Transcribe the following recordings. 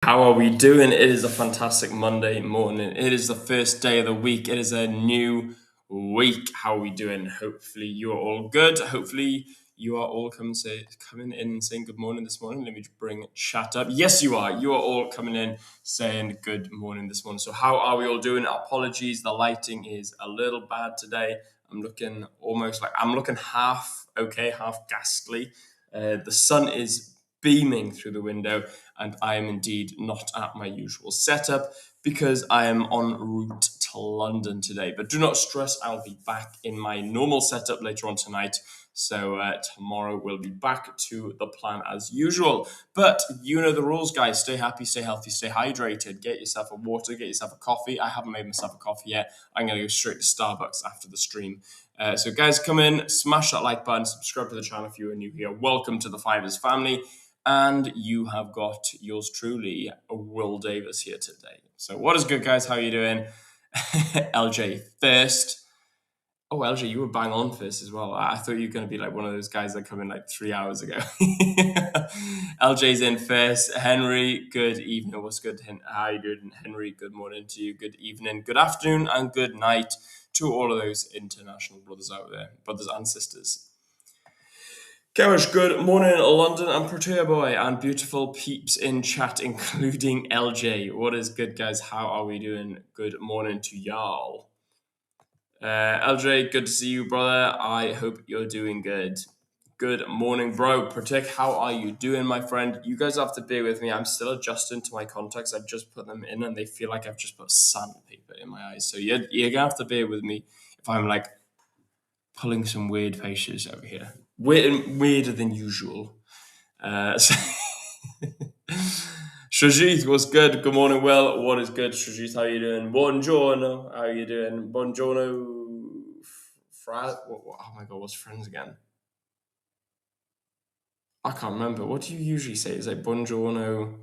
How are we doing? It is a fantastic Monday morning. It is the first day of the week. It is a new week. How are we doing? Hopefully you are all good. Hopefully you are all coming in and saying good morning this morning. Let me just bring chat up. Yes, you are. You are all coming in saying good morning this morning. So how are we all doing? Apologies, the lighting is a little bad today. I'm looking half okay, half ghastly. The sun is beaming through the window, and I am indeed not at my usual setup because I am en route to London today. But do not stress, I'll be back in my normal setup later on tonight. So tomorrow we'll be back to the plan as usual. But you know the rules, guys. Stay happy, stay healthy, stay hydrated. Get yourself a water, get yourself a coffee. I haven't made myself a coffee yet. I'm going to go straight to Starbucks after the stream. So guys, come in, smash that like button, subscribe to the channel if you are new here. Welcome to the 5ers family. And you have got yours truly, Will Davis, here today. So what is good, guys? How are you doing? LJ first. Oh, LJ, you were bang on first as well. I thought you were going to be like one of those guys that come in like 3 hours ago. LJ's in first. Henry, good evening. What's good? How are you doing, Henry? Good morning to you. Good evening, good afternoon, and good night to all of those international brothers out there, brothers and sisters. Garish, good morning, London and Protea Boy, and beautiful peeps in chat, including LJ. What is good, guys? How are we doing? Good morning to y'all. LJ, good to see you, brother. I hope you're doing good. Good morning, bro. Pratik, how are you doing, my friend? You guys have to bear with me. I'm still adjusting to my contacts. I've just put them in, and they feel like I've just put sandpaper in my eyes. So you're going to have to bear with me if I'm like pulling some weird faces over here. Weirder than usual. Shajit, what's good? Good morning, Will. What is good, Shajit? How are you doing? Buongiorno. How are you doing? Buongiorno. Oh my god, what's friends again? I can't remember. What do you usually say? Is it buongiorno?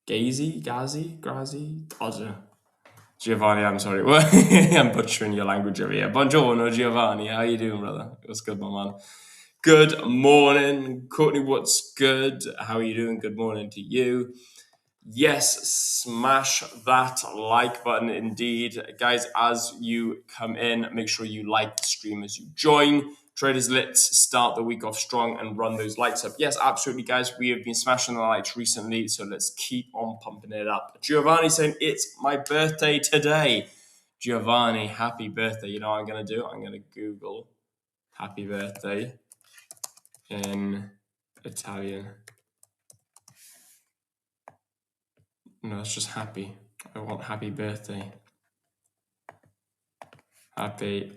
Gazi? Grazi? I don't know. Giovanni, I'm sorry. I'm butchering your language over here. Buongiorno, Giovanni. How you doing, brother? What's good, my man? Good morning. Courtney, what's good? How are you doing? Good morning to you. Yes, smash that like button indeed. Guys, as you come in, make sure you like the stream as you join. Traders, let's start the week off strong and run those likes up. Yes, absolutely, guys. We have been smashing the likes recently, so let's keep on pumping it up. Giovanni saying, it's my birthday today. Giovanni, happy birthday. You know what I'm going to do? I'm going to Google happy birthday in Italian. No, it's just happy. I want happy birthday. Happy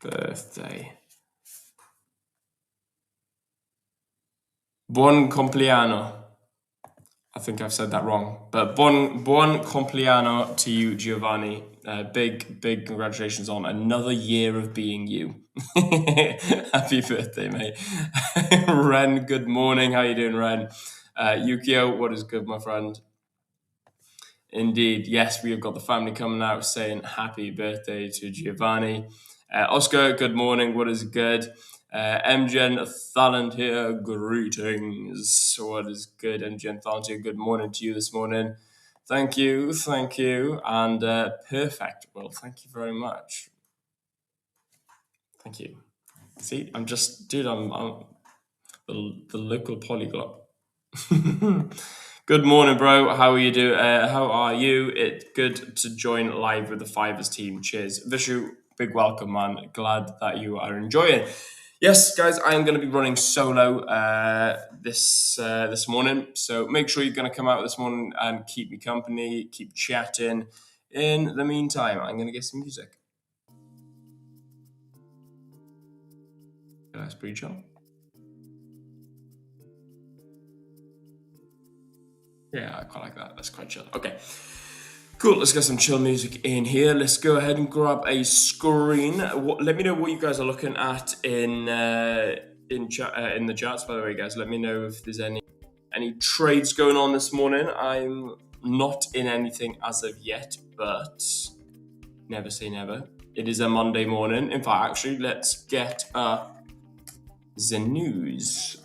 birthday. Buon compleanno. I think I've said that wrong, but buon compleanno to you, Giovanni. Big congratulations on another year of being you. Happy birthday, mate. Ren, good morning. How you doing, Ren? Yukio, what is good, my friend? Indeed, yes, we have got the family coming out saying happy birthday to Giovanni. Oscar, good morning. What is good? MGen Thaland here, greetings. What is good? MGen Thaland here, good morning to you this morning. Thank you, and perfect. Well, thank you very much. Thank you. See, I'm the local polyglot. Good morning, bro. How are you doing? How are you? It's good to join live with the 5ers team. Cheers. Vishu, big welcome, man. Glad that you are enjoying. Yes, guys, I am going to be running solo this morning. So make sure you're going to come out this morning and keep me company, keep chatting. In the meantime, I'm going to get some music. That's pretty chill. Yeah, I quite like that. That's quite chill. Okay. Cool, let's get some chill music in here. Let's go ahead and grab a screen. Let me know what you guys are looking at in the charts, by the way, guys. Let me know if there's any trades going on this morning. I'm not in anything as of yet, but never say never. It is a Monday morning. In fact, actually, let's get the news.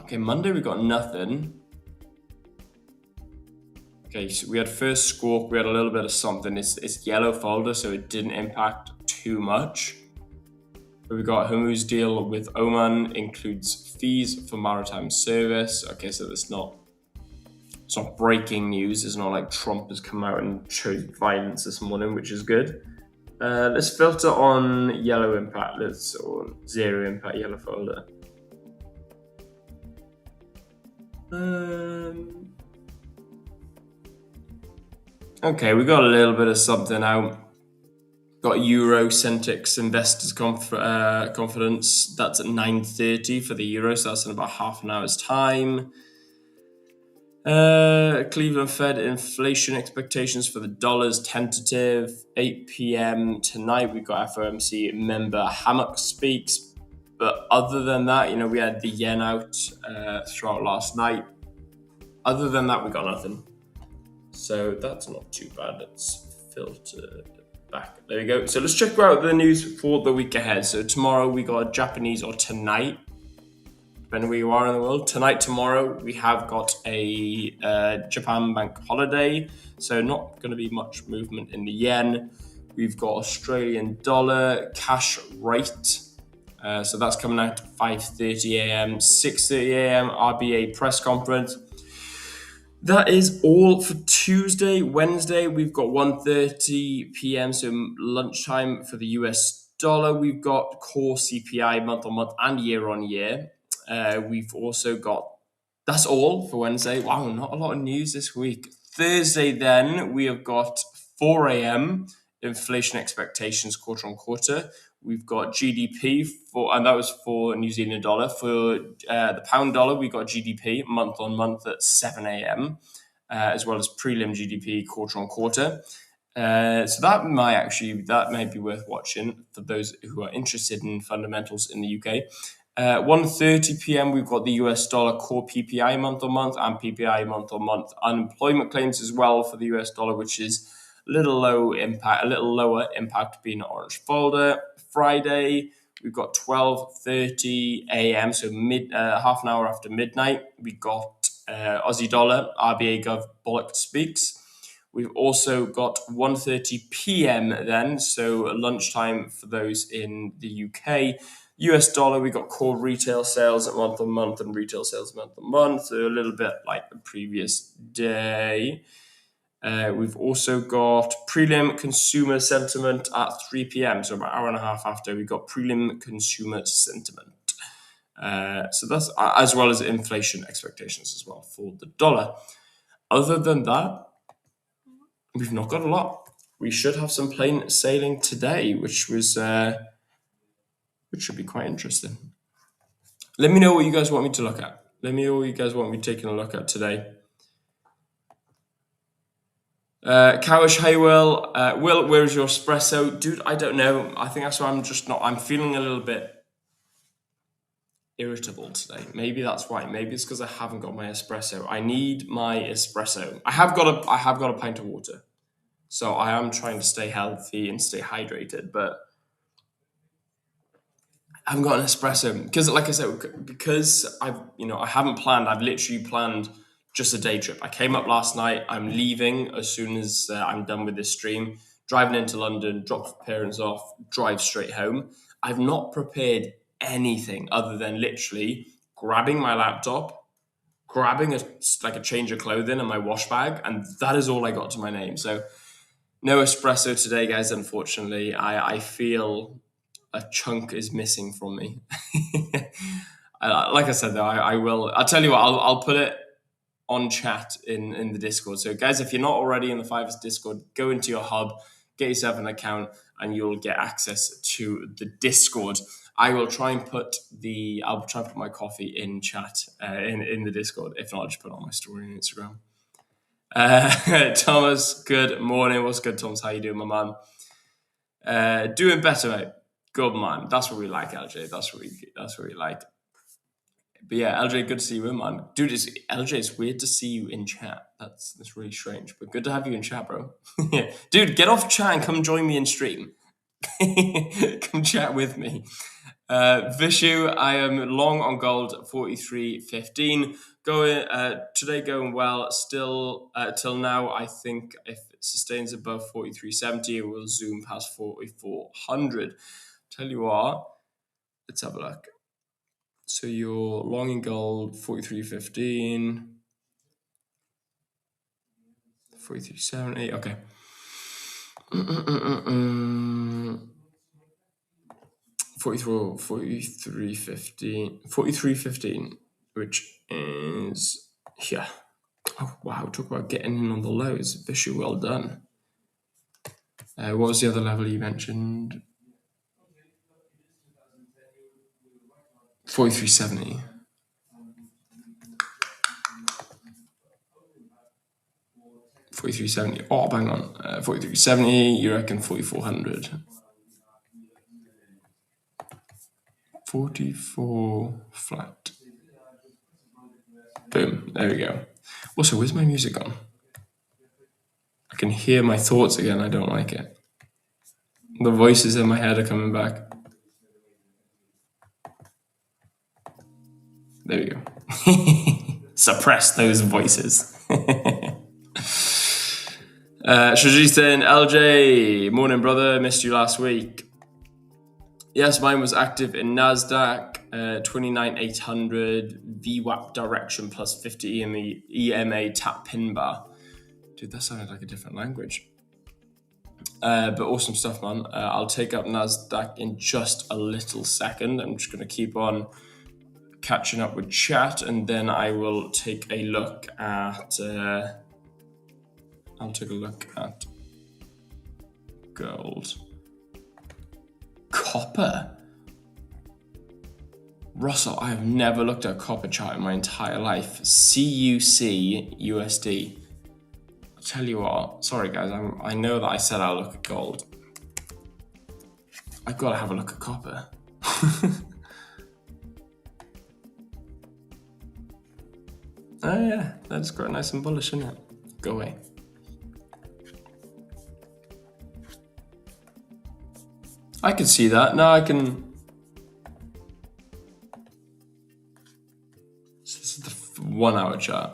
Okay, Monday we got nothing. Okay, so we had first squawk, we had a little bit of something. It's yellow folder, so it didn't impact too much. But we got Hormuz deal with Oman includes fees for maritime service. Okay, so it's not breaking news. It's not like Trump has come out and showed violence this morning, which is good. Let's filter on yellow impact. Or zero impact yellow folder. Okay, we got a little bit of something out. Got Eurocentrics investors confidence. That's at 9:30 for the euro, so that's in about half an hour's time. Cleveland Fed inflation expectations for the dollars tentative. 8 p.m. tonight, we got FOMC member Hammock speaks. But other than that, we had the yen out throughout last night. Other than that, we got nothing. So that's not too bad. It's filtered back. There we go. So let's check out the news for the week ahead. So tomorrow we got Japanese, or tonight, depending where you are in the world. Tonight, tomorrow, we have got a Japan bank holiday. So not going to be much movement in the yen. We've got Australian dollar cash rate. So that's coming out at 5:30 a.m., 6:30 a.m. RBA press conference. That is all for Tuesday. Wednesday, we've got 1:30 p.m., so lunchtime for the US dollar. We've got core CPI month-on-month and year-on-year. We've also got, that's all for Wednesday. Wow, not a lot of news this week. Thursday, then, we have got 4 a.m. inflation expectations quarter-on-quarter. We've got GDP and that was for New Zealand dollar. For the pound dollar, we got GDP month on month at 7 a.m., as well as prelim GDP quarter on quarter. So that might be worth watching for those who are interested in fundamentals in the UK. 1:30 p.m. we've got the US dollar core PPI month on month and PPI month on month unemployment claims as well for the US dollar, which is a little lower impact being an orange folder. Friday, we've got 12:30 a.m., so half an hour after midnight. We got Aussie dollar, RBA Gov Bollock speaks. We've also got 1:30 p.m. then, so lunchtime for those in the UK. US dollar, we got core retail sales at month on month and retail sales month on month, so a little bit like the previous day. We've also got prelim consumer sentiment at 3 p.m., so about an hour and a half after, we got prelim consumer sentiment. So that's as well as inflation expectations as well for the dollar. Other than that, we've not got a lot. We should have some plain sailing today, which should be quite interesting. Let me know what you guys want me to look at. Let me know what you guys want me taking a look at today. Cowish, hey Will, where's your espresso? Dude, I don't know. I think that's why I'm feeling a little bit irritable today. Maybe that's why. Maybe it's because I haven't got my espresso. I need my espresso. I have got a pint of water. So I am trying to stay healthy and stay hydrated, but I haven't got an espresso because, like I said, because I haven't planned. I've literally planned just a day trip. I came up last night. I'm leaving as soon as I'm done with this stream. Driving into London, drop parents off, drive straight home. I've not prepared anything other than literally grabbing my laptop, grabbing a change of clothing and my wash bag, and that is all I got to my name. So no espresso today, guys. Unfortunately, I feel a chunk is missing from me. Like I said, though, I will. I'll tell you what. I'll put it on chat in the Discord. So, guys, if you're not already in the 5ers Discord, go into your hub, get yourself an account, and you'll get access to the Discord. I'll try and put my coffee in chat in the Discord. If not, I'll just put it on my story on Instagram. Thomas, good morning. What's good, Thomas? How you doing, my man? Doing better, mate. Good man. That's what we like, LJ. That's what we like. But yeah, LJ, good to see you in, man. Dude, LJ, it's weird to see you in chat. That's really strange. But good to have you in chat, bro. Yeah. Dude, get off chat and come join me in stream. Come chat with me. Vishu, I am long on gold at 43.15. Going today going well. Still till now, I think if it sustains above 43.70, it will zoom past 4400. Tell you what, let's have a look. So you're long in gold 43.15, 43.70. Okay. 43.15, which is here. Oh, wow. Talk about getting in on the lows. Vishu, well done. What was the other level you mentioned? 43.70. 43.70. Oh, bang on. 43.70. You reckon 4400? 44 flat. Boom. There we go. Also, where's my music on? I can hear my thoughts again. I don't like it. The voices in my head are coming back. There we go. Suppress those voices. Shajithan, LJ, morning brother, missed you last week. Yes, mine was active in NASDAQ, 29,800, VWAP direction plus 50 EMA tap pin bar. Dude, that sounded like a different language. But awesome stuff, man. I'll take up NASDAQ in just a little second. I'm just going to keep on catching up with chat, and then I will take a look at gold. Copper. Russell, I have never looked at a copper chart in my entire life. CAUUSD. I'll tell you what, sorry guys, I know that I said I'll look at gold. I've got to have a look at copper. Oh yeah, that's quite nice and bullish, isn't it? Go away. I can see that. No, I can. So this is the 1 hour chart.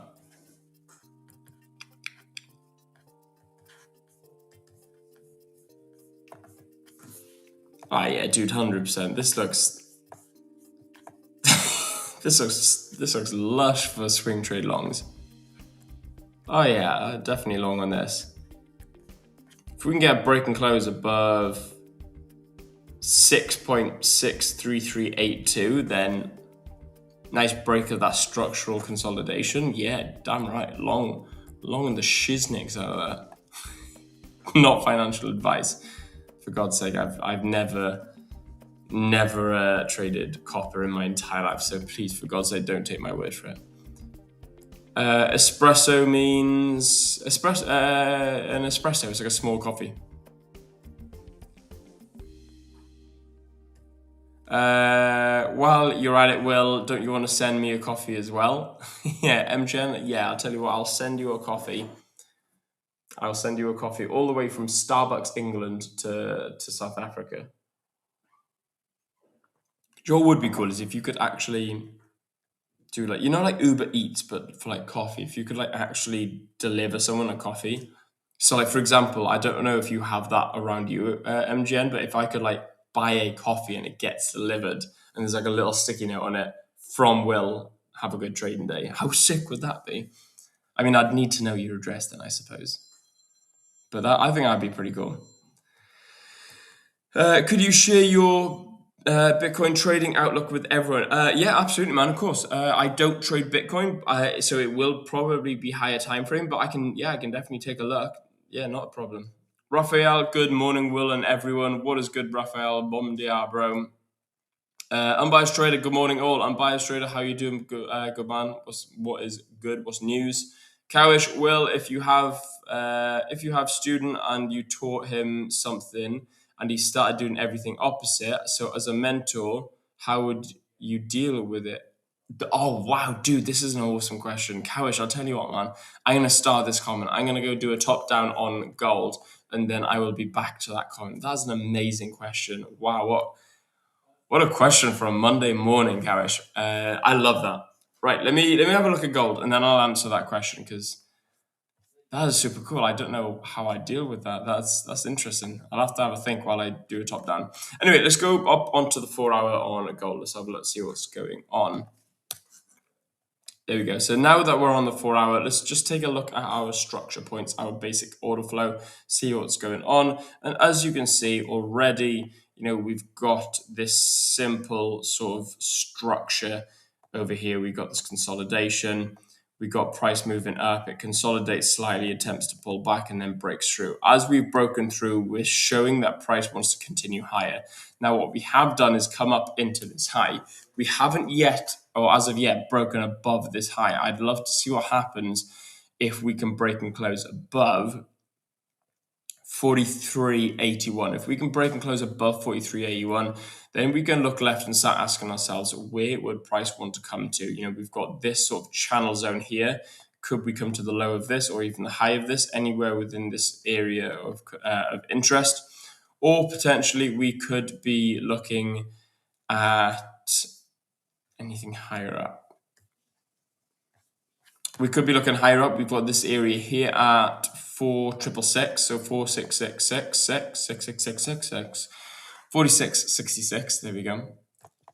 Ah, yeah, dude, 100%. This looks this looks lush for swing trade longs. Oh yeah, definitely long on this. If we can get a break and close above 6.63382, then nice break of that structural consolidation. Yeah, damn right. Long in the shiznicks out of that. Not financial advice. For God's sake, I've never traded copper in my entire life, so please, for God's sake, don't take my word for it. Espresso means an espresso is like a small coffee. Well, you're at it, Will. Don't you want to send me a coffee as well? Yeah, MGen. Yeah, I'll tell you what. I'll send you a coffee. I'll send you a coffee all the way from Starbucks, England to South Africa. What would be cool is if you could actually do like, like Uber Eats, but for like coffee, if you could like actually deliver someone a coffee. So like, for example, I don't know if you have that around you, MGN, but if I could like buy a coffee and it gets delivered and there's like a little sticky note on it from Will, have a good trading day. How sick would that be? I mean, I'd need to know your address then, I suppose. But I think that'd be pretty cool. Could you share your Bitcoin trading outlook with everyone? Yeah, absolutely, man. Of course. I don't trade Bitcoin, so it will probably be higher time frame. But I can definitely take a look. Yeah, not a problem. Raphael, good morning, Will and everyone. What is good, Raphael? Bom dia, bro. Unbiased trader, good morning, all. Unbiased trader, how you doing? Good man. What is good? What's news? Cowish, Will, if you have student and you taught him something and he started doing everything opposite, so as a mentor, how would you deal with it? Oh wow, dude, this is an awesome question. Cowish, I'll tell you what, man. I'm gonna start this comment. I'm gonna go do a top down on gold, and then I will be back to that comment. That's an amazing question. Wow, What a question for a Monday morning, Karish. I love that. Right, let me have a look at gold, and then I'll answer that question because that is super cool. I don't know how I deal with that. That's interesting. I'll have to have a think while I do a top down. Anyway, let's go up onto the 4 hour on gold. Let's have a look, see what's going on. There we go. So now that we're on the 4 hour, let's just take a look at our structure points, our basic order flow, see what's going on. And as you can see already, we've got this simple sort of structure over here. We've got this consolidation. We got price moving up. It consolidates slightly, attempts to pull back, and then breaks through. As we've broken through, we're showing that price wants to continue higher. Now, what we have done is come up into this high. We haven't yet, or as of yet, broken above this high. I'd love to see what happens if we can break and close above 43.81. If we can break and close above 43.81, then we can look left and start asking ourselves, where would price want to come to? We've got this sort of channel zone here. Could we come to the low of this or even the high of this, anywhere within this area of interest? Or potentially we could be looking at anything higher up. We could be looking higher up. We've got this area here at 4,666, so 46666, 4666. There we go.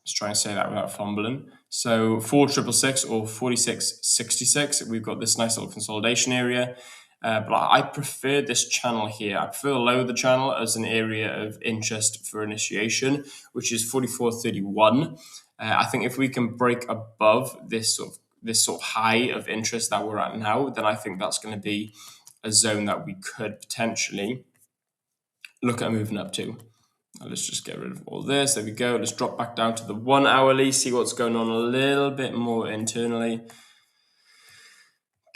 Let's try and say that without fumbling. So 4,666 or 4666. We've got this nice little consolidation area. But I prefer this channel here. I prefer the low of the channel as an area of interest for initiation, which is 44.31. I think if we can break above this sort of high of interest that we're at now, then I think that's going to be a zone that we could potentially look at moving up to. Now let's just get rid of all this. There we go. Let's drop back down to the 1 hourly, see what's going on a little bit more internally.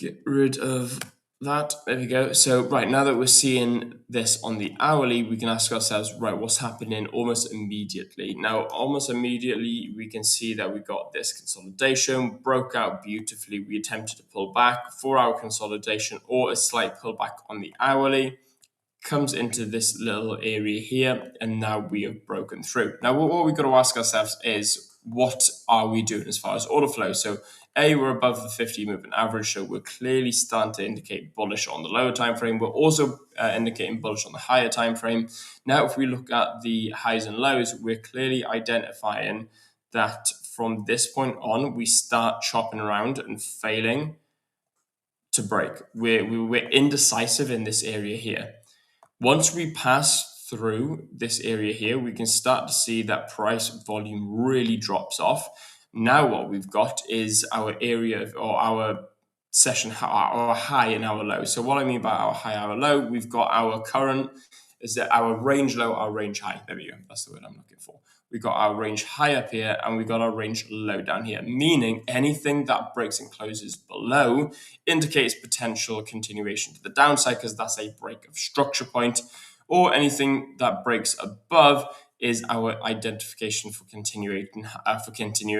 Get rid of that. There we go. So right now that we're seeing this on the hourly, we can ask ourselves, right, what's happening almost immediately? Now, almost immediately, we can see that we got this consolidation, broke out beautifully. We attempted to pull back, 4 hour consolidation or a slight pullback on the hourly, comes into this little area here, and now we have broken through. Now, what we've got to ask ourselves is, what are we doing as far as order flow? So we're above the 50 moving average, so we're clearly starting to indicate bullish on the lower time frame. We're also indicating bullish on the higher time frame. Now, if we look at the highs and lows, we're clearly identifying that from this point on, we start chopping around and failing to break. We're indecisive in this area here. Once we pass through this area here, we can start to see that price volume really drops off. Now what we've got is our area or our session, our high and our low. So what I mean by our high, our low, we've got our current, is that our range low, our range high. There we go. That's the word I'm looking for. We got our range high up here and we got our range low down here, meaning anything that breaks and closes below indicates potential continuation to the downside because that's a break of structure point, or anything that breaks above is our identification for continuing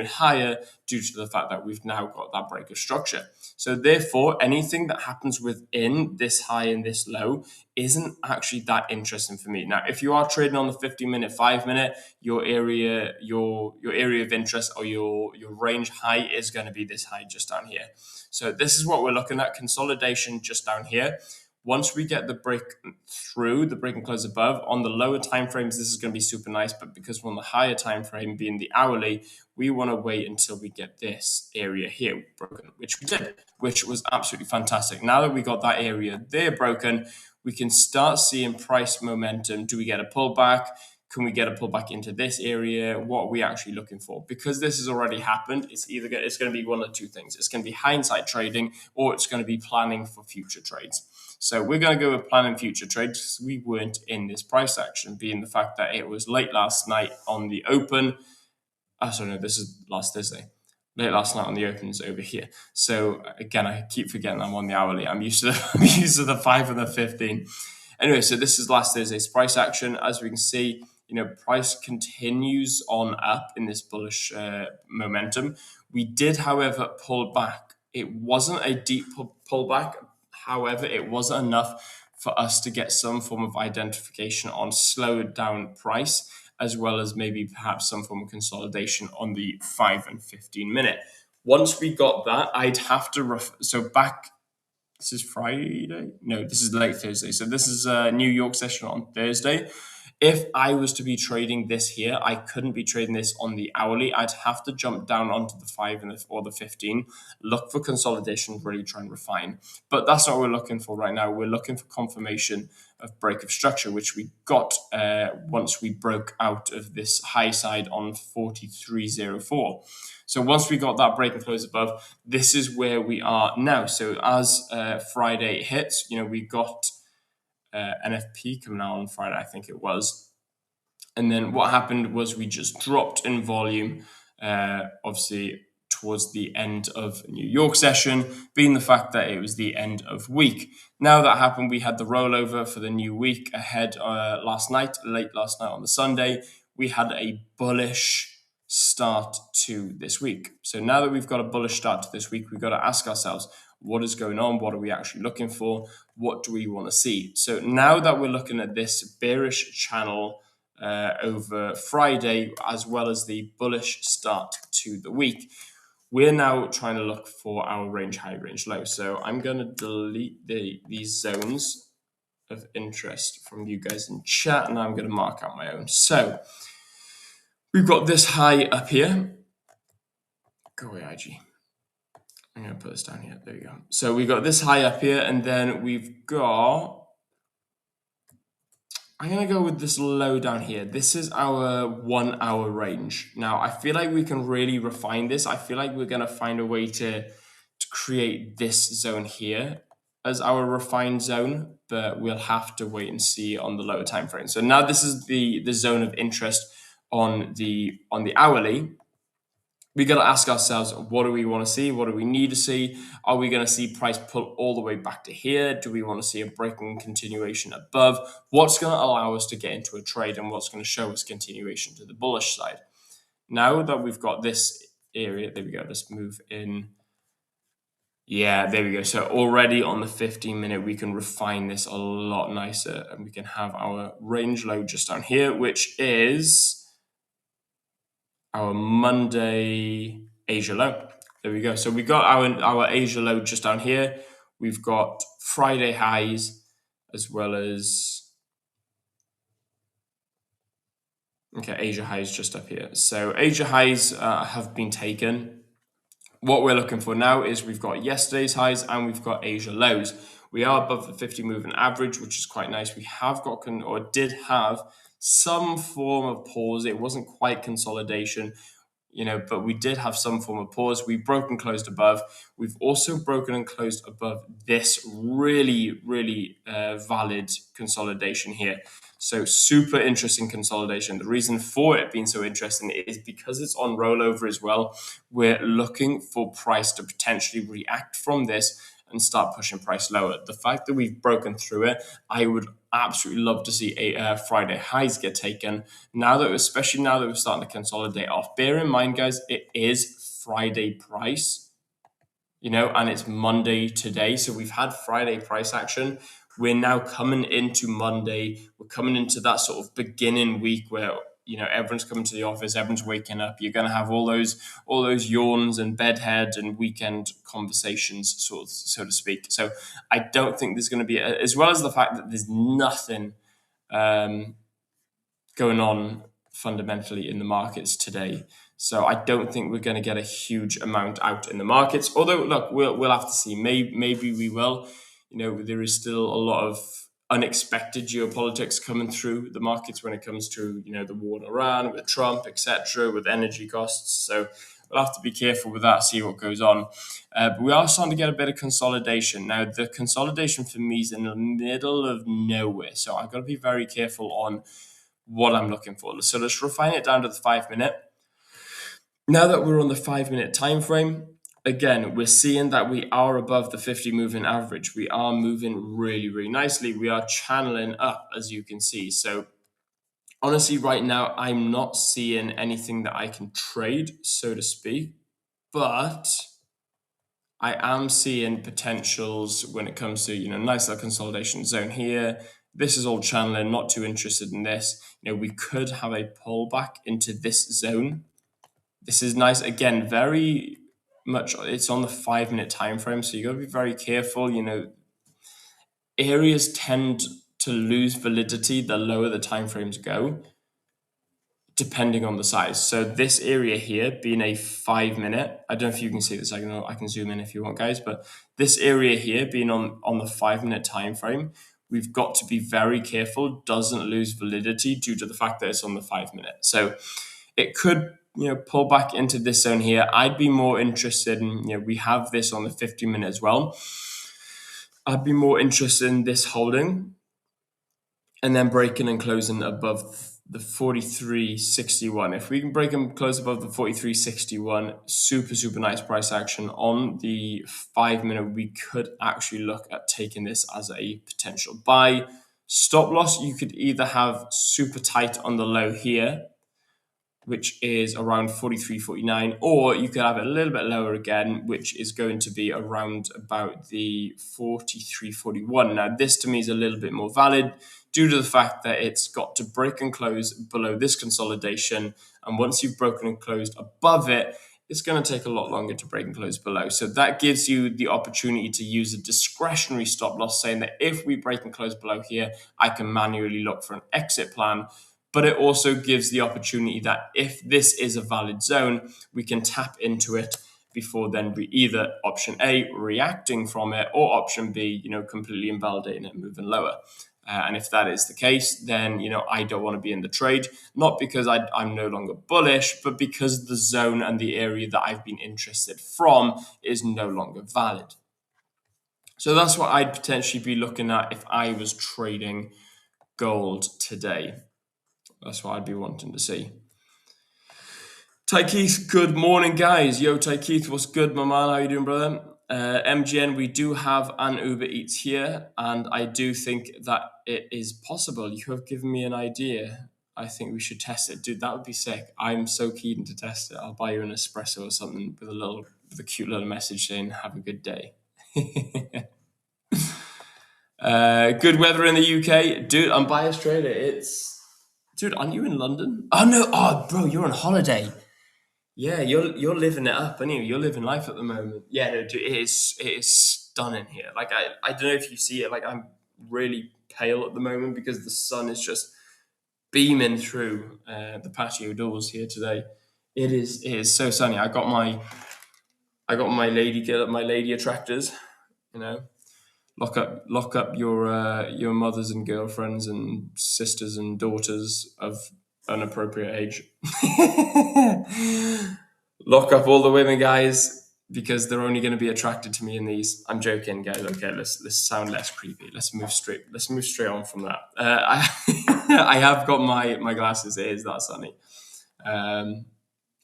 higher due to the fact that we've now got that break of structure. So therefore, anything that happens within this high and this low isn't actually that interesting for me. Now, if you are trading on the 50-minute, 5-minute, your area of interest or your range high is going to be this high just down here. So this is what we're looking at, consolidation just down here. Once we get the break through, the break and close above, on the lower time frames, this is going to be super nice. But because we're on the higher time frame, being the hourly, we want to wait until we get this area here broken, which we did, which was absolutely fantastic. Now that we got that area there broken, we can start seeing price momentum. Do we get a pullback? Can we get a pullback into this area? What are we actually looking for? Because this has already happened, it's going to be one of two things. It's going to be hindsight trading, or it's going to be planning for future trades. So we're going to go with planning future trades because we weren't in this price action, being the fact that it was late last night on the open. Sorry, no, this is last Thursday. Late last night on the opens over here. So again, I keep forgetting I'm on the hourly. I'm used to the 5 and the 15. Anyway, so this is last Thursday's price action. As we can see, price continues on up in this bullish momentum. We did, however, pull back. It wasn't a deep pullback. However, it wasn't enough for us to get some form of identification on slowed down price. as well as maybe perhaps some form of consolidation on the 5 and 15 minute. Once we got that, I'd have to so back. This is Friday. No, this is late Thursday. So this is a New York session on Thursday. If I was to be trading this here, I couldn't be trading this on the hourly. I'd have to jump down onto the 5 and or the 15, look for consolidation, really try and refine. But that's not what we're looking for right now. We're looking for confirmation of break of structure, which we got once we broke out of this high side on 43.04. So once we got that break and close above, this is where we are now. So as Friday hits, we got NFP coming out on Friday, I think it was. And then what happened was we just dropped in volume, obviously towards the end of New York session, being the fact that it was the end of week. Now that happened, we had the rollover for the new week ahead late last night on the Sunday. We had a bullish start to this week. So now that we've got a bullish start to this week, we've got to ask ourselves, what is going on? What are we actually looking for? What do we want to see? So now that we're looking at this bearish channel over Friday, as well as the bullish start to the week, we're now trying to look for our range high, range low. So I'm going to delete these zones of interest from you guys in chat, and I'm going to mark out my own. So we've got this high up here. Go away, IG. I'm going to put this down here. There we go. So we've got this high up here, and then we've got, I'm going to go with this low down here. This is our 1 hour range. Now, I feel like we can really refine this. I feel like we're going to find a way to create this zone here as our refined zone, but we'll have to wait and see on the lower time frame. So now this is the zone of interest on the hourly. We got to ask ourselves, what do we want to see? What do we need to see? Are we going to see price pull all the way back to here? Do we want to see a breaking continuation above? What's going to allow us to get into a trade, and what's going to show us continuation to the bullish side? Now that we've got this area, there we go. Let's move in. Yeah, there we go. So already on the 15 minute, we can refine this a lot nicer, and we can have our range low just down here, which is our Monday Asia low. There we go. So we got our Asia low just down here. We've got Friday highs as well as, okay, Asia highs just up here. So Asia highs have been taken. What we're looking for now is we've got yesterday's highs and we've got Asia lows. We are above the 50 moving average, which is quite nice. We have got, or did have, some form of pause. It wasn't quite consolidation, but we did have some form of pause. We've broken, closed above. We've also broken and closed above this really, really valid consolidation here. So super interesting consolidation. The reason for it being so interesting is because it's on rollover as well. We're looking for price to potentially react from this and start pushing price lower. The fact that we've broken through it, I would absolutely love to see Friday highs get taken. Especially now that we're starting to consolidate off. Bear in mind, guys, it is Friday price, and it's Monday today. So we've had Friday price action. We're now coming into Monday. We're coming into that sort of beginning week where everyone's coming to the office, everyone's waking up. You're going to have all those yawns and bedhead and weekend conversations, so to speak. So I don't think there's going to be, as well as the fact that there's nothing going on fundamentally in the markets today. So I don't think we're going to get a huge amount out in the markets. Although, look, we'll have to see. Maybe we will. There is still a lot of unexpected geopolitics coming through the markets when it comes to the war in Iran, with Trump, etc., with energy costs. So we'll have to be careful with that, see what goes on. But we are starting to get a bit of consolidation. Now, the consolidation for me is in the middle of nowhere. So I've got to be very careful on what I'm looking for. So let's refine it down to the 5 minute. Now that we're on the 5 minute time frame, again, we're seeing that we are above the 50 moving average. We are moving really, really nicely. We are channeling up, as you can see. So honestly, right now, I'm not seeing anything that I can trade, so to speak, but I am seeing potentials when it comes to, nice little consolidation zone here, This is all channeling, not too interested in this. We could have a pullback into this zone. This is nice. Again, very much, it's on the 5-minute time frame, so you got to be very careful. Areas tend to lose validity the lower the time frames go, depending on the size. So this area here being a 5-minute, I don't know if you can see this. I can zoom in if you want, guys. But this area here being on the 5-minute time frame, we've got to be very careful. Doesn't lose validity due to the fact that it's on the 5-minute. So it could pull back into this zone here. I'd be more interested in we have this on the 50-minute as well. I'd be more interested in this holding and then breaking and closing above the 43.61. If we can break and close above the 43.61, super nice price action on the 5-minute. We could actually look at taking this as a potential buy. Stop loss, you could either have super tight on the low here, which is around 43.49, or you could have it a little bit lower again, which is going to be around about the 43.41. Now, this to me is a little bit more valid due to the fact that it's got to break and close below this consolidation. And once you've broken and closed above it, it's going to take a lot longer to break and close below. So that gives you the opportunity to use a discretionary stop loss, saying that if we break and close below here, I can manually look for an exit plan. But it also gives the opportunity that if this is a valid zone, we can tap into it before then be either option A, reacting from it, or option B, completely invalidating it and moving lower. And if that is the case, then, I don't want to be in the trade, not because I'm no longer bullish, but because the zone and the area that I've been interested from is no longer valid. So that's what I'd potentially be looking at if I was trading gold today. That's what I'd be wanting to see. Ty Keith, good morning, guys. Yo, Ty Keith, what's good, my man? How you doing, brother? MGN, we do have an Uber Eats here, and I do think that it is possible. You have given me an idea. I think we should test it. Dude, that would be sick. I'm so keen to test it. I'll buy you an espresso or something with a cute little message saying, have a good day. Good weather in the UK. Dude, I'm by Australia. Dude, aren't you in London? Oh, no. Oh, bro, you're on holiday. Yeah, you're living it up, aren't you? You're living life at the moment. Yeah, no, dude, it is stunning here. Like, I don't know if you see it. Like, I'm really pale at the moment because the sun is just beaming through the patio doors here today. It is so sunny. I got my lady attractors, Lock up your mothers and girlfriends and sisters and daughters of inappropriate age. Lock up all the women, guys, because they're only going to be attracted to me in these. I'm joking, guys. Okay, let's sound less creepy. Let's move straight on from that. I have got my glasses. It is that sunny. I'm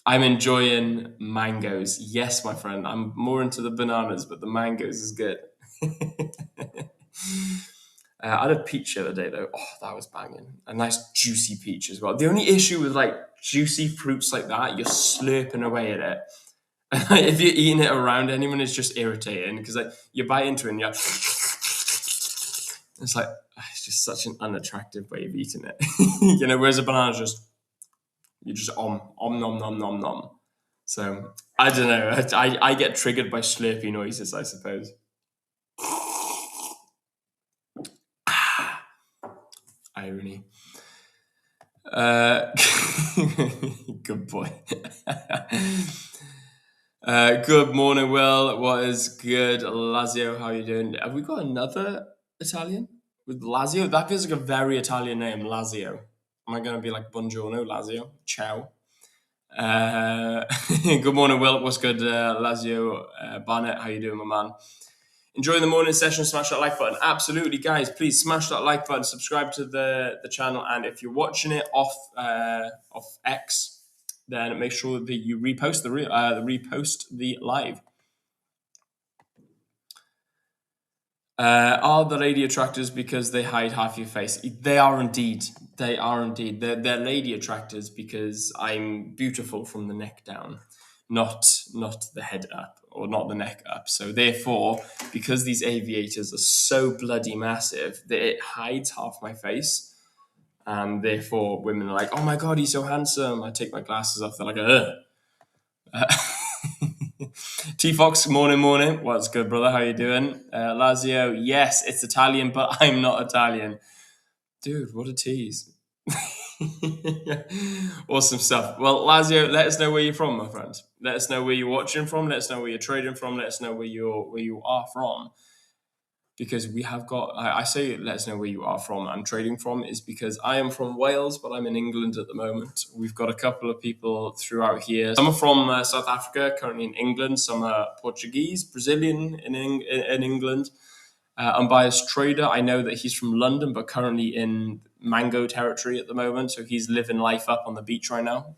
enjoying mangoes. Yes, my friend. I'm more into the bananas, but the mangoes is good. I had a peach the other day, though. Oh, that was banging. A nice juicy peach as well. The only issue with juicy fruits like that, you're slurping away at it. If you're eating it around anyone, it's just irritating because you bite into it and it's just such an unattractive way of eating it. Whereas a banana you just nom nom nom nom. So I don't know. I get triggered by slurpy noises, I suppose. Irony. Good boy. Good morning, Will. What is good? Lazio, how are you doing? Have we got another Italian with Lazio? That feels like a very Italian name, Lazio. Am I going to be like Buongiorno, Lazio? Ciao. Good morning, Will. What's good, Lazio? Barnett, how you doing, my man? Enjoy the morning session. Smash that like button. Absolutely, guys. Please smash that like button. Subscribe to the channel, and if you're watching it off X, then make sure that you repost the live. Are the lady attractors because they hide half your face? They are indeed. They're lady attractors because I'm beautiful from the neck down. not the head up or not the neck up. So therefore, because these aviators are so bloody massive, that it hides half my face. And therefore, women are like, "Oh my god, he's so handsome." I take my glasses off. They're like, "Ugh." T Fox, morning. What's good, brother? How you doing? Lazio, yes, it's Italian, but I'm not Italian. Dude, what a tease. Awesome stuff. Well, Lazio, let us know where you're from, my friend. Let us know where you're watching from. Let us know where you're trading from. Let us know where you are from. Because we have got, I say let us know where you are from and trading from is because I am from Wales, but I'm in England at the moment. We've got a couple of people throughout here. Some are from South Africa, currently in England. Some are Portuguese, Brazilian in England. Unbiased trader, I know that he's from London, but currently in mango territory at the moment. So he's living life up on the beach right now.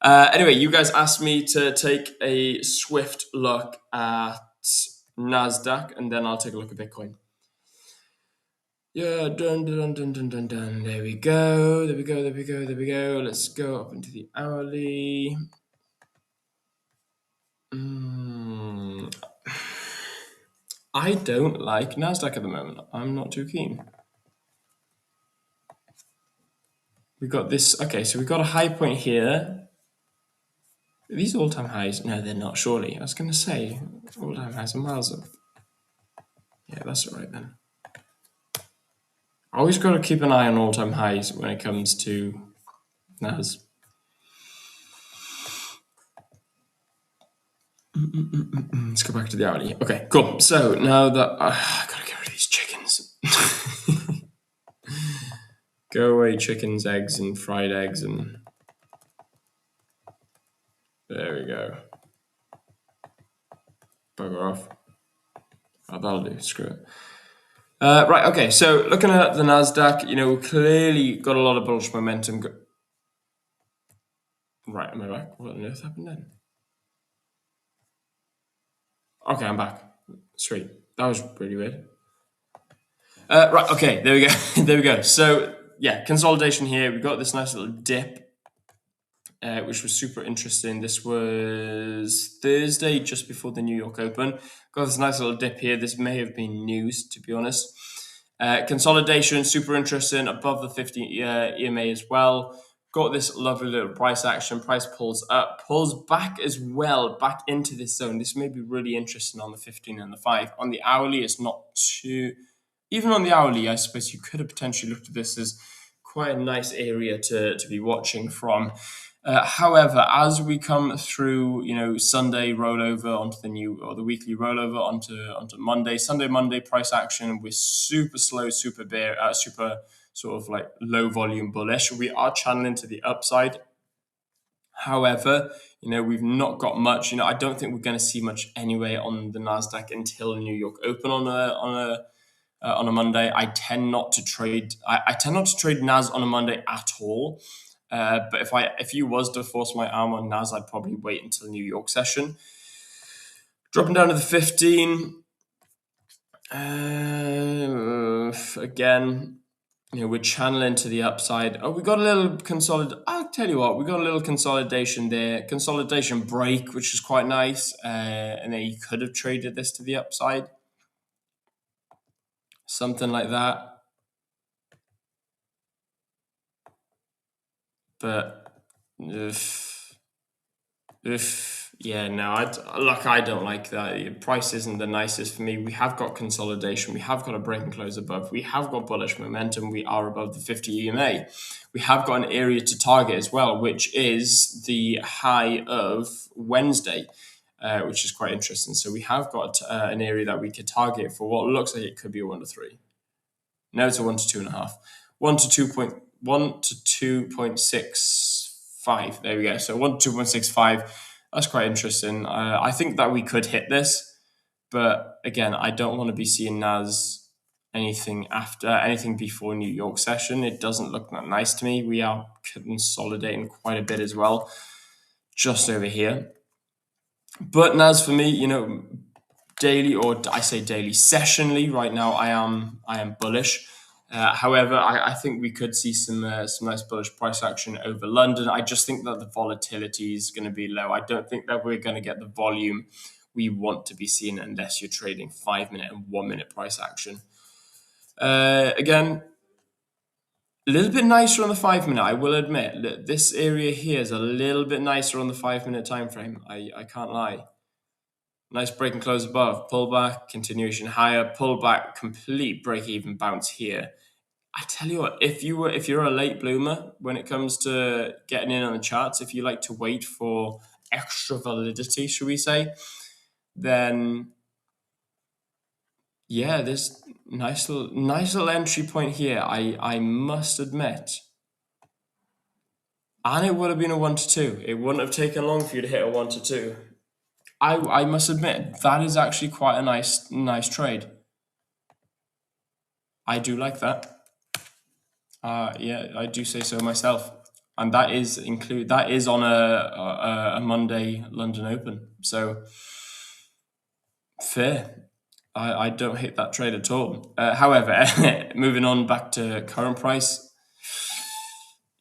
Anyway, you guys asked me to take a swift look at NASDAQ, and then I'll take a look at Bitcoin. Yeah, dun. There we go. Let's go up into the hourly. I don't like NASDAQ at the moment. I'm not too keen. We got this. Okay, so we got a high point here. Are these all-time highs? No, they're not, surely. I was going to say, all-time highs are miles up. Yeah, that's all right then. Always got to keep an eye on all-time highs when it comes to NAS. Let's go back to the hourly. Okay, cool. So now that I gotta get rid of these chickens. Go away, chickens, eggs, and fried eggs, and there we go. Bugger off. Oh, that'll do. Screw it. Right. Okay. So looking at the NASDAQ, we clearly got a lot of bullish momentum. Right. Am I back? What on earth happened then? Okay, I'm back. Sweet. That was pretty weird. Right. Okay. There we go. There we go. So yeah, consolidation here. We got this nice little dip, which was super interesting. This was Thursday, just before the New York Open. Got this nice little dip here. This may have been news, to be honest. Consolidation, super interesting, above the 50 EMA as well. Got this lovely little price action. Price pulls up, pulls back as well, back into this zone. This may be really interesting on the 15 and the 5. On the hourly, it's not too... Even on the hourly, I suppose you could have potentially looked at this as quite a nice area to be watching from. However, as we come through, Sunday rollover onto the weekly rollover onto Monday, Monday price action, we're super slow, super sort of like low volume bullish. We are channeling to the upside. However, we've not got much. I don't think we're going to see much anyway on the NASDAQ until New York Open on a Monday. I tend not to trade. I tend not to trade NAS on a Monday at all. But if you was to force my arm on NAS, I'd probably wait until New York session. Dropping down to the 15. Again, we're channeling to the upside. Oh, we got a little I'll tell you what, we got a little consolidation there. Consolidation break, which is quite nice. And then you could have traded this to the upside. Something like that. But yeah, no, I don't like that. The price isn't the nicest for me. We have got consolidation. We have got a break and close above. We have got bullish momentum. We are above the 50 EMA. We have got an area to target as well, which is the high of Wednesday, which is quite interesting. So we have got an area that we could target for what looks like it could be a 1 to 3. No, it's a 1 to 2.5. 1 to 2.65. There we go. So 1 to 2.65. That's quite interesting. I think that we could hit this, but again, I don't want to be seeing NAS anything before New York session. It doesn't look that nice to me. We are consolidating quite a bit as well, just over here. But NAS for me, daily, or I say daily, sessionally, right now I am bullish. However, I think we could see some nice bullish price action over London. I just think that the volatility is going to be low. I don't think that we're going to get the volume we want to be seeing unless you're trading 5-minute and 1-minute price action. Again, a little bit nicer on the 5-minute, I will admit. This area here is a little bit nicer on the 5-minute time frame. I can't lie. Nice break and close above, pullback, continuation higher, pullback, complete break-even bounce here. I tell you what, if you're a late bloomer when it comes to getting in on the charts, if you like to wait for extra validity, should we say, then yeah, this nice little entry point here. I must admit, and it would have been a 1 to 2. It wouldn't have taken long for you to hit a 1 to 2. I must admit that is actually quite a nice trade. I do like that. Yeah, I do say so myself, and that is on a Monday London Open. So fair. I don't hate that trade at all. However, moving on back to current price,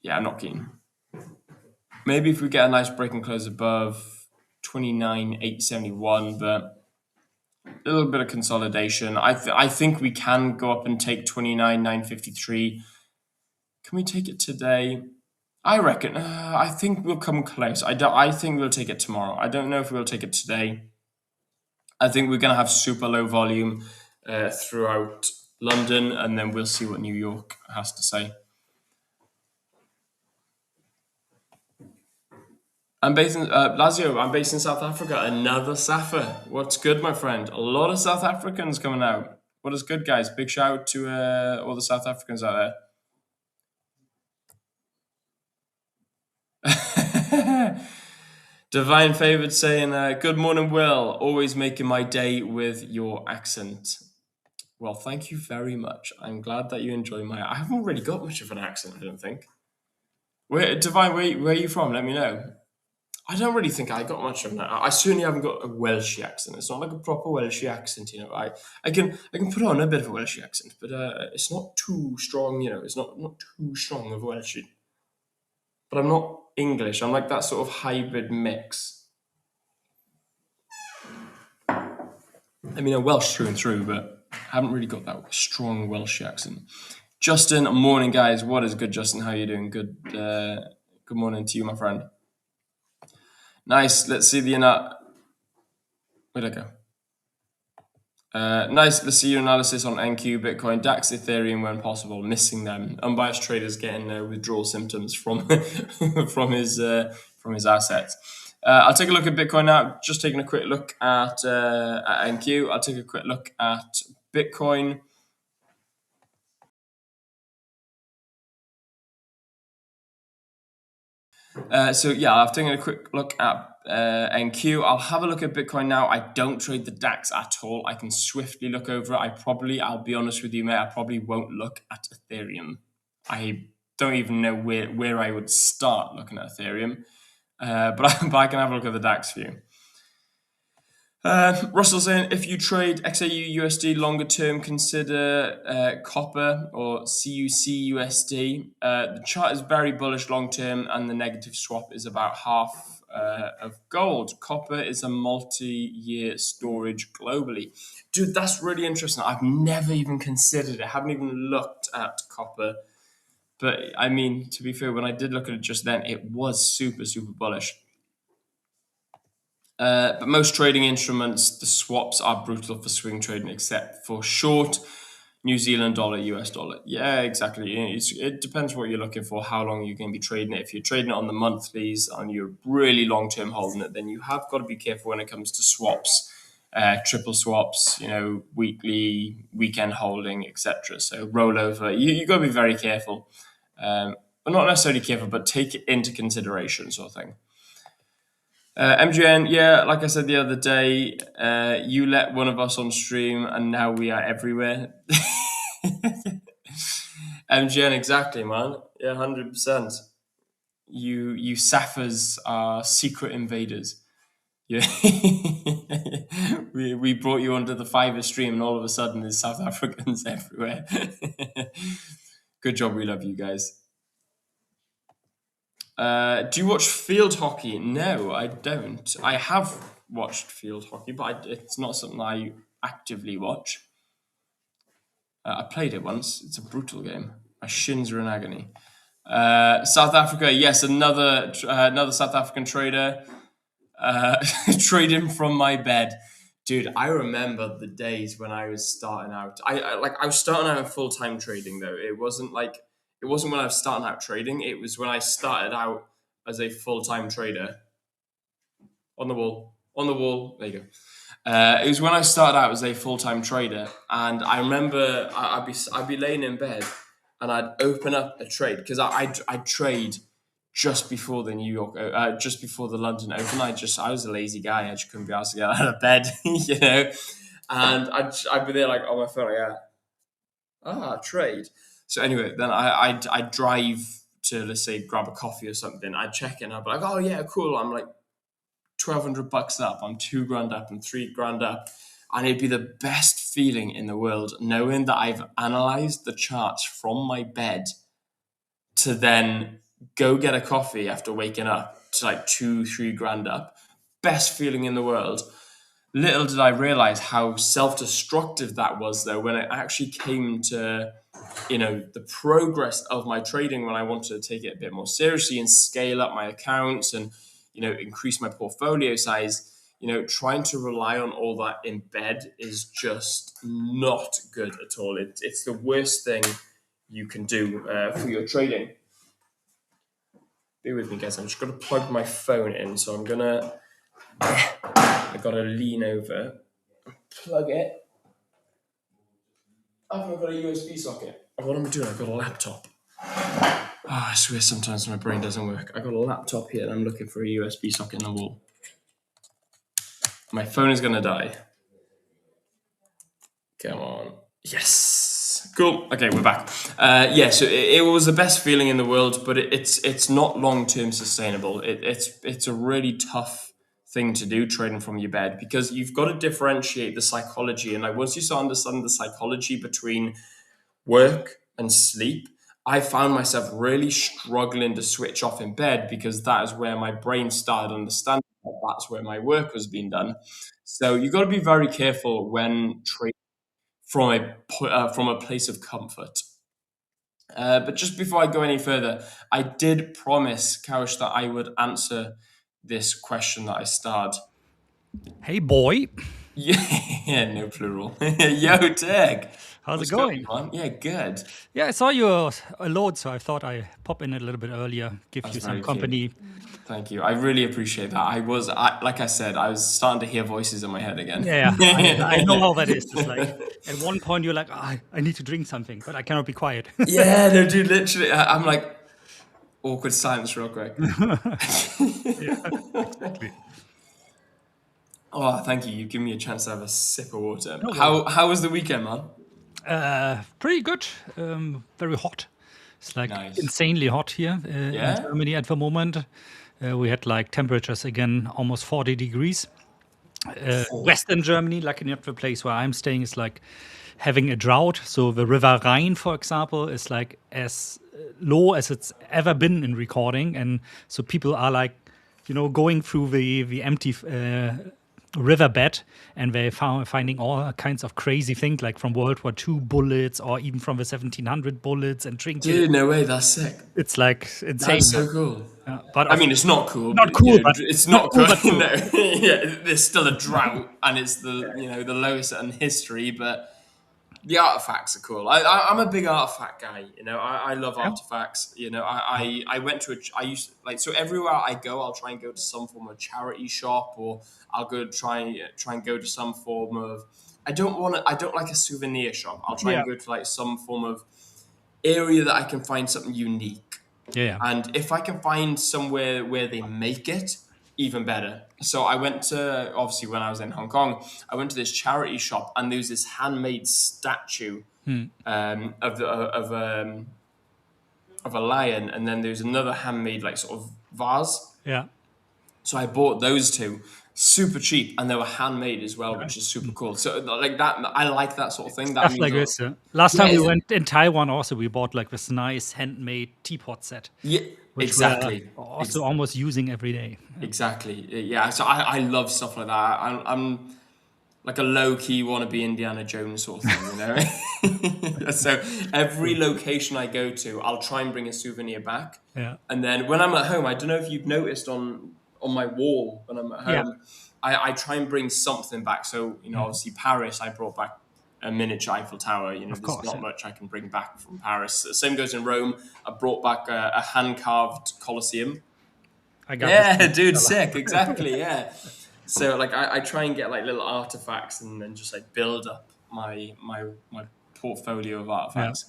yeah, I'm not keen. Maybe if we get a nice break and close above 29,871, but a little bit of consolidation. I think we can go up and take 29,953. Can we take it today? I reckon. I think we'll come close. I think we'll take it tomorrow. I don't know if we'll take it today. I think we're going to have super low volume throughout London, and then we'll see what New York has to say. I'm based in Lazio. I'm based in South Africa. Another Safa. What's good, my friend? A lot of South Africans coming out. What is good, guys? Big shout out to all the South Africans out there. Divine Favored saying, good morning, Will. Always making my day with your accent. Well, thank you very much. I'm glad that you enjoy I haven't really got much of an accent, I don't think. Divine, where are you from? Let me know. I don't really think I got much of that. I certainly haven't got a Welsh accent. It's not like a proper Welsh accent, you know. I can put on a bit of a Welsh accent, but it's not too strong, you know. It's not too strong of Welsh. But I'm not English. I'm like that sort of hybrid mix. I mean, I'm Welsh through and through, but I haven't really got that strong Welsh accent. Justin, morning, guys. What is good, Justin? How are you doing? Good morning to you, my friend. Nice. Let's see the where'd I go? Nice. Let's see your analysis on NQ, Bitcoin, DAX, Ethereum when possible. Missing them. Unbiased traders getting withdrawal symptoms from from his assets. I'll take a look at Bitcoin now. Just taking a quick look at NQ. I'll take a quick look at Bitcoin. So yeah, I've taken a quick look at NQ. I'll have a look at Bitcoin now. I don't trade the DAX at all. I can swiftly look over it. I'll be honest with you, mate, I probably won't look at Ethereum. I don't even know where I would start looking at Ethereum, but I can have a look at the DAX for you. Russell saying, if you trade XAUUSD longer term, consider copper or CUCUSD. The chart is very bullish long term, and the negative swap is about half of gold. Copper is a multi-year storage globally. Dude, that's really interesting. I've never even considered it. I haven't even looked at copper. But I mean, to be fair, when I did look at it just then, it was super, super bullish. But most trading instruments, the swaps are brutal for swing trading, except for short New Zealand dollar, US dollar. Yeah, exactly. It depends what you're looking for, how long you're going to be trading it. If you're trading it on the monthlies and you're really long-term holding it, then you have got to be careful when it comes to swaps, triple swaps, weekly, weekend holding, etc. So rollover, you got to be very careful. But not necessarily careful, but take it into consideration sort of thing. MGN, yeah, like I said the other day, you let one of us on stream and now we are everywhere. MGN, exactly, man. Yeah, 100%. You Saffers are secret invaders. Yeah. we brought you onto the Fiverr stream, and all of a sudden there's South Africans everywhere. Good job. We love you guys. Do you watch field hockey? No, I don't. I have watched field hockey, but it's not something I actively watch. I played it once. It's a brutal game. My shins are in agony. South Africa, yes, another South African trader. Trading from my bed. Dude, I remember the days when I was starting out. I was starting out in full-time trading though. It wasn't when I was starting out trading. It was when I started out as a full-time trader. On the wall. There you go. It was when I started out as a full-time trader, and I remember I'd be laying in bed, and I'd open up a trade because I'd trade just before the just before the London Open. I was a lazy guy. I just couldn't be asked to get out of bed, and I'd be there like on my phone, like, trade. So anyway, then I'd drive to, let's say, grab a coffee or something. I'd check in. I'd be like, oh yeah, cool. I'm like $1,200 up. I'm $2,000 up. I'm $3,000 up. And it'd be the best feeling in the world knowing that I've analyzed the charts from my bed to then go get a coffee after waking up to like $2,000-3,000 up. Best feeling in the world. Little did I realize how self-destructive that was, though, when it actually came to, the progress of my trading, when I wanted to take it a bit more seriously and scale up my accounts and, increase my portfolio size. Trying to rely on all that in bed is just not good at all. It's the worst thing you can do for your trading. Bear with me, guys. I'm just going to plug my phone in. So I got to lean over, plug it. I've not got a USB socket. What am I doing? I've got a laptop. I swear sometimes my brain doesn't work. I've got a laptop here and I'm looking for a USB socket in the wall. My phone is going to die. Come on. Yes. Cool. Okay, we're back. So it was the best feeling in the world, but it's not long-term sustainable. It's a really tough thing to do, trading from your bed, because you've got to differentiate the psychology. And like once you start understanding the psychology between work and sleep, I found myself really struggling to switch off in bed, because that is where my brain started understanding that that's where my work was being done. So you've got to be very careful when trading from a place of comfort. But just before I go any further, I did promise Kaush that I would answer this question that I starred. Hey, boy. Yeah, no plural. Yo, Teg. How's it going? Man? Yeah, good. Yeah, I saw you alone, so I thought I'd pop in a little bit earlier, give you some company. Thank you. I really appreciate that. Like I said, I was starting to hear voices in my head again. Yeah, I know how that is. It's like at one point you're like, I need to drink something, but I cannot be quiet. Yeah, no, dude, literally. I'm like, awkward silence real quick. Yeah, exactly. Oh, thank you. You've given me a chance to have a sip of water. How was the weekend, man? Pretty good. Very hot. It's like Nice. insanely hot here in Germany at the moment. We had like temperatures again, almost 40 degrees. Western Germany, like in the place where I'm staying, is like having a drought. So the River Rhine, for example, is like as low as it's ever been in recording. And so people are like, going through the empty riverbed, and they're finding all kinds of crazy things, like from World War II bullets, or even from the 1700 bullets and trinkets. Dude, no way, that's sick. It's like insane. That's so cool. But I mean, it's not cool. Not cool, but it's not cool. Cool. No. Yeah, there's still a drought, and it's the lowest in history. But the artifacts are cool. I'm a big artifact guy. I love artifacts. I went to so everywhere I go, I'll try and go to some form of charity shop, or I'll go try and go to some form of. I don't like a souvenir shop. I'll try and go to like some form of area that I can find something unique. Yeah. And if I can find somewhere where they make it, even better. So I went to, obviously when I was in Hong Kong, I went to this charity shop, and there was this handmade statue of a lion, and then there's another handmade like sort of vase. Yeah. So I bought those two, super cheap, and they were handmade as well, which is super cool. So like that, I like that sort of thing. That Stuff means like this. Last yeah, time we went in Taiwan, also we bought like this nice handmade teapot set, yeah, which we're exactly. also almost using every day. Exactly. Yeah. So I love stuff like that. I'm like a low key wannabe Indiana Jones sort of thing, you know? So every location I go to, I'll try and bring a souvenir back. Yeah. And then when I'm at home, I don't know if you've noticed on my wall when I'm at Yeah. home, I try and bring something back. So, you know, obviously Paris, I brought back a miniature Eiffel Tower. You know, Of there's course. not Yeah. much I can bring back from Paris. The same goes in Rome. I brought back a hand carved Colosseum. I got this. Yeah, dude, sick. Exactly. Yeah. So like I try and get like little artifacts and then just like build up my portfolio of Yeah. artifacts.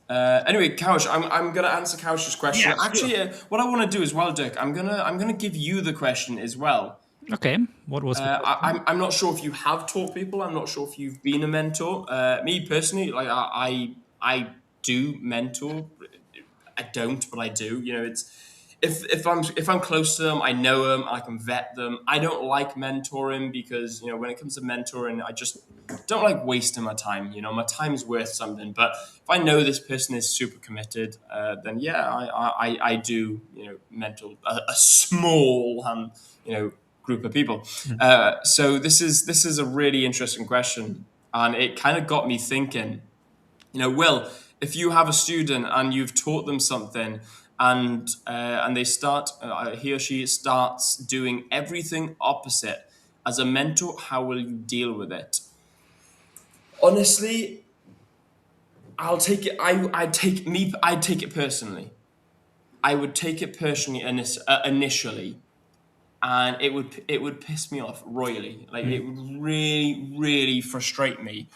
Anyway, Kaush, I'm gonna answer Kaush's question. Yeah, sure. Actually, what I want to do as well, Dirk, I'm gonna give you the question as well. Okay. What was the question? I'm not sure if you have taught people. I'm not sure if you've been a mentor. Me personally, like I do mentor. I don't, but I do. You know, it's if I'm close to them, I know them, I can vet them. I don't like mentoring because, you know, when it comes to mentoring, I just don't like wasting my time. You know, my time's worth something. But if I know this person is super committed, then yeah, I do, you know, mentor a small you know, group of people. So this is a really interesting question, and it kind of got me thinking. You know, Will, if you have a student and you've taught them something, and they start, he or she starts doing everything opposite, as a mentor, how will you deal with it? Honestly, I'll take it. I'd take it personally. I would take it personally initially, and it would piss me off royally. Like it would really really frustrate me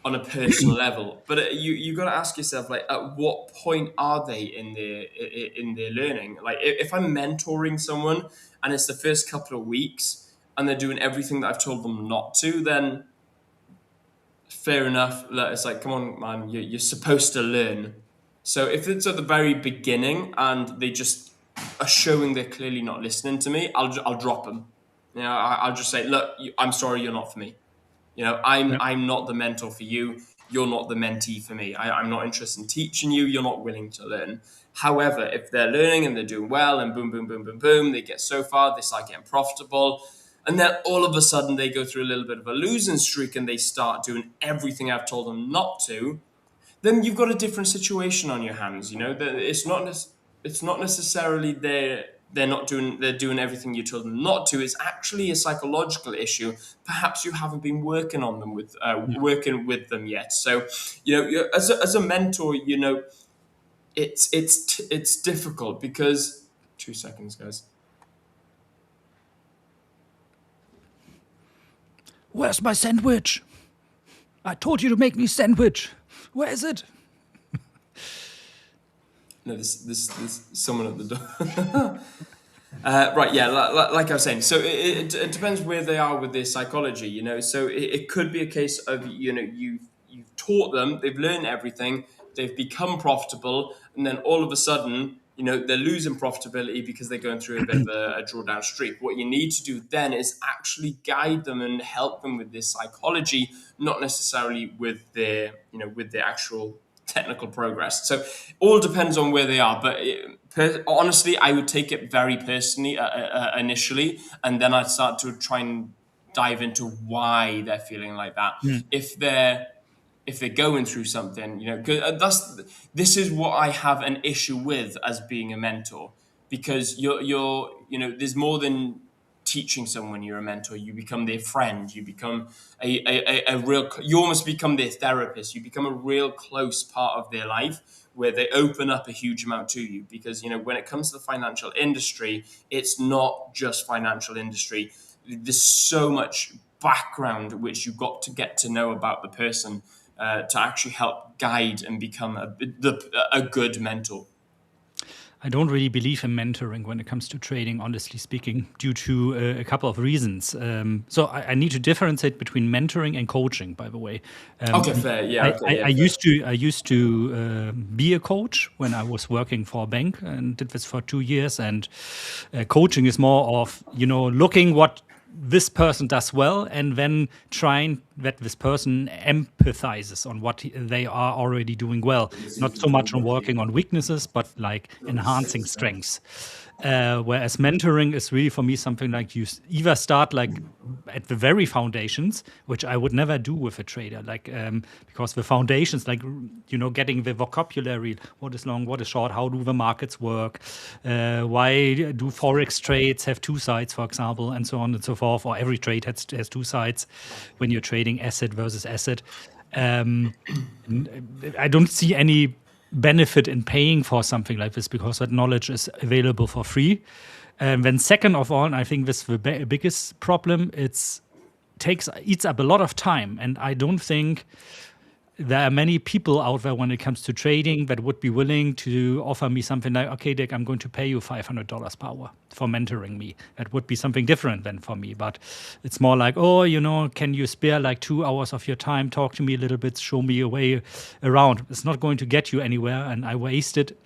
on a personal level. But you got to ask yourself, like, at what point are they in their learning? Like, if I'm mentoring someone and it's the first couple of weeks and they're doing everything that I've told them not to, then fair enough. It's like, come on, man, you're supposed to learn. So if it's at the very beginning and they just are showing they're clearly not listening to me, I'll drop them. You know, I'll just say, look, I'm sorry, you're not for me. You know, I'm Yeah. I'm not the mentor for you. You're not the mentee for me. I'm not interested in teaching you. You're not willing to learn. However, if they're learning and they're doing well and boom, boom, boom, boom, boom, they get so far, they start getting profitable. And then all of a sudden they go through a little bit of a losing streak and they start doing everything I've told them not to, then you've got a different situation on your hands. You know, it's not necessarily they're doing everything you told them not to. It's actually a psychological issue. Perhaps you haven't been working with them yet. So, you know, as a mentor, you know, it's difficult because 2 seconds, guys. Where's my sandwich? I told you to make me sandwich. Where is it? No, this someone at the door. Right, yeah, like I was saying, so it depends where they are with their psychology, you know. So it could be a case of, you know, you've taught them, they've learned everything, they've become profitable, and then all of a sudden, you know, they're losing profitability because they're going through a bit of a drawdown streak. What you need to do then is actually guide them and help them with their psychology, not necessarily with their, you know, with their actual technical progress. So all depends on where they are, but honestly, I would take it very personally initially, and then I'd start to try and dive into why they're feeling like that. If they're going through something, you know, because this is what I have an issue with as being a mentor, because you're you know, there's more than teaching someone. You're a mentor, you become their friend, you become a real, you almost become their therapist, you become a real close part of their life, where they open up a huge amount to you. Because, you know, when it comes to the financial industry, it's not just financial industry. There's so much background which you've got to get to know about the person, to actually help guide and become a good mentor. I don't really believe in mentoring when it comes to trading, honestly speaking, due to a couple of reasons. So I need to differentiate between mentoring and coaching, by the way. Okay, fair. Yeah, okay, yeah, I fair. used to be a coach when I was working for a bank and did this for 2 years. And coaching is more of looking what this person does well and then trying that this person empathizes on what they are already doing well, not so much on working on weaknesses but like enhancing strengths. Whereas mentoring is really for me something like you either start like at the very foundations, which I would never do with a trader, like because the foundations, like getting the vocabulary, what is long, what is short, how do the markets work, why do forex trades have two sides, for example, and so on and so forth, or every trade has two sides when you're trading asset versus asset. I don't see any benefit in paying for something like this because that knowledge is available for free. And then second of all, and I think this is the biggest problem, eats up a lot of time. And I don't think there are many people out there when it comes to trading that would be willing to offer me something like, okay, Dick, I'm going to pay you $500 per hour for mentoring me. That would be something different than for me. But it's more like, oh, can you spare like 2 hours of your time? Talk to me a little bit, show me a way around. It's not going to get you anywhere. And I wasted,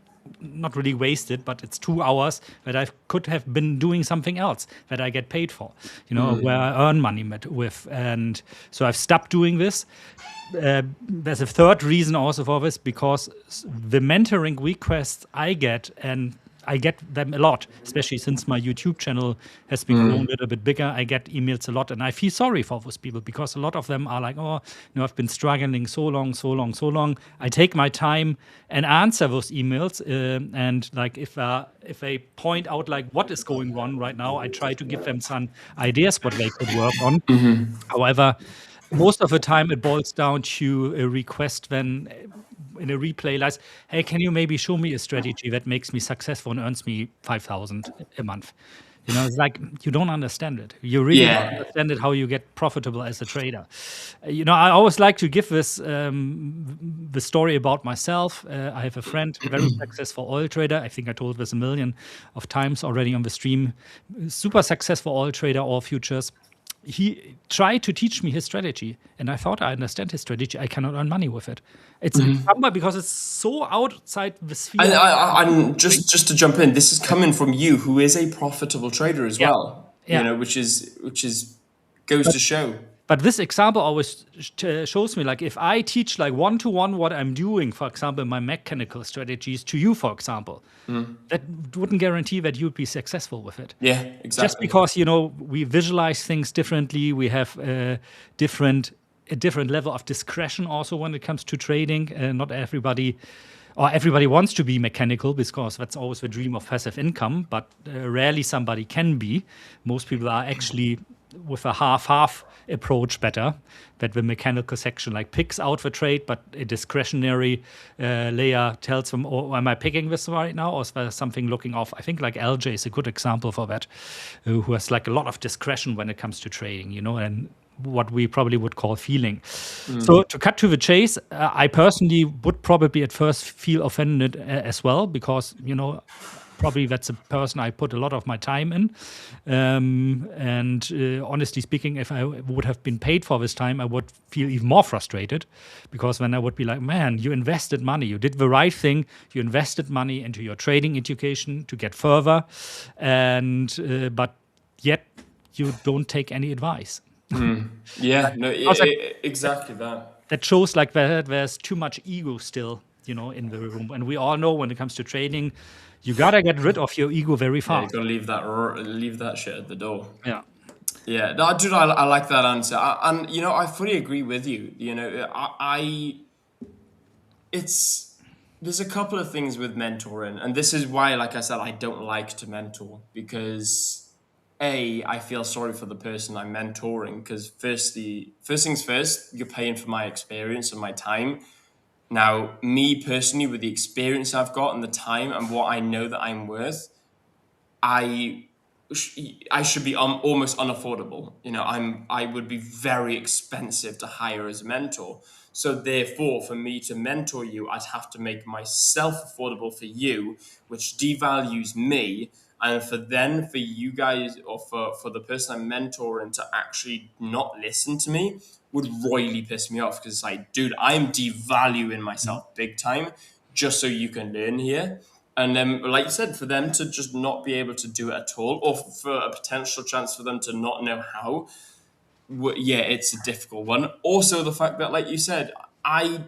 not really wasted, but it's 2 hours that I could have been doing something else that I get paid for, where I earn money with. And so I've stopped doing this. There's a third reason also for this, because the mentoring requests I get, and I get them a lot, especially since my YouTube channel has been grown a little bit bigger. I get emails a lot, and I feel sorry for those people because a lot of them are like, oh, I've been struggling so long. I take my time and answer those emails, and like if they point out like what is going on right now, I try to give them some ideas what they could work on. However, most of the time it boils down to a request then in a replay like, hey, can you maybe show me a strategy that makes me successful and earns me 5,000 a month? It's like you don't understand it. You really don't understand it, how you get profitable as a trader. I always like to give this the story about myself. I have a friend, very successful oil trader. I think I told this a million of times already on the stream. Super successful oil trader, all futures. He tried to teach me his strategy, and I thought I understand his strategy. I cannot earn money with it. It's because it's so outside the sphere. I'm just to jump in. This is coming from you, who is a profitable trader as well. Which is goes to show. But this example always shows me, like, if I teach like one-to-one what I'm doing, for example, my mechanical strategies to you, for example, that wouldn't guarantee that you'd be successful with it. Yeah, exactly. Just because, we visualize things differently, we have a different level of discretion also when it comes to trading. Not everybody, or everybody wants to be mechanical, because that's always the dream of passive income, but rarely somebody can be. Most people are actually with a half approach better, that the mechanical section like picks out the trade, but a discretionary layer tells them, oh, am I picking this right now, or is there something looking off? I think like LJ is a good example for that, who has like a lot of discretion when it comes to trading, and what we probably would call feeling. So to cut to the chase, I personally would probably at first feel offended as well, because probably that's a person I put a lot of my time in. And honestly speaking, if I would have been paid for this time, I would feel even more frustrated, because then I would be like, man, you invested money. You did the right thing. You invested money into your trading education to get further. And but yet you don't take any advice. Yeah, no, exactly that. That shows like there's too much ego still, in the room. And we all know when it comes to trading, you gotta get rid of your ego very fast. You gotta leave that shit at the door. Yeah. Yeah, no, dude, I like that answer, and I fully agree with you. There's a couple of things with mentoring, and this is why, like I said, I don't like to mentor, because I feel sorry for the person I'm mentoring, because first things first, you're paying for my experience and my time. Now, me personally, with the experience I've got and the time and what I know that I'm worth, I I should be almost unaffordable. I would be very expensive to hire as a mentor. So therefore, for me to mentor you, I'd have to make myself affordable for you, which devalues me. And for you guys, or for the person I'm mentoring to actually not listen to me would royally piss me off, because it's like, dude, I'm devaluing Mm. myself big time just so you can learn here. And then, like you said, for them to just not be able to do it at all, or for a potential chance for them to not know how, yeah, it's a difficult one. Also, the fact that, like you said, I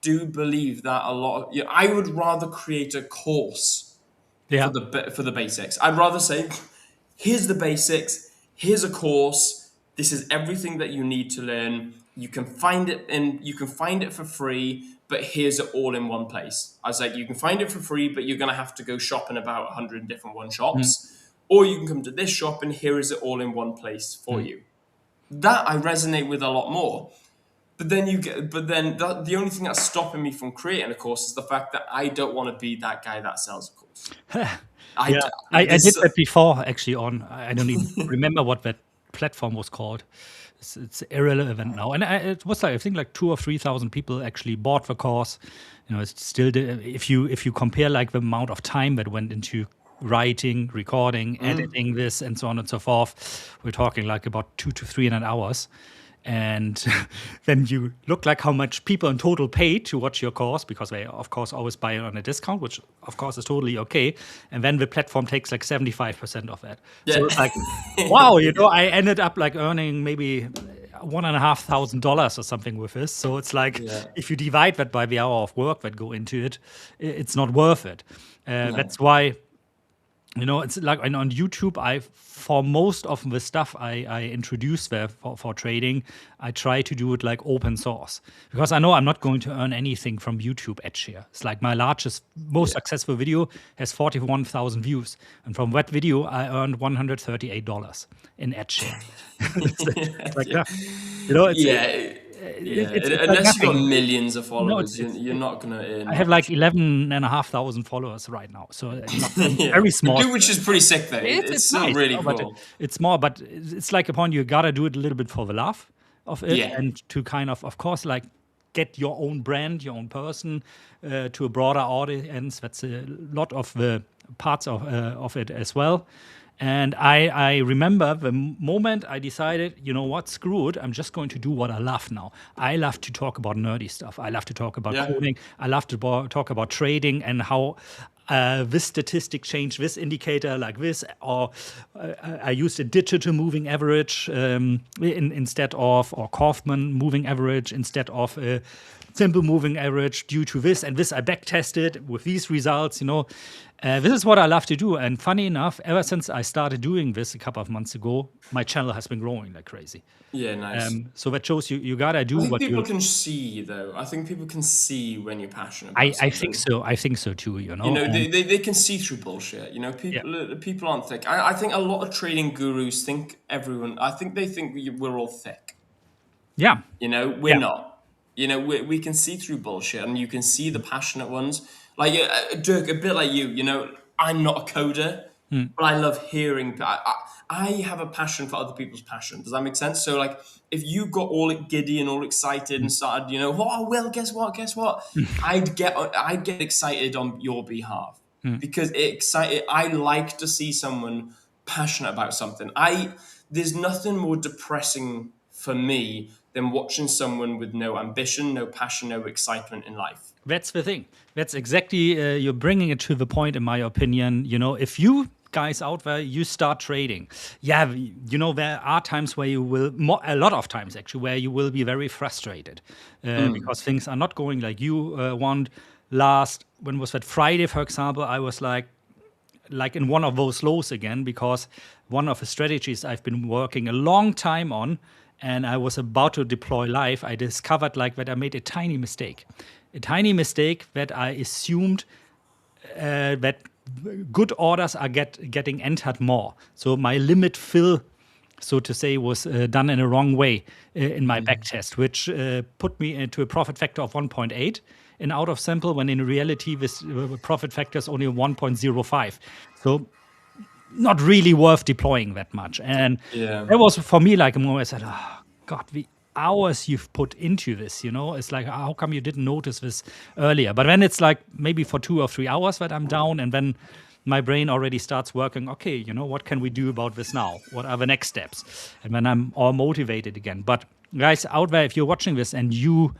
do believe that a lot of, I would rather create a course Yeah. for the basics. I'd rather say, here's the basics, here's a course, this is everything that you need to learn. You can find it for free, but here's it all in one place. I was like, you can find it for free, but you're gonna have to go shopping about 100 different one Mm. shops. Or you can come to this shop and here is it all in one place for Mm. you. That I resonate with a lot more. The only thing that's stopping me from creating a course is the fact that I don't want to be that guy that sells a course. Yeah, I did This that before actually on, I don't even remember what that platform was called. It's irrelevant now. And it was like, I think like 2 or 3,000 people actually bought the course. It's still if you compare like the amount of time that went into writing, recording, editing this, and so on and so forth, we're talking like about 2 to 300 hours. And then you look like how much people in total pay to watch your course, because they of course always buy it on a discount, which of course is totally okay. And then the platform takes like 75% of that. Yeah. So it's like, wow, I ended up like earning maybe $1,500 or something with this. So it's like, Yeah. if you divide that by the hour of work that go into it, it's not worth it. That's why, it's like on YouTube, for most of the stuff I introduce there for trading, I try to do it like open source, because I know I'm not going to earn anything from YouTube ad share. It's like my most successful video has 41,000 views, and from that video I earned $138 in ad share. It's like that. It's like Unless you got nothing. millions of No, followers, you're not gonna earn I have much. like 11,500 followers right now, so not Yeah, very small. which is pretty sick though. It's It's still nice, really but cool. it's more. But it's like upon you gotta do it a little bit for the love of it, Yeah. and to kind of course, like get your own brand, your own person to a broader audience. That's a lot of the parts of it as well. And I remember the moment I decided, you know what, screw it, I'm just going to do what I love now. I love to talk about nerdy stuff. I love to talk about Yeah. coding. I love to talk about trading and how this statistic changed this indicator like this, or I used a digital moving average instead of, or Kaufman moving average instead of a simple moving average due to this, and this I back tested with these results. This is what I love to do, and funny enough, ever since I started doing this a couple of months ago, my channel has been growing like crazy. Yeah, nice. So that shows you gotta do I think what people you. can see though. I think people can see when you're passionate about I think something. so. I think so too. And They can see through bullshit. yeah, People aren't thick. I think a lot of trading gurus think everyone. I think they think we're all thick. yeah, We're yeah. not. We can see through bullshit, and you can see the passionate ones. Like Dirk, a bit like you. I'm not a coder, Mm, but I love hearing. I have a passion for other people's passion. Does that make sense? So, like, if you got all giddy and all excited and mm, started, oh, well, guess what? Guess what? I'd get excited on your behalf, mm. because I like to see someone passionate about something. There's nothing more depressing for me than watching someone with no ambition, no passion, no excitement in life. That's the thing. That's exactly, you're bringing it to the point, in my opinion. If you guys out there, you start trading, yeah, there are times where you will, a lot of times actually, where you will be very frustrated because things are not going like you want. When was that, Friday, for example, I was like in one of those lows again, because one of the strategies I've been working a long time on and I was about to deploy live, I discovered like that I made a tiny mistake that I assumed that good orders are getting entered more. So my limit fill, so to say, was done in a wrong way in my back test, which put me into a profit factor of 1.8 in out of sample, when in reality this profit factor is only 1.05. So not really worth deploying that much. And Yeah. that was for me like a moment I said, oh God, the hours you've put into this, it's like, how come you didn't notice this earlier? But then it's like maybe for 2 or 3 hours that I'm down, and then my brain already starts working. Okay, what can we do about this now? What are the next steps? And then I'm all motivated again. But guys out there, if you're watching this and you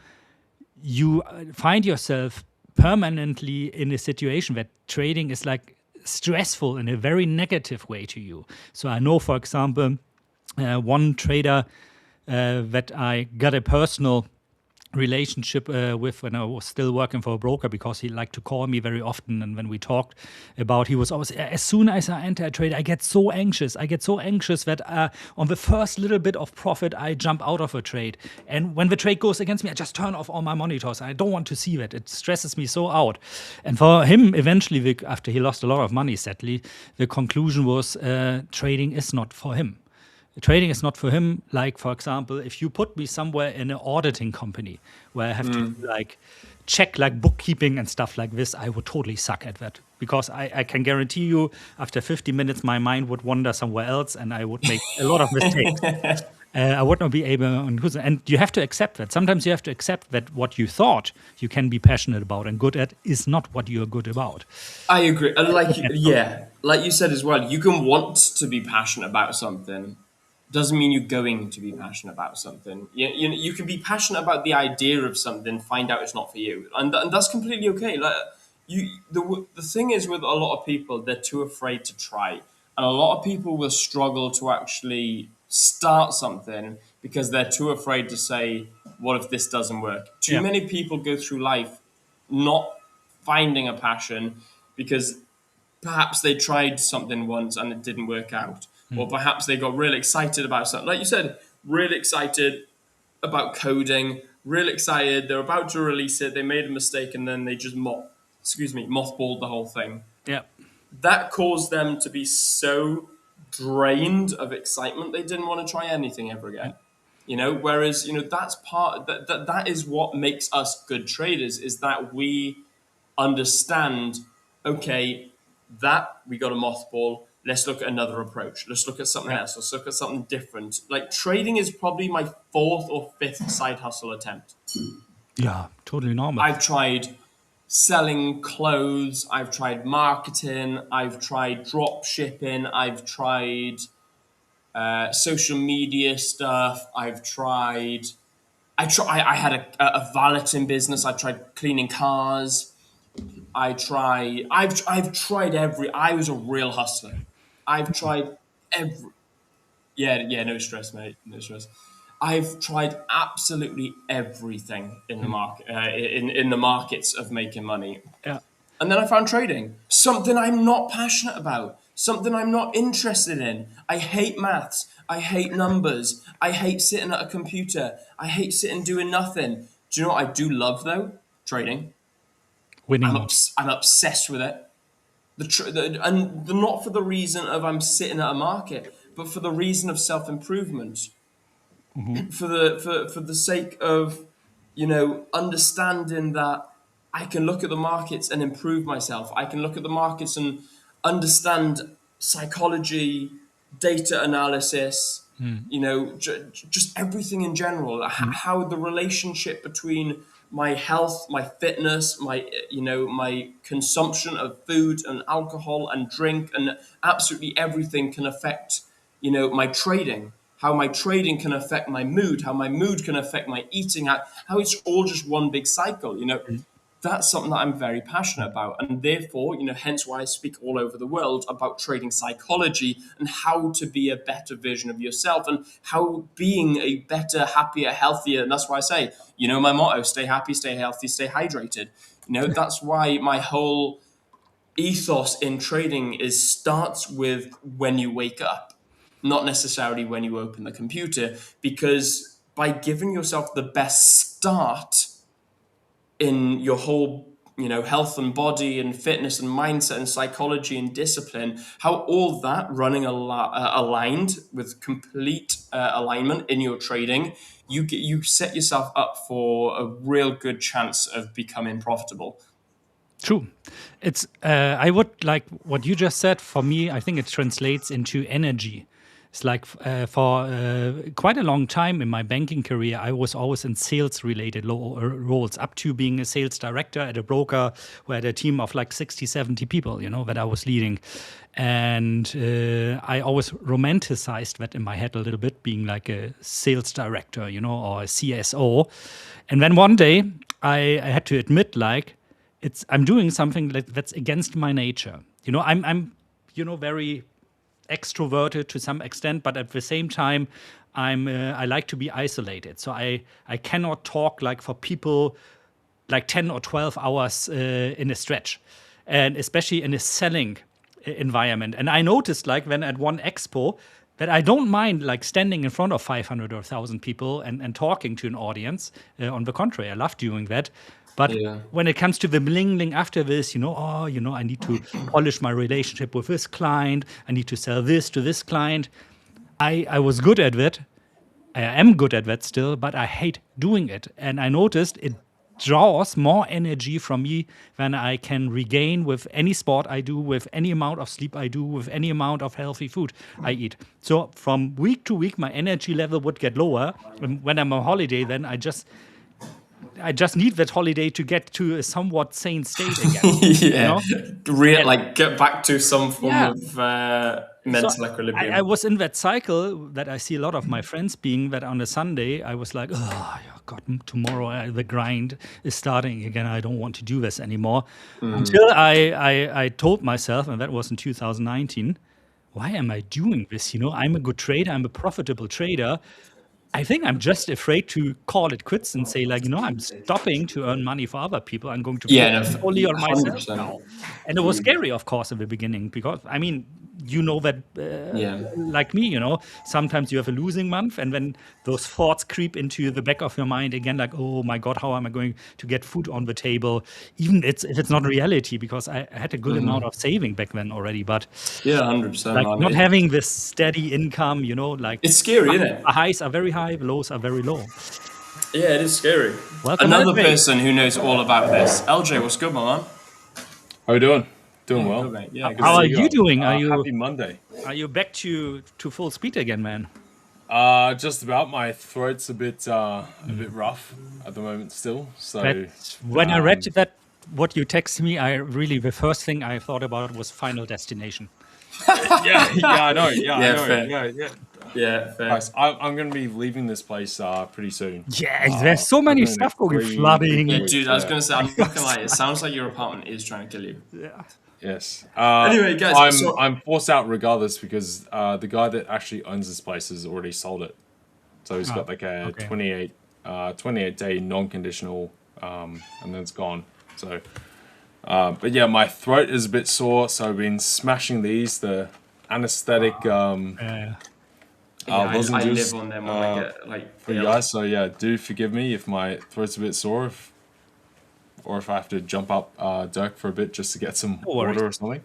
find yourself permanently in a situation that trading is like stressful in a very negative way to you. So I know, for example, one trader that I got a personal relationship with when I was still working for a broker, because he liked to call me very often, and when we talked about, he was always, as soon as I enter a trade, I get so anxious that on the first little bit of profit I jump out of a trade, and when the trade goes against me I just turn off all my monitors. I don't want to see that. It stresses me so out. And for him, eventually, after he lost a lot of money, sadly, the conclusion was trading is not for him. Trading is not for him. Like, for example, if you put me somewhere in an auditing company where I have to like check like bookkeeping and stuff like this, I would totally suck at that, because I can guarantee you after 50 minutes my mind would wander somewhere else and I would make a lot of mistakes. I would not be able, and you have to accept that. Sometimes you have to accept that what you thought you can be passionate about and good at is not what you're good about. I agree. And like you said as well, you can want to be passionate about something. Doesn't mean you're going to be passionate about something. You can be passionate about the idea of something, find out it's not for you, and that's completely okay. Like the thing is, with a lot of people, they're too afraid to try, and a lot of people will struggle to actually start something because they're too afraid to say, "What if this doesn't work?" Too Yeah. many people go through life not finding a passion because perhaps they tried something once and it didn't work out. Or perhaps they got really excited about something. Like you said, really excited about coding, really excited. They're about to release it. They made a mistake and then they just mothballed the whole thing. Yeah. That caused them to be so drained of excitement they didn't want to try anything ever again. Whereas that's that is what makes us good traders, is that we understand, okay, that we got a mothball. Let's look at another approach. Let's look at something Yeah. else. Let's look at something different. Like, trading is probably my 4th or 5th side hustle attempt. Yeah, totally normal. I've tried selling clothes. I've tried marketing. I've tried drop shipping. I've tried social media stuff. I had a valeting business. I tried cleaning cars. I've tried I was a real hustler. I've tried every, yeah, no stress, mate, no stress. I've tried absolutely everything in the market, in the markets of making money. Yeah. And then I found trading, something I'm not passionate about, something I'm not interested in. I hate maths. I hate numbers. I hate sitting at a computer. I hate sitting doing nothing. Do you know what I do love, though? Trading. Winning. I'm obsessed with it. Not for the reason of I'm sitting at a market, but for the reason of self-improvement. For the sake of understanding that I can look at the markets and improve myself. I can look at the markets and understand psychology, data analysis, just everything in general. How the relationship between my health, my fitness, my consumption of food and alcohol and drink and absolutely everything can affect my trading. How my trading can affect my mood, how my mood can affect my eating, how it's all just one big cycle. That's something that I'm very passionate about. And therefore, hence why I speak all over the world about trading psychology and how to be a better version of yourself and how being a better, happier, healthier. And that's why I say, my motto, stay happy, stay healthy, stay hydrated. That's why my whole ethos in trading starts with when you wake up, not necessarily when you open the computer, because by giving yourself the best start in your whole health and body and fitness and mindset and psychology and discipline, how all that running aligned with complete alignment in your trading, you set yourself up for a real good chance of becoming profitable. True. It's I would like what you just said. For me, I think it translates into energy. It's like for quite a long time in my banking career, I was always in sales related roles, up to being a sales director at a broker who had a team of like 60, 70 people, that I was leading. And I always romanticized that in my head a little bit, being like a sales director, or a CSO. And then one day I had to admit, like, I'm doing something that's against my nature. I'm very extroverted to some extent, but at the same time, I like to be isolated. So I cannot talk like for people like 10 or 12 hours in a stretch, and especially in a selling environment. And I noticed, like, when at one expo, that I don't mind like standing in front of 500 or 1,000 people and talking to an audience. On the contrary, I love doing that. But when it comes to the bling after this, I need to polish my relationship with this client. I need to sell this to this client. I was good at that. I am good at that still, but I hate doing it. And I noticed it draws more energy from me than I can regain with any sport I do, with any amount of sleep I do, with any amount of healthy food I eat. So from week to week, my energy level would get lower. And when I'm on holiday, then I just need that holiday to get to a somewhat sane state again. Like get back to some form of mental equilibrium. I was in that cycle that I see a lot of my friends being, that on a Sunday I was like, oh God, tomorrow the grind is starting again. I don't want to do this anymore. Until I told myself, and that was in 2019, why am I doing this? I'm a good trader. I'm a profitable trader. I think I'm just afraid to call it quits and say, like, I'm stopping to earn money for other people. I'm going to focus only on myself 100%. now. And it was scary, of course, in the beginning, because, I mean, that, like me, sometimes you have a losing month, and then those thoughts creep into the back of your mind again, like, oh my God, how am I going to get food on the table? Even if it's not reality, because I had a good amount of saving back then already. But 100%. like, not having this steady income, like, it's scary, isn't it? The highs are very high, the lows are very low. Yeah, it is scary. Welcome, Another LJ. person who knows all about this. LJ, what's good, my man? How are you doing? Doing well. Good, yeah, how are you doing? Happy Monday. Are you back to full speed again, man? Just about. My throat's a bit rough at the moment still. So when I read that, what you texted me, the first thing I thought about was Final Destination. I know. Fair. Yeah, fair. Guys, I'm going to be leaving this place pretty soon. Yeah, there's so many stuff going, flooding. Yeah, dude, I was going to say, I'm not going to lie, it sounds like your apartment is trying to kill you. Yeah. Yes. Anyway, guys, I'm forced out regardless, because the guy that actually owns this place has already sold it. So he's got like a 28-day non-conditional, and then it's gone. So, but yeah, my throat is a bit sore, so I've been smashing the anesthetic. I live on them when I get like for you guys. So yeah, do forgive me if my throat's a bit sore, or if I have to jump up Dirk for a bit just to get some water or something.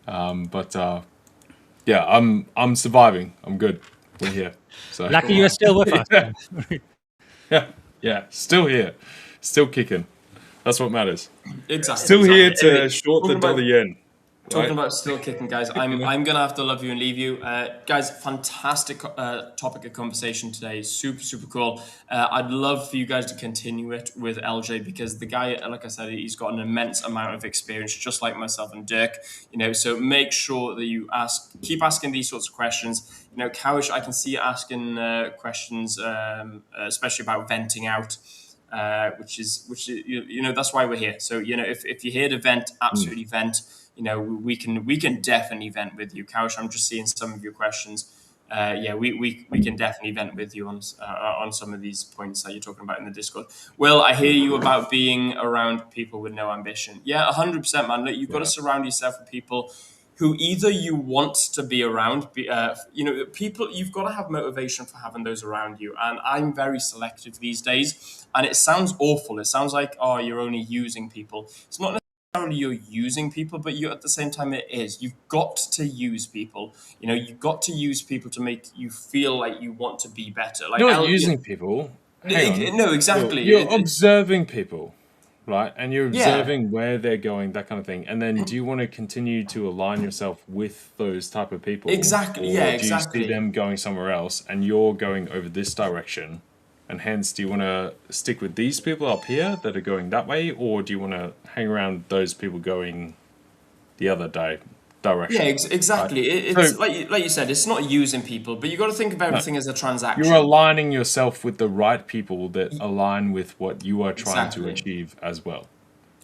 But yeah, I'm surviving. I'm good. We're here. So lucky you're still with us. yeah, still here, still kicking. That's what matters. Exactly. Still here to short the dollar yen. Talking about still kicking, guys, I'm gonna have to love you and leave you, guys. Fantastic topic of conversation today. Super cool. I'd love for you guys to continue it with LJ, because the guy, like I said, he's got an immense amount of experience, just like myself and Dirk. So make sure that you keep asking these sorts of questions. Kawish, I can see you asking questions, especially about venting out. Which is that's why we're here. So if you're here to vent, absolutely vent. We can definitely vent with you, Kaush. I'm just seeing some of your questions. We can definitely vent with you on some of these points that you're talking about in the Discord. Will, I hear you about being around people with no ambition. Yeah, 100%, man. Look, you've got to surround yourself with people who either you want to be around, people, you've got to have motivation for having those around you. And I'm very selective these days. And it sounds awful. It sounds like, you're only using people. It's not necessarily you're using people, but at the same time it is. You've got to use people. You've got to use people to make you feel like you want to be better. Like you're not using people. No, exactly. You're observing people. right? And you're observing where they're going, that kind of thing. And then do you want to continue to align yourself with those type of people? Exactly. Or Yeah, do you see exactly. them going somewhere else and you're going over this direction? And hence, do you want to stick with these people up here that are going that way? Or do you want to hang around those people going the other direction? Yeah, exactly. Right? It's like you said, it's not using people, but you got to think of everything as a transaction. You're aligning yourself with the right people that align with what you are trying to achieve as well.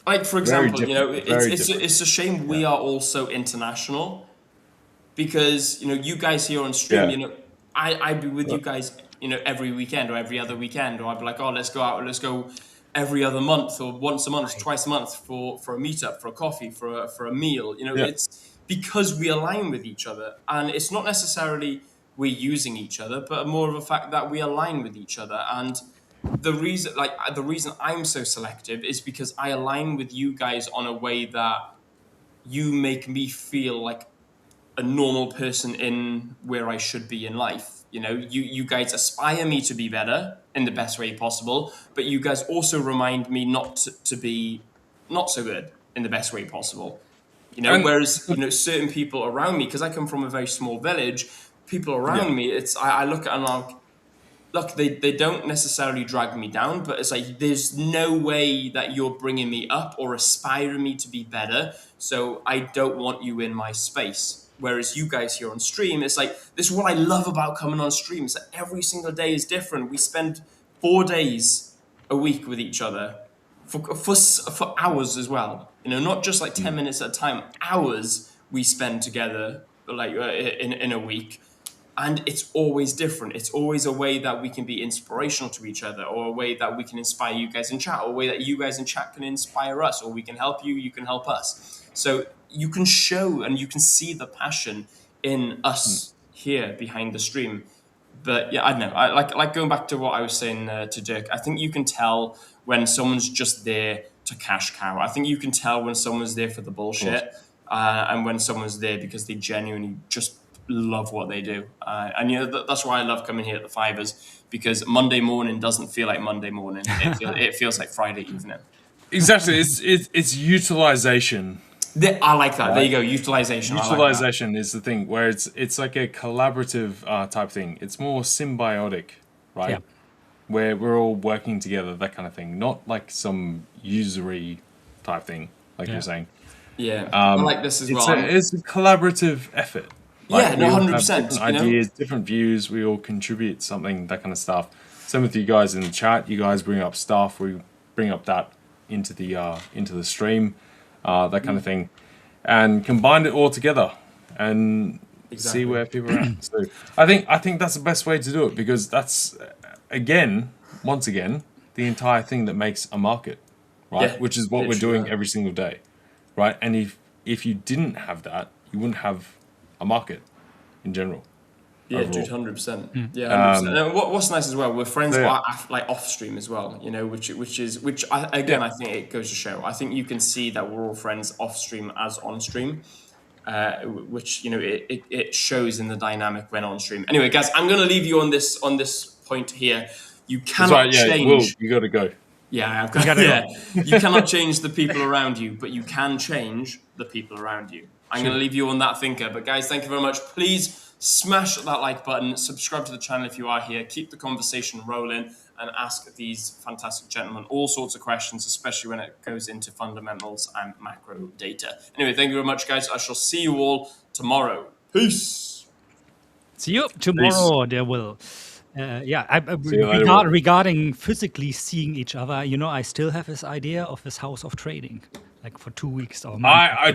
Like, for example, you know, different. it's a shame we are also international, because, you know, you guys here on stream, you know, I'd be with you guys, you know, every weekend or every other weekend, or I'd be like, oh, let's go out, let's go every other month or once a month, twice a month for a meetup, for a coffee, for a meal. You know, it's because we align with each other, and it's not necessarily we're using each other, but more of a fact that we align with each other. And the reason I'm so selective is because I align with you guys on a way that you make me feel like a normal person in where I should be in life. You know, you guys aspire me to be better in the best way possible, but you guys also remind me not to be not so good in the best way possible. You know, whereas, you know, certain people around me, because I come from a very small village, people around me, I look at and I'm like, look, they don't necessarily drag me down, but it's like, there's no way that you're bringing me up or aspiring me to be better, so I don't want you in my space. Whereas you guys here on stream, it's like, this is what I love about coming on stream, is that every single day is different. We spend 4 days a week with each other for hours as well. You know, not just like 10 minutes at a time, hours we spend together, like in a week. And it's always different. It's always a way that we can be inspirational to each other, or a way that we can inspire you guys in chat, or a way that you guys in chat can inspire us, or we can help you, you can help us. So you can show and you can see the passion in us here behind the stream. But yeah, I don't know. I like going back to what I was saying to Dirk. I think you can tell when someone's just there to cash cow. I think you can tell when someone's there for the bullshit, and when someone's there because they genuinely just love what they do. And you know, that's why I love coming here at the 5ers, because Monday morning doesn't feel like Monday morning. It feels like Friday evening. Exactly. It's utilization. I like that. Right? There you go. Utilization. Utilization is the thing where it's like a collaborative type thing. It's more symbiotic, right? Yeah. Where we're all working together, that kind of thing. Not like some usury type thing, like you're saying. Yeah. I like this as well. It's a collaborative effort. Like, yeah, 100%. Different ideas, different views. We all contribute something, that kind of stuff. Same with you guys in the chat. You guys bring up stuff. We bring up that into the stream, that kind of thing, and combine it all together and see where people are at. So I think that's the best way to do it, because that's once again, the entire thing that makes a market, right? Yeah, which is what we're doing every single day, right? And if you didn't have that, you wouldn't have a market in general. Yeah, overall. Dude, 100%. Yeah, 100%. And what's nice as well, we're friends like off stream as well, you know, which I think it goes to show. I think you can see that we're all friends off stream as on stream, which, you know, it shows in the dynamic when on stream. Anyway, guys, I'm going to leave you on this point here. You cannot change. Will, you got to go. Yeah, I've got to go. You cannot change the people around you, but you can change the people around you. I'm going to leave you on that thinker. But guys, thank you very much. Please smash that like button, subscribe to the channel if you are here, keep the conversation rolling, and ask these fantastic gentlemen all sorts of questions, especially when it goes into fundamentals and macro data. Anyway, thank you very much, guys. I shall see you all tomorrow. Peace. See you tomorrow. There will. Regarding physically seeing each other, you know, I still have this idea of this house of trading, like for 2 weeks or month. I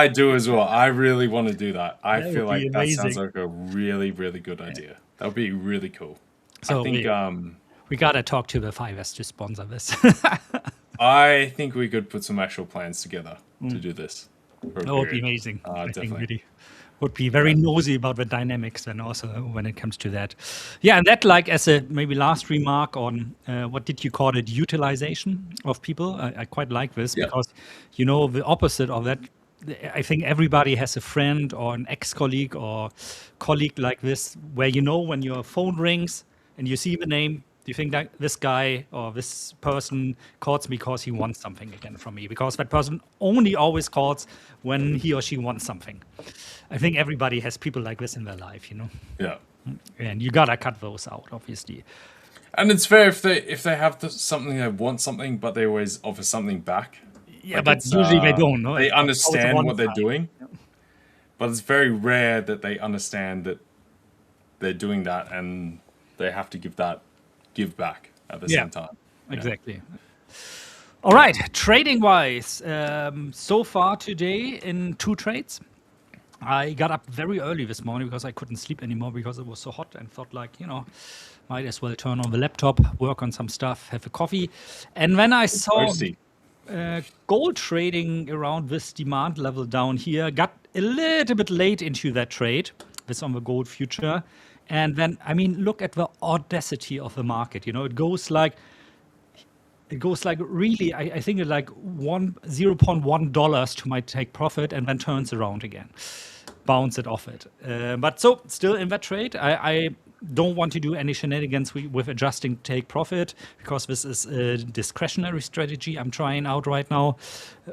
do as well. I really want to do that. I feel like that sounds like a really, really good idea. That would be really cool. So I think we gotta talk to the 5ers to sponsor this. I think we could put some actual plans together to do this. That would be amazing. I definitely. think really would be very nosy about the dynamics, and also when it comes to that. Yeah, and that, like, as a maybe last remark on what did you call it, utilization of people. I quite like this because, you know, the opposite of that, I think everybody has a friend or an ex-colleague or colleague like this, where, you know, when your phone rings and you see the name, Do you think that this guy or this person calls because he wants something again from me? Because that person only always calls when he or she wants something. I think everybody has people like this in their life, you know? Yeah. And you gotta cut those out, obviously. And it's fair if they have something, they want something, but they always offer something back. Yeah, but usually they don't. No? They understand what they're side. doing, but it's very rare that they understand that they're doing that and they have to give back at the same time. Exactly. All right, trading wise, so far today in 2 trades. I got up very early this morning because I couldn't sleep anymore because it was so hot, and thought like, might as well turn on the laptop, work on some stuff, have a coffee. And when I saw gold trading around this demand level down here, got a little bit late into that trade. This on the gold future. And then, I mean, look at the audacity of the market. It goes like really, I think it's like $0.1 to my take profit, and then turns around again, bounce it off it. But so still in that trade, I don't want to do any shenanigans with adjusting take profit, because this is a discretionary strategy I'm trying out right now.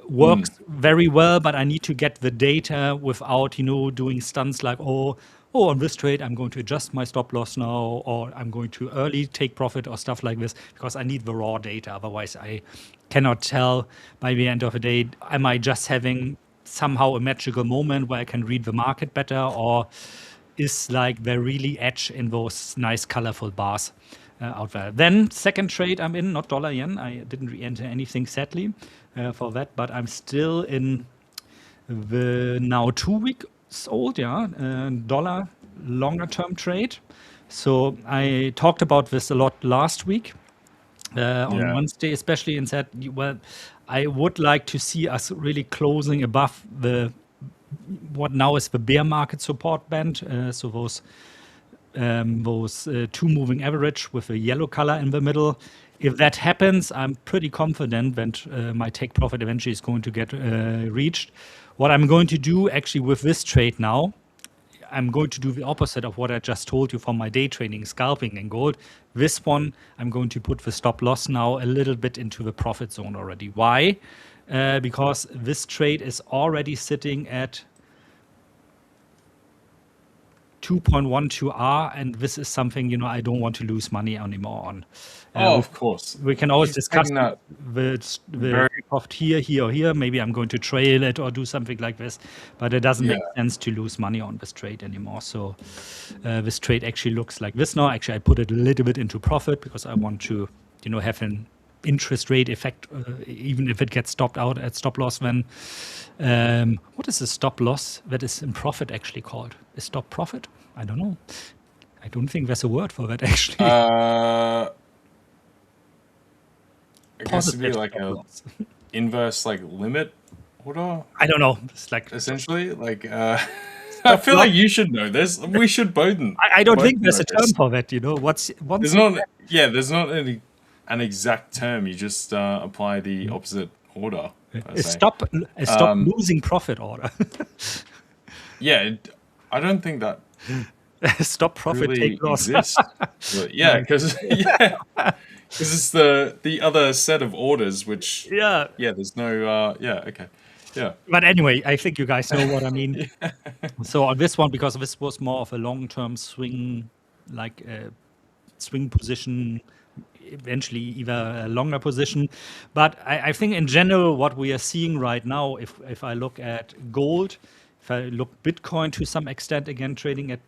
Works very well, but I need to get the data without, doing stunts like, on this trade, I'm going to adjust my stop loss now, or I'm going to early take profit or stuff like this, because I need the raw data. Otherwise, I cannot tell by the end of the day, am I just having somehow a magical moment where I can read the market better, or is like there really edge in those nice colorful bars out there. Then second trade I'm in, not dollar yen. I didn't re-enter anything sadly for that, but I'm still in the now 2 weeks old, dollar longer term trade. So I talked about this a lot last week on Wednesday, especially, and said, well, I would like to see us really closing above what now is the bear market support band. So those 2 moving average with a yellow color in the middle. If that happens, I'm pretty confident that my take profit eventually is going to get reached. What I'm going to do actually with this trade now, I'm going to do the opposite of what I just told you for my day trading, scalping in gold. This one, I'm going to put the stop loss now a little bit into the profit zone already. Why? Because this trade is already sitting at 2.12R, and this is something, I don't want to lose money anymore on. Of course. We can always discuss the profit here or here. Maybe I'm going to trail it or do something like this, but it doesn't make sense to lose money on this trade anymore. So this trade actually looks like this now. Actually, I put it a little bit into profit because I want to, have an interest rate effect, even if it gets stopped out at stop loss. Then what is a stop loss that is in profit actually called? A stop profit? I don't know. I don't think there's a word for that actually. I guess it'd be like a inverse limit order. I don't know. It's like essentially I feel like you should know this. We should both. I don't think there's a term for that. There's not an exact term. You just apply the opposite order. A stop losing profit order. I don't think that stop profit really take loss exists. Because it's the other set of orders, which there's no okay. Yeah. But anyway, I think you guys know what I mean. So on this one, because this was more of a long-term swing, like swing position, eventually either a longer position. But I think in general, what we are seeing right now, if I look at gold, if I look Bitcoin to some extent, again, trading at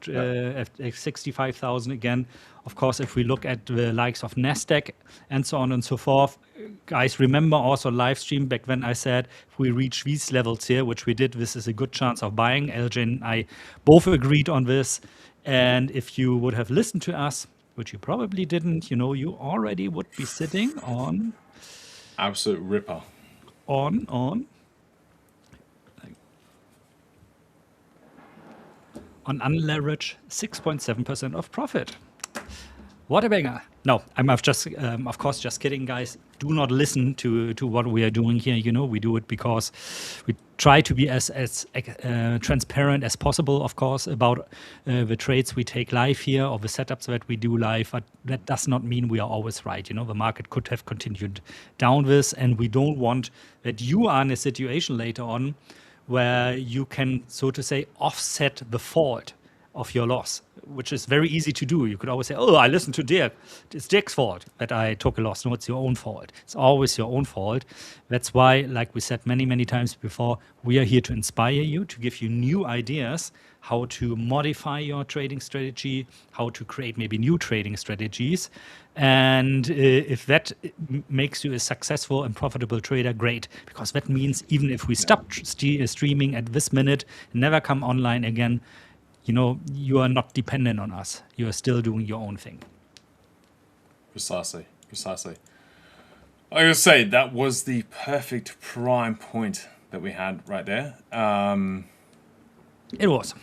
65,000 again. Of course, if we look at the likes of NASDAQ and so on and so forth, guys, remember also live stream back when I said if we reach these levels here, which we did, this is a good chance of buying. LJ and I both agreed on this. And if you would have listened to us, which you probably didn't, you already would be sitting on absolute ripper. On unleveraged 6.7% of profit. What a banger. No, I'm just, of course, just kidding, guys. Do not listen to what we are doing here. You know, we do it because we try to be as transparent as possible, of course, about the trades we take live here or the setups that we do live. But that does not mean we are always right. You know, the market could have continued down this, and we don't want that you are in a situation later on where you can, so to say, offset the fault of your loss, which is very easy to do. You could always say, oh, I listened to Dirk. It's Dirk's fault that I took a loss. No, it's your own fault. It's always your own fault. That's why, like we said many, many times before, we are here to inspire you, to give you new ideas, how to modify your trading strategy, how to create maybe new trading strategies. And if that makes you a successful and profitable trader, great. Because that means even if we stop streaming at this minute, never come online again, you know, you are not dependent on us. You are still doing your own thing. Precisely. I gotta say, that was the perfect prime point that we had right there. It was.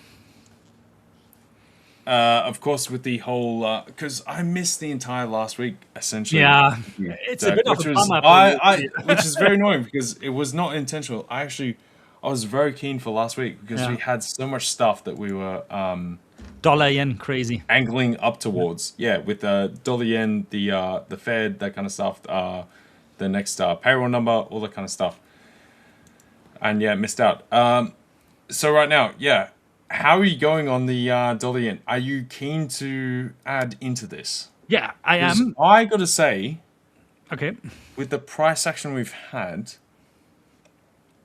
Of course, with the whole, because I missed the entire last week, essentially. Yeah, it's a bit of a bummer. Which is very annoying because it was not intentional. I was very keen for last week because we had so much stuff that we were dollar yen crazy angling up towards. Yeah, with the dollar yen, the Fed, that kind of stuff, the next payroll number, all that kind of stuff. And yeah, missed out. So right now, how are you going on the dollar yen? Are you keen to add into this? Yeah, I am. I got to say, okay, with the price action we've had,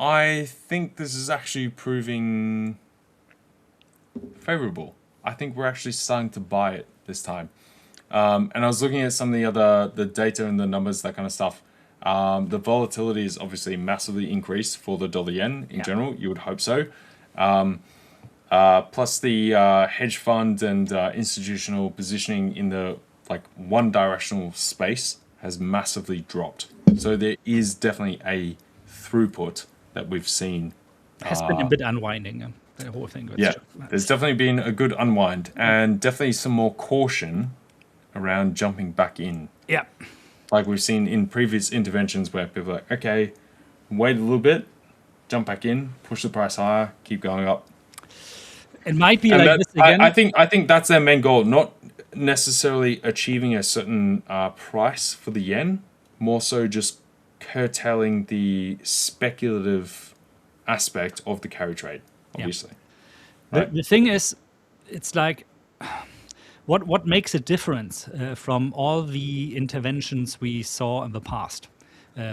I think this is actually proving favorable. I think we're actually starting to buy it this time. And I was looking at some of the data and the numbers, that kind of stuff. The volatility is obviously massively increased for the dollar yen in general. You would hope so. Plus the hedge fund and institutional positioning in the one directional space has massively dropped. So there is definitely a throughput that we've seen. Has been a bit unwinding, the whole thing. There's definitely been a good unwind and definitely some more caution around jumping back in. Yeah. Like we've seen in previous interventions where people are like, okay, wait a little bit, jump back in, push the price higher, keep going up. It might be like this again. I think that's their main goal, not necessarily achieving a certain price for the yen, more so just curtailing the speculative aspect of the carry trade, obviously. Yeah. The thing is, it's like, what makes a difference from all the interventions we saw in the past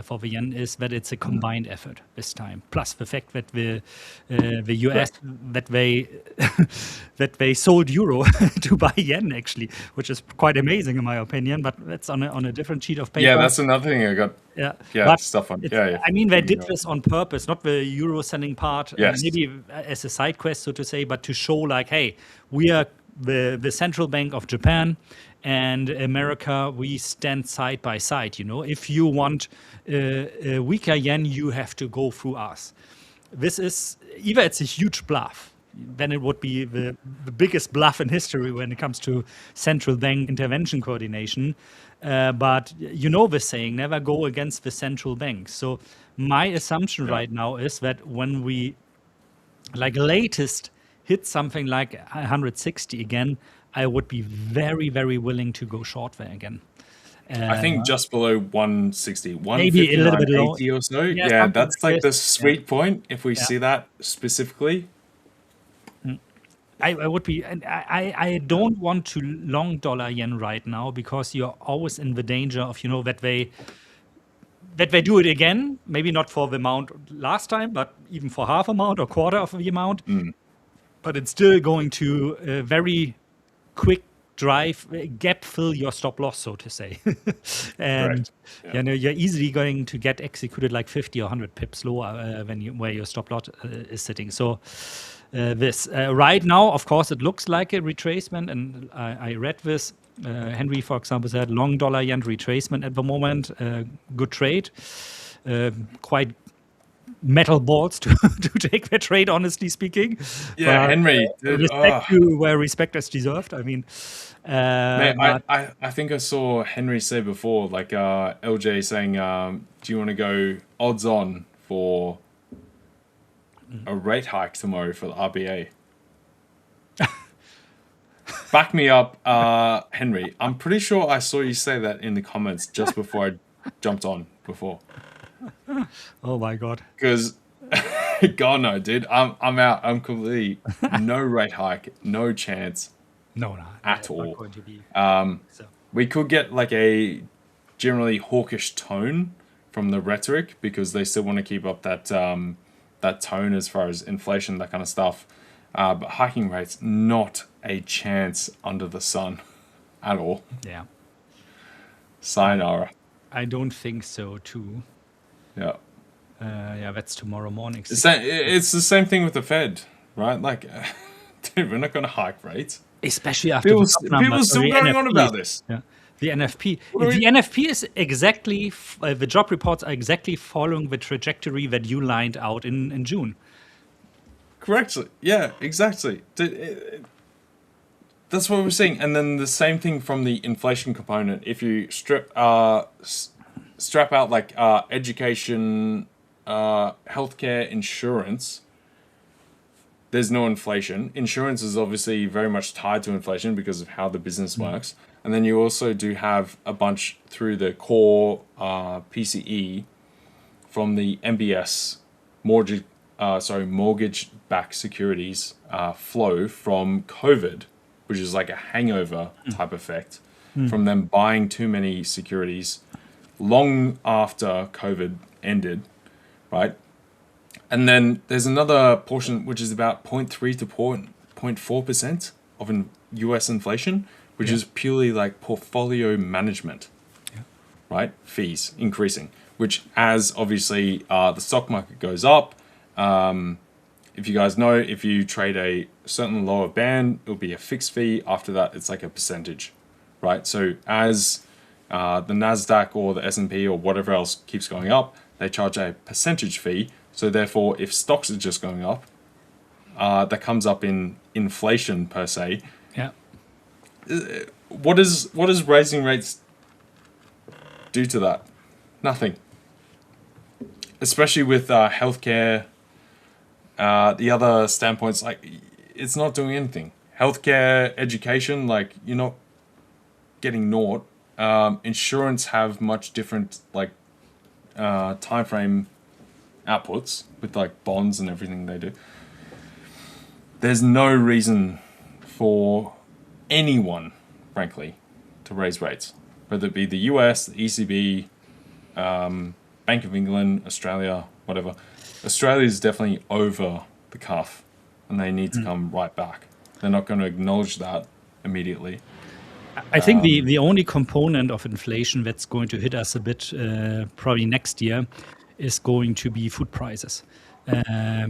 for the yen is that it's a combined effort this time. Plus the fact that the US that they sold euro to buy yen actually, which is quite amazing in my opinion. But that's on a different sheet of paper. Yeah, that's another thing I got. But stuff on. I mean, they did this on purpose, not the euro selling part. Yes. Maybe as a side quest, so to say, but to show like, hey, we are the central bank of Japan and America, we stand side by side. You know, if you want a weaker yen, you have to go through us. This is either it's a huge bluff, then it would be the biggest bluff in history when it comes to central bank intervention coordination. But you know the saying, never go against the central bank. So my assumption right now is that when we latest hit something like 160 again, I would be very, very willing to go short there again. I think just below 160, maybe a little bit low 80 or so. Yeah, that's like the sweet point. If we see that specifically, I would be. I don't want to long dollar yen right now because you're always in the danger of that they do it again. Maybe not for the amount last time, but even for half amount or quarter of the amount. But it's still going to very quick drive gap fill your stop loss, so to say. And you're easily going to get executed like 50 or 100 pips lower where your stop loss is sitting. So this right now, of course, it looks like a retracement, and I read this. Henry, for example, said long dollar yen retracement at the moment. Good trade, quite metal balls to take that trade, honestly speaking. Yeah, But, Henry, dude, respect to where respect is deserved. I mean, mate, but I think I saw Henry say before, like LJ saying, do you want to go odds on for a rate hike tomorrow for the RBA? Back me up, Henry. I'm pretty sure I saw you say that in the comments just before I jumped on before. oh my God. Because, God no, dude, I'm out. I'm completely no rate hike, no chance No, at it's all. not going to be. So. We could get like a generally hawkish tone from the rhetoric because they still want to keep up that that tone as far as inflation, that kind of stuff. But hiking rates, not a chance under the sun at all. Yeah. Sayonara. I don't think so too. Yeah. Yeah, that's tomorrow morning. It's the same thing with the Fed, right? Like, dude, we're not going to hike rates. Especially after People numbers, still the going on NFP. about this. Yeah. The NFP. The NFP is exactly, the job reports are exactly following the trajectory that you lined out in June. Correctly. Yeah, exactly. That's what we're seeing. And then the same thing from the inflation component. If you strap out like education, healthcare, insurance, there's no inflation. Insurance is obviously very much tied to inflation because of how the business works. And then you also do have a bunch through the core PCE from the MBS mortgage-backed securities flow from COVID, which is like a hangover type effect from them buying too many securities long after COVID ended, right? And then there's another portion which is about 0.3 to 0.4% of US inflation, which is purely like portfolio management, right? Fees increasing, which as obviously the stock market goes up, if you guys know, if you trade a certain lower band, it'll be a fixed fee. After that, it's like a percentage, right? So as the NASDAQ or the S&P or whatever else keeps going up, they charge a percentage fee. So therefore, if stocks are just going up, that comes up in inflation per se. Yeah. What does raising rates do to that? Nothing. Especially with healthcare, the other standpoints, like it's not doing anything. Healthcare, education, like you're not getting naught. Insurance have much different like time frame outputs with like bonds and everything they do. There's no reason for anyone, frankly, to raise rates, whether it be the US, the ECB, Bank of England, Australia, whatever. Australia is definitely over the cuff, and they need to come right back. They're not going to acknowledge that immediately. I think the only component of inflation that's going to hit us a bit probably next year is going to be food prices.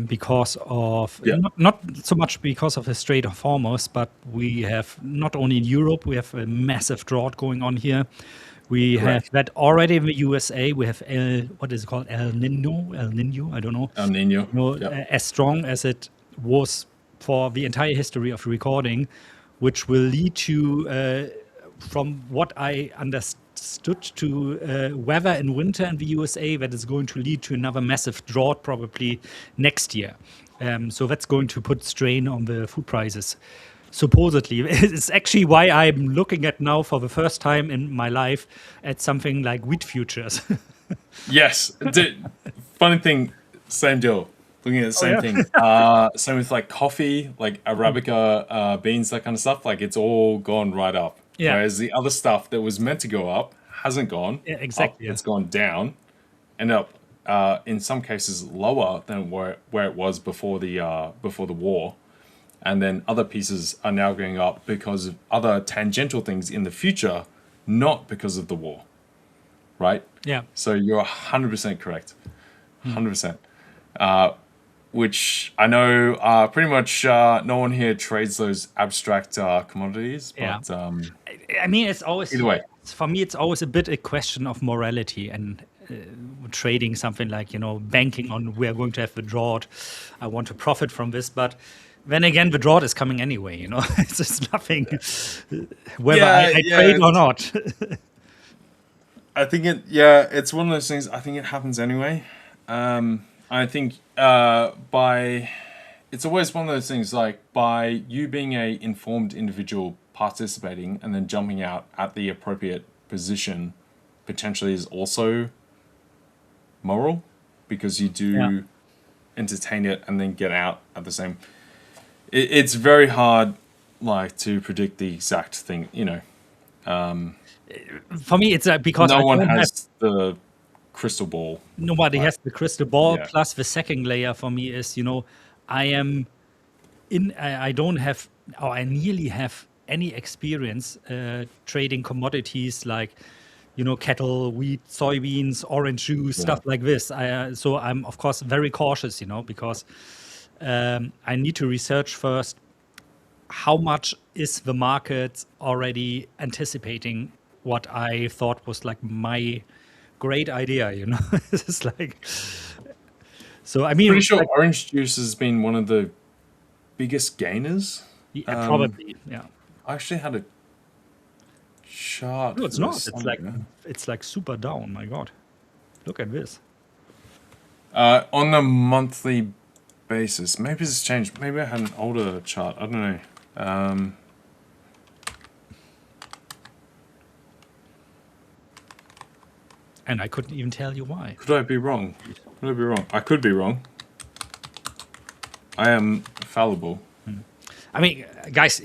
Because of not so much because of the Strait of Hormuz, but we have not only in Europe, we have a massive drought going on here. We have that already in the USA. We have what is it called? El Nino, I don't know. El Nino. As strong as it was for the entire history of recording, which will lead to, from what I understood, to weather in winter in the USA that is going to lead to another massive drought probably next year. So that's going to put strain on the food prices. Supposedly, it's actually why I'm looking at now for the first time in my life at something like wheat futures. Yes. Funny thing, same deal. Looking at the same thing. Same with like coffee, like Arabica beans, that kind of stuff. Like it's all gone right up. Yeah. Whereas the other stuff that was meant to go up hasn't gone. Yeah, exactly. Up, it's gone down. End up in some cases lower than where it was before the war. And then other pieces are now going up because of other tangential things in the future, not because of the war, right? Yeah. So you're 100% correct, 100%. Which I know pretty much no one here trades those abstract commodities, but I mean, it's always either way. For me, it's always a bit a question of morality, and trading something like, banking on we are going to have withdrawed. I want to profit from this, but then again, withdrawal is coming anyway. It's just nothing, whether I trade or not. I think it's one of those things. I think it happens anyway. I think it's always one of those things, like by you being a informed individual participating and then jumping out at the appropriate position potentially is also moral, because you do entertain it and then get out at the same. It's very hard, like, to predict the exact thing, For me, it's because no one has the crystal ball. Nobody has the crystal ball. Yeah. Plus, the second layer for me is, I don't have, or I nearly have any experience trading commodities like, cattle, wheat, soybeans, orange juice, stuff like this. So I'm, of course, very cautious, because I need to research first how much is the market already anticipating what I thought was like my great idea, It's like, so I mean, pretty sure orange juice has been one of the biggest gainers. Yeah, probably, yeah. I actually had a chart. No, it's not. It's like super down. My God, look at this. On a monthly basis, maybe it's changed. Maybe I had an older chart. I don't know. And I couldn't even tell you why. Could I be wrong? I could be wrong. I am fallible. I mean, guys,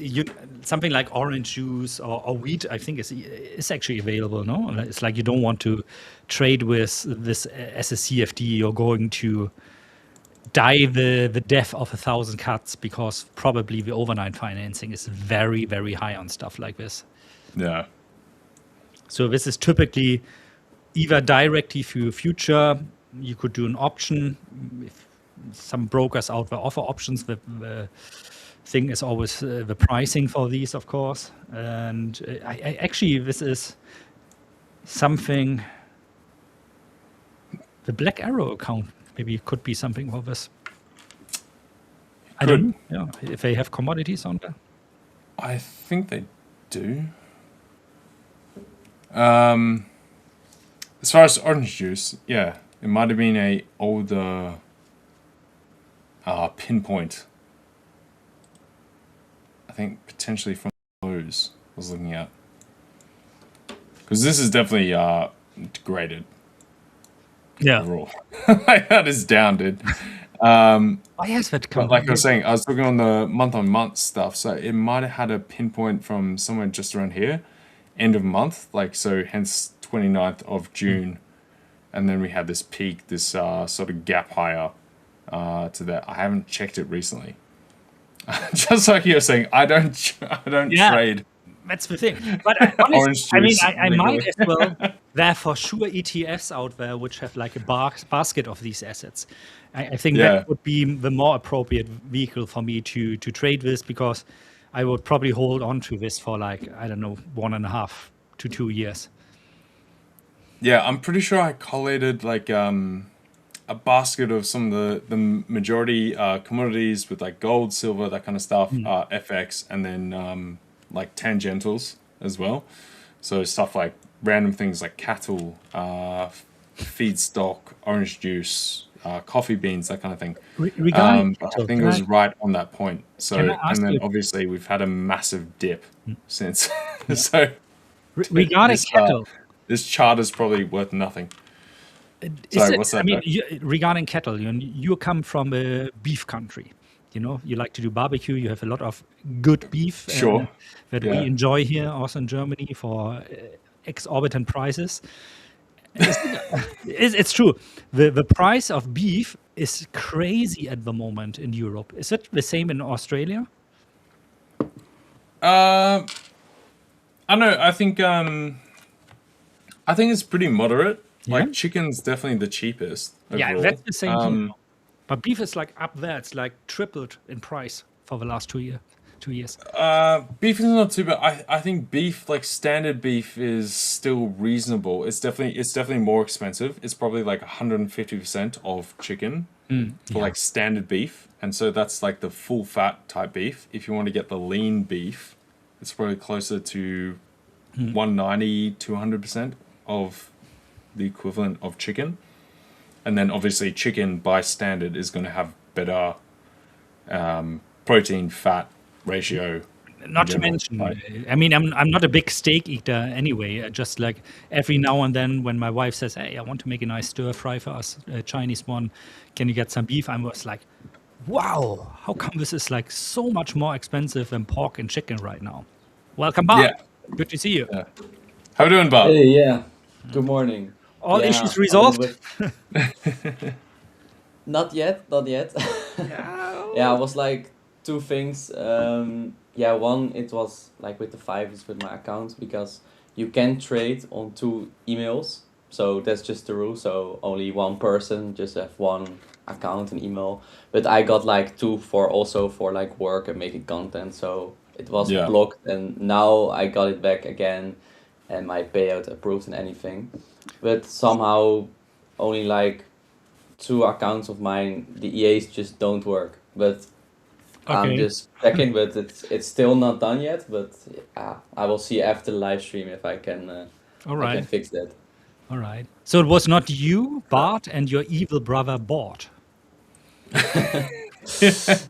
something like orange juice or wheat, I think is actually available. No, it's like you don't want to trade with this as a CFD. You're going to die the death of 1,000 cuts, because probably the overnight financing is very, very high on stuff like this. Yeah. So this is typically either directly through future. You could do an option. If some brokers out there offer options, the thing is always the pricing for these, of course. And I actually, this is something. The Black Arrow account maybe could be something for this. I don't know. Yeah, if they have commodities on there. I think they do. As far as orange juice, yeah, it might have been a older pinpoint. I think potentially from those I was looking at, because this is definitely degraded. Yeah, overall. Like, that is down, dude. Why has that come? Like I was saying, I was looking on the month-on-month stuff, so it might have had a pinpoint from somewhere just around here, end of month, like, so hence 29th of June, and then we had this peak, this sort of gap higher to that. I haven't checked it recently. Just like you're saying, I don't trade. That's the thing. But honestly, I might as well. There are for sure ETFs out there which have like a basket of these assets. I think that would be the more appropriate vehicle for me to trade this, because I would probably hold on to this for like, I don't know, 1.5 to 2 years. Yeah, I'm pretty sure I collated like a basket of some of the majority commodities with like gold, silver, that kind of stuff, FX, and then like tangentials as well. So stuff like random things like cattle, feedstock, orange juice, coffee beans, that kind of thing. Regarding I think it was right on that point. So, and then obviously we've had a massive dip since. So regarding cattle, this chart is probably worth nothing. Sorry, what's that? I mean, regarding cattle, you come from a beef country. You like to do barbecue. You have a lot of good beef that we enjoy here, also in Germany, for exorbitant prices. It's true. The price of beef is crazy at the moment in Europe. Is it the same in Australia? I don't know. I think it's pretty moderate. Like chicken's definitely the cheapest overall. Yeah, that's the same here. But beef is like up there. It's like tripled in price for the last 2 years. 2 years? Beef is not too bad. I think beef, like standard beef, is still reasonable. It's definitely more expensive. It's probably like 150% of chicken for like standard beef, and so that's like the full fat type beef. If you want to get the lean beef, it's probably closer to 190, 200% of the equivalent of chicken. And then obviously chicken by standard is going to have better protein fat ratio. Not to mention, I mean, I'm not a big steak eater anyway. Just like every now and then, when my wife says, "Hey, I want to make a nice stir fry for us, a Chinese one. Can you get some beef?" I was like, "Wow, how come this is like so much more expensive than pork and chicken right now?" Welcome, Bob. Yeah. Good to see you. Yeah. How are you doing, Bob? Hey, yeah. Good morning. All Yeah, issues a little resolved. bit. Not yet, not yet. Yeah, it was like two things. Yeah, one, it was like with the 5ers with my account because you can trade on two emails. So that's just the rule. So only one person just have one account and email. But I got like two for also for like work and making content. So it was Yeah. blocked and now I got it back again and my payout approved and anything. But somehow only like two accounts of mine, the EAs just don't work. But I'm Okay. just checking, but it's still not done yet. But I will see after the live stream if I can All I can right. fix that. All right. So it was not you, Bart, and your evil brother, Bort. No,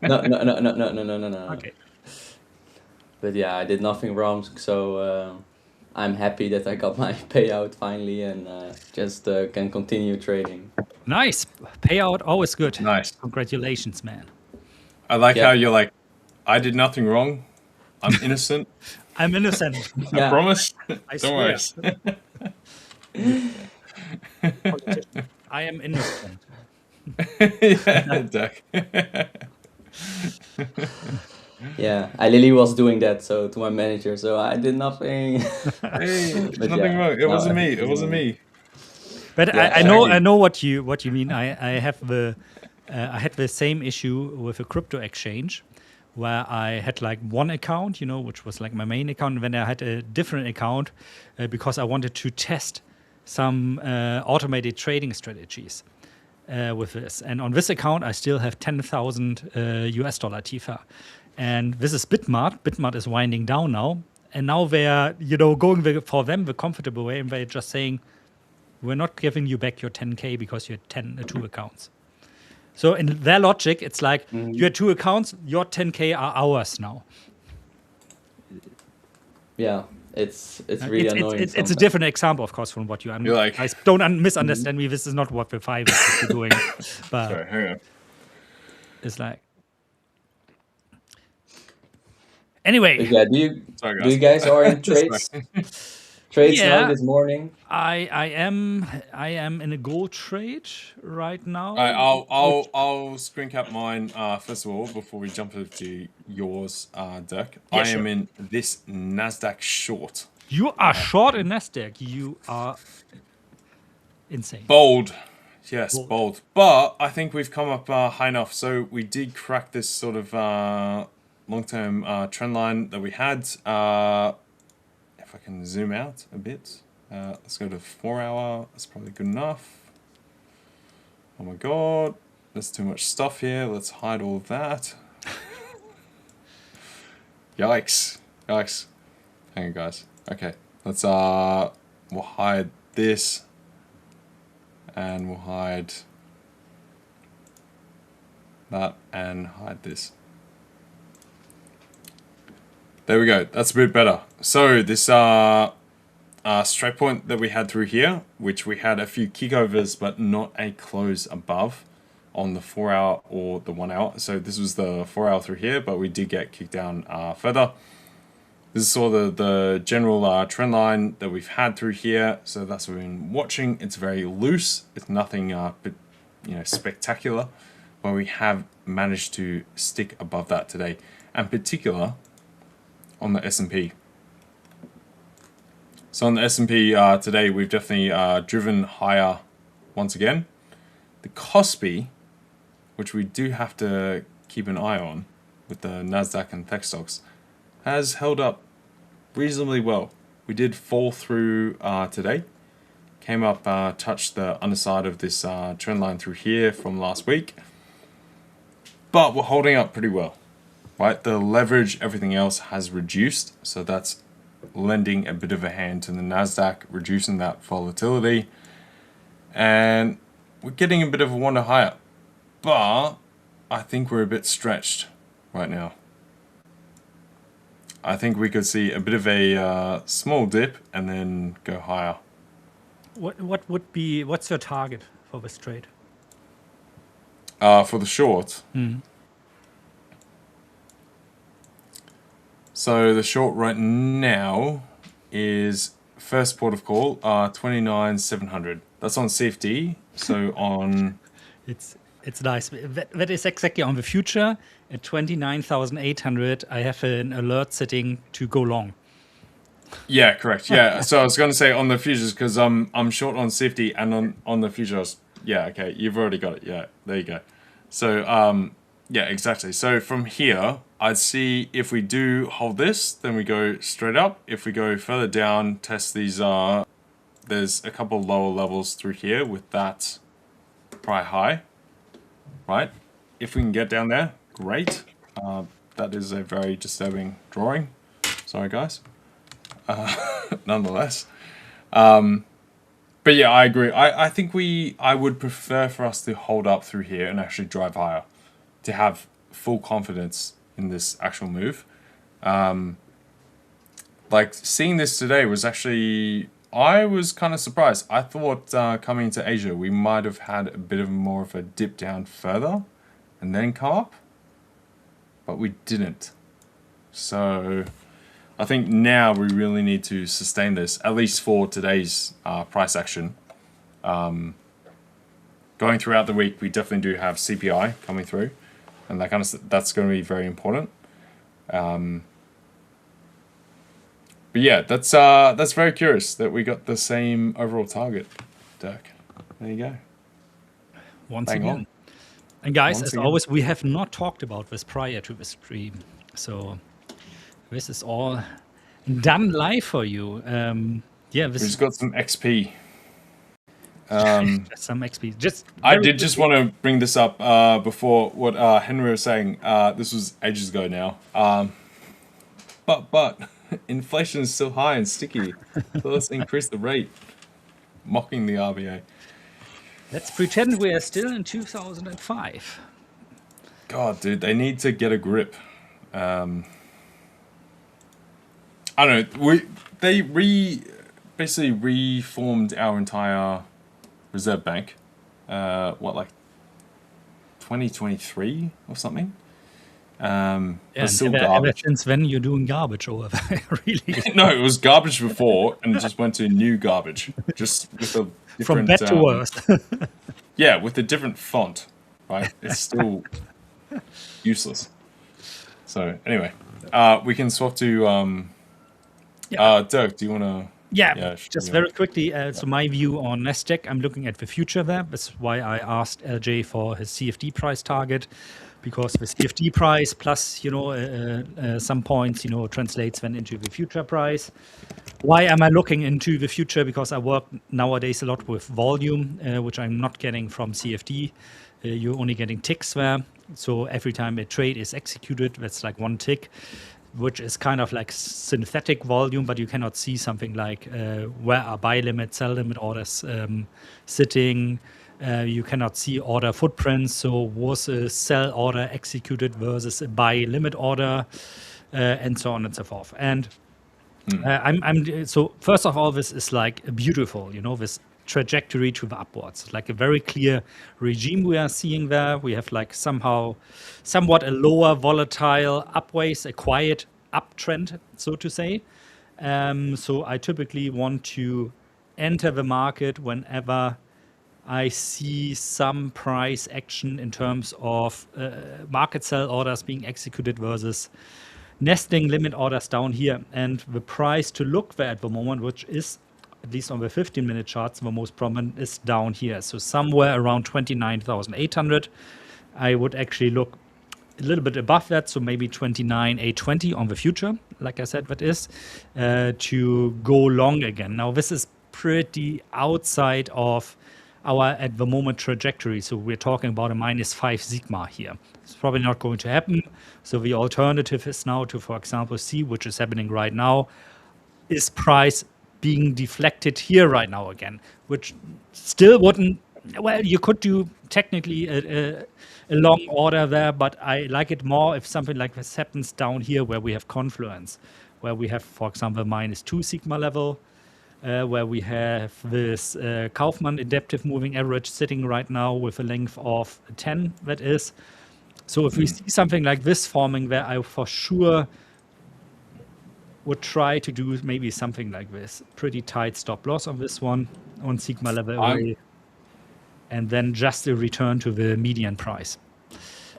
no, no, no, no, no, no, no, no. Okay. But yeah, I did nothing wrong, so I'm happy that I got my payout finally and just can continue trading. Nice. Payout, always good. Nice. Congratulations, man. I like Yeah. how you're like, I did nothing wrong. I'm innocent. I'm innocent. I Yeah. promise. I Don't worry. swear. Politician. I am innocent. Yeah, Dak. Yeah, I literally was doing that so to my manager, so I did nothing. Hey, But nothing yeah, wrong. It no, wasn't me. It everything's wasn't normal. me. But Yeah, I know exactly. what you mean. I have the I had the same issue with a crypto exchange where I had like one account, which was like my main account, and then I had a different account because I wanted to test some automated trading strategies with this. And on this account, I still have 10,000 US dollar TIFA. And this is Bitmart. Bitmart is winding down now. And now they're, going for them the comfortable way, and they're just saying, we're not giving you back your 10K because you had two accounts. So in their logic, it's like you had two accounts, your 10K are ours now. Yeah, it's really annoying. It's a different example, of course, from what you. You're like- guys don't misunderstand me. This is not what the 5ers are doing. But Sorry, hang on. it's like. Anyway, But yeah, Sorry, do you guys are in trades now Yeah. this morning? I am in a gold trade right now. I'll screen cap mine first of all before we jump into yours, Dirk. Yeah, I am sure. in this NASDAQ short. You are short in NASDAQ. You are insane. Bold. Yes, Bold. bold. But I think we've come up high enough. So we did crack this sort of long-term trend line that we had. If I can zoom out a bit. Let's go to 4 hour. That's probably good enough. Oh my god. There's too much stuff here. Let's hide all of that. Yikes. Yikes. Hang on, guys. Okay. Let's we'll hide this. And we'll hide that and hide this. There we go. That's a bit better. So this strike point that we had through here, which we had a few kickovers but not a close above on the 4 hour or the 1 hour. So this was the 4 hour through here, but we did get kicked down further. This is sort of the general trend line that we've had through here. So that's what we've been watching. It's very loose. It's nothing spectacular, but we have managed to stick above that today, and particular on the S&P. So on the S&P today, we've definitely driven higher once again. The Kospi, which we do have to keep an eye on, with the NASDAQ and tech stocks has held up reasonably well. We did fall through today. Came up, touched the underside of this trend line through here from last week. But we're holding up pretty well, right? The leverage, everything else has reduced. So that's lending a bit of a hand to the NASDAQ, reducing that volatility. And we're getting a bit of a wander higher. But I think we're a bit stretched right now. I think we could see a bit of a small dip and then go higher. What's your target for this trade? For the short. So the short right now is first port of call 29,700. That's on CFD. So on it's nice. That is exactly on the future at 29,800. I have an alert setting to go long. Yeah, correct. Yeah. So I was going to say on the futures because I'm short on CFD and on the futures. Yeah. Okay. You've already got it. Yeah. There you go. So yeah, exactly. So from here, I'd see if we do hold this, then we go straight up. If we go further down, test these. There's a couple lower levels through here with that prior high, right? If we can get down there, great. That is a very disturbing drawing. Sorry, guys. Nonetheless. But yeah, I agree. I think I would prefer for us to hold up through here and actually drive higher to have full confidence in this actual move. Like seeing this today was actually, I was kind of surprised. I thought coming to Asia, we might have had a bit of more of a dip down further and then come up, but we didn't. So I think now we really need to sustain this, at least for today's price action. Going throughout the week, we definitely do have CPI coming through, and that kind of that's going to be very important. But yeah, that's very curious that we got the same overall target, Dirk. There you go. Once Bang again. on. And guys, Once as again. always, we have not talked about this prior to the stream. So this is all done live for you. Yeah, We this just got some XP. just some XP. I did just want to bring this up before what Henry was saying. This was ages ago now. But inflation is still high and sticky. So let's increase the rate. Mocking the RBA. Let's pretend we are still in 2005. God, dude, they need to get a grip. I don't know. They basically reformed our entire Reserve Bank. Like 2023 or something? Yeah, it's still ever garbage. since when you're doing garbage over there, really. No, it was garbage before, and it just went to new garbage, just with a different. From bad to worse. Yeah, with a different font, right? It's still useless. So anyway, we can swap to. Dirk, do you want to? Yeah, just very quickly. So my view on NASDAQ, I'm looking at the future there. That's why I asked LJ for his CFD price target, because the CFD price plus, some points, translates then into the future price. Why am I looking into the future? Because I work nowadays a lot with volume, which I'm not getting from CFD. You're only getting ticks there. So every time a trade is executed, that's like one tick, which is kind of like synthetic volume, but you cannot see something like where are buy limit, sell limit orders sitting. You cannot see order footprints. So was a sell order executed versus a buy limit order, and so on and so forth. And so first of all, this is like beautiful, this trajectory to the upwards, like a very clear regime we are seeing there. We have like somewhat a lower volatile upways, a quiet uptrend, so to say. So I typically want to enter the market whenever I see some price action in terms of market sell orders being executed versus nesting limit orders down here. And the price to look there at the moment, which is at least on the 15-minute charts, the most prominent is down here. So somewhere around 29,800, I would actually look a little bit above that, so maybe 29,820 on the future, like I said, that is, to go long again. Now, this is pretty outside of our, at the moment, trajectory. So we're talking about a -5 sigma here. It's probably not going to happen. So the alternative is now to, for example, see, which is happening right now, is price being deflected here right now again, which still wouldn't, well, you could do technically a long order there, but I like it more if something like this happens down here where we have confluence, where we have, for example, -2 sigma level, where we have this Kaufman adaptive moving average sitting right now with a length of 10, that is. So if we see something like this forming there, I for sure would try to do maybe something like this. Pretty tight stop loss on this one, on sigma level away, and then just a return to the median price.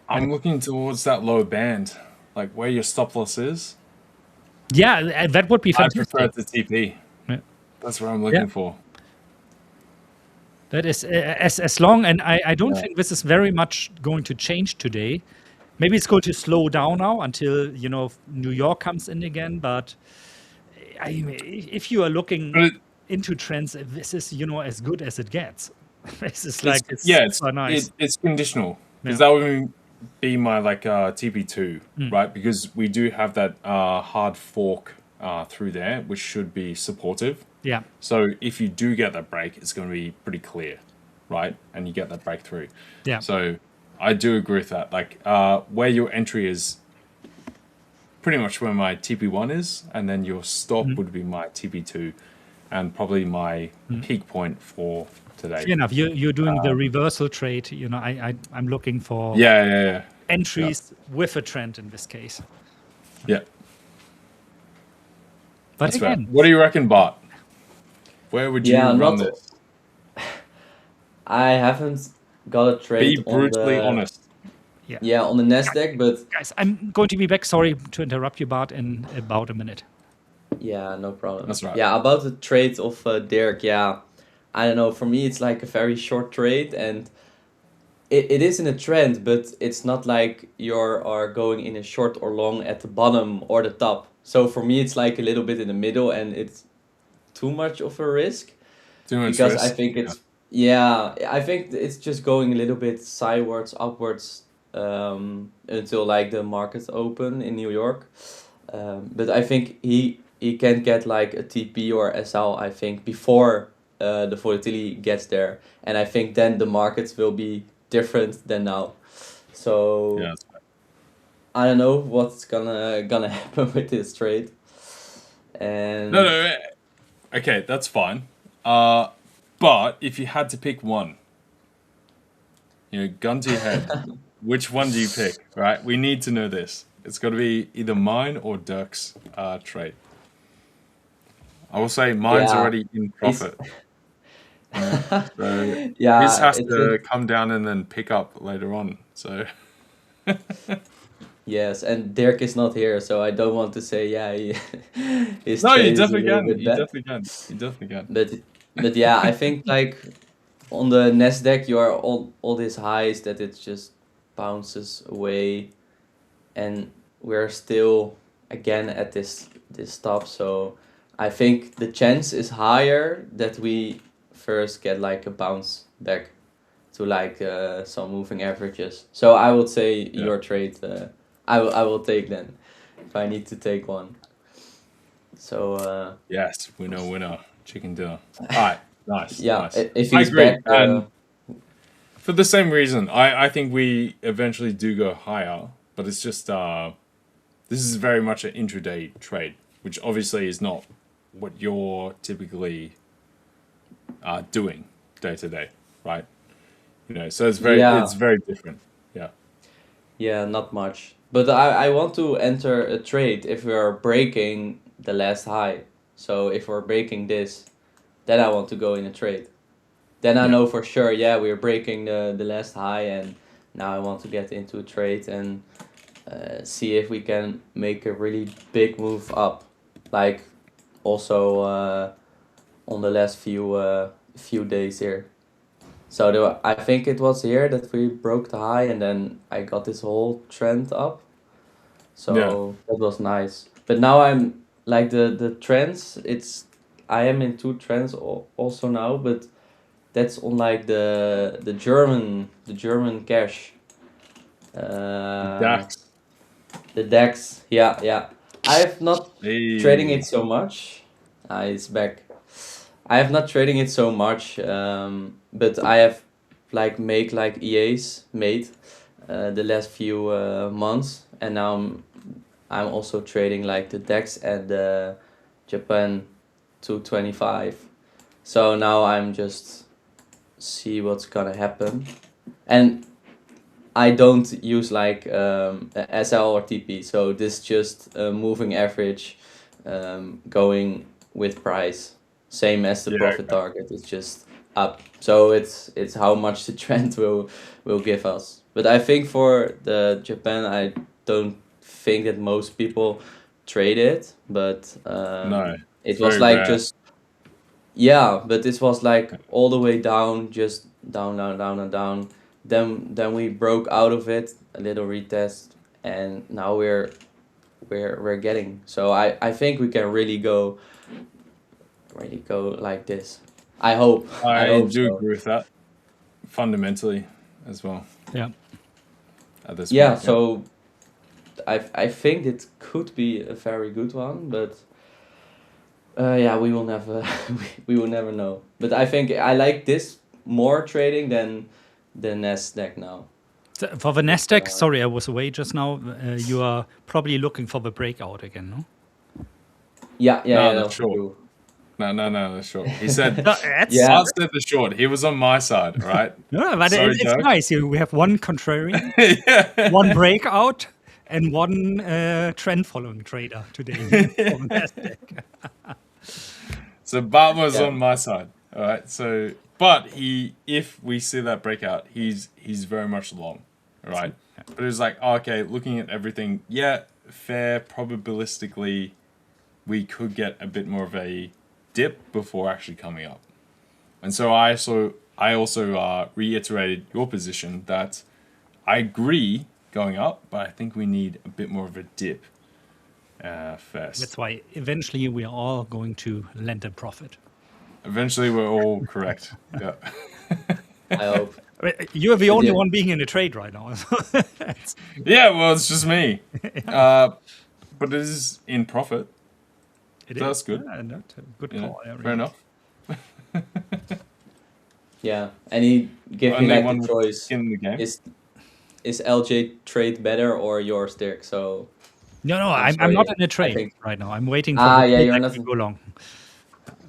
I'm looking towards that lower band, like where your stop loss is. Yeah, that would be fantastic. I prefer the TP. Yeah. That's what I'm looking for. That is as long, and I don't think this is very much going to change today. Maybe it's going to slow down now until, you know, New York comes in again. But if you are looking into trends, this is, you know, as good as it gets. This is like, it's nice. It's conditional, because that would be my like TP2, right? Because we do have that hard fork through there, which should be supportive. Yeah. So if you do get that break, it's going to be pretty clear, right? And you get that breakthrough. Yeah. So I do agree with that. Like where your entry is pretty much where my TP1 is, and then your stop would be my TP2, and probably my peak point for today. Fair enough. You're doing the reversal trade. You know, I'm looking for entries with a trend in this case. Yeah. But that's again, right. What do you reckon, Bart? Where would you run this? I haven't got a trade. Be brutally honest. Yeah, on the NASDAQ, but guys, I'm going to be back. Sorry to interrupt you, Bart, in about a minute. Yeah, no problem. That's right. Yeah, about the trade of Dirk. Yeah, I don't know. For me, it's like a very short trade, and it is in a trend, but it's not like you are going in a short or long at the bottom or the top. So for me, it's like a little bit in the middle, and it's too much of a risk. Too much because risk. I think it's I think it's just going a little bit sidewards, upwards until like the markets open in New York. But I think he can get like a TP or SL, I think, before the volatility gets there, and I think then the markets will be different than now. So I don't know what's gonna happen with this trade. And no. Okay, that's fine. But if you had to pick one, you know, gun to your head, which one do you pick? Right? We need to know this. It's got to be either mine or Dirk's trade. I will say mine's already in profit. So his has to come down and then pick up later on. So yes, and Dirk is not here, so I don't want to say his no, trade you definitely is a can. little bit You bad. definitely can. You definitely can. But yeah, I think like on the NASDAQ you are all these highs that it just bounces away, and we're still again at this stop. So I think the chance is higher that we first get like a bounce back to like some moving averages. So I would say your trade I will take then if I need to take one. So yes, winner, chicken dinner. All right, nice. Yeah, nice. if he's back. And for the same reason, I think we eventually do go higher, but it's just this is very much an intraday trade, which obviously is not what you're typically doing day to day, right? You know, so it's very different. Yeah. Yeah, not much. But I want to enter a trade if we are breaking the last high. So if we're breaking this, then I want to go in a trade. Then I know for sure, we're breaking the last high, and now I want to get into a trade and see if we can make a really big move up. Like also on the last few days here. So I think it was here that we broke the high, and then I got this whole trend up. So that was nice. But now I'm like the trends. I am in two trends also now, but that's on like the German cash. DAX. The DAX. Yeah. I've not trading it so much. It's back. I have not trading it so much, but I have like EAs made the last few months, and now I'm also trading like the DAX and the Japan 225. So now I'm just see what's gonna happen, and I don't use like SL or TP. So this just moving average, going with price, same as the profit target. It's just up. So it's how much the trend will give us. But I think for the Japan, I don't think that most people trade it. But No, it was very like rare. just but this was like all the way down, just down, down, down, and down. Then we broke out of it, a little retest, and now we're getting. So I think we can really go like this. I hope. I I hope do so. agree with that fundamentally as well. Yeah. At this Yeah. point, So I think it could be a very good one, but we will never we will never know. But I think I like this more trading than the NASDAQ now. So for the NASDAQ, sorry, I was away just now. You are probably looking for the breakout again, no? Yeah, that's true. short. No, that's short. He said, I said the short. He was on my side, right? No, but Sorry, it's Doug. nice. We have one contrarian, one breakout, and one trend-following trader today from NASDAQ. So Bart was on my side, all right. So, but if we see that breakout, he's very much long, all right. But it was like, okay, looking at everything, fair. Probabilistically, we could get a bit more of a dip before actually coming up. And so I also reiterated your position that I agree going up, but I think we need a bit more of a dip first. That's why eventually we are all going to land a profit. Eventually, we're all correct. Yeah. I hope. You're the only one being in a trade right now. Yeah, well, it's just me. But it is in profit. That's good. Good call. Fair enough. Yeah, and he gave me like the choice. In the game. Is LJ trade better or yours, Dirk? So no, I'm not in a trade right now. I'm waiting for the trade to go long.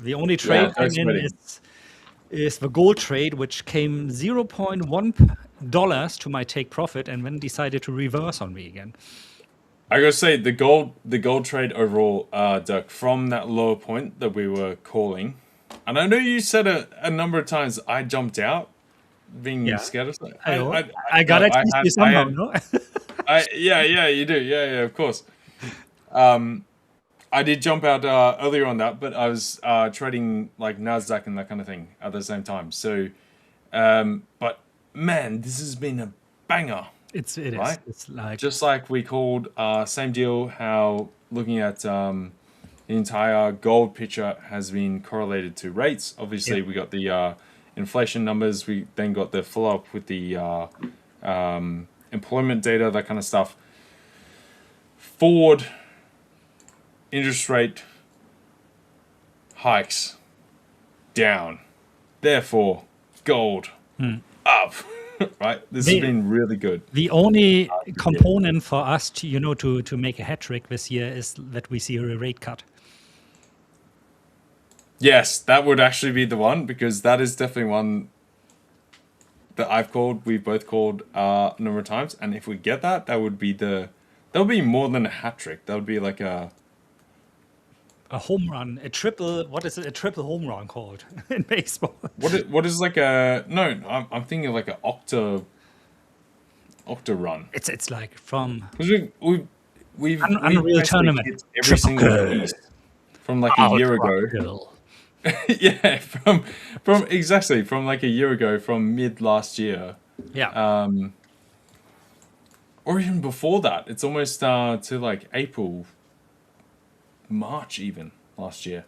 The only trade I'm in is the gold trade, which came $0.1 to my take profit, and then decided to reverse on me again. I gotta say the gold trade overall, Dirk, from that lower point that we were calling, and I know you said a number of times I jumped out, being scared of something. I gotta teach you somehow, no? You do, of course. I did jump out earlier on that, but I was trading like NASDAQ and that kind of thing at the same time. So, but man, this has been a banger. It is. Right? It's like just like we called same deal. How looking at the entire gold picture has been correlated to rates. Obviously, we got the inflation numbers. We then got the follow up with the employment data, that kind of stuff. Forward interest rate hikes down. Therefore, gold up. Right, this has been really good. The only component for us to make a hat trick this year is that we see a rate cut. Yes, that would actually be the one, because that is definitely one that I've called. We've both called a number of times, and if we get that, that would be more than a hat trick. That would be like a home run, a triple. What is it? A triple home run called in baseball? What is like a no? I'm thinking of like an octa run. It's like from we've Unreal Tournament hit every single piece from like a year ago. Yeah, from like a year ago, from mid last year. Yeah. Or even before that. It's almost to like April, March even last year.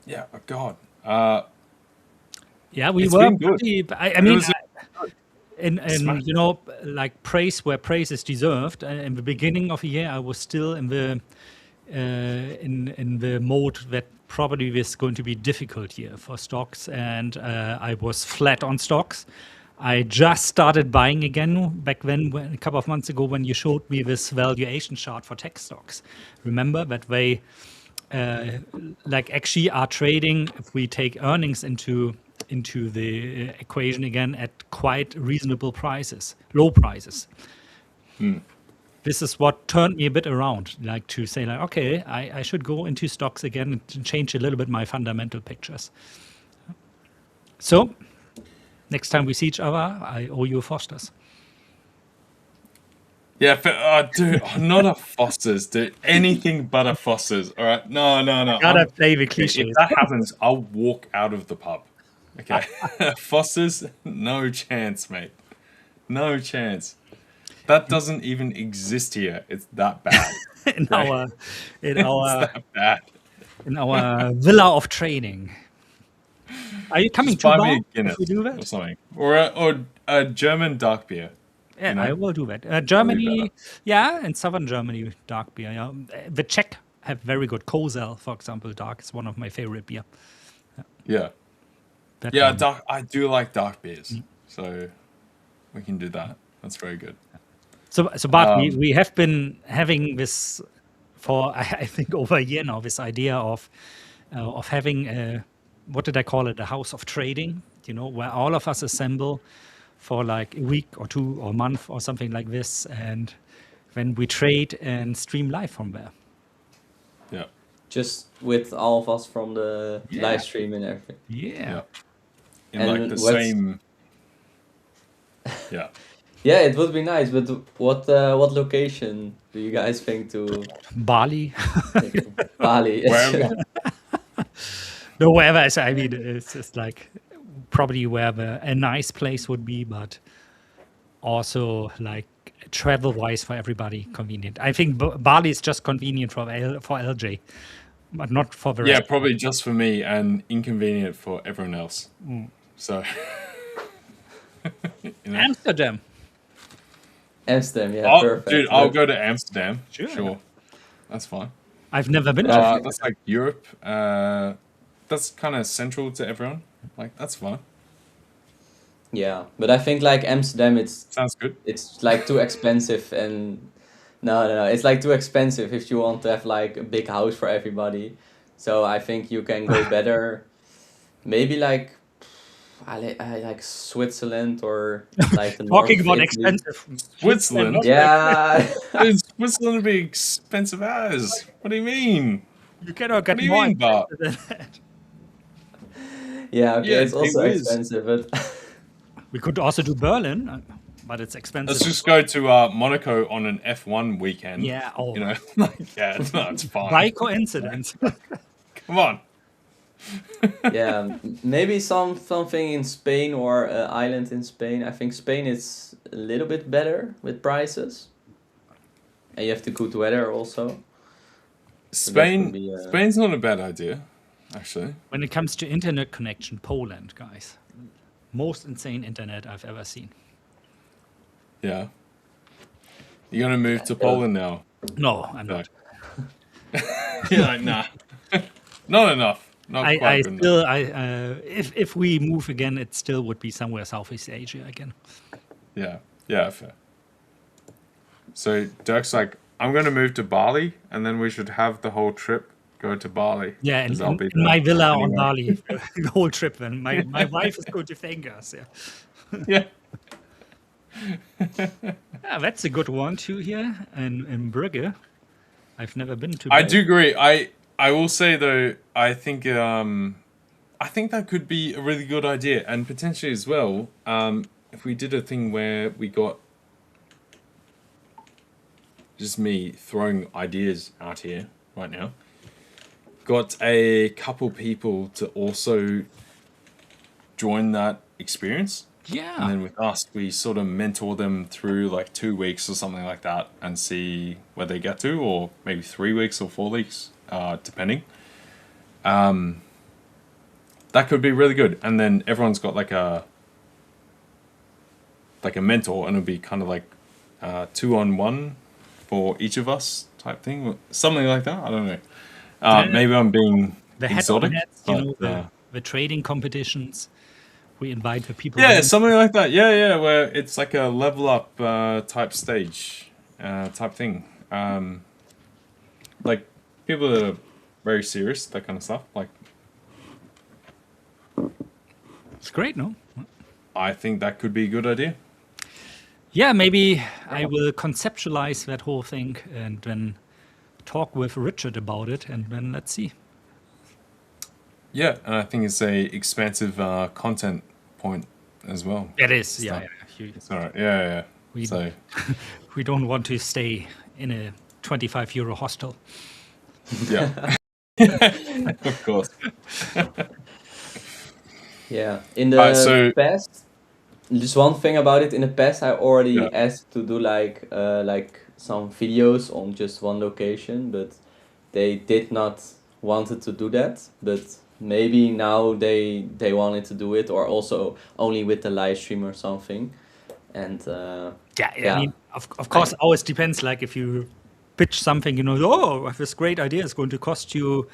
Yeah, oh God. Yeah, we It's were been good. pretty. I It mean, was in smash. you know, like praise where praise is deserved. In the beginning of the year, I was still in the mode that probably was going to be difficult here for stocks, and I was flat on stocks. I just started buying again back then, a couple of months ago, when you showed me this valuation chart for tech stocks. Remember that they like actually are trading, if we take earnings into the equation again, at quite reasonable prices, low prices. This is what turned me a bit around, like to say like, okay, I should go into stocks again and change a little bit my fundamental pictures. So next time we see each other, I owe you a Foster's. Yeah, dude, not a Foster's, dude. Anything but a Foster's. All right, no. Gotta play the If cliches. that happens, I'll walk out of the pub. Okay, Foster's, no chance, mate. No chance. That doesn't even exist here. It's that bad. in our It's that bad. in our villa of training. Are you coming Just to buy bar me a Guinness if we do or that? something, or a German dark beer. Yeah, You know? I will do that. Probably Germany, yeah, in southern Germany, dark beer. Yeah, the Czech have very good Kozel, for example. Dark is one of my favorite beer. Yeah, That yeah. one. Dark. I do like dark beers, so we can do that. That's very good. So Bart, we have been having this for I think over a year now. This idea of having a, what did I call it? A house of trading. You know, where all of us assemble for like a week or two or a month or something like this, and when we trade and stream live from there. Yeah. Just with all of us from the Yeah. live stream and everything. Yeah. In And like the what's- same. Yeah. Yeah, it would be nice, but what location do you guys think to Bali. Bali? Wherever. No, wherever. I mean, it's just like probably wherever a nice place would be, but also like travel-wise for everybody convenient. I think Bali is just convenient for LJ, but not for the Yeah, rest. probably just for me and inconvenient for everyone else. So. You know? Amsterdam. Amsterdam, yeah, Oh, perfect. dude, I'll go to Amsterdam. Sure. That's fine. I've never been to. That's like Europe. That's kind of central to everyone. Like, that's fine. Yeah, but I think like Amsterdam, Sounds good. it's like too expensive, and no, it's like too expensive if you want to have like a big house for everybody. So I think you can go better, maybe like I like Switzerland or like the north Talking of about Italy. expensive. Switzerland? Yeah, Dude, Switzerland would be expensive as. What do you mean? You cannot get What do you more mean, Bart? expensive than that. yeah, okay, Yeah, it's also it is. expensive, but We could also do Berlin, but it's expensive. Let's just go to Monaco on an F1 weekend. Yeah, oh. You know, like, yeah, it's fine. By coincidence. Come on. yeah, maybe something in Spain or island in Spain. I think Spain is a little bit better with prices, and you have the good weather also. Spain. be, Spain's not a bad idea, actually. When it comes to internet connection, Poland, guys. Most insane internet I've ever seen. Yeah. You're gonna move to Poland now. No, I'm No. not. You're like, nah. Not enough. Not I quite good enough. still, if we move again, it still would be somewhere Southeast Asia again. Yeah, fair. So Dirk's like, I'm gonna move to Bali, and then we should have the whole trip go to Bali. Yeah, 'cause in I'll be in my there villa on anyway. Bali, the whole trip. Then my wife is going to thank us. Yeah. Yeah. Yeah, that's a good one too here in Brugge. I've never been to. I Brugge. do agree. I will say though, I think that could be a really good idea, and potentially as well, if we did a thing where we got just me throwing ideas out here right now. Got a couple people to also join that experience. Yeah. And then with us, we sort of mentor them through like 2 weeks or something like that and see where they get to, or maybe 3 weeks or 4 weeks, depending. That could be really good. And then everyone's got like a mentor, and it'll be kind of like 2-on-1 for each of us type thing, something like that. I don't know. Maybe I'm being exotic. The trading competitions. We invite the people. Yeah, something like that. Yeah, where it's like a level up type stage type thing. Like people that are very serious, that kind of stuff. Like, it's great, no? I think that could be a good idea. Yeah, maybe I will conceptualize that whole thing and then talk with Richard about it, and then let's see. Yeah, and I think it's a expansive content point as well. It is, yeah. It's all right. Yeah. We don't want to stay in a 25 euro hostel. Yeah, of course. Yeah, in the past, just one thing about it. In the past, I already asked to do like some videos on just one location, but they did not wanted to do that. But maybe now they wanted to do it, or also only with the live stream or something. And I mean, of course, always depends. Like if you pitch something, I have this great idea, it's going to cost you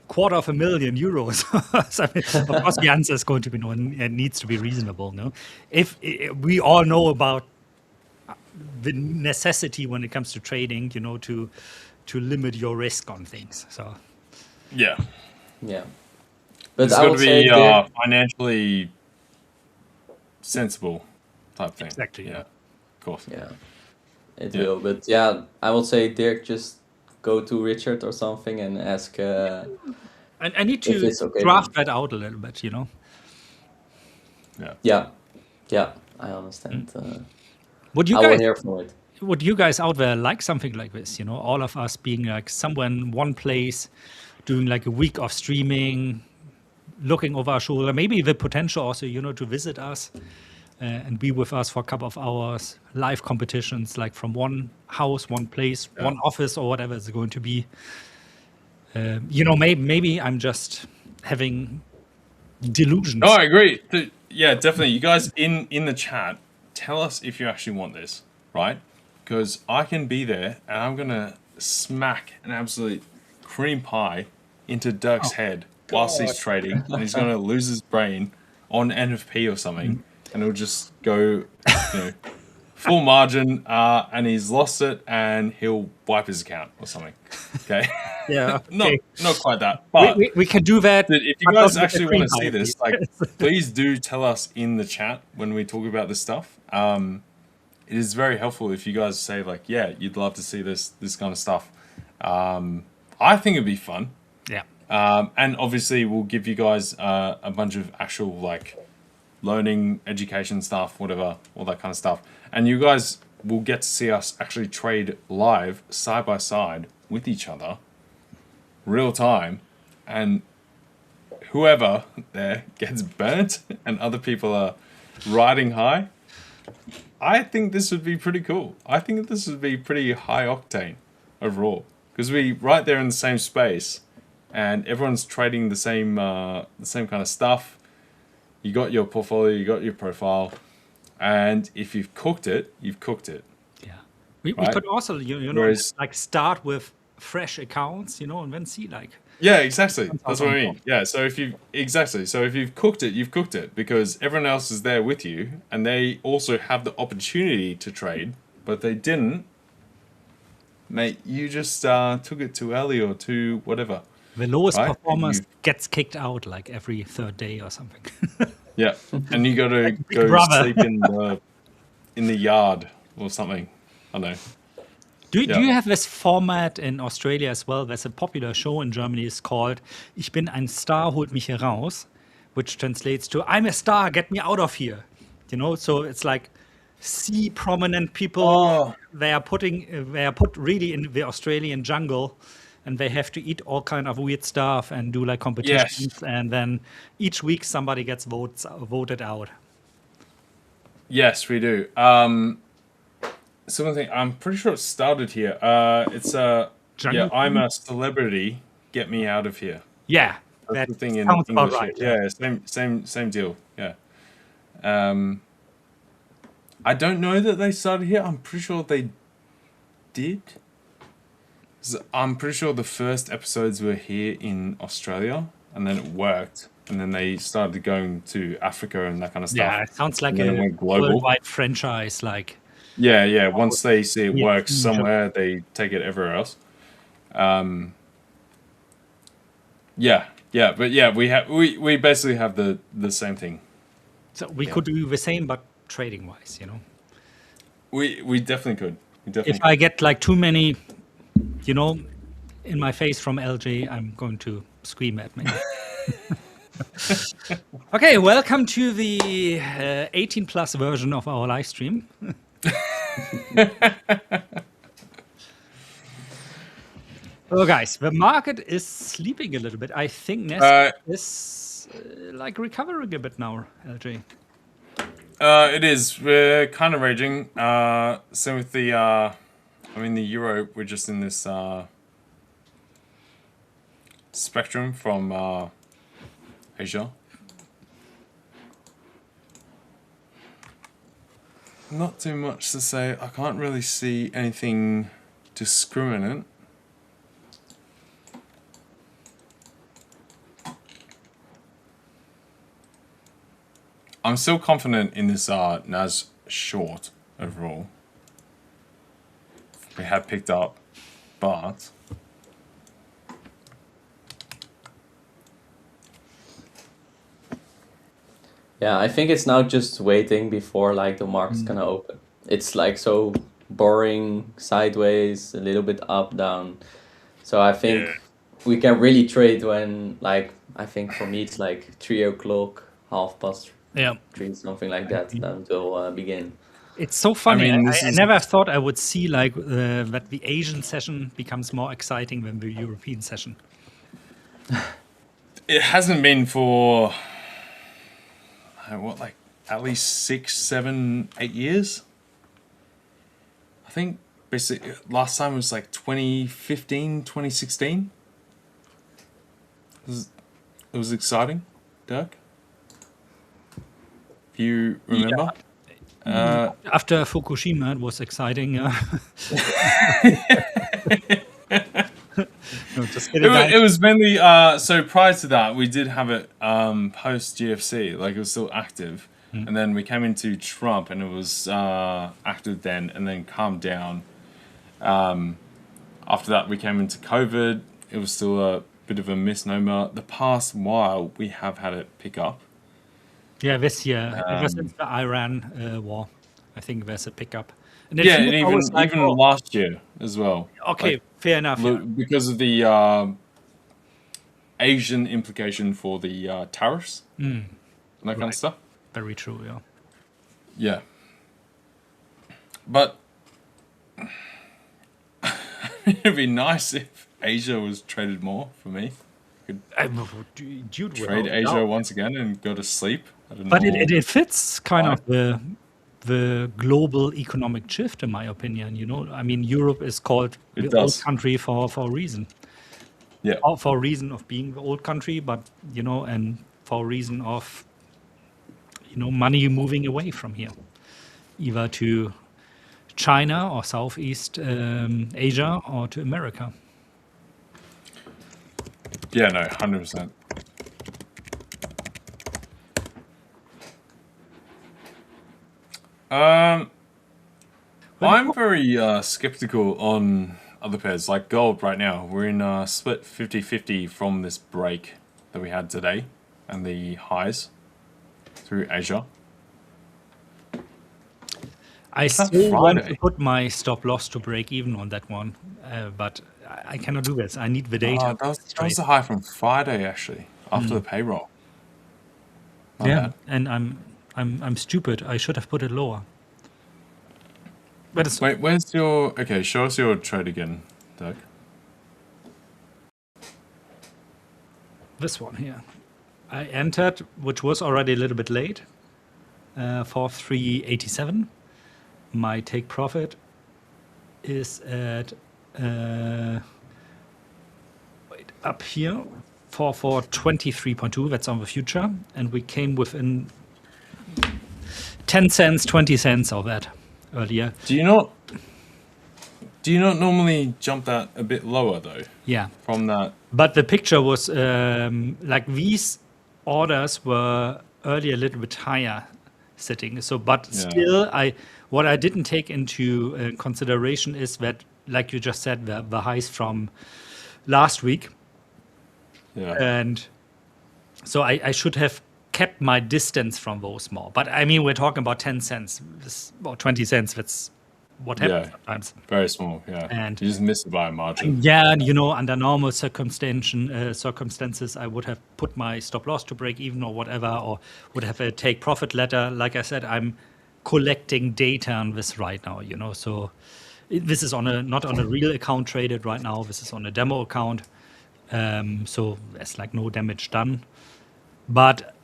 €250,000 euros. So, I mean, of course, the answer is going to be no, and it needs to be reasonable. No, if we all know about the necessity when it comes to trading, to limit your risk on things. So yeah. But it's got to be financially sensible type thing. Exactly. Yeah. Of course. Yeah. It will, but I would say Dirk, just go to Richard or something and ask. I need to draft that out a little bit, Yeah, I understand. Would you I guys will hear from it. Would you guys out there like something like this? All of us being like somewhere in one place, doing like a week of streaming, looking over our shoulder. Maybe the potential also, to visit us. And be with us for a couple of hours, live competitions, like from one house, one place, one office, or whatever it's going to be. Maybe I'm just having delusions. No, I agree. Yeah, definitely. You guys in the chat, tell us if you actually want this, right? Because I can be there and I'm going to smack an absolute cream pie into Dirk's head whilst he's trading, and he's going to lose his brain on NFP or something. And it'll just go, full margin, and he's lost it, and he'll wipe his account or something. Okay. Yeah. Not quite that. But we can do that. If you guys actually want to see this, please do tell us in the chat when we talk about this stuff. It is very helpful if you guys say you'd love to see this kind of stuff. I think it'd be fun. Yeah. And obviously we'll give you guys a bunch of actual learning, education stuff, whatever, all that kind of stuff. And you guys will get to see us actually trade live, side by side, with each other, real time. And whoever there gets burnt and other people are riding high, I think this would be pretty cool. I think this would be pretty high octane overall. Because we right there in the same space, and everyone's trading the same kind of stuff. You got your portfolio, you got your profile, and if you've cooked it, you've cooked it. Yeah, we could also, start with fresh accounts, and then see Yeah, exactly. That's what I mean. Yeah, so if you've cooked it, you've cooked it, because everyone else is there with you, and they also have the opportunity to trade, but they didn't. Mate, you just took it too early or too whatever. The lowest performers gets kicked out every third day or something. Yeah, and you got to go sleep in the yard or something. I don't know. Do you have this format in Australia as well? There's a popular show in Germany. It's called "Ich bin ein Star, holt mich heraus," which translates to "I'm a star, get me out of here." So it's like see prominent people. Oh, They are put really in the Australian jungle, and they have to eat all kind of weird stuff and do like competitions, yes. and then each week somebody gets voted out. Yes, we do. Something I'm pretty sure it started here. It's Jungle I'm Cruise? a celebrity. Get me out of here. Yeah, That's that the thing in sounds about English. right. Yeah, same deal. Yeah. I don't know that they started here. I'm pretty sure they did. I'm pretty sure the first episodes were here in Australia, and then it worked, and then they started going to Africa and that kind of stuff. Yeah, it sounds like And then it a went global. worldwide franchise. Like, Yeah. Once they see it Yeah, works huge. somewhere, they take it everywhere else. But we basically have the same thing. so we could do the same, but trading wise, We definitely could. If I get like too many, in my face from LJ, I'm going to scream at me. Okay, welcome to the 18 plus version of our live stream. Oh, guys, the market is sleeping a little bit. I think NASDAQ is like recovering a bit now, LJ. It is. We're kind of raging. Same with the the euro. We're just in this spectrum from Asia. Not too much to say. I can't really see anything discriminant. I'm still confident in this NAS short overall. We have picked up, but Yeah, I think it's now just waiting before like the market's gonna open. It's like so boring, sideways, a little bit up, down. So I think we can really trade when I think for me it's like 3 o'clock, 3, something like that. Then we'll begin. It's so funny. I I never thought I would see like that the Asian session becomes more exciting than the European session. It hasn't been for at least 6, 7, 8 years. I think basically last time was like 2015, 2016. It was exciting, Dirk. If you remember. Yeah. After Fukushima, it was exciting. No, just kidding. It was mainly so prior to that we did have it post GFC, like it was still active, and then we came into Trump and it was active then and then calmed down. After that we came into COVID. It was still a bit of a misnomer. The past while we have had it pick up. Yeah, this year, ever since the Iran war, I think there's a pickup. And and even last year as well. Okay, fair enough. Because of the Asian implication for the tariffs and that kind of stuff. Very true, yeah. Yeah. But it'd be nice if Asia was traded more for me. Trade Asia once again and go to sleep. But it fits kind of the global economic shift, in my opinion. I mean, Europe is called the old country for a reason. Yeah. For a reason of being the old country, but and for a reason of money moving away from here, either to China or Southeast Asia or to America. Yeah, no, 100%. I'm very skeptical on other pairs, like gold right now. We're in split 50-50 from this break that we had today and the highs through Asia. I still want to put my stop loss to break even on that one, but I cannot do this. I need the data. That was the high from Friday, actually, after the payroll. Not bad. And I'm stupid. I should have put it lower. Wait, where's your... Okay, show us your trade again, Doug. This one here. I entered, which was already a little bit late, for 387. My take profit is at up here for 23.2. That's on the future, and we came within 10 cents, 20 cents of that earlier. Do you not normally jump that a bit lower though? Yeah. From that. But the picture was like these orders were earlier a little bit higher sitting. So, but still, what I didn't take into consideration is that, like you just said, the highs from last week. Yeah. And so I should have kept my distance from those more. But I mean, we're talking about 10 cents or 20 cents. That's what happens sometimes. Very small, yeah. And you just miss it by a margin. Yeah, and you know, under normal circumstances, I would have put my stop loss to break even or whatever, or would have a take profit letter. Like I said, I'm collecting data on this right now, you know. So this is not on a real account traded right now. This is on a demo account. So there's like no damage done. But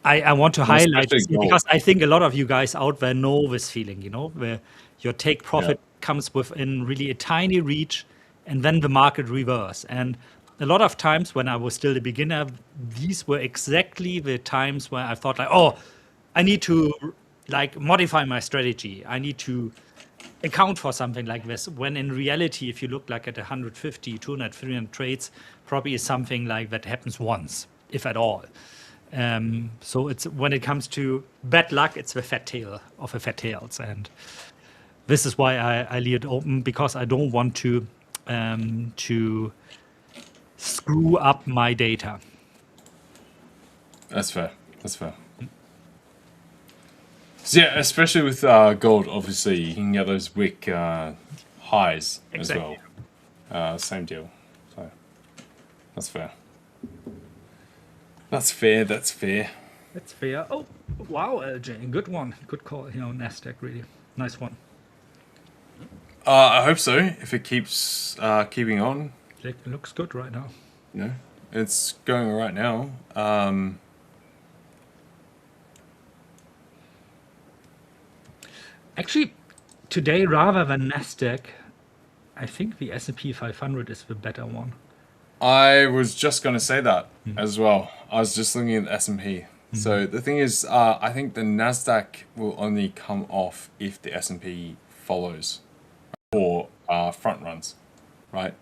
I want to highlight this because I think a lot of you guys out there know this feeling, you know, where your take profit comes within really a tiny reach and then the market reverse. And a lot of times when I was still a beginner, these were exactly the times where I thought like, oh, I need to like modify my strategy. I need to account for something like this. When in reality, if you look like at 150, 200, 300 trades, probably is something like that happens once, if at all. So it's when it comes to bad luck, it's the fat tail of the fat tails. And this is why I leave it open, because I don't want to screw up my data. That's fair. That's fair. So yeah, especially with gold, obviously, you can get those wick highs as well. Same deal. So that's fair. That's fair. That's fair. That's fair. Oh, wow, LJ. Good one. Good call. You know, NASDAQ, really. Nice one. I hope so. If it keeps keeping on. It looks good right now. You know, it's going right now. Actually, today, rather than NASDAQ, I think the S&P 500 is the better one. I was just going to say that as well. I was just looking at the S&P. So the thing is, I think the NASDAQ will only come off if the S&P follows or front runs, right?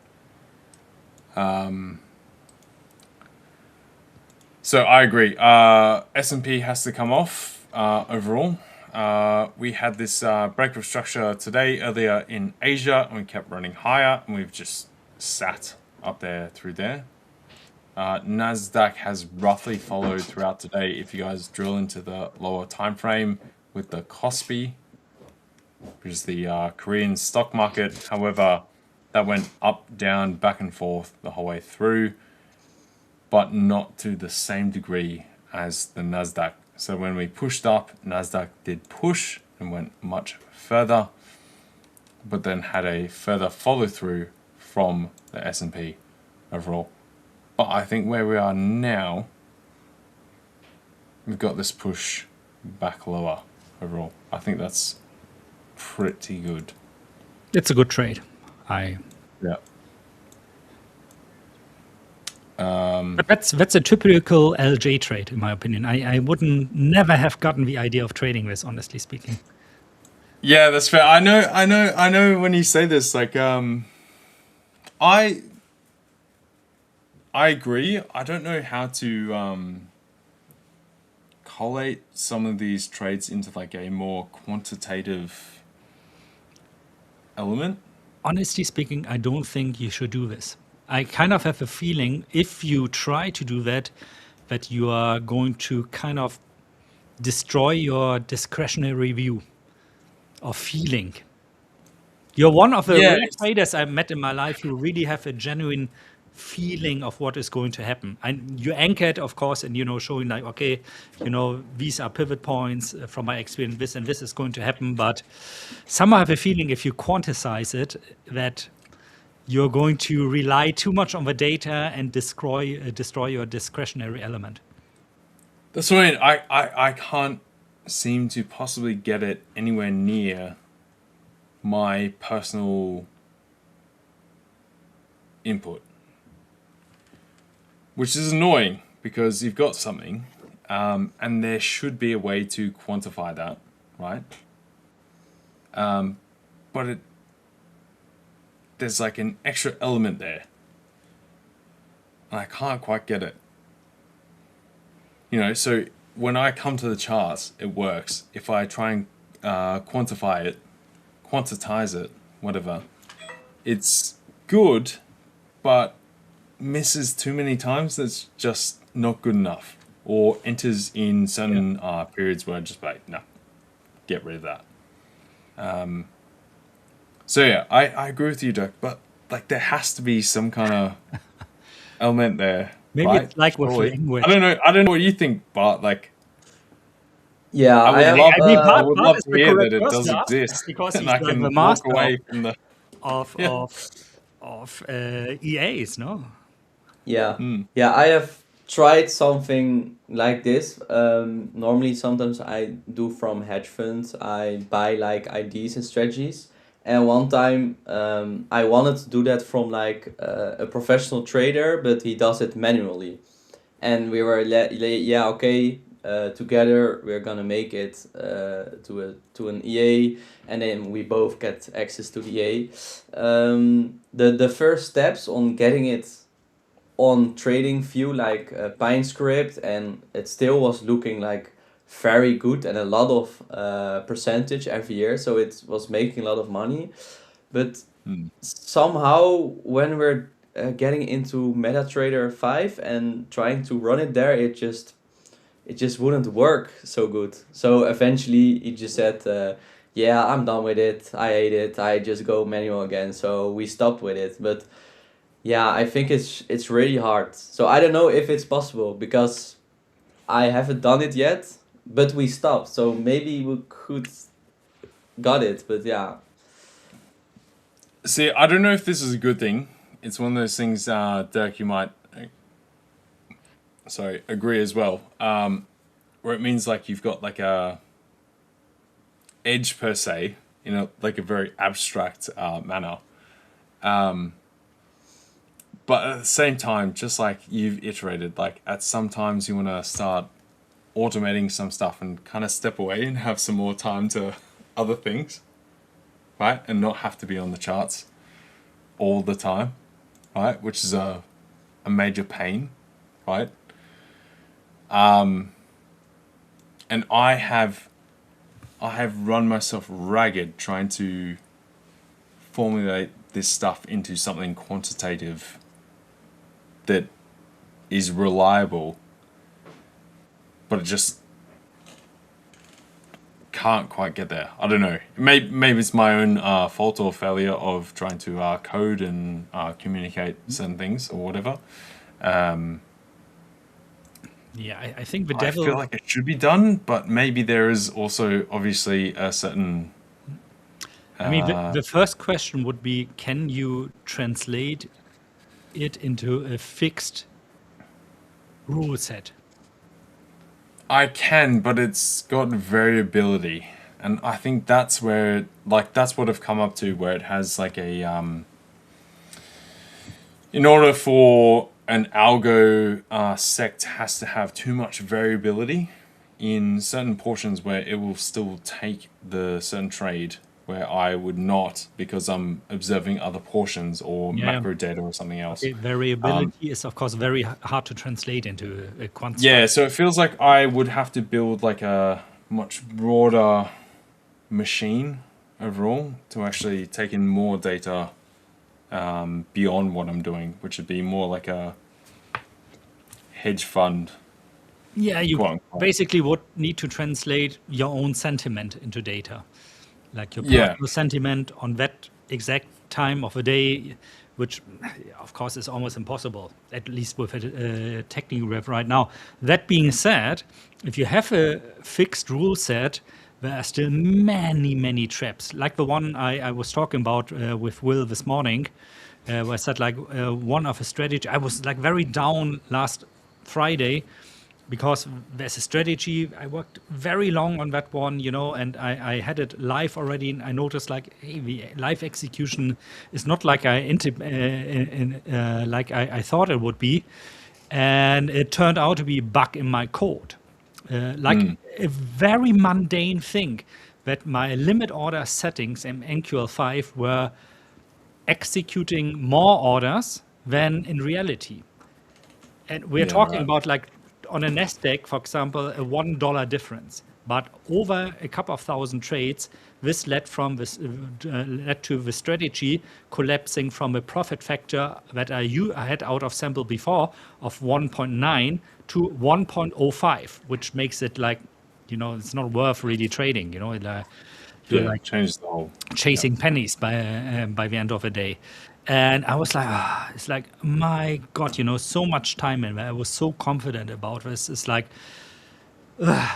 So I agree. S&P has to come off overall. We had this breakup structure today earlier in Asia, and we kept running higher, and we've just sat up there through there. NASDAQ has roughly followed throughout today. If you guys drill into the lower time frame with the KOSPI, which is the Korean stock market, however, that went up, down, back and forth the whole way through, but not to the same degree as the NASDAQ. So when we pushed up, NASDAQ did push and went much further, but then had a further follow through from the S&P overall. But I think where we are now, we've got this push back lower overall. I think that's pretty good. It's a good trade. Yeah. But that's a typical LJ trade, in my opinion. I wouldn't never have gotten the idea of trading this, honestly speaking. Yeah, that's fair. I know when you say this, like, I agree. I don't know how to collate some of these trades into like a more quantitative element. Honestly speaking, I don't think you should do this. I kind of have a feeling if you try to do that, that you are going to kind of destroy your discretionary view or feeling. You're one of the rare traders I met in my life who really have a genuine feeling of what is going to happen. And you anchor it, of course, and showing like, okay, these are pivot points from my experience. This and this is going to happen, but somehow I have a feeling if you quantize it, that you're going to rely too much on the data and destroy your discretionary element. That's what I can't seem to possibly get it anywhere near my personal input, which is annoying because you've got something, and there should be a way to quantify that, right? But there's like an extra element there, and I can't quite get it. So when I come to the charts, it works. If I try and quantize it, whatever, it's good, but misses too many times. That's just not good enough, or enters in certain periods where I just like, no, get rid of that. So yeah, I agree with you, Dirk, but like there has to be some kind of element there. Maybe right? it's like with language. I don't know what you think, Bart. Like, Yeah, I would love to hear that it does exist, because and he's I can the walk master away from the of EAs, no? Yeah. Yeah, I have tried something like this. Normally, sometimes I do from hedge funds. I buy like ideas and strategies. And one time, I wanted to do that from like a professional trader, but he does it manually. And we were okay. Together we're gonna make it to an EA, and then we both get access to the EA. The first steps on getting it on trading view, like Pine script, and it still was looking like very good and a lot of percentage every year, so it was making a lot of money. But somehow when we're getting into MetaTrader 5 and trying to run it there, it just wouldn't work so good. So eventually he just said, yeah, I'm done with it, I hate it, I just go manual again. So we stopped with it. But yeah, I think it's really hard. So I don't know if it's possible, because I haven't done it yet, but we stopped. So maybe we could got it, but yeah. See, I don't know if this is a good thing. It's one of those things, Dirk, you might agree as well, where it means like you've got like a edge per se, like a very abstract manner. But at the same time, just like you've iterated, like at some times you want to start automating some stuff and kind of step away and have some more time to other things, right? And not have to be on the charts all the time, right? Which is a major pain, right? And I have run myself ragged trying to formulate this stuff into something quantitative that is reliable, but it just can't quite get there. I don't know. Maybe it's my own fault or failure of trying to code and communicate certain things or whatever. Yeah, I think the devil... I feel like it should be done, but maybe there is also obviously a certain... I mean, the first question would be, can you translate it into a fixed rule set? I can, but it's got variability. And I think that's where, like, that's what I've come up to, where it has like a... in order for an algo sect has to have too much variability in certain portions where it will still take the certain trade where I would not, because I'm observing other portions or macro data or something else. Okay, variability is of course very hard to translate into a quant. Yeah, so it feels like I would have to build like a much broader machine overall to actually take in more data beyond what I'm doing, which would be more like a hedge fund. Yeah, you basically would need to translate your own sentiment into data. Like your personal sentiment on that exact time of a day which of course is almost impossible, at least with a technical rev right now. That being said, if you have a fixed rule set, there are still many traps, like the one I was talking about with Will this morning, where I said like one of a strategy. I was like very down last Friday because there's a strategy. I worked very long on that one, and I had it live already, and I noticed like, hey, the live execution is not like I thought it would be, and it turned out to be a bug in my code. A very mundane thing, that my limit order settings in NQL5 were executing more orders than in reality. And we're talking about like on a NASDAQ, for example, a $1 difference. But over a couple of thousand trades, this led to the strategy collapsing from a profit factor that I had out of sample before of 1.9 to 1.05, which makes it like, it's not worth really trading. You're like changes the whole chasing pennies by the end of the day. And I was like, it's like, my God, so much time in there. I was so confident about this. It's like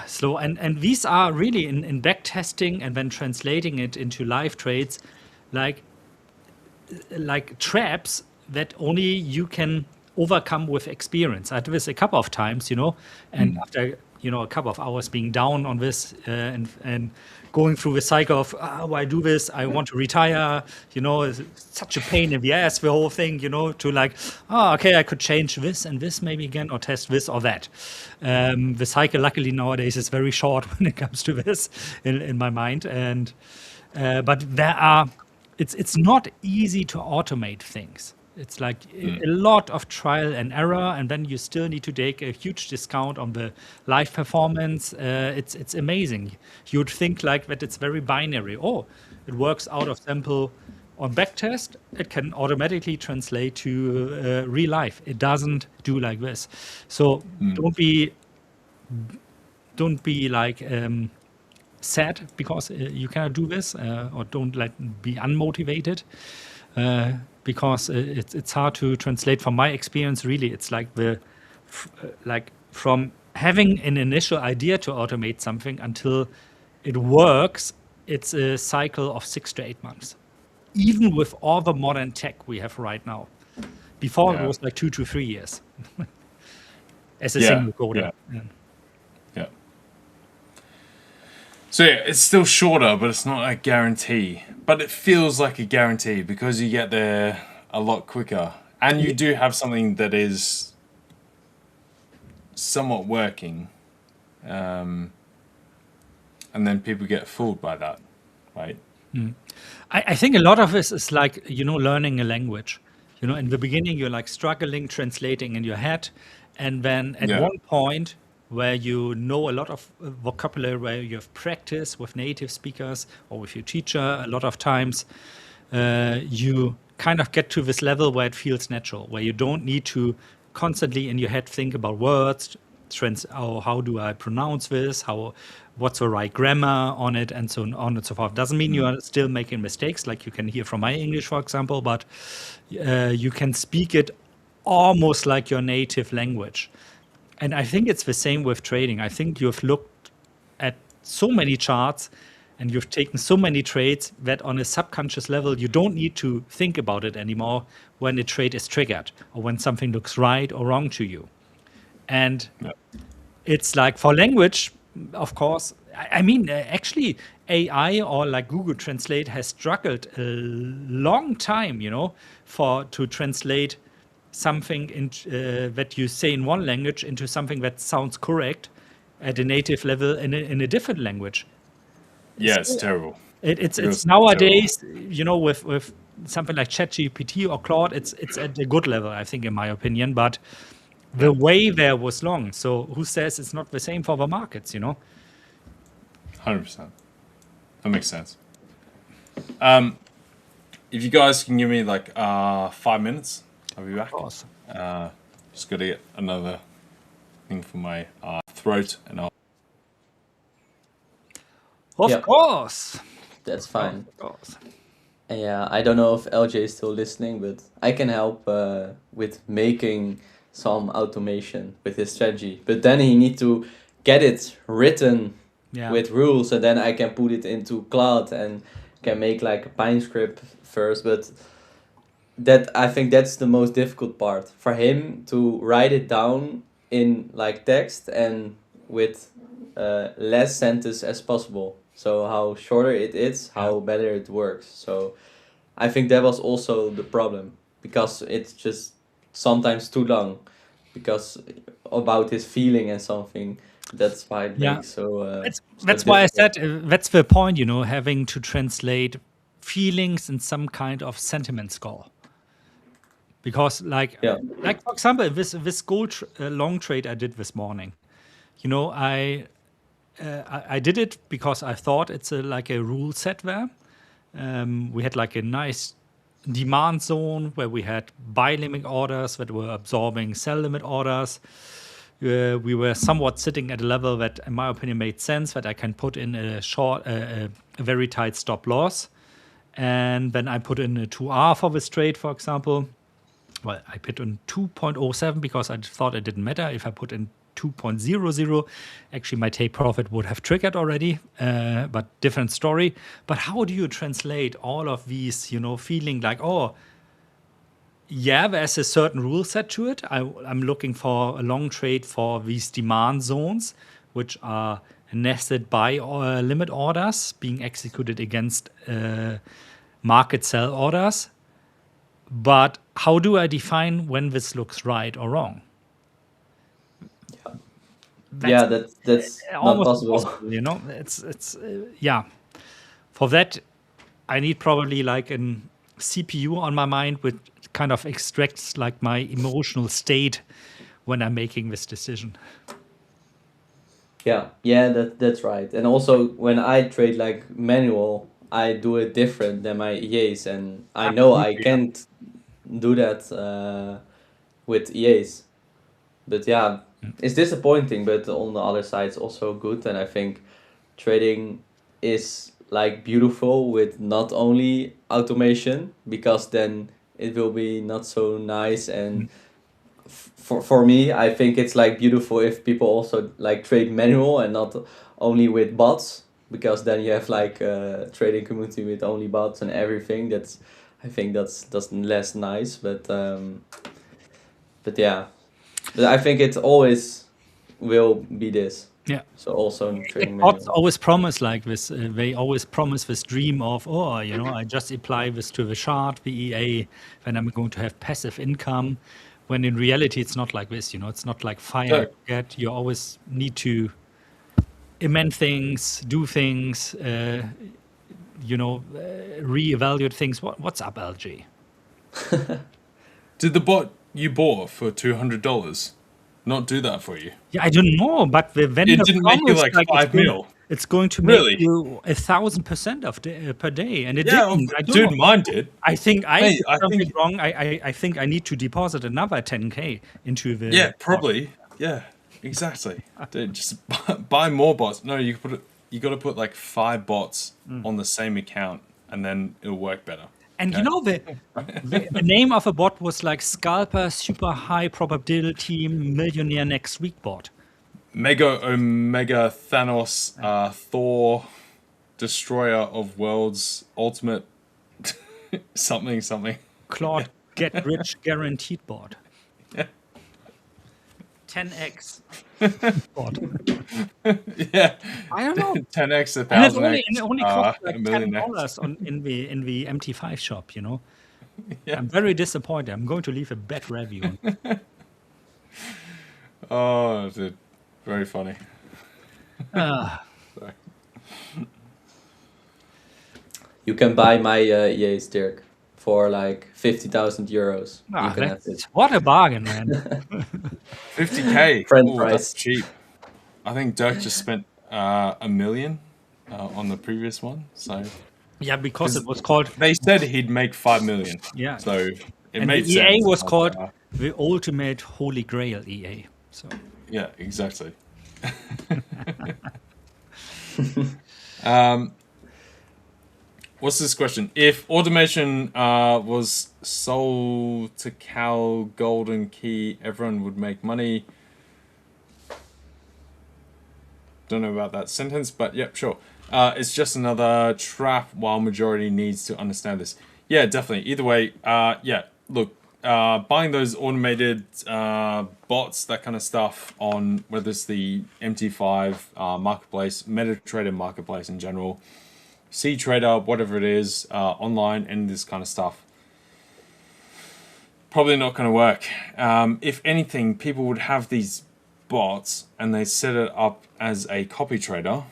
slow. And these are really in back testing and then translating it into live trades, like traps that only you can overcome with experience. I did this a couple of times, and after a couple of hours being down on this and going through the cycle of why do this? I want to retire. It's such a pain in the ass, the whole thing. To like, okay, I could change this and this maybe again, or test this or that. The cycle, luckily nowadays, is very short when it comes to this in my mind. And but it's not easy to automate things. It's like a lot of trial and error, and then you still need to take a huge discount on the live performance. It's amazing. You would think like that it's very binary. Oh, it works out of sample on backtest. It can automatically translate to real life. It doesn't do like this. So don't be like sad because you cannot do this, or don't be unmotivated. Because it's hard to translate. From my experience, really, it's like from having an initial idea to automate something until it works, it's a cycle of 6 to 8 months. Even with all the modern tech we have right now. Before it was like 2 to 3 years as a single coder. Yeah. So it's still shorter, but it's not a guarantee. But it feels like a guarantee because you get there a lot quicker. And you do have something that is somewhat working. And then people get fooled by that, right? I think a lot of this is like, learning a language. In the beginning, you're like struggling, translating in your head. And then at one point, where you know a lot of vocabulary, where you have practice with native speakers or with your teacher, a lot of times you kind of get to this level where it feels natural, where you don't need to constantly in your head think about words, how do I pronounce this, what's the right grammar on it, and so on and so forth. Doesn't mean you are still making mistakes, like you can hear from my English, for example, but you can speak it almost like your native language. And I think it's the same with trading. I think you've looked at so many charts and you've taken so many trades that on a subconscious level, you don't need to think about it anymore when a trade is triggered or when something looks right or wrong to you. And it's like for language, of course, I mean, actually AI or like Google Translate has struggled a long time, to translate something that you say in one language into something that sounds correct at a native level in a different language. It's terrible. It's nowadays, with something like ChatGPT or Claude, it's at a good level, I think, in my opinion. But the way there was long. So who says it's not the same for the markets? 100%. That makes sense. If you guys can give me like 5 minutes. I'll be back. Of course. Just got to get another thing for my throat, and I'll. Of course. That's fine. Of course. Yeah, I don't know if LJ is still listening, but I can help with making some automation with his strategy. But then he need to get it written with rules, and then I can put it into cloud and can make like a Pine script first. But that, I think that's the most difficult part for him, to write it down in like text and with less sentence as possible. So how shorter it is, how better it works. So I think that was also the problem, because it's just sometimes too long, because about his feeling and something. That's why it makes so That's why I difficult. said that's the point, you know, having to translate feelings in some kind of sentiment score. Because like for example, this gold long trade I did this morning, you know, I did it because I thought it's like a rule set there. We had like a nice demand zone where we had buy limit orders that were absorbing sell limit orders. We were somewhat sitting at a level that, in my opinion, made sense, that I can put in a very tight stop loss. And then I put in a 2R for this trade, for example. Well, I put in 2.07 because I thought it didn't matter. If I put in 2.00, actually my take profit would have triggered already, but different story. But how do you translate all of these, you know, feeling like, oh, yeah, there's a certain rule set to it. I'm looking for a long trade for these demand zones, which are nested buy limit orders being executed against market sell orders. But how do I define when this looks right or wrong? That's not possible. Impossible, you know. It's For that, I need probably like a CPU on my mind, which kind of extracts like my emotional state when I'm making this decision. Yeah, that's right. And also when I trade like manual, I do it different than my EAs, and I know I can't do that with EAs. But yeah, it's disappointing, but on the other side, it's also good. And I think trading is like beautiful with not only automation, because then it will be not so nice. And for me, I think it's like beautiful if people also like trade manual and not only with bots, because then you have like a trading community with only bots and everything. I think that's less nice, but yeah, but I think it always will be this. Yeah. So also in trading bots manual. always promise like this. They always promise this dream of, oh, you know, I just apply this to the chart, the EA, then I'm going to have passive income. When in reality, it's not like this. You know, it's not like fire. You always need to amend things, do things, you know, reevaluate things. What's up, LG? Did the bot you bought for $200 not do that for you? Yeah, I don't know, but the vendor it didn't make you like 5 mil. It's going to make you 1,000% of per day, and it didn't. I don't know. Mine did. I think I did something wrong. I think I need to deposit another 10K into the. Yeah, probably. Yeah, exactly. Dude, just buy more bots. No, you got to put like 5 bots on the same account, and then it'll work better. And you know, the name of a bot was like Scalper Super High Probability Millionaire Next Week bot. Mega Omega Thanos Thor Destroyer of Worlds Ultimate something. Claude Get Rich Guaranteed bot. 10x bot. Yeah. I don't know. 10x, 1,000x. And it only costs like $10 in the MT5 shop, you know. Yeah. I'm very disappointed. I'm going to leave a bad review. Oh, dude. Very funny. Sorry. You can buy my EAs, Dirk, for like 50,000 euros. What a bargain, man. 50K. Friend Ooh, price. That's cheap. I think Dirk just spent $1 million on the previous one. So yeah, because it was called. They said he'd make 5 million. Yeah. So it made sense. EA was called the ultimate holy grail EA. So yeah, exactly. what's this question? If automation was sold to Cal Golden Key, everyone would make money. Don't know about that sentence, but yep, sure. It's just another trap while majority needs to understand this. Yeah, definitely. Either way, yeah, look, buying those automated bots, that kind of stuff on whether it's the MT5 marketplace, MetaTrader marketplace in general, CTrader, whatever it is, online, and this kind of stuff, probably not going to work. If anything, people would have these bots and they set it up as a copy trader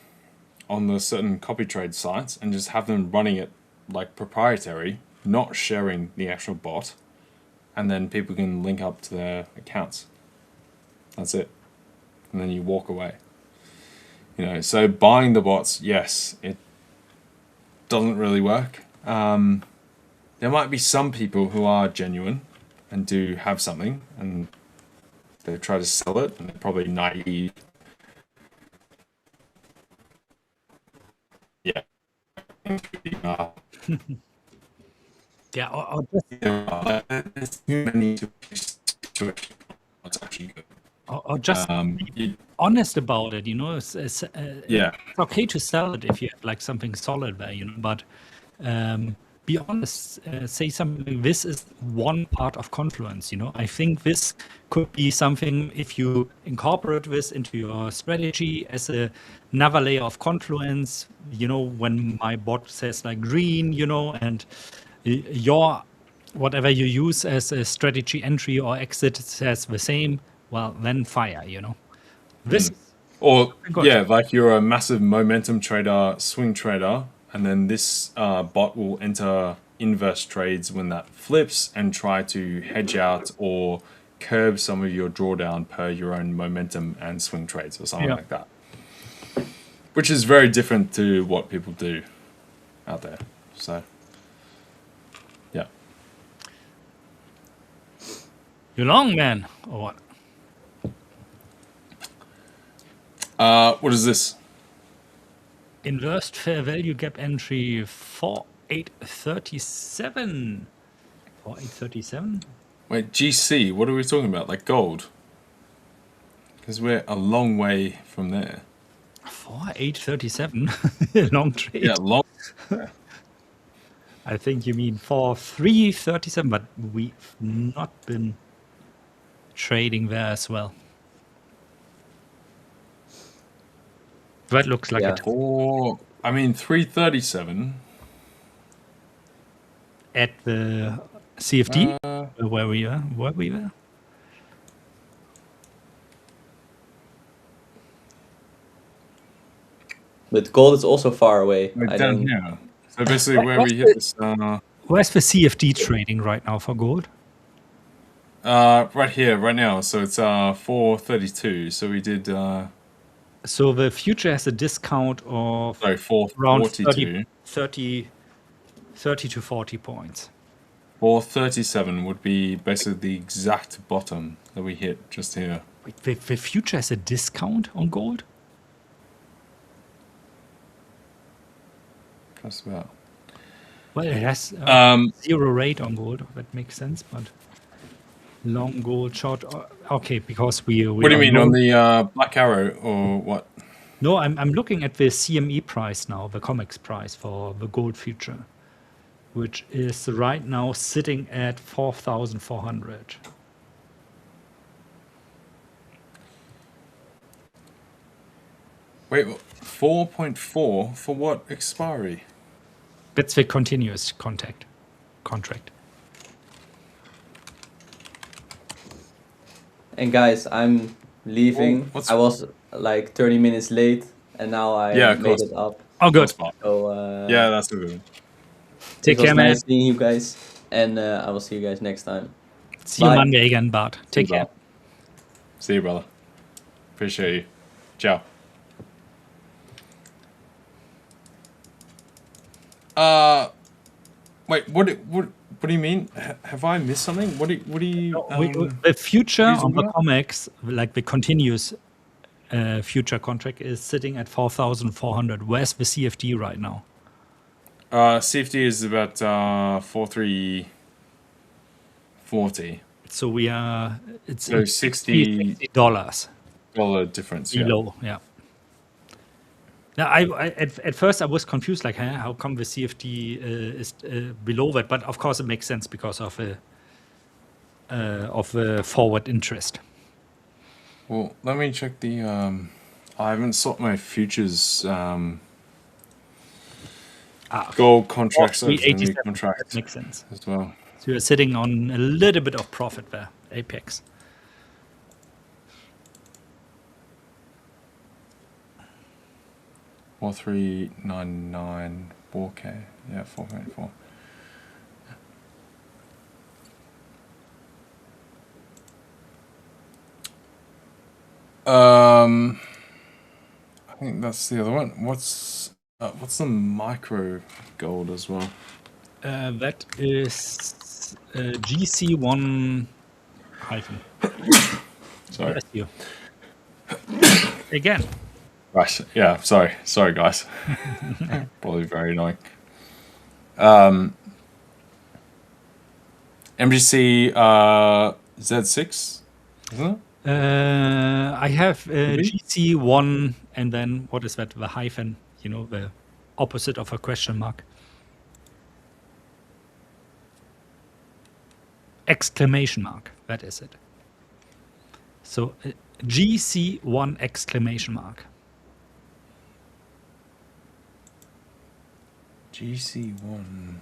on the certain copy trade sites and just have them running it like proprietary, not sharing the actual bot, and then people can link up to their accounts. That's it. And then you walk away. You know, so buying the bots, yes, it doesn't really work. There might be some people who are genuine and do have something and they try to sell it and they're probably naive. Yeah. Yeah, or just, there's too many to what's actually good. or just be honest about it, you know. Yeah. It's okay to sell it if you have like something solid there, you know, but be honest, say something. This is one part of Confluence, you know. I think this could be something if you incorporate this into your strategy as another layer of Confluence, you know, when my bot says like green, you know, and your whatever you use as a strategy entry or exit says the same, well, then fire, you know. This Or, yeah, like you're a massive momentum trader, swing trader, and then this bot will enter inverse trades when that flips and try to hedge out or curb some of your drawdown per your own momentum and swing trades or something like that. Which is very different to what people do out there. So, yeah. You long, man, or what? What is this? Inversed fair value gap entry 4837. 4837? Wait, GC, what are we talking about? Like gold? Because we're a long way from there. 4837? Long trade. Yeah, long. I think you mean 4337, but we've not been trading there as well. That looks like a Or, I mean, 337. at the CFD where we were. Where we were? But gold is also far away. We're down here. So basically where we hit this... Where's the CFD trading right now for gold? right here, right now. So it's 432. So we did... so the future has a discount of sorry, around 442. 30 to 40 points. 437 would be basically the exact bottom that we hit just here. Wait, the future has a discount on gold? Just about. Well, it has zero rate on gold. That makes sense, but long gold, short. Okay, because we what do you mean on the black arrow or what? No, I'm looking at the CME price now, the COMEX price for the gold future, which is right now sitting at 4,400. Wait, 4.4 for what expiry? That's the continuous contract. And guys, I'm leaving. I was like 30 minutes late, and now I made it up. Oh, good. So, yeah, that's a good one. Take care, man. Nice seeing you guys, and I will see you guys next time. See you Monday again, Bart. Take care. See you, brother. Appreciate you. Ciao. Wait, what do you mean? Have I missed something? What do you? The future on the COMEX, like the continuous future contract, is sitting at 4,400. Where's the CFD right now? CFD is about 4,340. So we are, it's So $60 difference. below, yeah. Now, at first I was confused, like, huh, how come the CFD is below that? But of course it makes sense because of forward interest. Well, let me check the. I haven't sought my futures gold contracts over the new contract. That makes sense as well. So you're sitting on a little bit of profit there, Apex. $4,399 4K. Yeah, 4.4. I think that's the other one. What's the micro gold as well? That is GC1 hyphen. Sorry. Bless you. Again. Right. Yeah. Sorry, guys. Probably very annoying. MGC Z6, isn't it? I have GC1 and then what is that? The hyphen, the opposite of a question mark. Exclamation mark. That is it. So GC1 exclamation mark. GC1.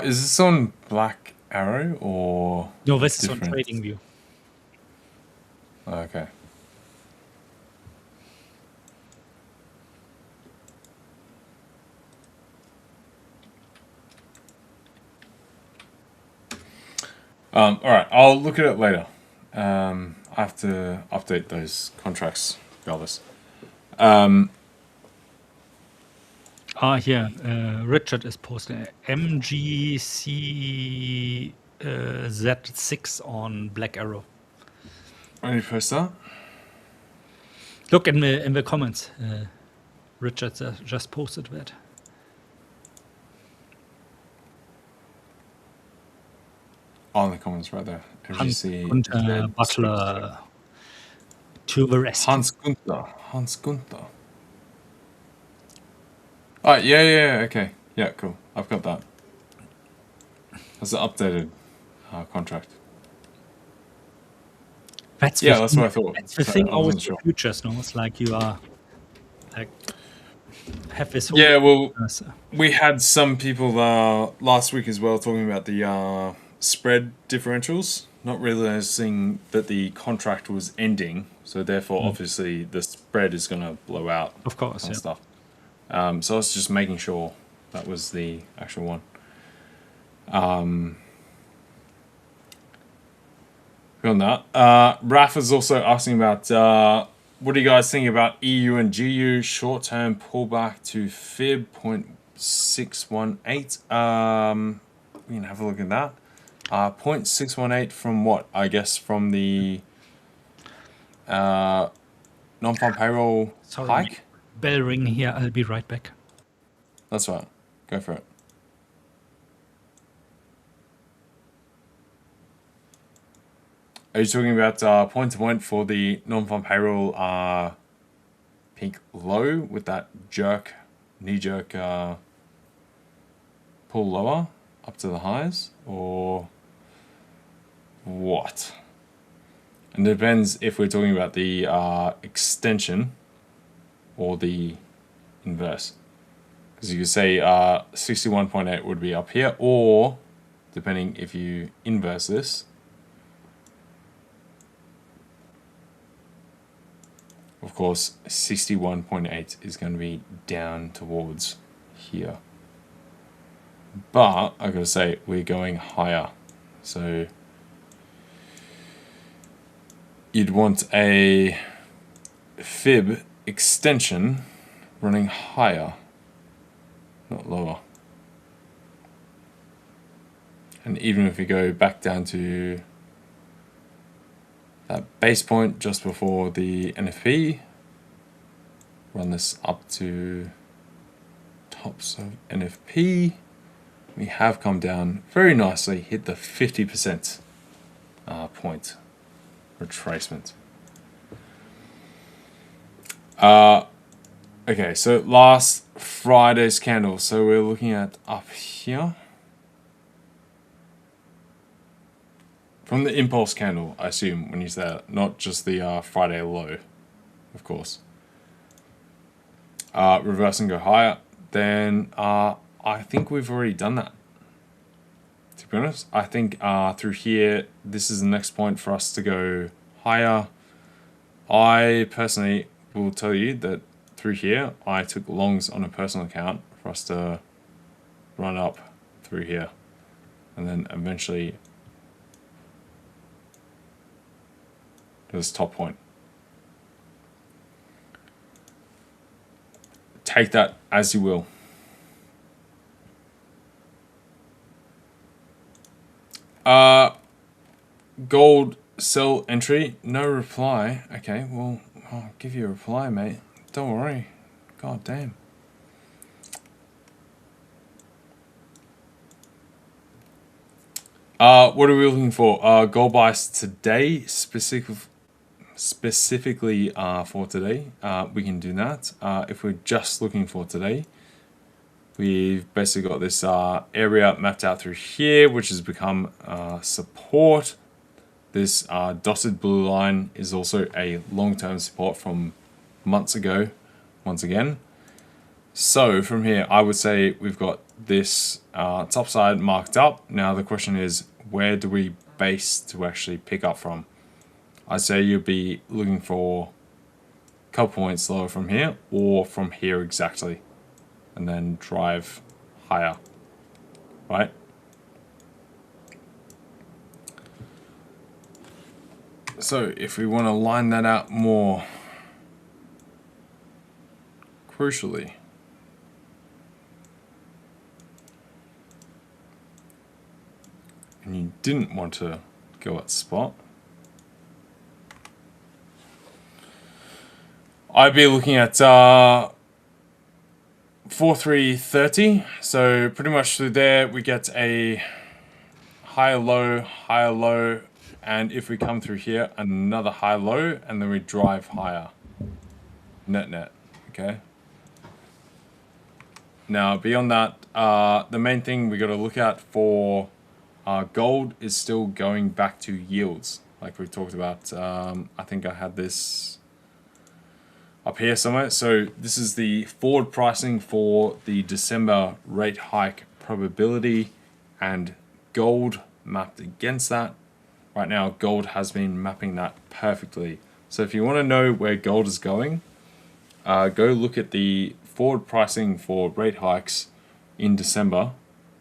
Is this on Black Arrow or no? This is on TradingView. Okay. All right, I'll look at it later. I have to update those contracts, regardless. Here, Richard is posting MGC Z6 on Black Arrow. When you post that? Look in the comments. Richard just posted that. Oh, in the comments right there. MGC Butler to the rescue. Hans Gunther. Oh, yeah, okay. Yeah, cool. I've got that. That's an updated contract. That's what I thought. That's the thing always with futures, no? It's like you are like have this whole we had some people last week as well talking about the spread differentials, not realizing that the contract was ending, so therefore obviously the spread is going to blow out. Of course, and stuff. So I was just making sure that was the actual one. Beyond that, Raf is also asking about what do you guys think about EU and GU short-term pullback to fib 0.618? We can have a look at that. 0.618 from what? I guess from the non-farm payroll hike? Bell ring here. I'll be right back. That's right. Go for it. Are you talking about point-to-point for the non-farm payroll peak low with that knee-jerk pull lower up to the highs, or what? And it depends if we're talking about the extension or the inverse. Because you could say 61.8 would be up here, or depending if you inverse this, of course, 61.8 is going to be down towards here. But I gotta say, we're going higher. So you'd want a fib extension running higher, not lower. And even if we go back down to that base point just before the NFP, run this up to tops of NFP, we have come down very nicely, hit the 50% point retracement. Okay, so last Friday's candle. So we're looking at up here. From the impulse candle, I assume, when you say that, not just the Friday low, of course. Reverse and go higher. Then I think we've already done that. To be honest, I think through here, this is the next point for us to go higher. I personally will tell you that through here, I took longs on a personal account for us to run up through here. And then eventually to this top point. Take that as you will. Gold sell entry, no reply. Okay, well, I'll give you a reply, mate. Don't worry. God damn. What are we looking for? Gold buys today, specifically for today. We can do that. If we're just looking for today, we've basically got this area mapped out through here, which has become support. This dotted blue line is also a long-term support from months ago, once again. So from here, I would say we've got this top side marked up. Now the question is, where do we base to actually pick up from? I'd say you'd be looking for a couple points lower from here or from here exactly, and then drive higher, right? So if we want to line that out more crucially, and you didn't want to go at spot, I'd be looking at 4330. So pretty much through there we get a higher low, and if we come through here, another high low, and then we drive higher. Net, okay? Now beyond that, the main thing we got to look at for gold is still going back to yields, like we talked about. I think I had this up here somewhere. So this is the forward pricing for the December rate hike probability, and gold mapped against that. Right now, gold has been mapping that perfectly. So if you want to know where gold is going, go look at the forward pricing for rate hikes in December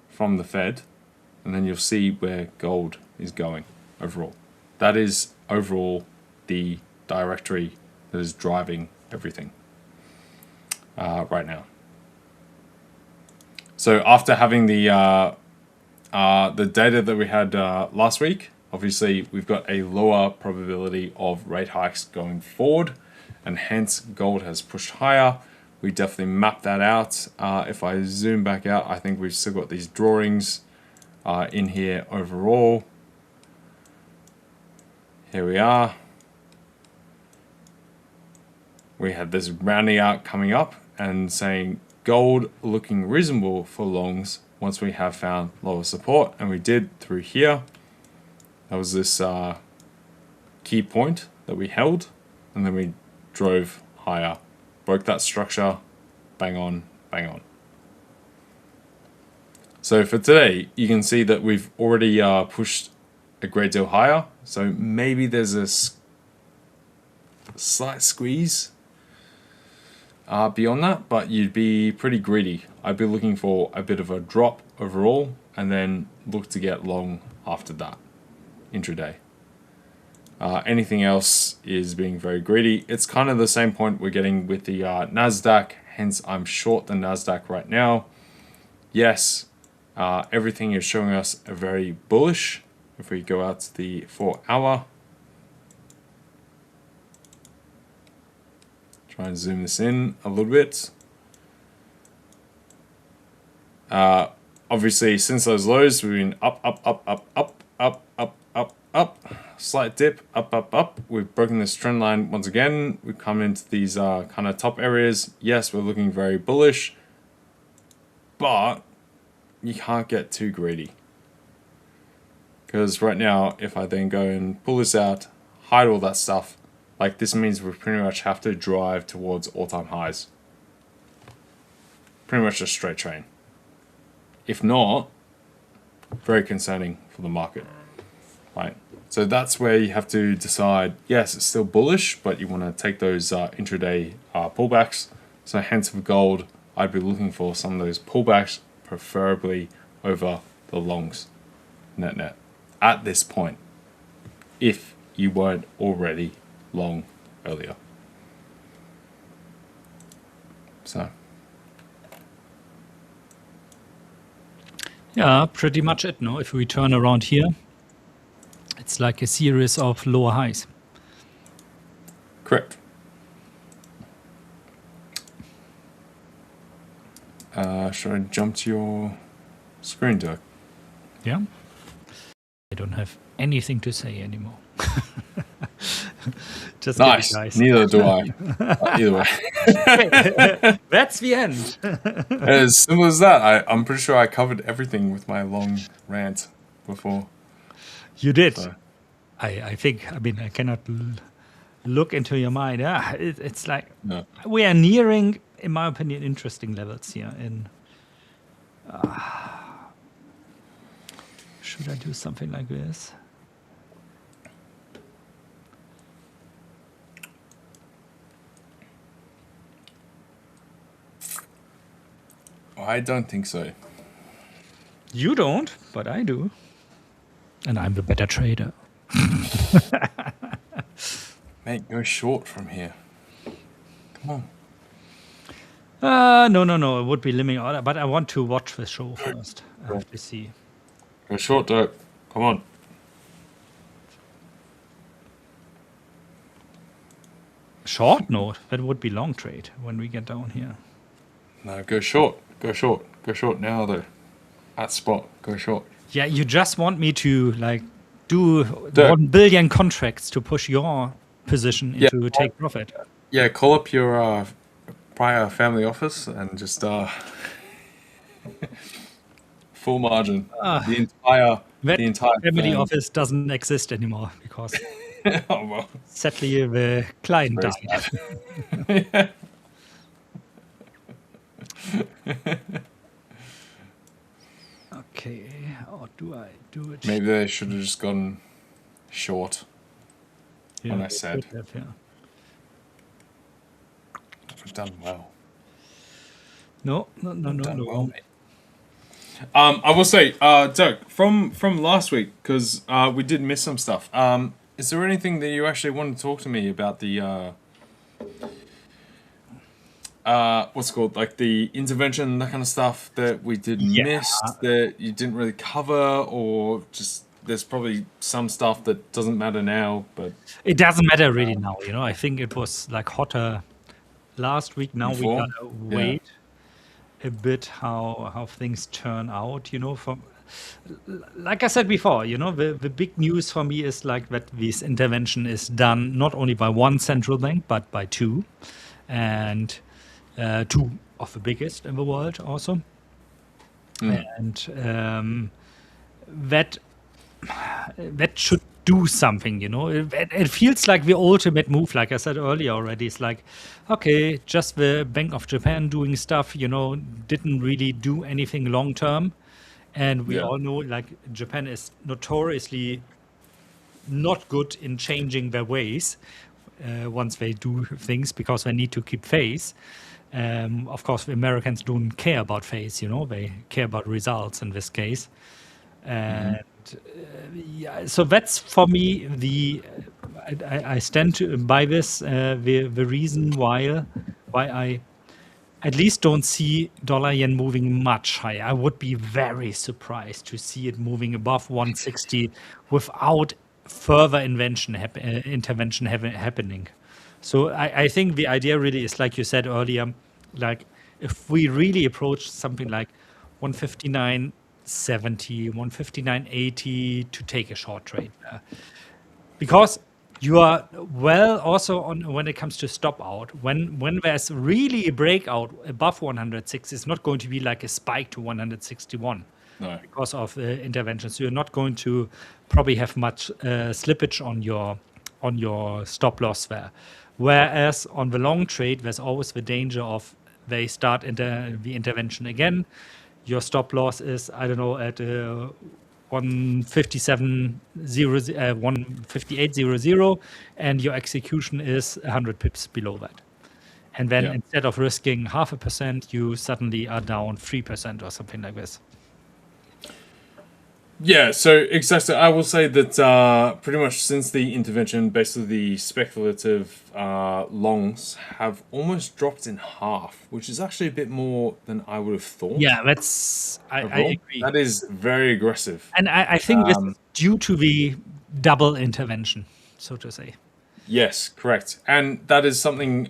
from the Fed, and then you'll see where gold is going overall. That is overall the directory that is driving everything right now. So after having the data that we had last week, obviously we've got a lower probability of rate hikes going forward, and hence gold has pushed higher. We definitely mapped that out. If I zoom back out, I think we've still got these drawings in here overall. Here we are. We had this rounding out coming up and saying gold looking reasonable for longs once we have found lower support, and we did through here. That was this key point that we held, and then we drove higher, broke that structure, bang on, bang on. So for today, you can see that we've already pushed a great deal higher. So maybe there's a slight squeeze beyond that, but you'd be pretty greedy. I'd be looking for a bit of a drop overall, and then look to get long after that, intraday. Anything else is being very greedy. It's kind of the same point we're getting with the NASDAQ. Hence, I'm short the NASDAQ right now. Yes, everything is showing us a very bullish. If we go out to the 4-hour, try and zoom this in a little bit. Obviously, since those lows, we've been up, up, up, up, up, up, up, up, up. Slight dip, up, up, up. We've broken this trend line once again. We've come into these kind of top areas. Yes, we're looking very bullish, but you can't get too greedy. Because right now, if I then go and pull this out, hide all that stuff, like this means we pretty much have to drive towards all-time highs. Pretty much a straight train. If not, very concerning for the market, right? So that's where you have to decide, yes, it's still bullish, but you want to take those intraday pullbacks. So hence for gold, I'd be looking for some of those pullbacks, preferably over the longs, net at this point, if you weren't already long earlier. So. Yeah, pretty much it, no? If we turn around here, it's like a series of lower highs. Correct. Should I jump to your screen, Dirk? Yeah. I don't have anything to say anymore. Just nice. kidding, guys. Neither do I. Either way. That's the end. As simple as that. I'm pretty sure I covered everything with my long rant before. You did. So. I think. I mean, I cannot look into your mind. Yeah, it's like no. We are nearing, in my opinion, interesting levels here. Should I do something like this? I don't think so. You don't, but I do. And I'm the better trader. Mate, go short from here. Come on. No. It would be limiting order, but I want to watch the show first. I have to see. Go short, Dirk. Come on. Short? No, that would be long trade when we get down here. No, go short. Go short. Go short now, though. At spot. Go short. Yeah, you just want me to like do 1 billion contracts to push your position into take profit. Yeah, call up your prior family office and just full margin. The entire family office doesn't exist anymore because oh, well. sadly the client died. Yeah. Okay, or do I do it? Maybe they should have just gone short when I said. We've done well. No. Well, I will say, Dirk, from last week, because we did miss some stuff. Is there anything that you actually want to talk to me about the what's it called, like the intervention, that kind of stuff that we did miss, that you didn't really cover, or just there's probably some stuff that doesn't matter now, but it doesn't matter really now. You know, I think it was like hotter last week. Now we gotta wait a bit how things turn out. You know, from like I said before, you know, the big news for me is like that this intervention is done not only by one central bank but by two, and two of the biggest in the world also. And that should do something, you know. It feels like the ultimate move, like I said earlier already. It's like, okay, just the Bank of Japan doing stuff, you know, didn't really do anything long term. And we all know, like, Japan is notoriously not good in changing their ways once they do things, because they need to keep face. Of course, the Americans don't care about face, you know, they care about results in this case. And so that's for me I stand by this. The reason why I at least don't see dollar yen moving much higher. I would be very surprised to see it moving above 160 without further intervention happening. So I think the idea really is, like you said earlier, like if we really approach something like 159.70, 159.80 to take a short trade. Because you are well also on when it comes to stop out. When there's really a breakout above 106, it's not going to be like a spike to 161 because of intervention. So you're not going to probably have much slippage on your stop loss there. Whereas on the long trade, there's always the danger of they start the intervention again. Your stop loss is, I don't know, at 158.00, and your execution is 100 pips below that. And then instead of risking 0.5%, you suddenly are down 3% or something like this. Yeah, so exactly. I will say that pretty much since the intervention, basically the speculative longs have almost dropped in half, which is actually a bit more than I would have thought. Yeah, I agree. That is very aggressive. And I think this is due to the double intervention, so to say. Yes, correct. And that is something,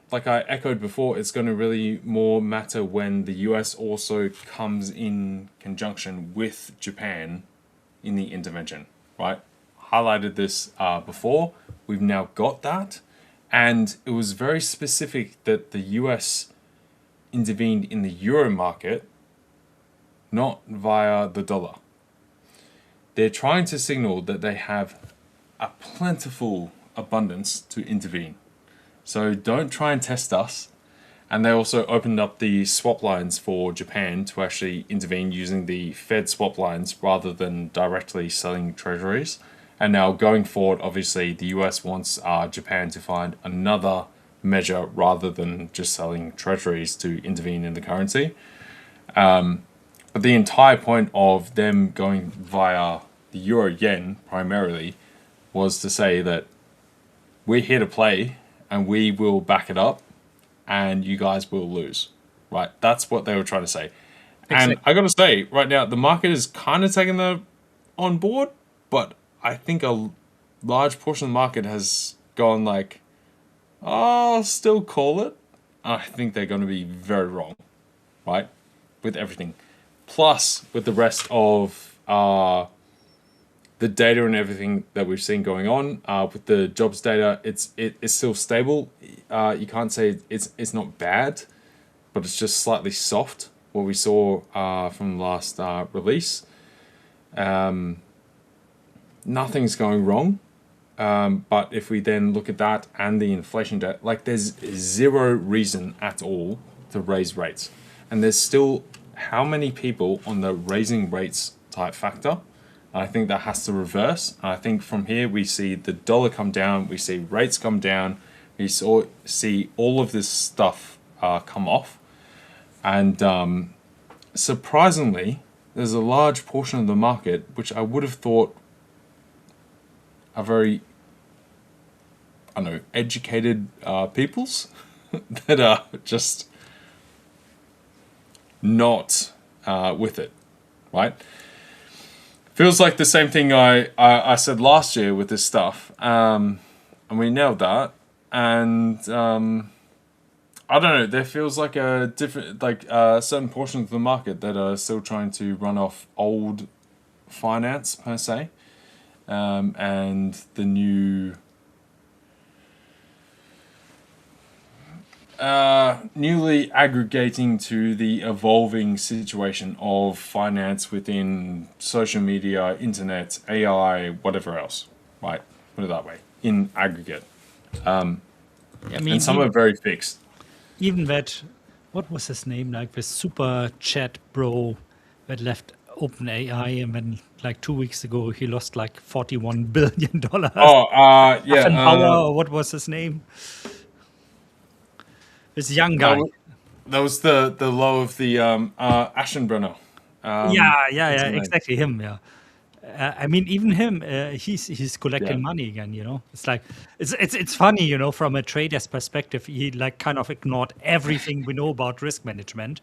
like I echoed before, it's going to really more matter when the US also comes in conjunction with Japan in the intervention, right? Highlighted this before. We've now got that. And it was very specific that the US intervened in the euro market, not via the dollar. They're trying to signal that they have a plentiful abundance to intervene. So don't try and test us. And they also opened up the swap lines for Japan to actually intervene using the Fed swap lines rather than directly selling treasuries. And now going forward, obviously, the US wants Japan to find another measure rather than just selling treasuries to intervene in the currency. But the entire point of them going via the euro yen primarily was to say that we're here to play and we will back it up and you guys will lose, right? That's what they were trying to say. Exactly. And I got to say, right now, the market is kind of taking that on board, but I think a large portion of the market has gone like, oh, I'll still call it. I think they're going to be very wrong, right? With everything. Plus, with the rest of the data and everything that we've seen going on with the jobs data, it's still stable. You can't say it's not bad, but it's just slightly soft. What we saw from the last release, nothing's going wrong. But if we then look at that and the inflation data, like there's zero reason at all to raise rates, and there's still how many people on the raising rates type factor. I think that has to reverse. I think from here we see the dollar come down, we see rates come down, we see all of this stuff come off. And surprisingly, there's a large portion of the market which I would have thought are very, I don't know, educated peoples that are just not with it, right? Feels like the same thing I said last year with this stuff, and we nailed that. And I don't know, there feels like a different, like certain portions of the market that are still trying to run off old finance per se, and the new, newly aggregating to the evolving situation of finance within social media, internet, AI, whatever else, right? Put it that way, in aggregate. I mean, and some are very fixed. Even that, what was his name? Like the super chat bro that left OpenAI, and then like 2 weeks ago he lost like $41 billion. Oh, yeah. What was his name? This young guy. That was the low of the Aschenbrenner. Yeah, exactly him. Yeah, I mean, even him, he's collecting money again. It's like it's funny, from a trader's perspective. He like kind of ignored everything we know about risk management,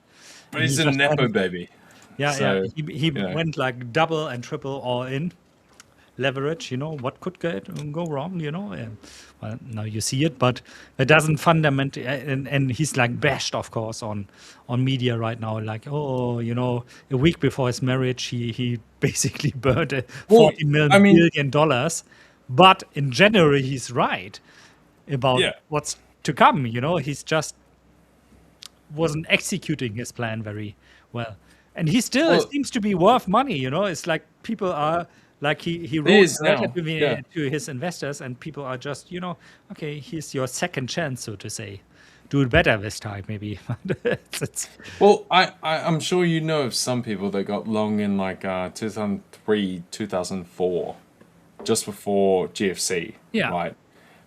but he's a nepo baby. Yeah, so, He went like double and triple all in leverage. What could go wrong? And, well, now you see it, but it doesn't fundamentally. And he's like bashed, of course, on media right now. Like, a week before his marriage, he basically burned $40 billion. But in January, he's right about what's to come. He's just wasn't executing his plan very well. And he still seems to be worth money, It's like people are like he wrote to his investors, and people are just, okay, here's your second chance, so to say. Do it better this time, maybe. Well, I'm sure you know of some people that got long in like 2003, 2004, just before GFC, right?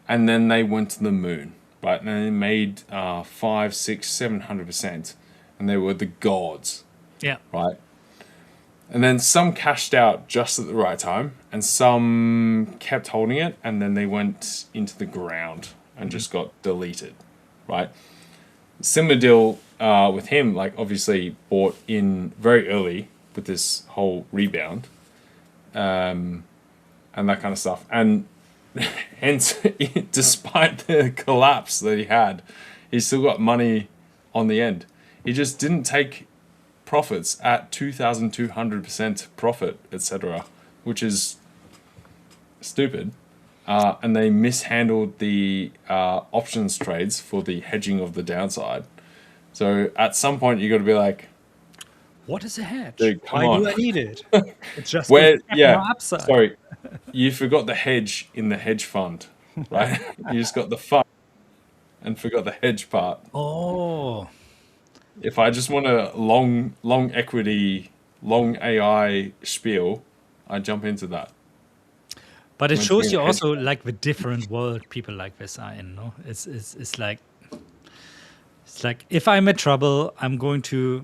And then they went to the moon, right? And they made 500, 600, 700%, and they were the gods. Yeah. Right. And then some cashed out just at the right time, and some kept holding it, and then they went into the ground and just got deleted. Right. Similar deal with him. Like, obviously bought in very early with this whole rebound, and that kind of stuff. And hence, despite the collapse that he had, he still got money on the end. He just didn't take profits at 2,200% profit, etc., which is stupid. And they mishandled the options trades for the hedging of the downside. So at some point, you got to be like, what is a hedge? Dude, Why do I need it? It's just more upside. Sorry, you forgot the hedge in the hedge fund, right? You just got the fund and forgot the hedge part. Oh. If I just want a long equity, long AI spiel, I jump into that. But it shows you also like the different world people like this are in. No, it's like if I'm in trouble, I'm going to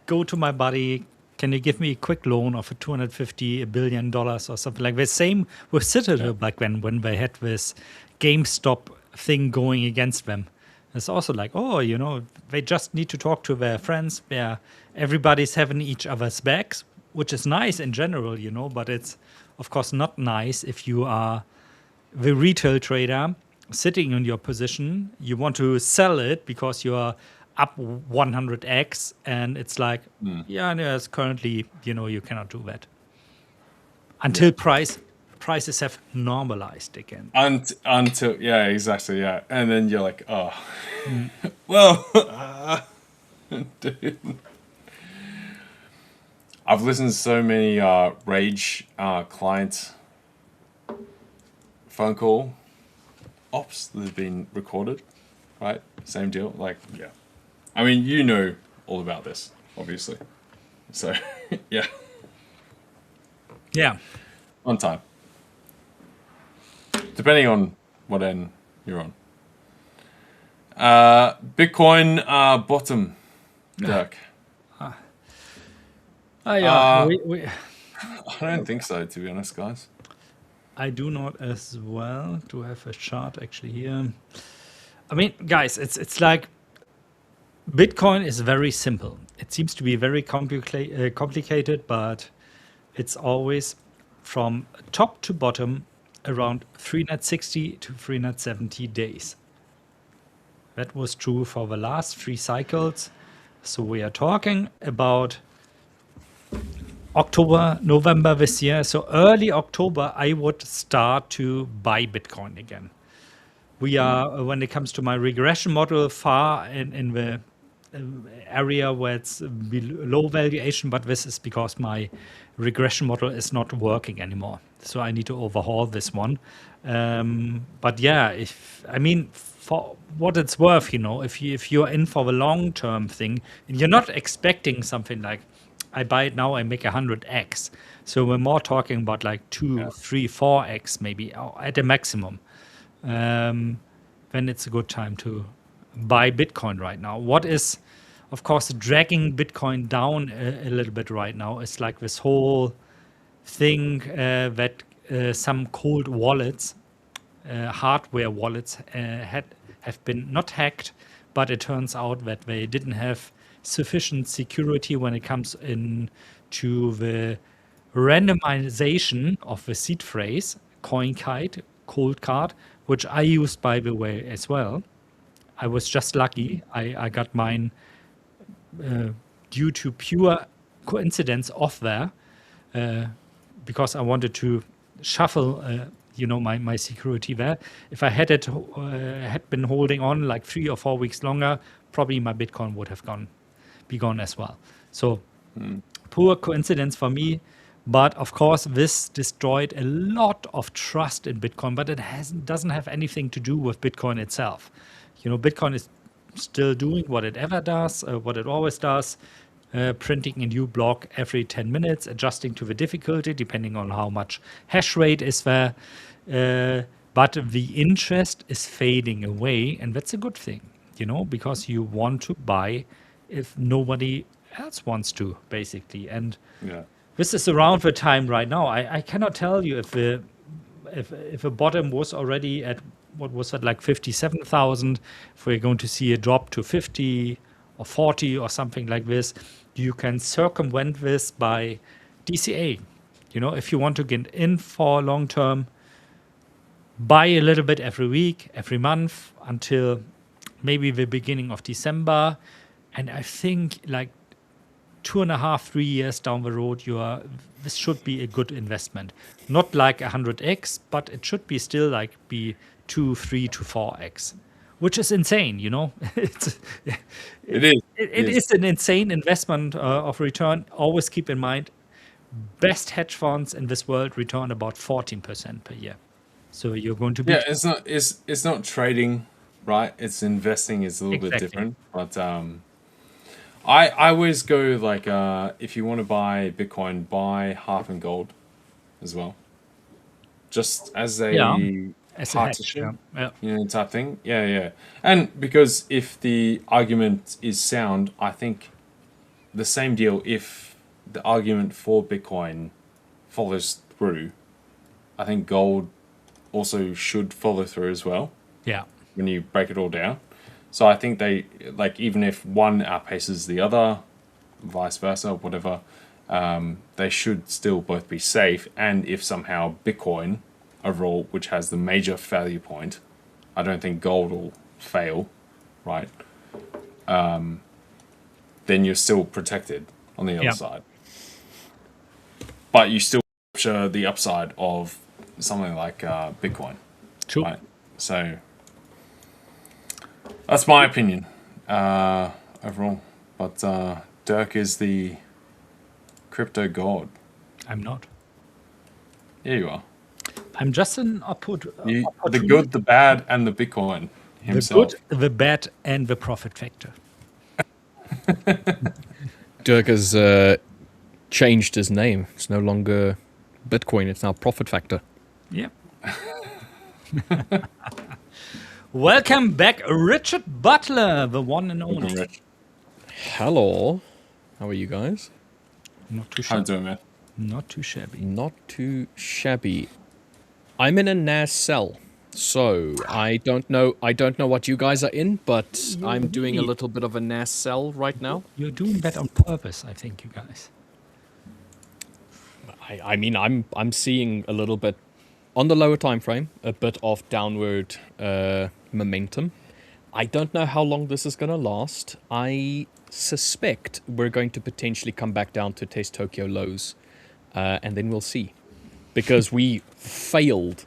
go to my buddy. Can you give me a quick loan of $250 billion or something like the same with Citadel back when they had this GameStop thing going against them. It's also like, they just need to talk to their friends. Yeah, everybody's having each other's backs, which is nice in general, but it's, of course, not nice if you are the retail trader sitting in your position. You want to sell it because you are up 100x, and it's like, it's currently, you cannot do that until prices have normalized again. Until exactly, and then you're like, well, dude. I've listened to so many rage client phone call ops that have been recorded, right? Same deal, like, I mean, you know all about this, obviously. So, yeah. On time. Depending on what end you're on. Bitcoin bottom, Dirk. I don't think so, to be honest, guys. I do not as well. Do have a chart actually here. I mean, guys, it's like Bitcoin is very simple. It seems to be very complicated, but it's always from top to bottom around 360 to 370 days. That was true for the last 3 cycles. So we are talking about October, November this year. So early October, I would start to buy Bitcoin again. We are, when it comes to my regression model, far in the area where it's below valuation, but this is because my regression model is not working anymore. So I need to overhaul this one. But yeah, for what it's worth, if you're in for the long-term thing, and you're not expecting something like, I buy it now, I make 100x. So we're more talking about like 2, 3, 4x maybe at a maximum. Then it's a good time to buy Bitcoin right now. What is, of course, dragging Bitcoin down a little bit right now is like this whole think that some cold wallets, hardware wallets, have been not hacked, but it turns out that they didn't have sufficient security when it comes in to the randomization of the seed phrase, CoinKite, cold card, which I used, by the way, as well. I was just lucky. I got mine due to pure coincidence off there because I wanted to shuffle, my security there. If I had been holding on like 3 or 4 weeks longer, probably my Bitcoin would have be gone as well. So poor coincidence for me. But of course, this destroyed a lot of trust in Bitcoin, but it doesn't have anything to do with Bitcoin itself. Bitcoin is still doing what it ever does, what it always does, printing a new block every 10 minutes, adjusting to the difficulty depending on how much hash rate is there. But the interest is fading away, and that's a good thing, because you want to buy if nobody else wants to, basically. And this is around the time right now. I cannot tell you if the bottom was already at, what was that, like 57,000, if we're going to see a drop to 50 or 40 or something like this. You can circumvent this by DCA. If you want to get in for long term, buy a little bit every week, every month until maybe the beginning of December. And I think like 2.5, 3 years down the road, this should be a good investment. Not like 100x, but it should be still like be 2, 3 to 4x, which is insane. It is an insane investment of return. Always keep in mind, best hedge funds in this world return about 14% per year. So you're going to be it's not trading, right? It's investing. Is a little bit different, but I always go like if you want to buy Bitcoin, buy half in gold as well, just as a partition, type thing. Yeah. And because if the argument is sound, I think the same deal. If the argument for Bitcoin follows through, I think gold also should follow through as well. Yeah. When you break it all down. So I think they, like, even if one outpaces the other, vice versa, whatever, they should still both be safe. And if somehow Bitcoin overall, which has the major failure point, I don't think gold will fail, right? Then you're still protected on the other side. But you still capture the upside of something like Bitcoin. True. Right? So that's my opinion overall. But Dirk is the crypto god. I'm not. Yeah, you are. I'm just an the good, the bad, and the Bitcoin himself. The good, the bad, and the profit factor. Dirk has changed his name. It's no longer Bitcoin. It's now Profit Factor. Yeah. Welcome back, Richard Butler, the one and only. Welcome, Rich. Hello. How are you guys? Not too How you shabby. doing, man? Not too shabby. Not too shabby. I'm in a NAS cell, so I don't know what you guys are in, but I'm doing a little bit of a NAS cell right now. You're doing that on purpose, I think, you guys. I mean, I'm seeing a little bit on the lower time frame, a bit of downward momentum. I don't know how long this is going to last. I suspect we're going to potentially come back down to test Tokyo lows, and then we'll see. Because we failed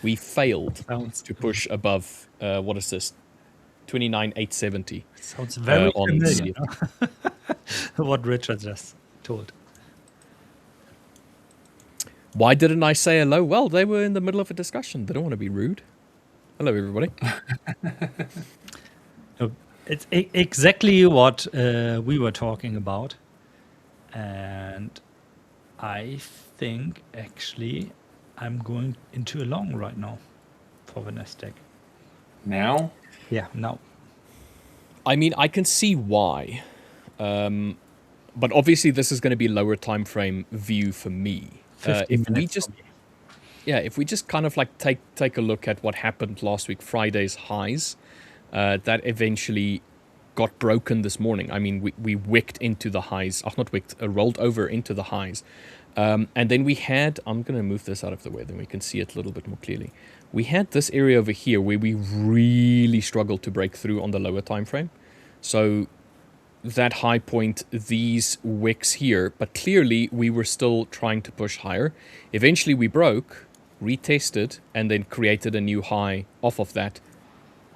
to push above, what is this, 29,870. Sounds very on familiar, what Richard just told. Why didn't I say hello? Well, they were in the middle of a discussion. They don't want to be rude. Hello, everybody. It's exactly what we were talking about. And I think, actually, I'm going into a long right now for the NASDAQ. Now? Yeah, now. I mean, I can see why. But obviously, this is going to be lower time frame view for me. 15 minutes. If we just kind of like take a look at what happened last week, Friday's highs, that eventually got broken this morning. I mean, we wicked into the highs, not wicked, rolled over into the highs. And then we had, I'm going to move this out of the way, then we can see it a little bit more clearly. We had this area over here where we really struggled to break through on the lower time frame. So that high point, these wicks here, but clearly we were still trying to push higher. Eventually we broke, retested, and then created a new high off of that.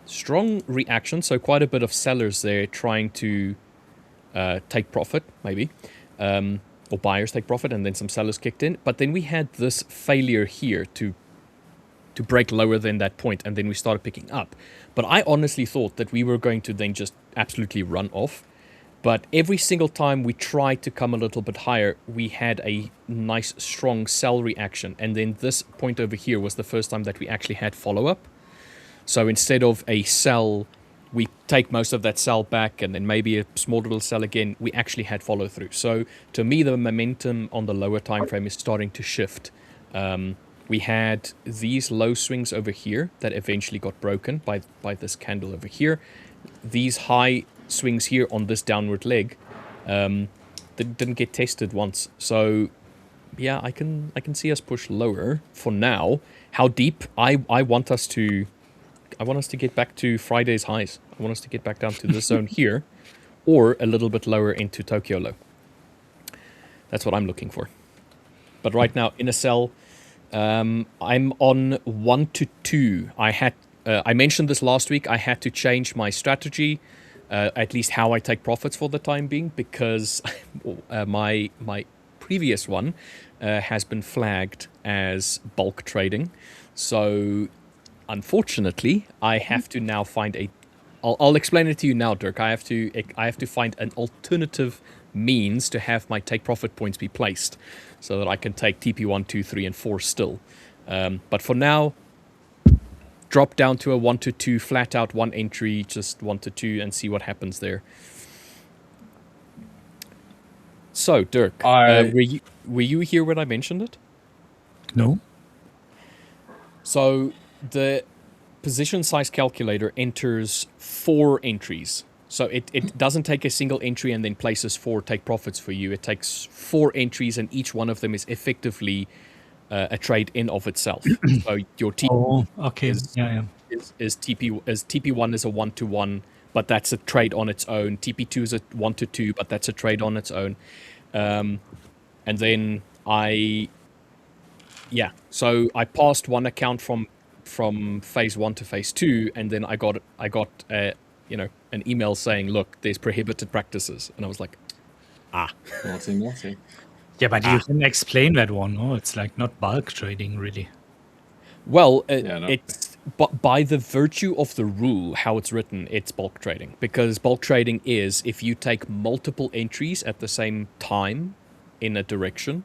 Strong reaction, so quite a bit of sellers there trying to take profit, maybe, or buyers take profit, and then some sellers kicked in. But then we had this failure here to break lower than that point, and then we started picking up. But I honestly thought that we were going to then just absolutely run off. But every single time we tried to come a little bit higher, we had a nice strong sell reaction. And then this point over here was the first time that we actually had follow-up. So instead of a sell, we take most of that sell back and then maybe a small little sell again, we actually had follow through. So to me, the momentum on the lower time frame is starting to shift. We had these low swings over here that eventually got broken by this candle over here. These high swings here on this downward leg that didn't get tested once. So yeah, I can see us push lower for now. How deep? I want us to get back to Friday's highs. I want us to get back down to this zone here, or a little bit lower into Tokyo low. That's what I'm looking for. But right now in a sell, I'm on 1 to 2. I mentioned this last week. I had to change my strategy, at least how I take profits for the time being, because my previous one has been flagged as bulk trading. So unfortunately, I have to now find I'll explain it to you now, Dirk. I have to find an alternative means to have my take profit points be placed, so that I can take TP 1, 2, 3, and 4 still. But for now, drop down to a 1 to 2, flat out one entry, just 1 to 2, and see what happens there. So, Dirk, were you here when I mentioned it? No. So the position size calculator enters 4 entries. So it doesn't take a single entry and then places 4 take profits for you. It takes 4 entries, and each one of them is effectively a trade in of itself. So your TP is TP1 is a 1 to 1, but that's a trade on its own. TP2 is a 1 to 2, but that's a trade on its own. And then so I passed one account from phase 1 to phase 2, and then I got an email saying, look, there's prohibited practices. And I was like, Naughty. Yeah, but you can explain that one. No, it's like not bulk trading, really. Well, it's but by the virtue of the rule, how it's written, it's bulk trading. Because bulk trading is if you take multiple entries at the same time in a direction,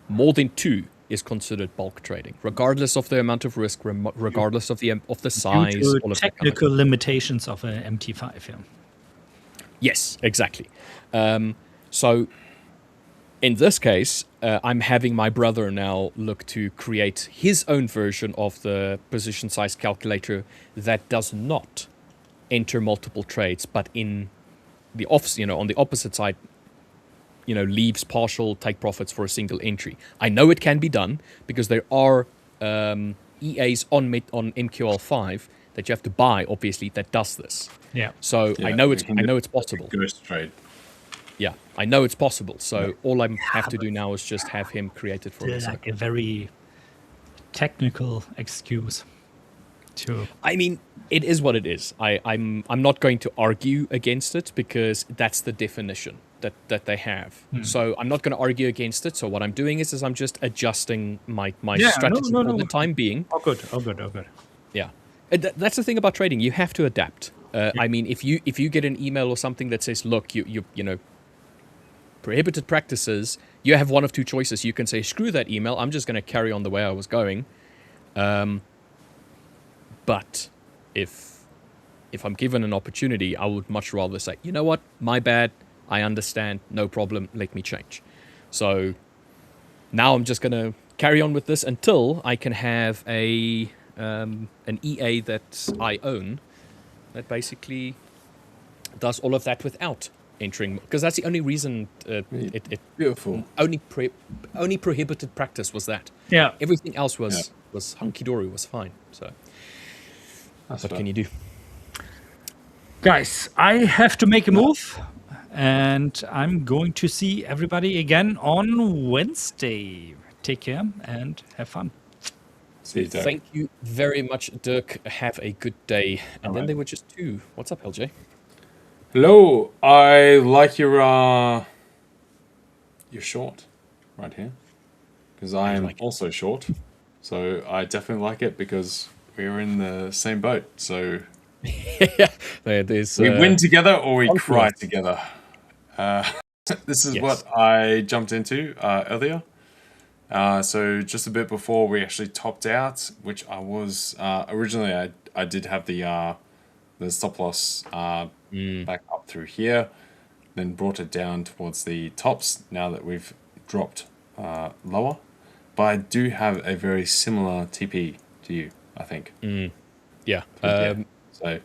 more than 2 is considered bulk trading, regardless of the amount of risk, regardless of the size. Due to technical limitations of a MT5. Yeah. Yes, exactly. So in this case, I'm having my brother now look to create his own version of the position size calculator that does not enter multiple trades, but in the on the opposite side, leaves partial take profits for a single entry. I know it can be done because there are EAs on MQL5 that you have to buy, obviously, that does this. Yeah. So I know it's possible. Ghost trade. Yeah, I know it's possible. So all I have to do now is just have him create it for me. Like a very technical excuse. I mean, it is what it is. I'm not going to argue against it because that's the definition that they have. So I'm not going to argue against it. So what I'm doing is I'm just adjusting my strategy for the time being. Oh, good. Yeah, that's the thing about trading. You have to adapt. I mean, if you get an email or something that says, look, you prohibited practices, you have one of 2 choices. You can say, screw that email, I'm just going to carry on the way I was going. But if I'm given an opportunity, I would much rather say, you know what, my bad, I understand, no problem, let me change. So now I'm just going to carry on with this until I can have an EA that I own that basically does all of that without entering, because that's the only reason it Beautiful. only prohibited practice was that. Yeah. Everything else was hunky dory, was fine. So what can you do? Guys, I have to make a move, and I'm going to see everybody again on Wednesday. Take care and have fun. See you, Dirk. Thank you very much, Dirk. Have a good day. And All then right. there were just two. What's up, LJ? Hello. I like your short right here, because I am like it. also short. So I definitely like it because we're in the same boat. So There's we win together or we confluence. cry together. This is Yes. what I jumped into earlier. So just a bit before we actually topped out, which I was originally I did have the stop loss back up through here, then brought it down towards the tops now that we've dropped lower. But I do have a very similar TP to you, I think. Yeah. So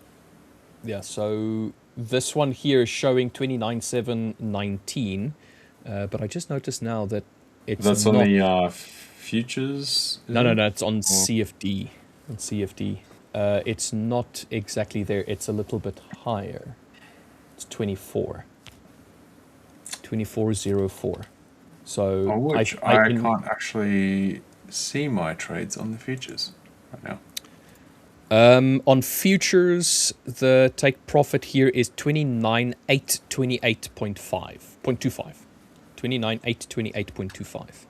Yeah, so this one here is showing 29.719, but I just noticed now that it's that's not... on the futures? No, it's on CFD. On CFD. It's not exactly there. It's a little bit higher. It's 24. 24.04. So Which I I can- can't actually see my trades on the futures right now. On futures, the take profit here is 29.828.25. 29.828.25.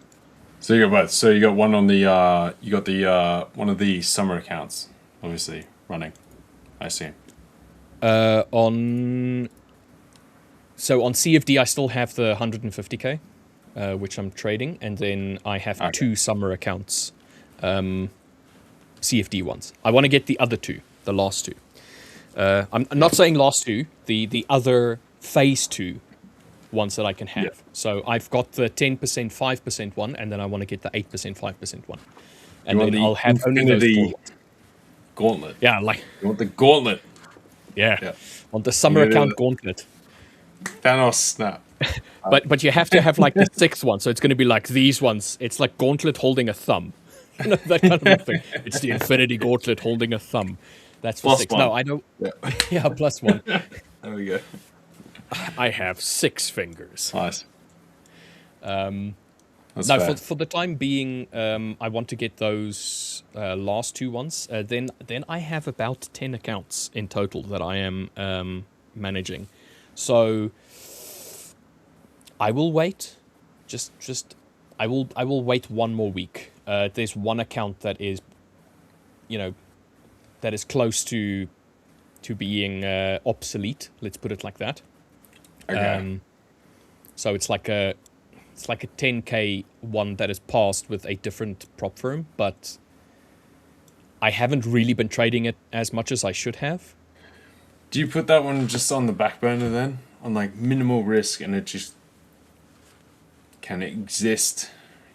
So you got both. So you got one on the you got the one of the summer accounts, obviously running. I assume. On CFD, I still have the 150k, which I'm trading, and then I have two summer accounts, CFD ones. I want to get the other two, the last two. I'm not saying last two, the other phase two ones that I can have. Yeah. So I've got the 10%, 5% one, and then I want to get the 8%, 5% one. And You want then the I'll have only those Infinity four ones. Gauntlet. Yeah, like, You want the gauntlet. yeah. On the summer You're gonna account gauntlet. Thanos snap. But you have to have like the sixth one, so it's going to be like these ones. It's like gauntlet holding a thumb, you know, that kind of a thing. It's the infinity gauntlet holding a thumb. That's for Plus six. one. No, I don't. Yeah. Yeah, plus one. There we go. I have 6 fingers. Nice. That's No, fair. for the time being, I want to get those last two ones. Then I have about 10 accounts in total that I am managing. So I will wait. I will wait one more week. There's one account that is, that is close to being obsolete. Let's put it like that. Okay. So it's like a 10k one that is passed with a different prop firm, but I haven't really been trading it as much as I should have. Do you put that one just on the back burner then? On like minimal risk and it just can exist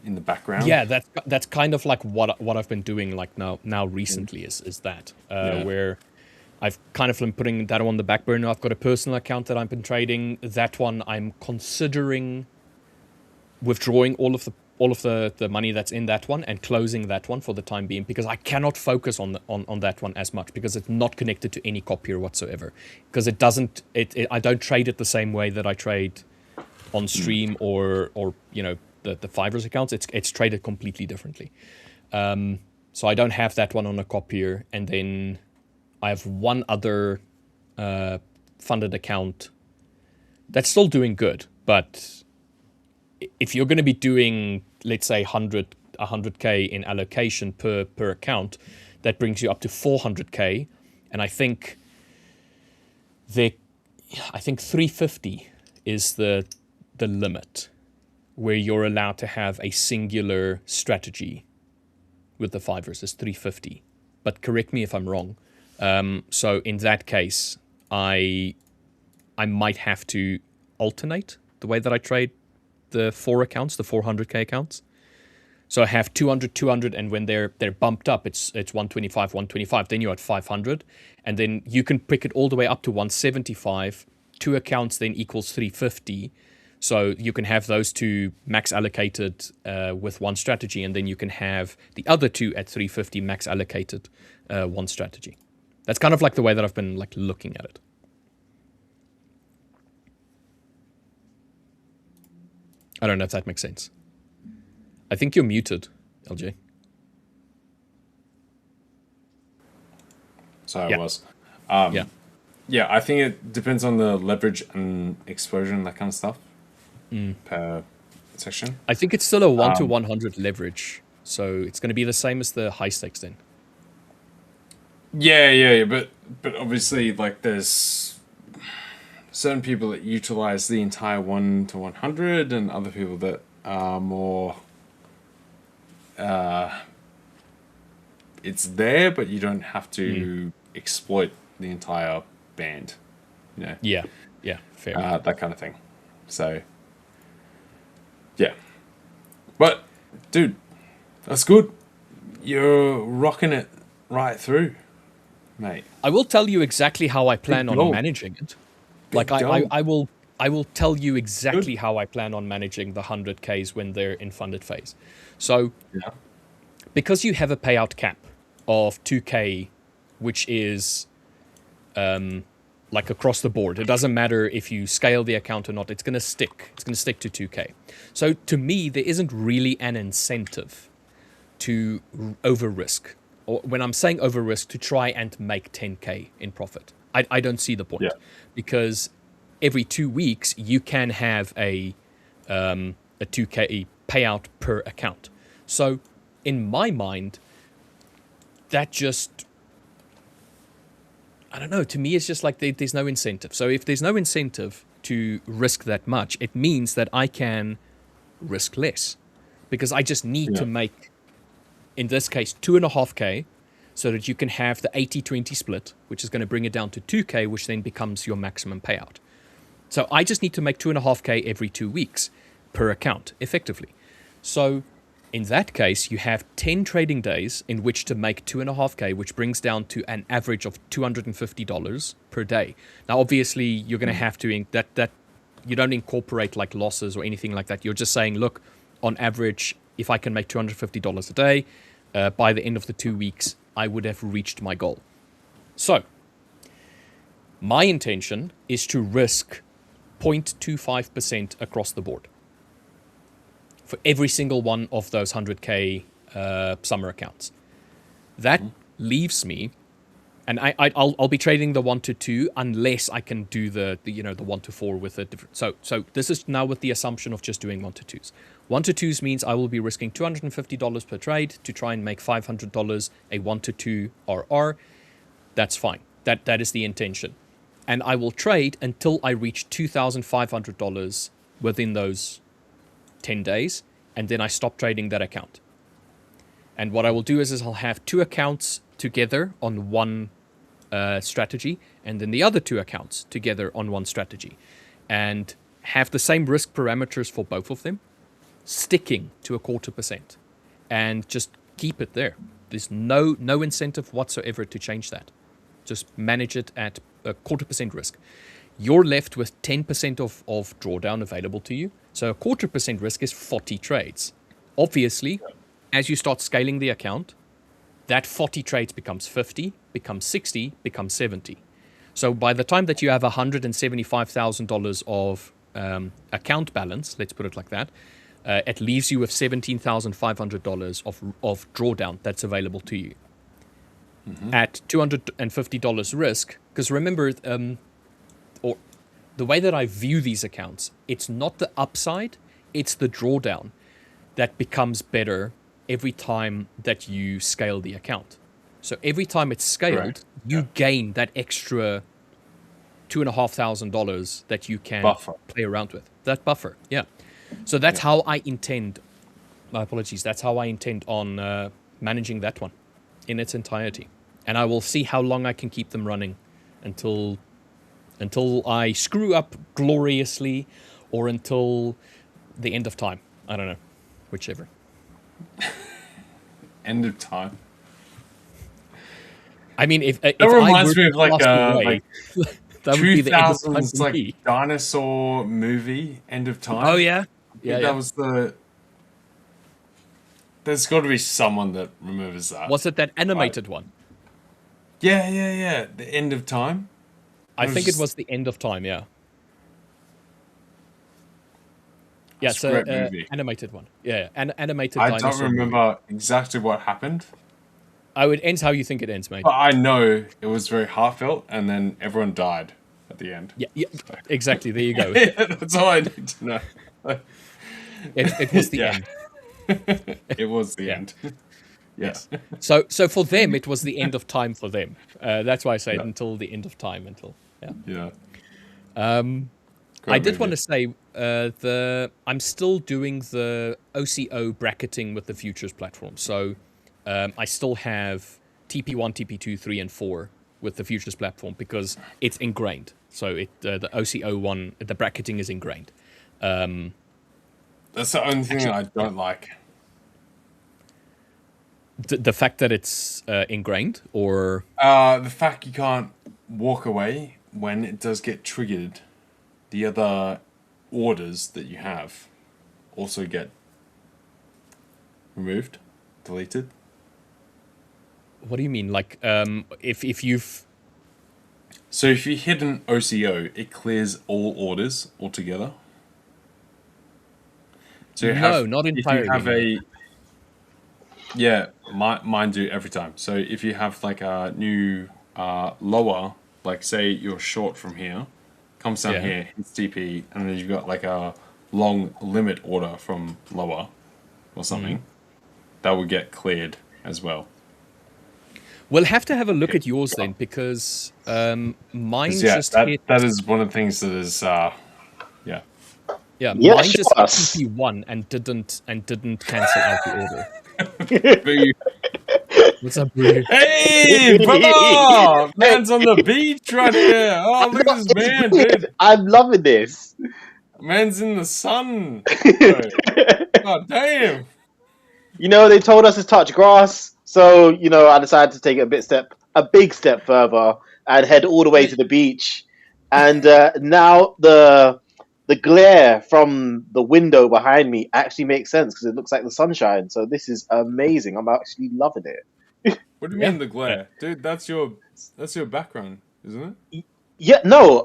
in the background? Yeah, that's kind of like what I've been doing like now recently is that where I've kind of been putting that on the back burner. I've got a personal account that I've been trading. That one I'm considering withdrawing all of the money that's in that one and closing that one for the time being, because I cannot focus on that one as much because it's not connected to any copier whatsoever. Because I don't trade it the same way that I trade on stream or the 5ers accounts. It's traded completely differently. So I don't have that one on a copier, and then I have one other funded account that's still doing good, but if you're going to be doing, let's say, 100k in allocation per account, that brings you up to 400k, and I think 350 is the limit where you're allowed to have a singular strategy with the 5ers is 350. But correct me if I'm wrong. So in that case, I might have to alternate the way that I trade the 4 accounts, the 400k accounts. So I have 200, 200, and when they're bumped up, it's 125, 125. Then you're at 500, and then you can pick it all the way up to 175. 2 accounts then equals 350. So you can have those 2 max allocated with one strategy, and then you can have the other 2 at 350 max allocated one strategy. That's kind of like the way that I've been like looking at it. I don't know if that makes sense. I think you're muted, LJ. So I was. Yeah. Yeah, I think it depends on the leverage and exposure and that kind of stuff per section. I think it's still a 1 to 100 leverage. So it's going to be the same as the high stakes then. Yeah. But obviously, like, there's certain people that utilize the entire 1 to 100 and other people that are more... it's there, but you don't have to exploit the entire band, you know. Yeah, fair. That kind of thing. So, yeah. But, dude, that's good. You're rocking it right through, mate. I will tell you exactly how I plan on managing it. Like I will tell you exactly how I plan on managing the 100Ks when they're in funded phase. So, because you have a payout cap of 2K, which is like across the board, it doesn't matter if you scale the account or not, it's going to stick. It's going to stick to 2K. So to me, there isn't really an incentive to over risk. Or when I'm saying over risk, to try and make 10K in profit. I don't see the point. Because every 2 weeks, you can have a 2K payout per account. So in my mind, that just, I don't know, to me it's just like there's no incentive. So if there's no incentive to risk that much, it means that I can risk less. Because I just need to make, in this case, 2.5K, so that you can have the 80-20 split, which is going to bring it down to 2K, which then becomes your maximum payout. So I just need to make 2.5K every 2 weeks per account, effectively. So in that case, you have 10 trading days in which to make 2.5K, which brings down to an average of $250 per day. Now, obviously, you're going to have to, that you don't incorporate like losses or anything like that. You're just saying, look, on average, if I can make $250 a day, by the end of the 2 weeks, I would have reached my goal. So, my intention is to risk 0.25% across the board for every single one of those 100K summer accounts. That leaves me, and I'll be trading the 1 to 2 unless I can do the 1 to 4 with a different. So this is now with the assumption of just doing 1 to 2s. 1 to 2s means I will be risking $250 per trade to try and make $500 a 1 to 2 RR. That's fine. That is the intention. And I will trade until I reach $2,500 within those 10 days, and then I stop trading that account. And what I will do is I'll have 2 accounts together on one strategy, and then the other 2 accounts together on one strategy, and have the same risk parameters for both of them, sticking to 0.25%, and just keep it there. There's no incentive whatsoever to change that. Just manage it at 0.25% risk. You're left with 10% of drawdown available to you. So 0.25% risk is 40 trades. Obviously, as you start scaling the account, that 40 trades becomes 50, becomes 60, becomes 70. So by the time that you have $175,000 of account balance, let's put it like that, it leaves you with $17,500 of drawdown that's available to you. At $250 risk, because remember, or the way that I view these accounts, it's not the upside, it's the drawdown that becomes better every time that you scale the account. So every time it's scaled, you gain that extra $2,500 that you can play around with. That buffer, So that's how I intend, my apologies, that's how I intend on managing that one in its entirety. And I will see how long I can keep them running until I screw up gloriously or until the end of time. I don't know, whichever. End of time. I mean, if That I reminds were me to of like pass away, like that would be the end of time 2000s for like me. dinosaur movie, End of Time. Oh yeah, I think yeah. that was the. There's got to be someone that remembers that. Was it that animated one? Yeah. The End of Time. I think it was the end of time. Yeah. Yeah, That's a great movie. Animated one. Yeah, animated. I don't dinosaur remember movie. exactly what happened. Oh, it ends how you think it ends, mate. But I know it was very heartfelt, and then everyone died at the end. Yeah, exactly. There you go. That's all I need to know. It was the end. It was the end. Yes. So for them, it was the end of time for them. That's why I say until the end of time. Yeah. I did want to say I'm still doing the OCO bracketing with the futures platform. So I still have TP1, TP2, 3, and 4 with the futures platform because it's ingrained. So the OCO one, the bracketing is ingrained. That's the only thing I don't like. The fact that it's ingrained, or the fact you can't walk away when it does get triggered. The other orders that you have also get removed, deleted. What do you mean? Like, if you've... So if you hit an OCO, it clears all orders altogether. So you have, not entirely. If you have yeah, mine do every time. So if you have like a new lower, like say you're short from here, comes down here, hits TP, and then you've got like a long limit order from lower or something, that will get cleared as well. We'll have to have a look at yours then, because mine just hit... That is one of the things that is, Yeah, mine just hit TP1 and didn't cancel out the order. What's up, Boo? Hey, brother! Man's on the beach right here. Oh, look at this man, dude. I'm loving this. Man's in the sun. God damn. You know, they told us to touch grass, so you know, I decided to take it a big step further, and head all the way to the beach. And now the glare from the window behind me actually makes sense because it looks like the sunshine. So this is amazing. I'm actually loving it. What do you mean the glare, dude? That's your background, isn't it? Yeah, no.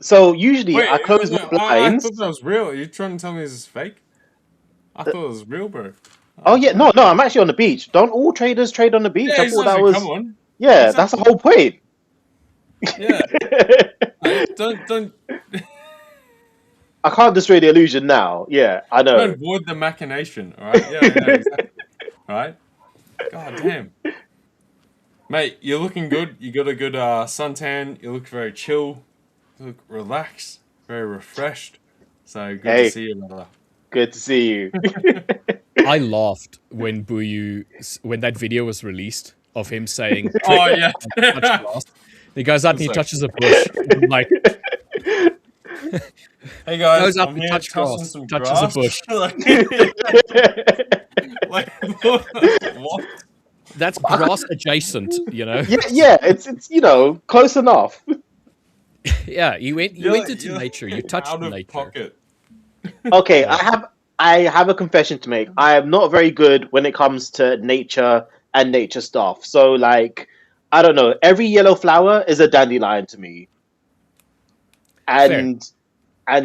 So usually I close my blinds. I thought that was real. Are you trying to tell me this is fake? I thought it was real, bro. Oh yeah, no. I'm actually on the beach. Don't all traders trade on the beach? Yeah, I thought that was. Come on. Yeah, exactly. That's the whole point. Yeah. Don't. I can't destroy the illusion now. Yeah, I know. Don't avoid the machination. All right. Yeah. Exactly. All right. God damn. Mate, you're looking good. You got a good suntan. You look very chill. You look relaxed. Very refreshed. So good to see you, brother. Good to see you. I laughed when when that video was released of him saying, "Oh yeah." He goes out and he touches a bush. I'm like, hey guys, goes up I'm and here touches grass. a bush. Like, what? That's grass adjacent, you know. Yeah, it's you know, close enough. Yeah, you went into nature. You touched out of nature. Pocket. Okay, I have a confession to make. I am not very good when it comes to nature and nature stuff. So like, I don't know. Every yellow flower is a dandelion to me. And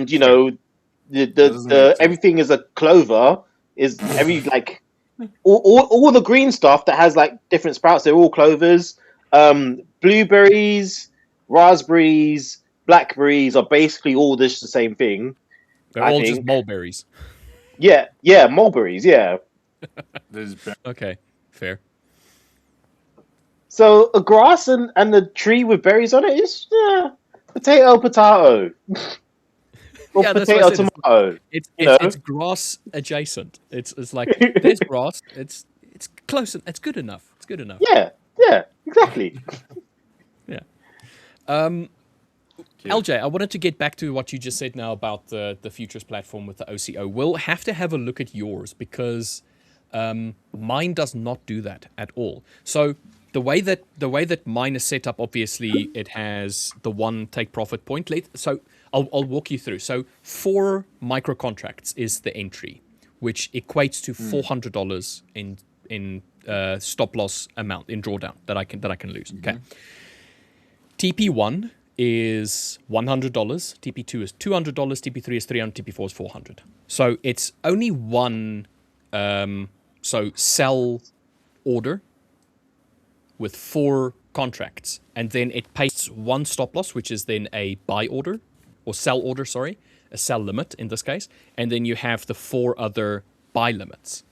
you know, the everything is a clover. Is every like all the green stuff that has like different sprouts? They're all clovers. Blueberries, raspberries, blackberries are basically all just the same thing. They're all just mulberries. Yeah, mulberries. Yeah. Okay, fair. So a grass and the tree with berries on it is potato. Or potato tomato. It's grass adjacent. It's like there's grass. It's close. It's good enough. It's good enough. Yeah, exactly. Yeah. LJ, I wanted to get back to what you just said now about the futures platform with the OCO. We'll have to have a look at yours because Mine does not do that at all. So the way that mine is set up, obviously, it has the one take profit point. So I'll walk you through. So 4 micro contracts is the entry, which equates to $400 in stop loss amount in drawdown that I can lose. Okay. TP1 is $100, TP2 is $200, TP3 is $300, TP4 is $400. So it's only one sell order with 4 contracts, and then it pastes one stop loss, which is then a buy order, or sell order, sorry, a sell limit in this case, and then you have the 4 other buy limits.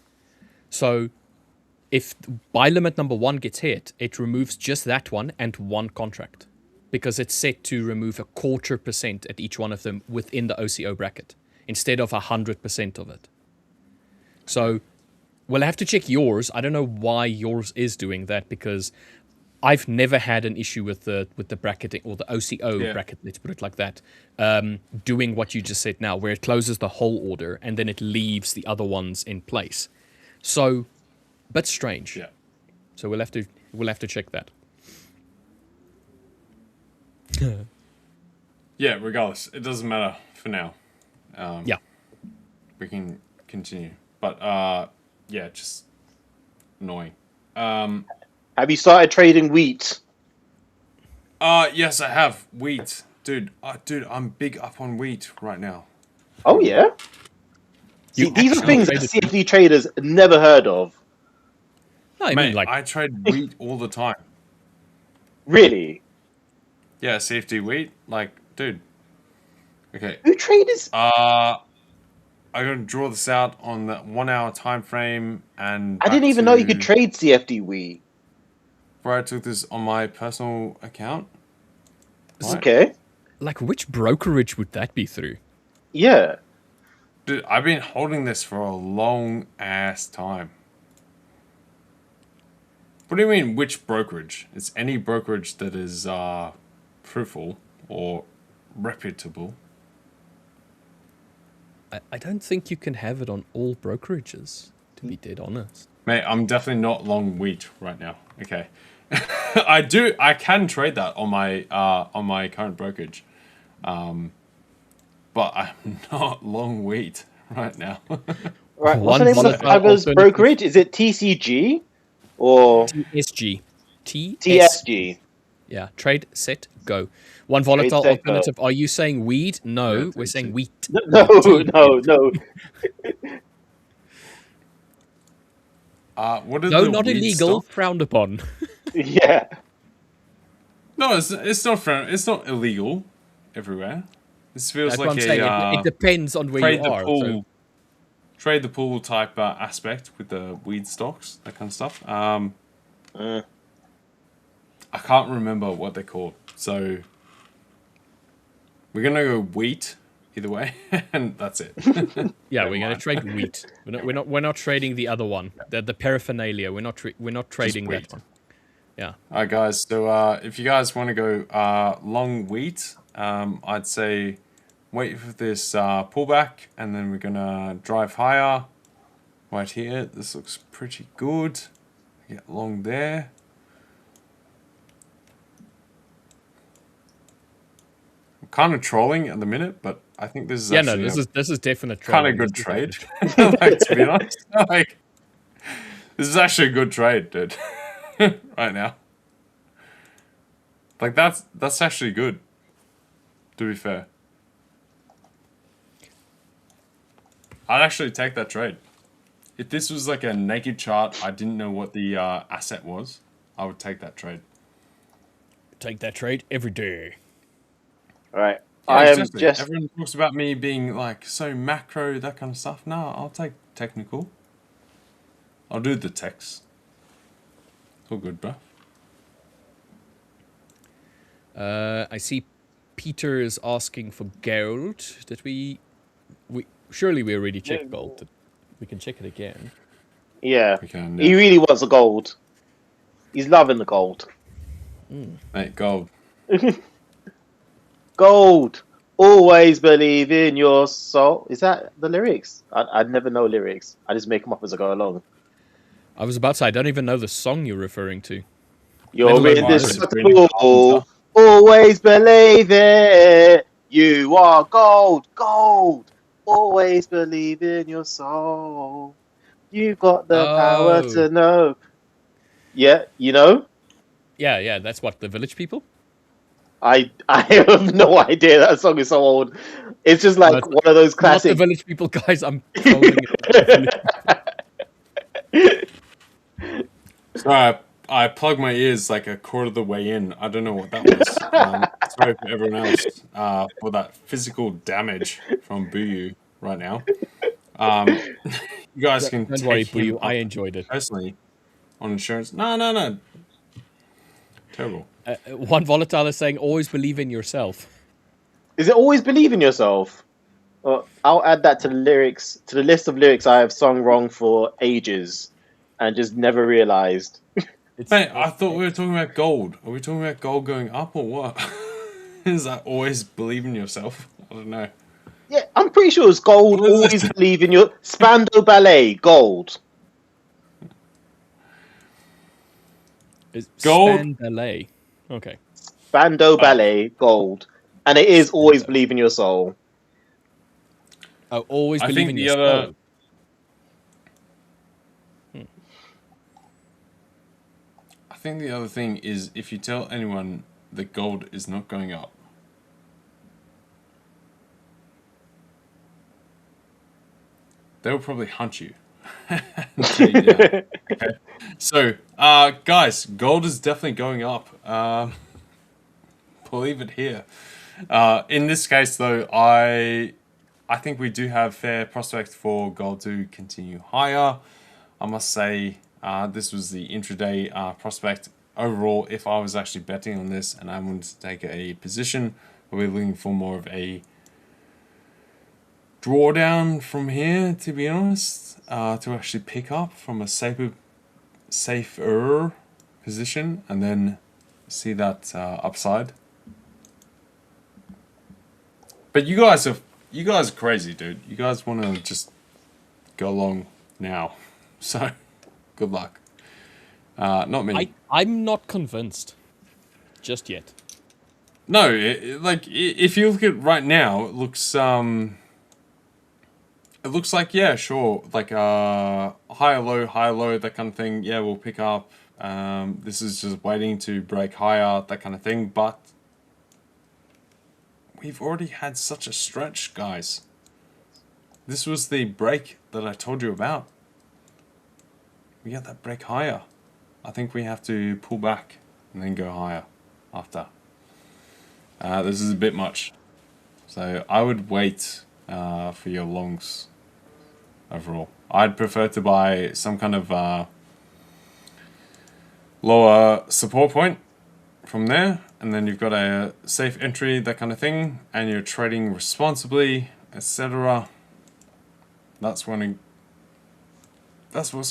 So if buy limit number 1 gets hit, it removes just that one and one contract, because it's set to remove 0.25% at each one of them within the OCO bracket, instead of 100% of it. So we'll have to check yours. I don't know why yours is doing that, because I've never had an issue with the bracketing, or the OCO bracket, let's put it like that, doing what you just said now, where it closes the whole order and then it leaves the other ones in place. So, but strange. Yeah. So we'll have to check that. Yeah, regardless, it doesn't matter for now. Yeah. We can continue. But, yeah, just annoying. Have you started trading wheat? Yes, I have. Wheat. Dude, I'm big up on wheat right now. Oh, yeah? See, these are things that CFD traders never heard of. No, I mean, like, I trade wheat all the time. Really? Yeah, CFD wheat. Like, dude. Okay. Who traders? I'm going to draw this out on the 1 hour time frame, and I didn't even know you could trade CFD wheat. Where I took this on my personal account. Right. Okay. Like, which brokerage would that be through? Yeah. Dude, I've been holding this for a long ass time. What do you mean, which brokerage? It's any brokerage that is truthful or reputable. I don't think you can have it on all brokerages, to be dead honest. Mate, I'm definitely not long wheat right now. Okay. I can trade that on my current brokerage. But I'm not long wheat right now. Right. What's the name of the 5ers brokerage? Is it TCG or TSG? TSG. Yeah. Trade, set, go. One volatile alternative. Are you saying weed? No, we're saying wheat. No. What are no, the not weed illegal. stocks? Frowned upon. Yeah. No, it's not it's not illegal everywhere. This feels That's like what I'm saying. It depends on where you are. Trade the pool type aspect with the weed stocks, that kind of stuff. I can't remember what they're called, so we're gonna go wheat either way, and that's it. Yeah, we're gonna trade wheat. We're not trading the other one, the paraphernalia. We're not trading that one. Yeah. All right, guys. So if you guys want to go long wheat, I'd say wait for this pullback, and then we're gonna drive higher. Right here, this looks pretty good. Get long there. I'm kind of trolling at the minute, but I think this is actually this is definite kind of good trade. Like, to be honest, like this is actually a good trade, dude. Right now, like that's actually good. To be fair, I'd actually take that trade. If this was like a naked chart, I didn't know what the asset was, I would take that trade. Take that trade every day. All right. Yeah, I am exactly. just. Everyone talks about me being like so macro, that kind of stuff. No, I'll take technical. I'll do the text. It's all good, bro. I see Peter is asking for gold. Did we surely we already checked gold. We can check it again. Yeah. We can, He really wants the gold. He's loving the gold. Mate, gold. Gold. Always believe in your soul. Is that the lyrics? I never know lyrics. I just make them up as I go along. I was about to say, I don't even know the song you're referring to. You're Maybe indestructible. Always believe it. You are gold, gold. Always believe in your soul. You've got the power Oh. to know. Yeah, you know? Yeah, that's what, the Village People? I have no idea. That song is so old. It's just No, like one of those not the classic. Village People, guys. I'm trolling it. Sorry, I plugged my ears like a quarter of the way in. I don't know what that was. Sorry for everyone else for that physical damage from Buyu right now. You guys can Don't take worry, him Buyu. up I enjoyed it. personally on insurance. No. Terrible. One Volatile is saying, always believe in yourself. Is it always believe in yourself? I'll add that to the lyrics, to the list of lyrics I have sung wrong for ages and just never realized. Hey, I thought we were talking about gold. Are we talking about gold going up or what? Is that always believe in yourself? I don't know. Yeah, I'm pretty sure it's gold. What is Always this? believe in your Spando Ballet, gold. It's Gold. Spandalay. Okay. Spando Ballet, gold. And it is always Spando. believe in your soul. Oh, always I believe think in the your other. soul. I think the other thing is if you tell anyone that gold is not going up, they'll probably hunt you. Take you down. Okay. So, guys, gold is definitely going up. Believe it here. In this case, though, I think we do have fair prospect for gold to continue higher. I must say, this was the intraday prospect. Overall, if I was actually betting on this and I wanted to take a position, I'll be looking for more of a drawdown from here, to be honest, to actually pick up from a safer position and then see that upside. But you guys are crazy, dude. You guys want to just go along now, so good luck. Not me. I'm not convinced just yet. No, if you look at right now, it looks like, yeah, sure, like higher low, that kind of thing. Yeah, we'll pick up. This is just waiting to break higher, that kind of thing. But we've already had such a stretch, guys. This was the break that I told you about. We got that break higher. I think we have to pull back and then go higher after. This is a bit much. So I would wait for your longs overall. I'd prefer to buy some kind of lower support point from there, and then you've got a safe entry, that kind of thing, and you're trading responsibly, etc. That's what's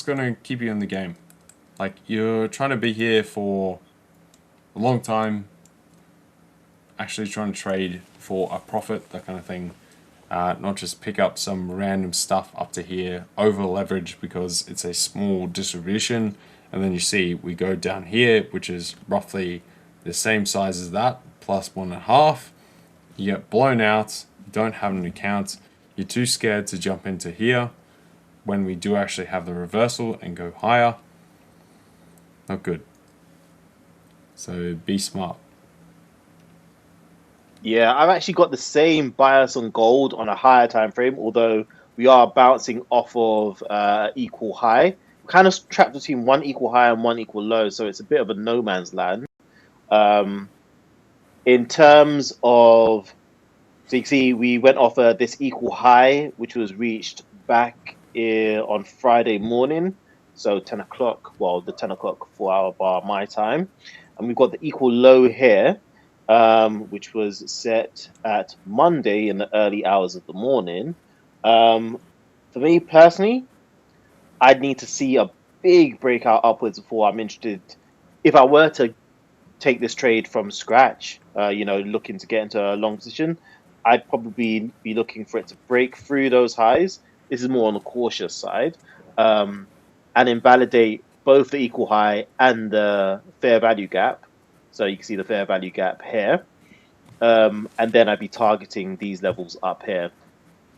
going to keep you in the game. Like, you're trying to be here for a long time, actually trying to trade for a profit, that kind of thing. Not just pick up some random stuff up to here, over leverage because it's a small distribution, and then you see we go down here, which is roughly the same size as that, plus 1.5. You get blown out, you don't have an account, you're too scared to jump into here when we do actually have the reversal and go higher. Not good. So be smart. Yeah, I've actually got the same bias on gold on a higher time frame, although we are bouncing off of equal high. We're kind of trapped between one equal high and one equal low, so it's a bit of a no man's land. In terms of, so you can see we went off this equal high, which was reached back on Friday morning, so 10 o'clock, well, the 10 o'clock 4-hour bar my time. And we've got the equal low here, which was set at Monday in the early hours of the morning. For me personally, I'd need to see a big breakout upwards before I'm interested. If I were to take this trade from scratch, looking to get into a long position, I'd probably be looking for it to break through those highs. This is more on the cautious side. and invalidate both the equal high and the fair value gap. So you can see the fair value gap here. And then I'd be targeting these levels up here.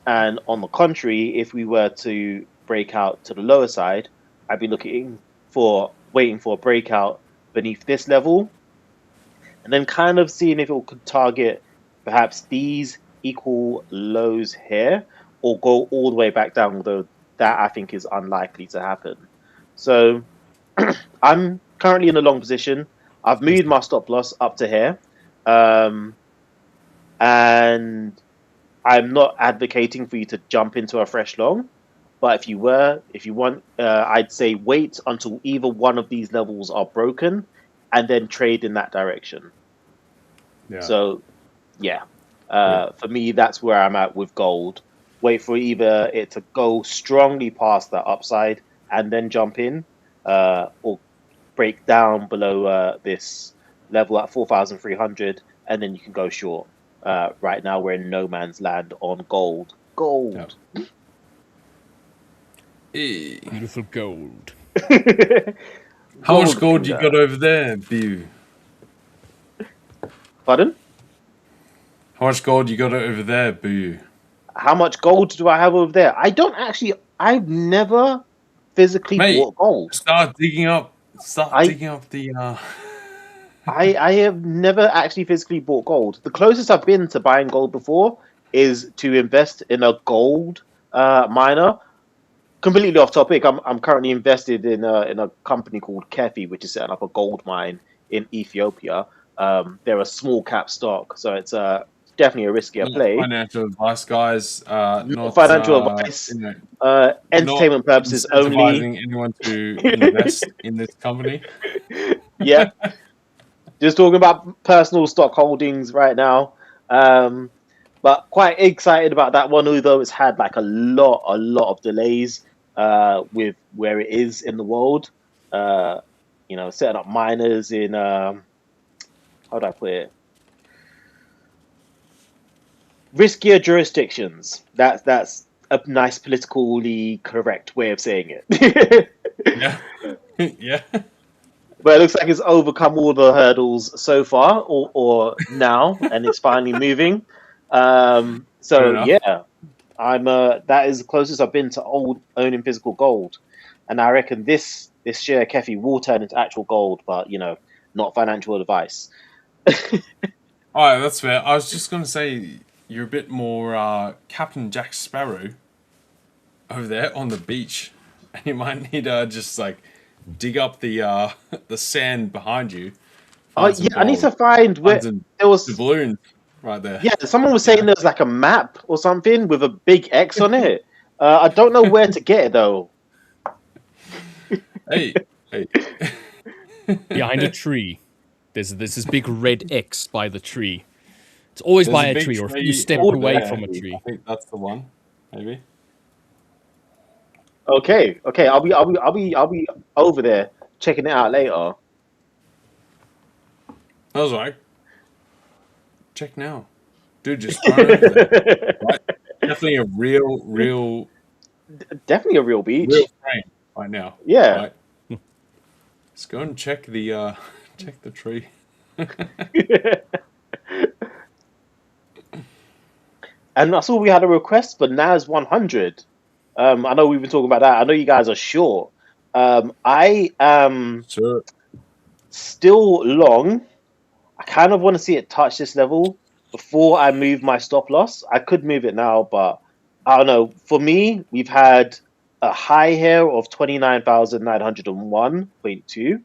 And on the contrary, if we were to break out to the lower side, I'd be waiting for a breakout beneath this level, and then kind of seeing if it could target perhaps these equal lows here, or go all the way back down, although that I think is unlikely to happen. So I'm currently in a long position. I've moved my stop loss up to here. And I'm not advocating for you to jump into a fresh long, but if you want, I'd say wait until either one of these levels are broken, and then trade in that direction. Yeah. So, for me, that's where I'm at with gold. Wait for either it to go strongly past that upside and then jump in, or break down below this level at 4,300, and then you can go short. Right now, we're in no man's land on gold. Gold. Yep. Beautiful gold. How much gold you got over there, Bew? Pardon? How much gold you got over there, Bew? How much gold do I have over there? I've never physically bought gold. Start digging up the... I have never actually physically bought gold. The closest I've been to buying gold before is to invest in a gold miner. Completely off topic. I'm currently invested in a company called Kefi, which is setting up a gold mine in Ethiopia. They're a small cap stock, so it's definitely a riskier play. Financial advice, guys. Not financial advice. Entertainment purposes only. Incentivizing anyone to invest in this company. Yeah. Just talking about personal stock holdings right now. But quite excited about that one, although it's had like a lot of delays with where it is in the world. Setting up miners in how do I put it? Riskier jurisdictions. That's a nice politically correct way of saying it. Yeah. Yeah. But it looks like it's overcome all the hurdles so far, or now, and it's finally moving. Yeah, that is the closest I've been to owning physical gold, and I reckon this share Kefi will turn into actual gold, but not financial advice. All right, that's fair. I was just gonna say you're a bit more Captain Jack Sparrow over there on the beach, and you might need just like dig up the sand behind you. Oh yeah, I need to find where there was the balloon right there. Yeah, someone was saying there's like a map or something with a big X on it. I don't know where to get it though. Hey. Behind a tree, there's this big red X by the tree. It's always by a tree, or if you step away from a tree. I think that's the one, maybe. Okay. I'll be over there checking it out later. I was like, check now, dude. Just run over there. Right? Definitely a real. Definitely a real beach. Real frame right now. Yeah. Right? Let's go and check the tree. And I saw we had a request for NAS 100. I know we've been talking about that. I know you guys are short. I am still long. I kind of want to see it touch this level before I move my stop loss. I could move it now, but I don't know. For me, we've had a high here of 29,901.2,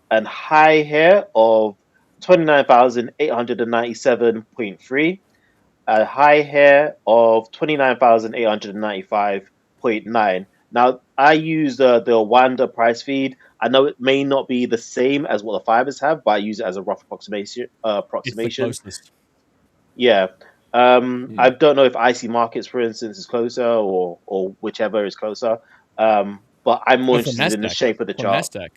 and high here of 29,897.3. A high here of 29,895.9. Now, I use the Wanda price feed. I know it may not be the same as what the 5ers have, but I use it as a rough approximation. It's the closest. Yeah. I don't know if IC Markets, for instance, is closer or whichever is closer. But I'm more interested in the shape of the chart. NASDAQ.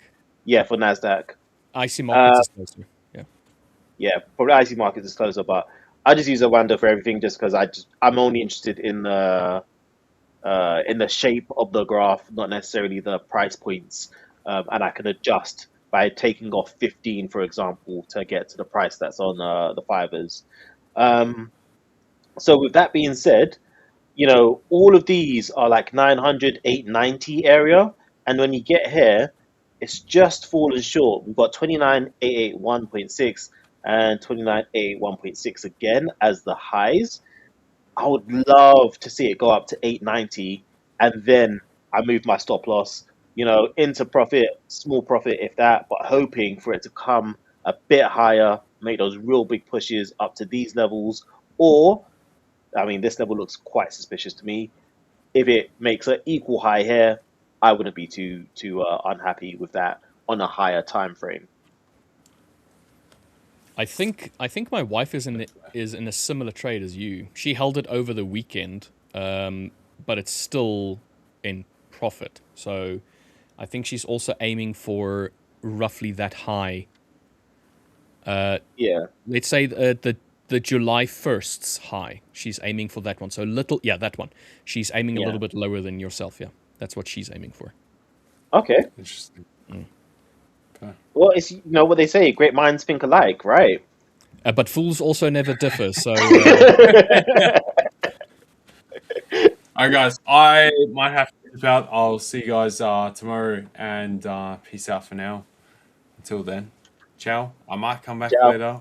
Yeah, for NASDAQ. IC Markets is closer. Yeah. Yeah, probably IC Markets is closer, but I just use a Wanda for everything just because I'm only interested in the in the shape of the graph, not necessarily the price points, and I can adjust by taking off 15, for example, to get to the price that's on the 5ers. So with that being said, all of these are like 900, 890 area, and when you get here, it's just fallen short. We've got 29881.6 and 29881.6 again as the highs. I would love to see it go up to 890, and then I move my stop loss, into profit, small profit if that, but hoping for it to come a bit higher, make those real big pushes up to these levels, or I mean, this level looks quite suspicious to me. If it makes an equal high here, I wouldn't be too unhappy with that on a higher time frame. I think my wife is in a similar trade as you. She held it over the weekend, but it's still in profit. So I think she's also aiming for roughly that high. Yeah. Let's say the July 1st's high. She's aiming for that one. So that one. She's aiming a little bit lower than yourself. Yeah, that's what she's aiming for. Okay. Interesting. Okay. Well, it's what they say: great minds think alike, right? But fools also never differ. So. All right, guys. I might have to dip out. I'll see you guys tomorrow, and peace out for now. Until then, ciao. I might come back later,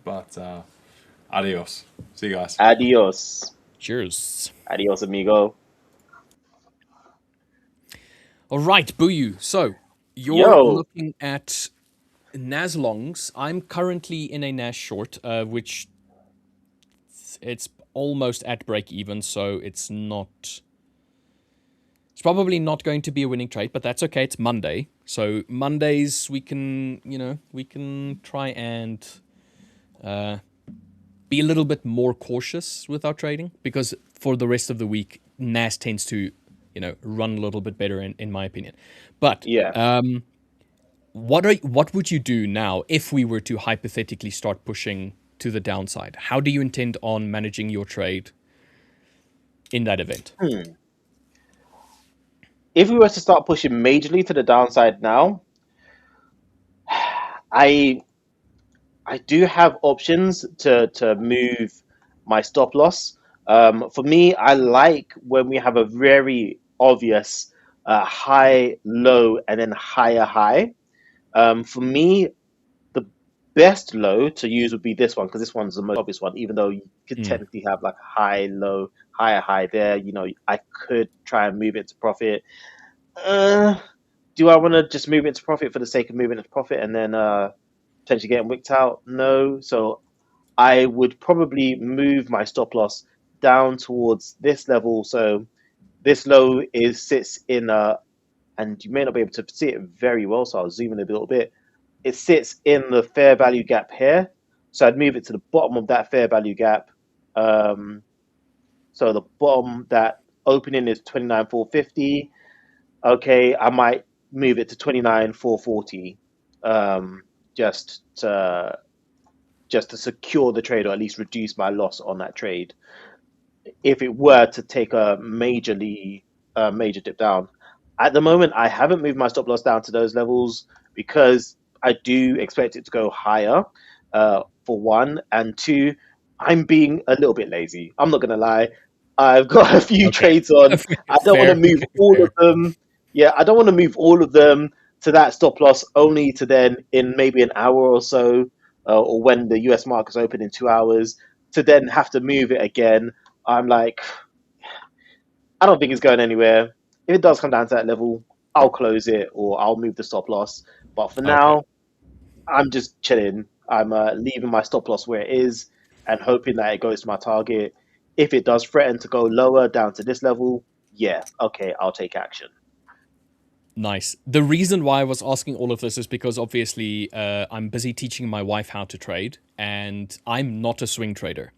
but adios. See you guys. Adios. Cheers. Adios, amigo. All right, Buyu. So you're looking at NAS longs. I'm currently in a NAS short, which it's almost at break even, so it's probably not going to be a winning trade, but that's okay. It's Monday. So Mondays we can try and be a little bit more cautious with our trading, because for the rest of the week, NAS tends to, run a little bit better in my opinion. But what would you do now if we were to hypothetically start pushing to the downside? How do you intend on managing your trade in that event? If we were to start pushing majorly to the downside now, I do have options to move my stop loss. For me, I like when we have a very obvious high, low, and then higher high. For me, the best low to use would be this one, because this one's the most obvious one, even though you could technically have like high, low, higher high there. I could try and move it to profit. Do I want to just move it to profit for the sake of moving it to profit and then potentially getting wicked out? No. So I would probably move my stop loss down towards this level. So this low sits in and you may not be able to see it very well, so I'll zoom in a little bit. It sits in the fair value gap here. So I'd move it to the bottom of that fair value gap. So the bottom, that opening is 29,450. Okay, I might move it to 29,440, just to secure the trade, or at least reduce my loss on that trade. If it were to take a major dip down, at the moment I haven't moved my stop loss down to those levels because I do expect it to go higher. For one, and two, I'm being a little bit lazy. I'm not gonna lie. I've got a few trades on. I don't want to move all of them. Yeah, I don't want to move all of them to that stop loss, only to then in maybe an hour or so, or when the US market's open in 2 hours, to then have to move it again. I'm like, I don't think it's going anywhere. If it does come down to that level, I'll close it or I'll move the stop loss. But for now, I'm just chilling. I'm leaving my stop loss where it is and hoping that it goes to my target. If it does threaten to go lower down to this level, yeah, okay, I'll take action. Nice. The reason why I was asking all of this is because obviously I'm busy teaching my wife how to trade, and I'm not a swing trader.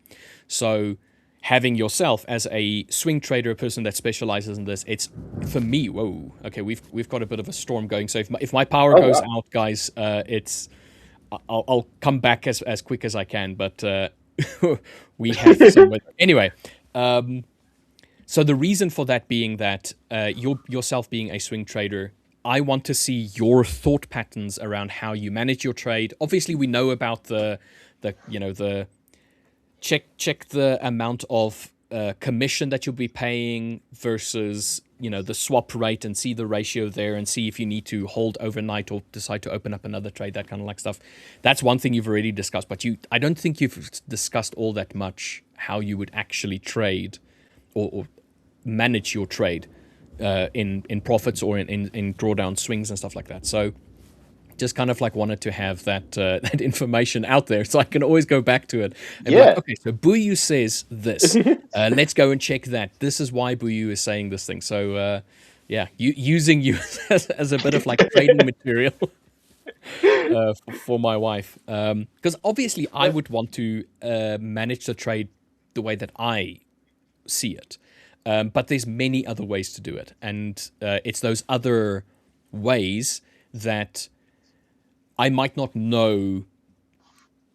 So having yourself as a swing trader, a person that specializes in this, it's for me. Whoa. Okay, we've got a bit of a storm going. So if my power goes out, guys, I'll come back as quick as I can. But we have some weather. Anyway. So the reason for that being that yourself being a swing trader, I want to see your thought patterns around how you manage your trade. Obviously, we know about the check the amount of commission that you'll be paying versus the swap rate, and see the ratio there, and see if you need to hold overnight or decide to open up another trade, that kind of like stuff. That's one thing you've already discussed, but I don't think you've discussed all that much how you would actually trade or manage your trade in profits or in drawdown swings and stuff like that. So just kind of like wanted to have that that information out there, so I can always go back to it and be like, okay, so Buyu says this. Let's go and check that. This is why Buyu is saying this thing. So using you as a bit of like trading material for my wife, because obviously I would want to manage the trade the way that I see it, but there's many other ways to do it, and it's those other ways that I might not know,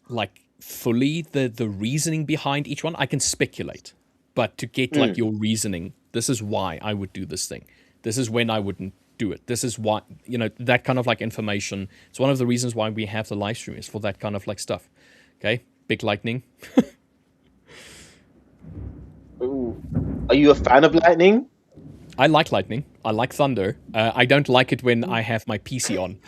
like, fully the reasoning behind each one. I can speculate, but to get like your reasoning, this is why I would do this thing. This is when I wouldn't do it. This is why, that kind of like information. It's one of the reasons why we have the live stream, is for that kind of like stuff. Okay, big lightning. Ooh. Are you a fan of lightning? I like lightning. I like thunder. I don't like it when I have my PC on.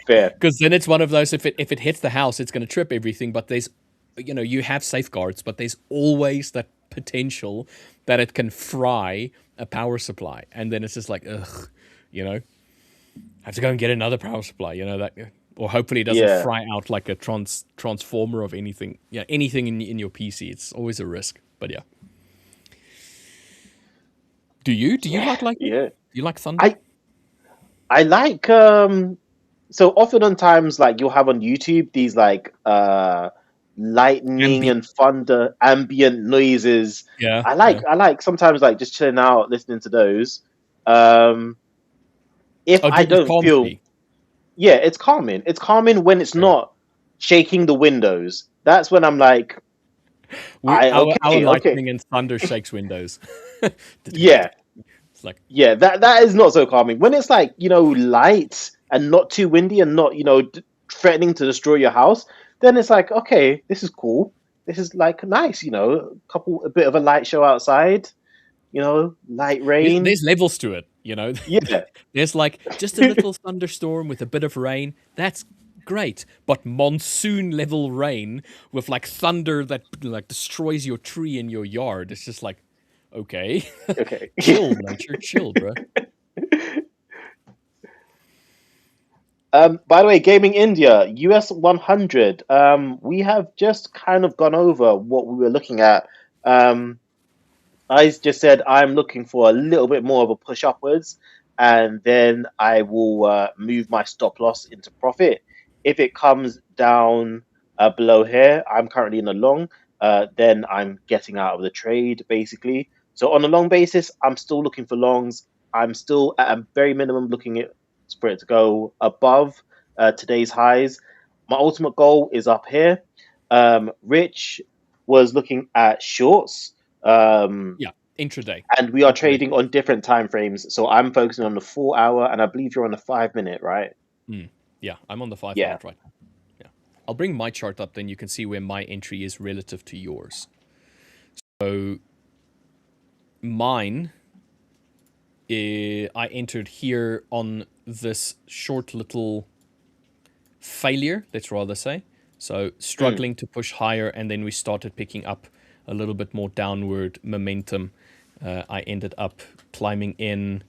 Fair. Because then it's one of those, if it hits the house, it's going to trip everything. But there's, you have safeguards, but there's always that potential that it can fry a power supply. And then it's just like, ugh, have to go and get another power supply, that, or hopefully it doesn't fry out like a transformer of anything. Yeah, anything in your PC. It's always a risk. But yeah. Do you like lightning? Yeah. Do you like thunder? I like so oftentimes, like, you'll have on YouTube these like lightning and thunder ambient noises. Yeah. I like sometimes like just chilling out listening to those. If I don't feel it's calming. It's calming when it's not shaking the windows. That's when I'm like, our lightning and thunder shakes windows. Yeah. It's like, that is not so calming. When it's like, light and not too windy and not, threatening to destroy your house, then it's like, okay, this is cool. This is like nice, a bit of a light show outside, light rain. There's levels to it, Yeah. There's like just a little thunderstorm with a bit of rain. That's great. But monsoon level rain with like thunder that like destroys your tree in your yard. It's just like, okay. Chill, nature, chill, bro. By the way, Gaming India, US 100. We have just kind of gone over what we were looking at. I just said I'm looking for a little bit more of a push upwards, and then I will move my stop loss into profit. If it comes down below here, I'm currently in a long, then I'm getting out of the trade, basically. So on a long basis, I'm still looking for longs. I'm still at a very minimum looking for it to go above today's highs. My ultimate goal is up here. Rich was looking at shorts. Intraday. And we are trading on different time frames. So I'm focusing on the 4 hour, and I believe you're on the 5 minute, right? Yeah, I'm on the 5 minute right now. Yeah. I'll bring my chart up, then you can see where my entry is relative to yours. So mine, I entered here on this short little failure, let's rather say. So struggling to push higher, and then we started picking up a little bit more downward momentum. I ended up climbing in,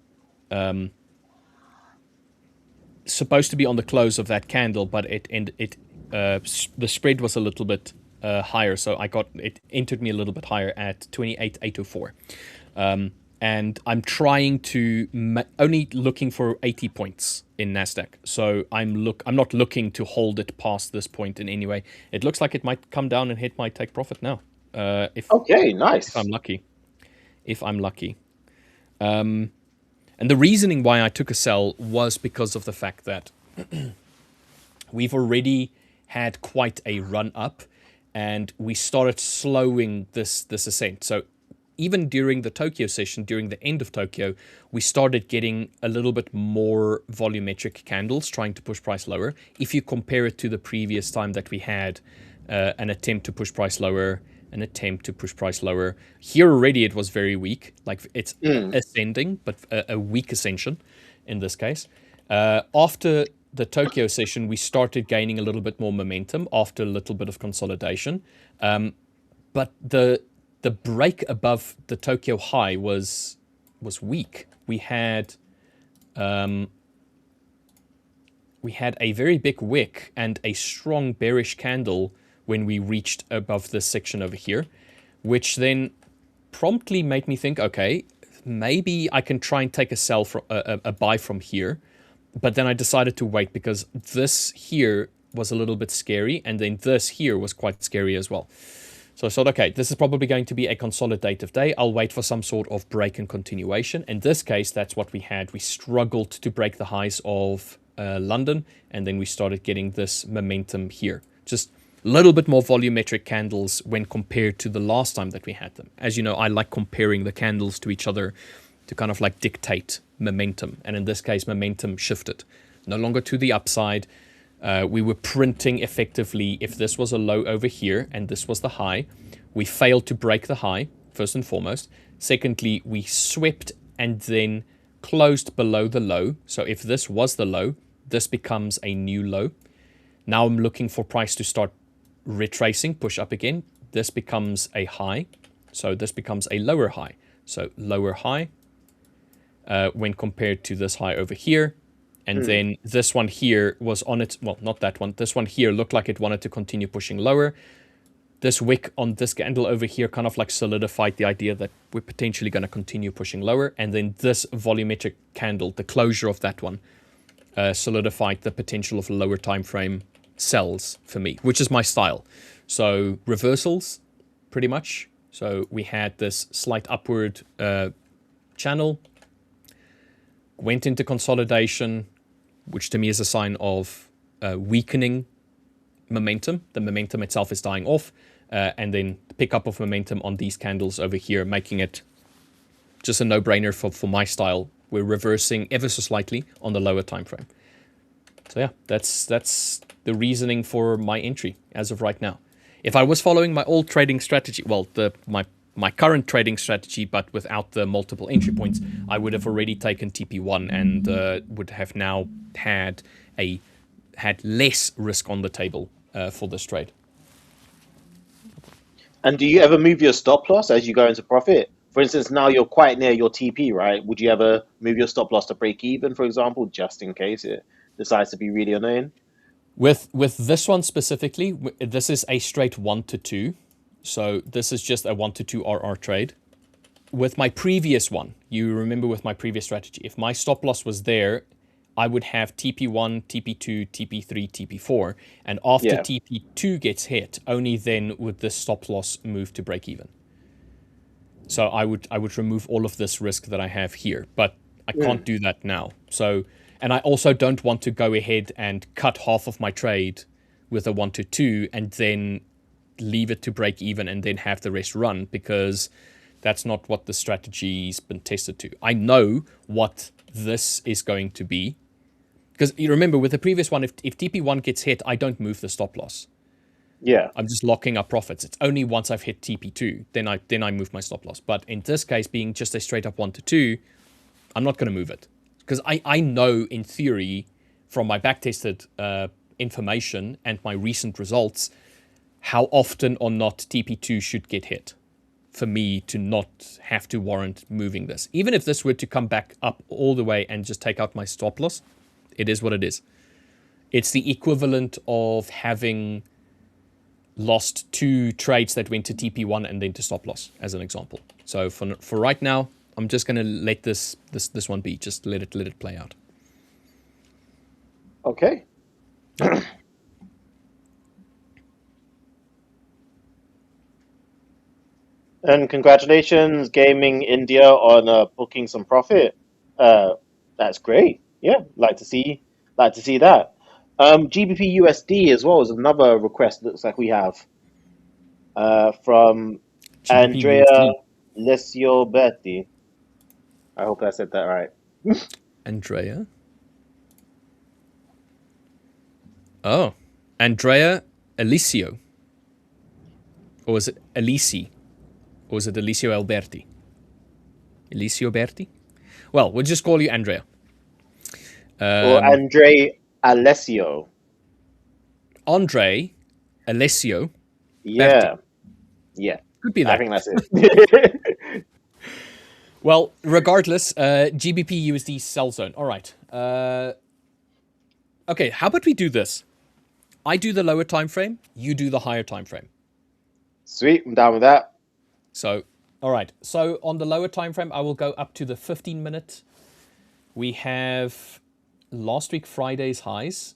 supposed to be on the close of that candle, but the spread was a little bit higher, so it entered me a little bit higher at 28,804. And I'm trying to only looking for 80 points in NASDAQ. So I'm not looking to hold it past this point in any way. It looks like it might come down and hit my take profit now. Nice. If I'm lucky. And the reasoning why I took a sell was because of the fact that we've already had quite a run up, and we started slowing this ascent. So even during the Tokyo session, during the end of Tokyo, we started getting a little bit more volumetric candles trying to push price lower. If you compare it to the previous time that we had an attempt to push price lower, an attempt to push price lower. Here already it was very weak, like it's ascending, but a weak ascension in this case. After the Tokyo session, we started gaining a little bit more momentum after a little bit of consolidation. But the break above the Tokyo high was weak. We had a very big wick and a strong bearish candle when we reached above this section over here, which then promptly made me think, okay, maybe I can try and take a sell from a buy from here. But then I decided to wait because this here was a little bit scary, and then this here was quite scary as well. So I thought, okay, this is probably going to be a consolidative day. I'll wait for some sort of break and continuation. In this case, that's what we had. We struggled to break the highs of London, and then we started getting this momentum here. Just a little bit more volumetric candles when compared to the last time that we had them. As you know, I like comparing the candles to each other to kind of like dictate momentum. And in this case, momentum shifted. No longer to the upside. We were printing effectively if this was a low over here and this was the high. We failed to break the high, first and foremost. Secondly, we swept and then closed below the low. So if this was the low, this becomes a new low. Now I'm looking for price to start retracing, push up again. This becomes a high. So this becomes a lower high. So lower high when compared to this high over here. And then this one here was on its, well, not that one. This one here looked like it wanted to continue pushing lower. This wick on this candle over here kind of like solidified the idea that we're potentially going to continue pushing lower. And then this volumetric candle, the closure of that one, solidified the potential of lower time frame sells for me, which is my style. So reversals, pretty much. So we had this slight upward channel, went into consolidation, which to me is a sign of weakening momentum. The momentum itself is dying off, and then the pickup of momentum on these candles over here, making it just a no-brainer for my style. We're reversing ever so slightly on the lower time frame. So yeah, that's the reasoning for my entry as of right now. If I was following my old trading strategy, well, my current trading strategy, but without the multiple entry points, I would have already taken TP1 and would have now had less risk on the table for this trade. And do you ever move your stop loss as you go into profit? For instance, now you're quite near your TP, right? Would you ever move your stop loss to break even, for example, just in case it decides to be really annoying? With this one specifically, this is a straight 1 to 2. So this is just a 1 to 2 RR trade. With my previous one, you remember with my previous strategy, if my stop loss was there, I would have TP1, TP2, TP3, TP4. And after TP2 gets hit, only then would the stop loss move to break even. So I would remove all of this risk that I have here, but I can't do that now. So, and I also don't want to go ahead and cut half of my trade with a 1 to 2 and then leave it to break even and then have the rest run, because that's not what the strategy's been tested to. I know what this is going to be, because you remember with the previous one, if TP1 gets hit, I don't move the stop loss. Yeah, I'm just locking up profits. It's only once I've hit TP2, then I move my stop loss. But in this case, being just a straight up 1 to 2, I'm not going to move it, because I know in theory from my backtested information and my recent results how often or not TP2 should get hit for me to not have to warrant moving this. Even if this were to come back up all the way and just take out my stop loss, it is what it is. It's the equivalent of having lost 2 trades that went to TP1 and then to stop loss, as an example. So for right now, I'm just going to let this one be. Just let it play out. Okay. And congratulations, Gaming India, on booking some profit. That's great. Yeah, like to see that. GBP USD as well is another request. Looks like we have from GBP Andrea. USD. Alessio Berti. I hope I said that right. Andrea. Oh, Andrea Alicio. Or is it Alici? Or is it Alicio Alberti? Alicio Berti? Well, we'll just call you Andrea. Or Andre Alessio. Andre Alessio Yeah. Berti. Yeah. Could be that. I think that's it. Well, regardless, GBP USD sell zone. All right. Okay, how about we do this? I do the lower time frame, you do the higher time frame. Sweet, I'm down with that. So, all right. So on the lower time frame, I will go up to the 15-minute. We have last week Friday's highs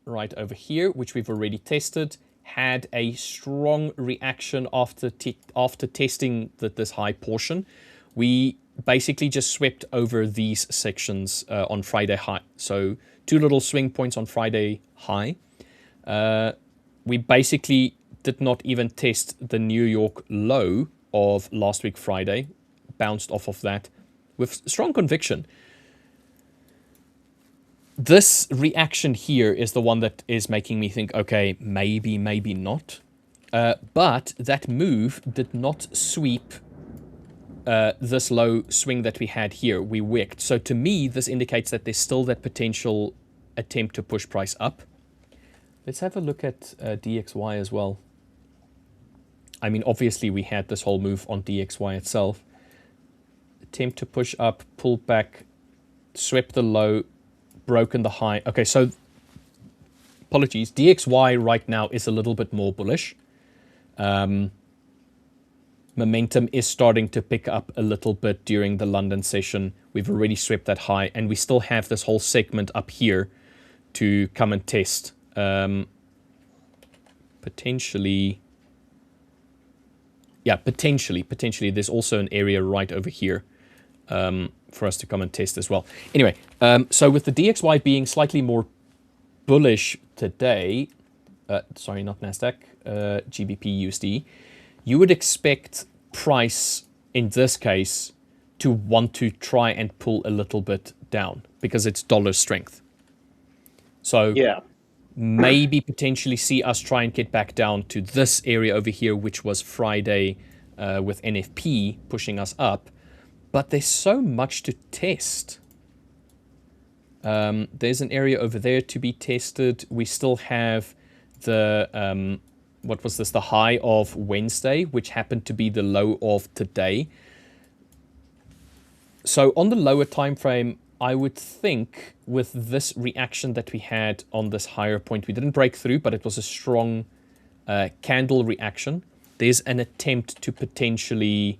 right over here, which we've already tested. Had a strong reaction after testing this high portion. We basically just swept over these sections on Friday high. So 2 little swing points on Friday high. We basically did not even test the New York low of last week Friday. Bounced off of that with strong conviction. This reaction here is the one that is making me think, okay, maybe not. But that move did not sweep this low swing that we had here. We wicked. So to me, this indicates that there's still that potential attempt to push price up. Let's have a look at DXY as well. I mean, obviously we had this whole move on DXY itself. Attempt to push up, pull back, swept the low, broken the high. Okay, so apologies. DXY right now is a little bit more bullish. Momentum is starting to pick up a little bit during the London session. We've already swept that high, and we still have this whole segment up here to come and test. Potentially. Yeah, potentially. There's also an area right over here for us to come and test as well. Anyway, so with the DXY being slightly more bullish today, sorry, not NASDAQ, GBP USD, you would expect price in this case to want to try and pull a little bit down because it's dollar strength. So Yeah. maybe potentially see us try and get back down to this area over here, which was Friday with NFP pushing us up. But there's so much to test. There's an area over there to be tested. We still have the, what was this? The high of Wednesday, which happened to be the low of today. So on the lower time frame, I would think with this reaction that we had on this higher point, we didn't break through, but it was a strong candle reaction. There's an attempt to potentially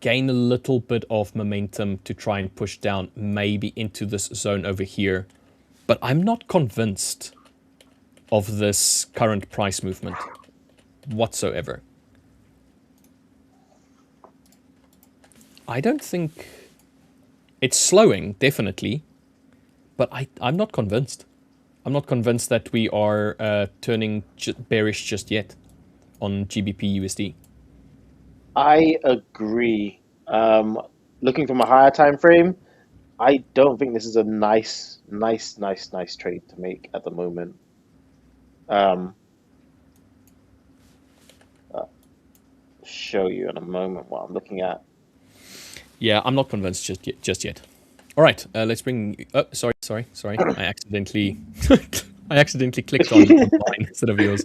gain a little bit of momentum to try and push down maybe into this zone over here. But I'm not convinced of this current price movement whatsoever. I don't think it's slowing, definitely, but I'm not convinced. I'm not convinced that we are turning bearish just yet on GBP USD. I agree. Looking from a higher time frame, I don't think this is a nice trade to make at the moment. Show you in a moment what I'm looking at. Yeah, I'm not convinced just yet. All right, let's bring. Oh, sorry. I accidentally clicked on mine instead of yours.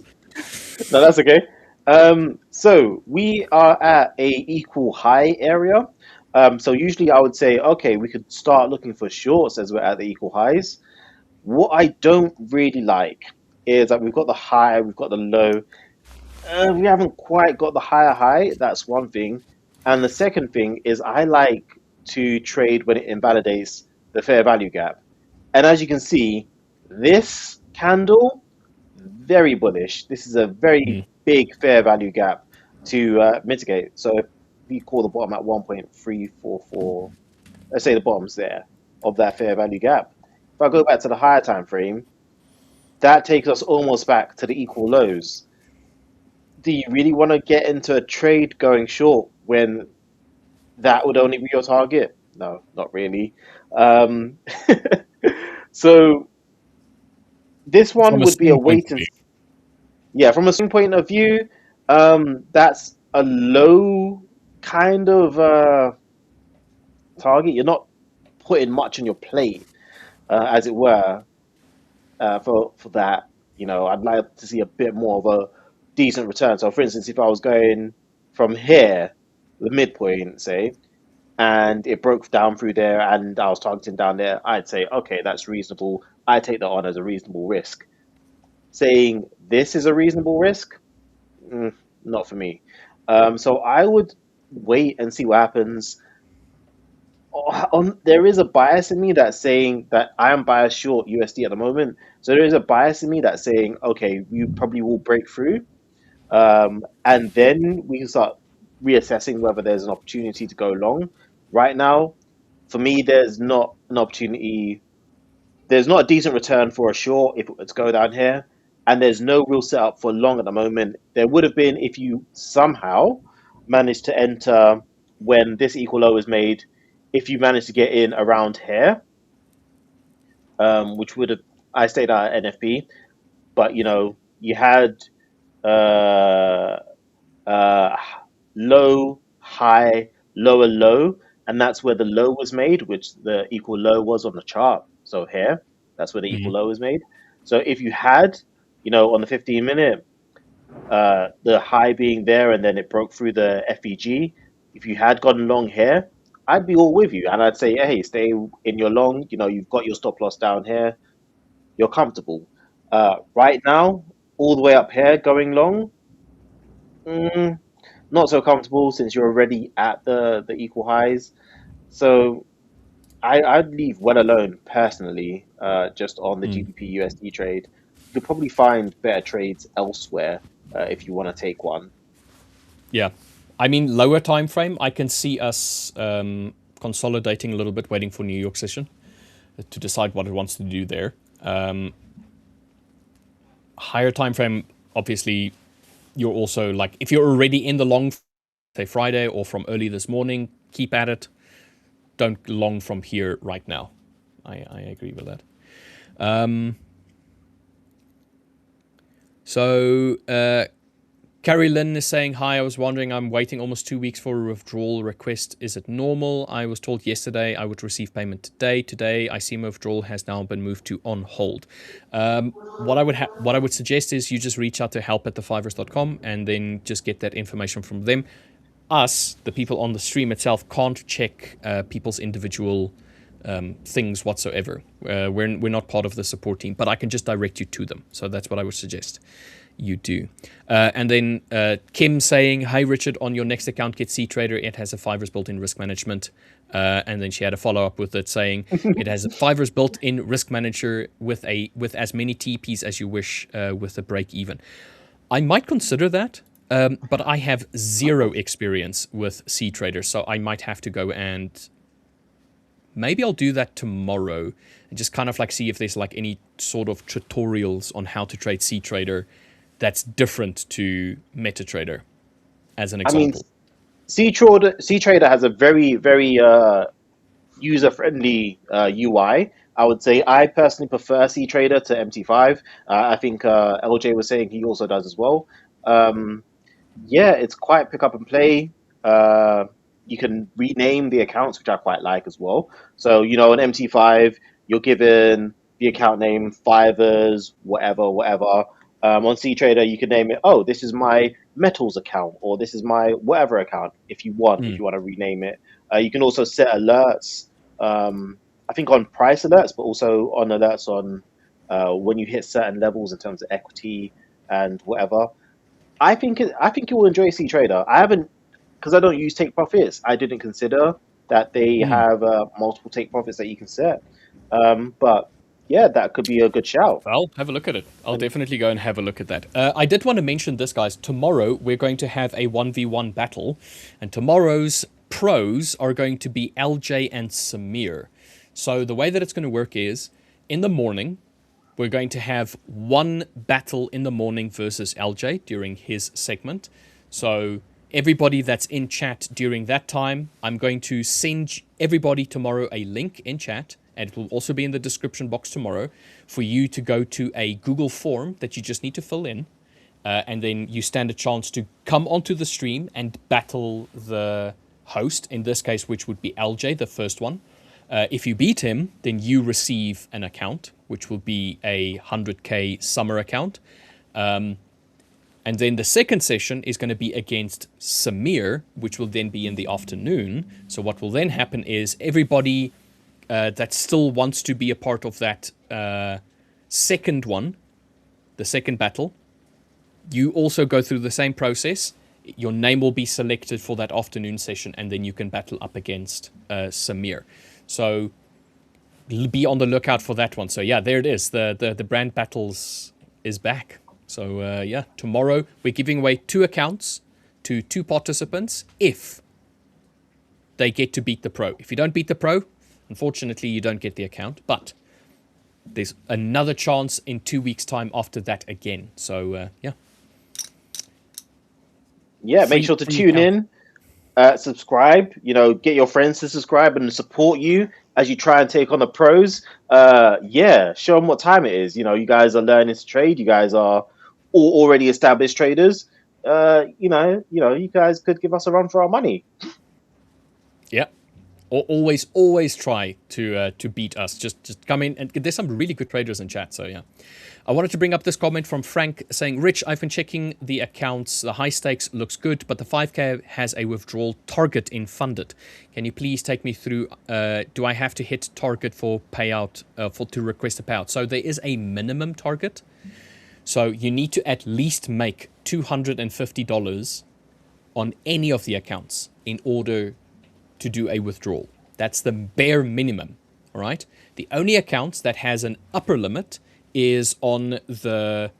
No, that's okay. So we are at a equal high area. So usually I would say, okay, we could start looking for shorts as we're at the equal highs. What I don't really like is that we've got the high, we've got the low. We haven't quite got the higher high. That's one thing. And the second thing is I like to trade when it invalidates the fair value gap. And as you can see, this candle, very bullish. This is a very big fair value gap to mitigate. So if we call the bottom at 1.344, let's say the bottom's there of that fair value gap. If I go back to the higher time frame, that takes us almost back to the equal lows. do you really want to get into a trade going short when that would only be your target? No, not really. Um, so this one From a would be a swing point wait of and view. yeah, from a swing point of view, that's a low kind of target. You're not putting much on your plate, as it were, for that. I'd like to see a bit more of a decent return. So, for instance, if I was going from here, the midpoint, say, and it broke down through there, and I was targeting down there, I'd say, okay, that's reasonable. I take that on as a reasonable risk. Saying this is a reasonable risk, mm, not for me. So I would wait and see what happens. There is a bias in me that's saying that I am biased short USD at the moment. So there is a bias in me that's saying, okay, you probably will break through, and then we can start reassessing whether there's an opportunity to go long. Right now, for me, there's not an opportunity. There's not a decent return for a short if it were to go down here, and there's no real setup for long at the moment. There would have been if you somehow managed to enter when this equal low is made. If you managed to get in around here, which would have I stayed at NFP, but you had uh, uh, low, high, lower low, and that's where the low was made, which the equal low was on the chart. So here, that's where the equal Mhm. low was made. So if you had, on the 15-minute, the high being there and then it broke through the FEG, if you had gone long here, I'd be all with you. And I'd say, hey, stay in your long, you've got your stop loss down here, you're comfortable. Right now, all the way up here going long, mm, not so comfortable since you're already at the equal highs. So I'd leave well alone personally, just on the Mm. GBP USD trade. You could probably find better trades elsewhere if you want to take one. Yeah. I mean, lower time frame, I can see us consolidating a little bit, waiting for New York session to decide what it wants to do there. Higher time frame, obviously, you're also like, if you're already in the long, say Friday or from early this morning, keep at it. Don't long from here right now. I agree with that. Carrie Lynn is saying, hi, I was wondering, I'm waiting almost 2 weeks for a withdrawal request. Is it normal? I was told yesterday I would receive payment today. Today, I see my withdrawal has now been moved to on hold. What I would suggest is you just reach out to help@the5ers.com and then just get that information from them. Us, the people on the stream itself, can't check people's individual things whatsoever. We're not part of the support team, but I can just direct you to them. So that's what I would suggest you do. And then Kim saying, hi Richard, on your next account, get CTrader. It has a 5ers built-in risk management. And then she had a follow-up with it saying, it has a 5ers built-in risk manager with as many TPs as you wish with a break even. I might consider that. But I have zero experience with CTrader, so I might have to go and maybe I'll do that tomorrow and just kind of like see if there's like any sort of tutorials on how to trade CTrader that's different to MetaTrader, as an example. I mean, CTrader has a very, very user-friendly UI. I would say I personally prefer CTrader to MT5. I think LJ was saying he also does as well. Yeah, it's quite pick up and play. You can rename the accounts, which I quite like as well. So, on MT5, you're given the account name, Fivers, whatever, whatever. On CTrader, you can name it, oh, this is my metals account, or this is my whatever account, if you want to rename it. You can also set alerts, I think on price alerts, but also on alerts on when you hit certain levels in terms of equity and whatever. I think you will enjoy CTrader. I haven't, because I don't use take profits. I didn't consider that they have multiple take profits that you can set. But yeah, that could be a good shout. Well, have a look at it. I'll definitely go and have a look at that. I did want to mention this, guys. Tomorrow, we're going to have a 1v1 battle. And tomorrow's pros are going to be LJ and Samir. So the way that it's going to work is, in the morning, we're going to have one battle in the morning versus LJ during his segment. So everybody that's in chat during that time, I'm going to send everybody tomorrow a link in chat, and it will also be in the description box tomorrow, for you to go to a Google form that you just need to fill in, and then you stand a chance to come onto the stream and battle the host, in this case, which would be LJ, the first one. If you beat him, then you receive an account, which will be a 100k summer account. And then the second session is going to be against Samir, which will then be in the afternoon. So what will then happen is everybody that still wants to be a part of that second one, the second battle, you also go through the same process. Your name will be selected for that afternoon session, and then you can battle up against Samir. So be on the lookout for that one. So yeah, there it is. The brand battles is back. So yeah, tomorrow we're giving away 2 accounts to 2 participants if they get to beat the pro. If you don't beat the pro, unfortunately you don't get the account. But there's another chance in 2 weeks' time after that again. So yeah. Yeah, make sure to tune in, subscribe, get your friends to subscribe and support you as you try and take on the pros. Yeah, show them what time it is. You guys are learning to trade. You guys are all already established traders. You guys could give us a run for our money. Yeah. Always try to beat us. Just come in, and there's some really good traders in chat. So yeah, I wanted to bring up this comment from Frank saying, "Rich, I've been checking the accounts. The high stakes looks good, but the 5k has a withdrawal target in funded. Can you please take me through? Do I have to hit target for payout to request a payout? So there is a minimum target. So you need to at least make $250 on any of the accounts in order to do a withdrawal. That's the bare minimum, all right? The only accounts that has an upper limit is on the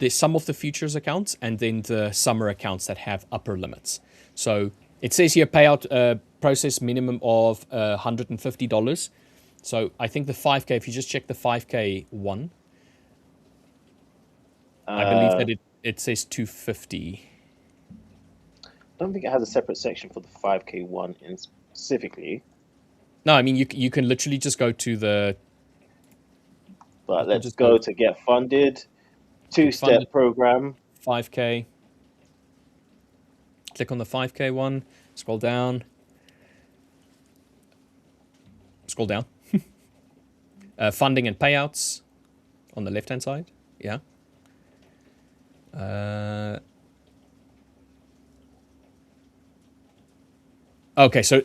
some of the futures accounts, and then the summer accounts that have upper limits. So it says here payout process minimum of $150. So I think the 5k, if you just check the 5k one, I believe that it says 250. I don't think it has a separate section for the 5k one in specifically. No, I mean you can literally just go to the. But let's go to get funded, 2-step program, 5k. Click on the 5k one. Scroll down. Scroll down. Funding and payouts on the left hand side. Yeah. Okay, so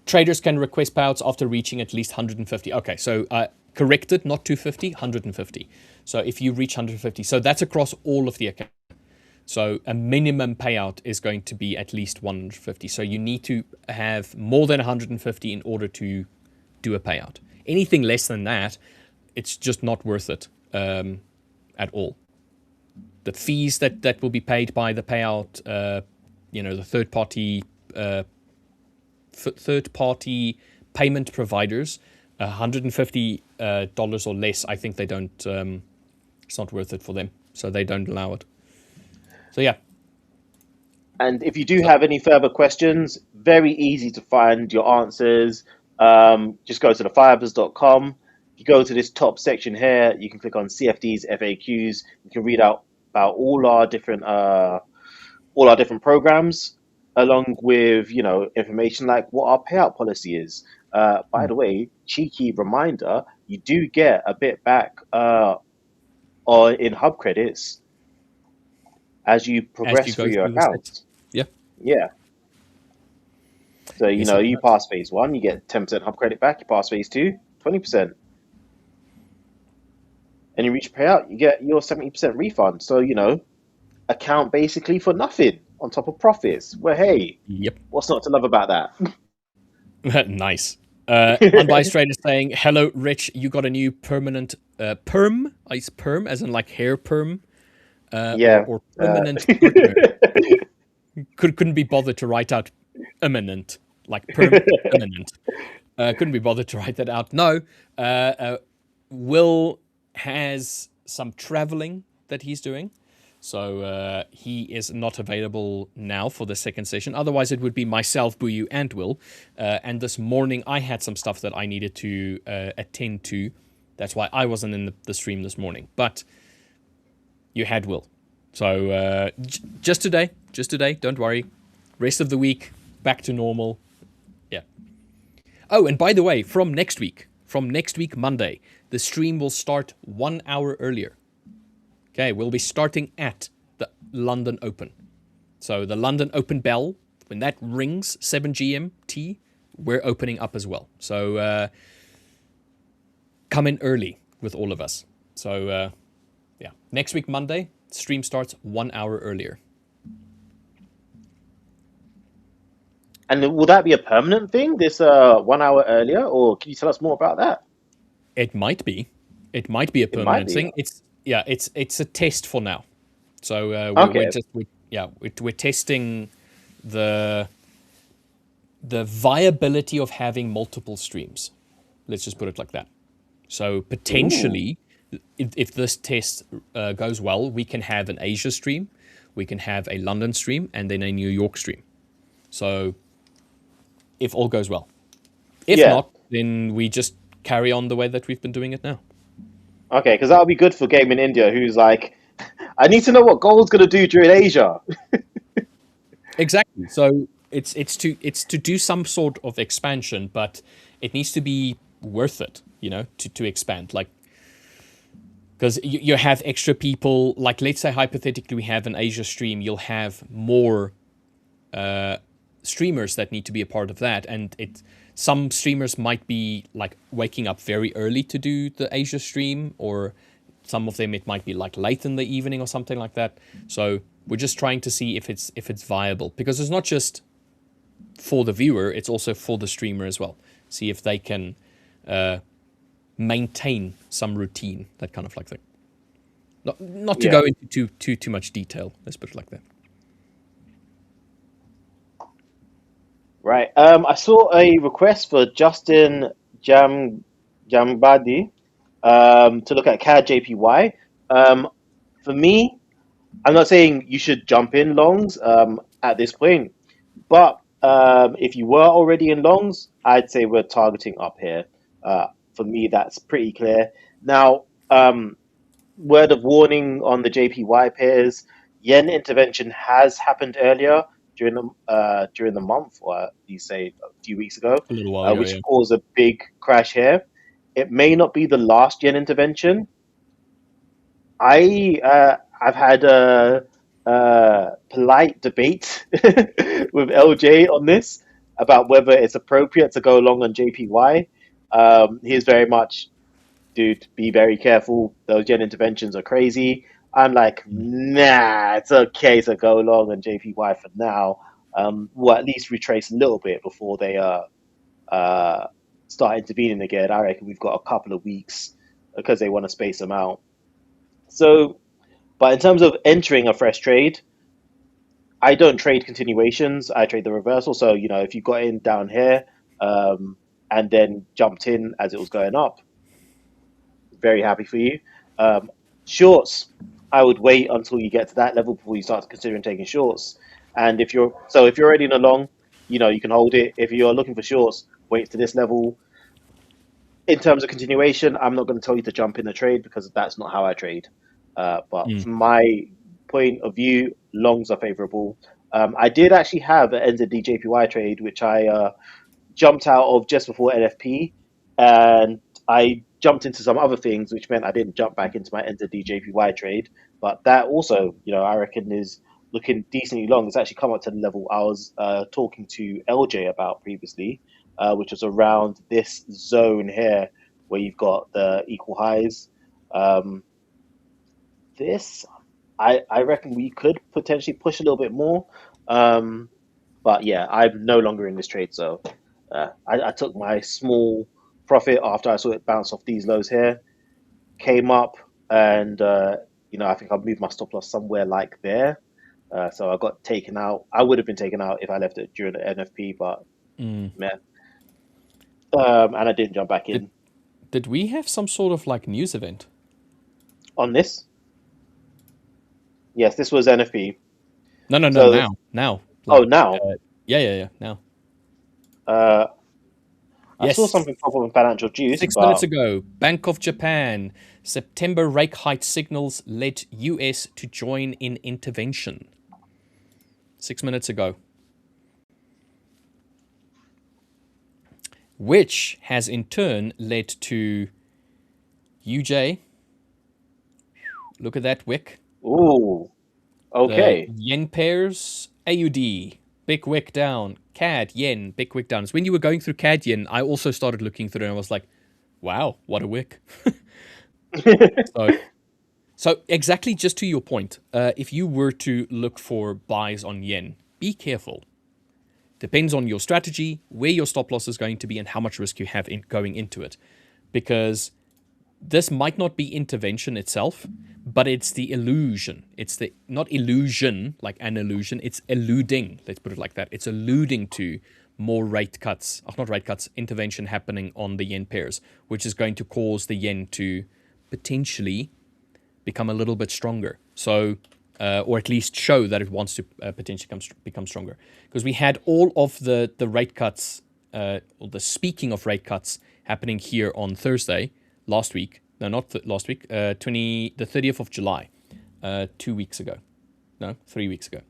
traders can request payouts after reaching at least 150. Okay, so corrected, not 250, 150. So if you reach 150, so that's across all of the accounts. So a minimum payout is going to be at least 150. So you need to have more than 150 in order to do a payout. Anything less than that, it's just not worth it at all. The fees that will be paid by the payout, the third party payment providers, $150 or less, I think they don't, it's not worth it for them. So they don't allow it. So yeah. And if you do have any further questions, very easy to find your answers. Just go to the5ers.com. If you go to this top section here, you can click on CFDs, FAQs. You can read out about all our different programs, along with information like what our payout policy is. By the way, cheeky reminder, you do get a bit back in hub credits as you progress through your accounts. Yeah. So you pass phase 1, you get 10% hub credit back. You pass phase 2, 20%. And you reach payout, you get your 70% refund. So account basically for nothing on top of profits. Well, hey, yep. What's not to love about that? Nice. Unbiased Trader saying, hello, Rich, you got a new permanent perm? Is perm as in like hair perm? Or permanent partner. Couldn't be bothered to write out imminent, like permanent. Couldn't be bothered to write that out. No. Will has some traveling that he's doing. So he is not available now for the second session. Otherwise, it would be myself, Buyu, and Will. And this morning, I had some stuff that I needed to attend to. That's why I wasn't in the stream this morning. But you had Will. So just today, don't worry. Rest of the week, back to normal. Yeah. Oh, and by the way, from next week, Monday, the stream will start 1 hour earlier. Okay, we'll be starting at the London Open. So the London Open bell, when that rings, 7 GMT, we're opening up as well. So come in early with all of us. So yeah, next week, Monday, stream starts 1 hour earlier. And will that be a permanent thing, this 1 hour earlier, or can you tell us more about that? It might be. It might be a permanent thing. It's a test for now. So we're testing the viability of having multiple streams. Let's just put it like that. So potentially, if this test goes well, we can have an Asia stream, we can have a London stream, and then a New York stream. So if all goes well. If not, then we just carry on the way that we've been doing it now. Okay, because that'll be good for Game in India, who's like, I need to know what Gold's going to do during Asia. Exactly. So it's to do some sort of expansion, but it needs to be worth it, to expand. Like, because you have extra people. Like, let's say hypothetically we have an Asia stream, you'll have more streamers that need to be a part of that, and some streamers might be like waking up very early to do the Asia stream, or some of them it might be like late in the evening or something like that. So we're just trying to see if it's viable, because it's not just for the viewer, it's also for the streamer as well. See if they can maintain some routine, that kind of like thing. Not to go into too much detail. Let's put it like that. Right. I saw a request for Justin Jambadi to look at CAD JPY. For me, I'm not saying you should jump in longs at this point, but if you were already in longs, I'd say we're targeting up here. For me, that's pretty clear. Now, word of warning on the JPY pairs: yen intervention has happened earlier during the month, or you say a few weeks ago, A little while ago, which caused a big crash here. It may not be the last yen intervention. I've had a polite debate with LJ on this about whether it's appropriate to go long on JPY. He's very much, dude, be very careful. Those yen interventions are crazy. I'm like, nah, it's okay to go long on JPY for now. We'll at least retrace a little bit before they start intervening again. I reckon we've got a couple of weeks because they want to space them out. So, but in terms of entering a fresh trade, I don't trade continuations. I trade the reversal. So, if you got in down here and then jumped in as it was going up, very happy for you. Shorts, I would wait until you get to that level before you start considering taking shorts. And if you're already in a long, you can hold it. If you're looking for shorts, wait to this level. In terms of continuation, I'm not going to tell you to jump in the trade because that's not how I trade. But from my point of view, longs are favorable. I did actually have an NZD JPY trade, which I jumped out of just before NFP, and I jumped into some other things, which meant I didn't jump back into my NZD JPY trade. But that also, I reckon is looking decently long. It's actually come up to the level I was talking to LJ about previously, which was around this zone here where you've got the equal highs. I reckon we could potentially push a little bit more. But yeah, I'm no longer in this trade. So I took my small profit after I saw it bounce off these lows here, came up, and I think I moved my stop loss somewhere like there. So I got taken out. I would have been taken out if I left it during the NFP, but man. And I didn't jump back in. Did we have some sort of like news event On this? Yes, this was NFP. No, So, now. oh, now. Yeah, now. I saw Yes. something pop up in Financial Juice, 6 but minutes ago, Bank of Japan, September rate hike signals led US to join in intervention. 6 minutes ago. Which has in turn led to UJ. Look at that wick. ooh, okay. The yen pairs, AUD, big wick down. CAD, yen, big wick down. So when you were going through CAD yen, I also started looking through and I was like, wow, what a wick. So exactly just to your point, if you were to look for buys on yen, be careful. Depends on your strategy, where your stop loss is going to be, and how much risk you have in going into it. Because this might not be intervention itself, but it's the illusion. It's the not illusion, like an illusion. It's eluding. Let's put it like that. It's alluding to more rate cuts. Not rate cuts. Intervention happening on the yen pairs, which is going to cause the yen to potentially become a little bit stronger. So, or at least show that it wants to potentially become stronger. Because we had all of the rate cuts, or the speaking of rate cuts happening here on Thursday last week. No, not last week. The 30th of July, 2 weeks ago. No, 3 weeks ago.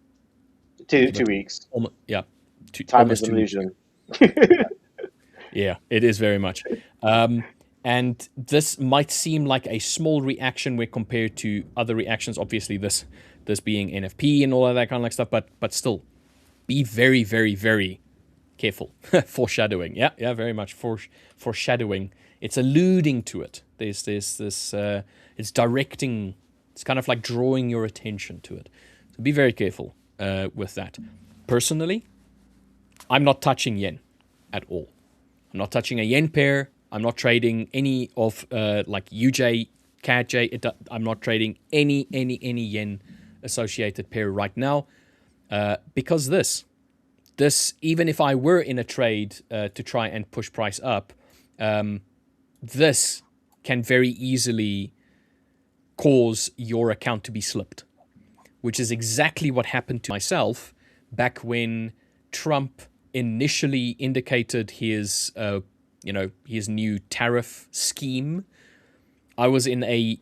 2 weeks. Yeah. Time is an illusion. Yeah, it is very much. And this might seem like a small reaction when compared to other reactions. Obviously, this being NFP and all of that kind of like stuff, but still, be very, very, very careful. Foreshadowing, yeah, very much foreshadowing. It's alluding to it. There's this. It's directing. It's kind of like drawing your attention to it. So be very careful with that. Personally, I'm not touching yen at all. I'm not touching a yen pair. I'm not trading any of like UJ, CADJ. I'm not trading any yen associated pair right now because this, even if I were in a trade to try and push price up, this can very easily cause your account to be slipped, which is exactly what happened to myself back when Trump initially indicated his his new tariff scheme. I was in a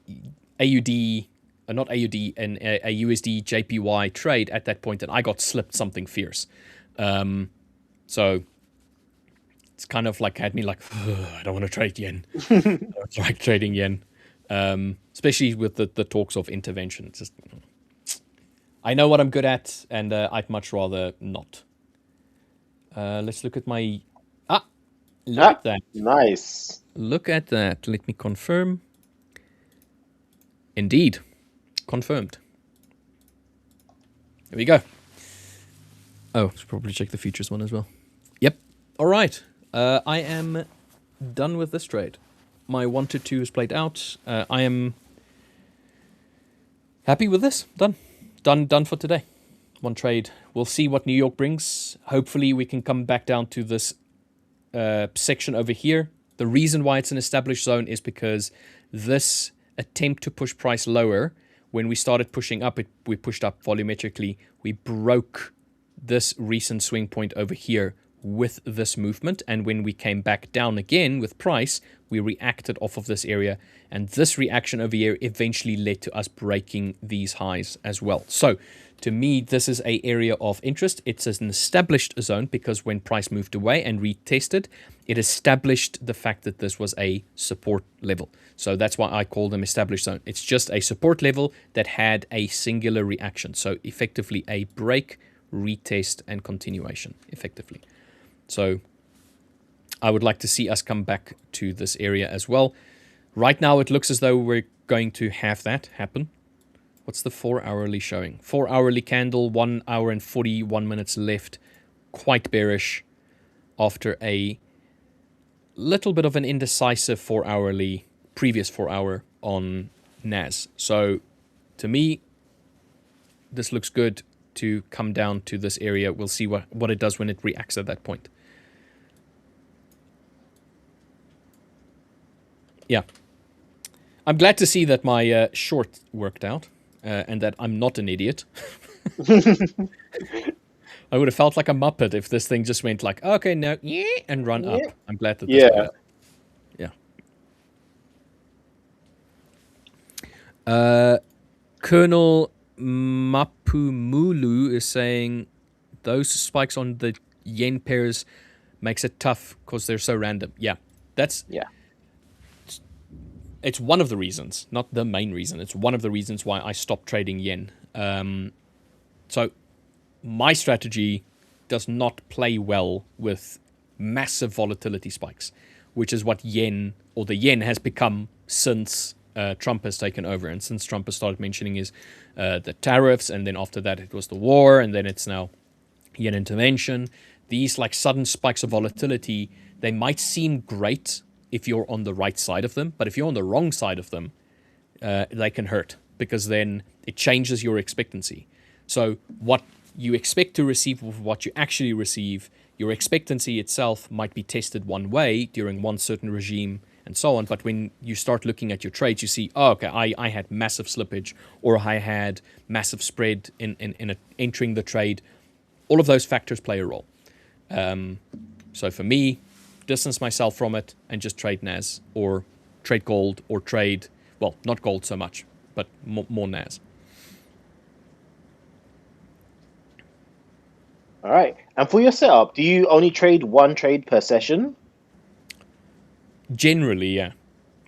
USD JPY trade at that point, and I got slipped something fierce. So it's kind of like had me like, I don't want to trade yen. I don't like trading yen, especially with the talks of intervention. It's just, I know what I'm good at, and I'd much rather not. Let's look at my... Look at that. Nice. Look at that. Let me confirm. Indeed. Confirmed. There we go. Oh, let's probably check the futures one as well. Yep. All right. I am done with this trade. My 1 to 2 is played out. I am happy with this. Done for today. One trade. We'll see what New York brings. Hopefully we can come back down to this section over here. The reason why it's an established zone is because this attempt to push price lower, when we started pushing up, we pushed up volumetrically. We broke this recent swing point over here with this movement, and when we came back down again with price, we reacted off of this area, and this reaction over here eventually led to us breaking these highs as well. So to me, this is an area of interest. It's an established zone because when price moved away and retested, it established the fact that this was a support level. So that's why I call them established zone. It's just a support level that had a singular reaction. So effectively a break, retest, and continuation, effectively. So I would like to see us come back to this area as well. Right now, it looks as though we're going to have that happen. What's the 4 hourly showing? 4 hourly candle, 1 hour and 41 minutes left. Quite bearish after a little bit of an indecisive 4 hourly, previous 4 hour on NAS. So to me, this looks good to come down to this area. We'll see what it does when it reacts at that point. Yeah. I'm glad to see that my short worked out and that I'm not an idiot. I would have felt like a muppet if this thing just went like, okay, no, yeah, and run up. I'm glad that this worked. Yeah. Colonel Mapumulu is saying those spikes on the yen pairs makes it tough because they're so random. Yeah, it's one of the reasons, not the main reason. It's one of the reasons why I stopped trading yen. So my strategy does not play well with massive volatility spikes, which is what yen or the yen has become since Trump has taken over, and since Trump has started mentioning the tariffs, and then after that it was the war, and then it's now yen intervention. These like sudden spikes of volatility, they might seem great if you're on the right side of them, but if you're on the wrong side of them, they can hurt, because then it changes your expectancy. So what you expect to receive with what you actually receive, your expectancy itself might be tested one way during one certain regime and so on. But when you start looking at your trades, you see, oh, okay, I had massive slippage, or I had massive spread in entering the trade. All of those factors play a role. So for me, distance myself from it and just trade NAS or trade gold or trade, well, not gold so much, but more NAS. All right. And for your setup, do you only trade one trade per session? Generally, yeah.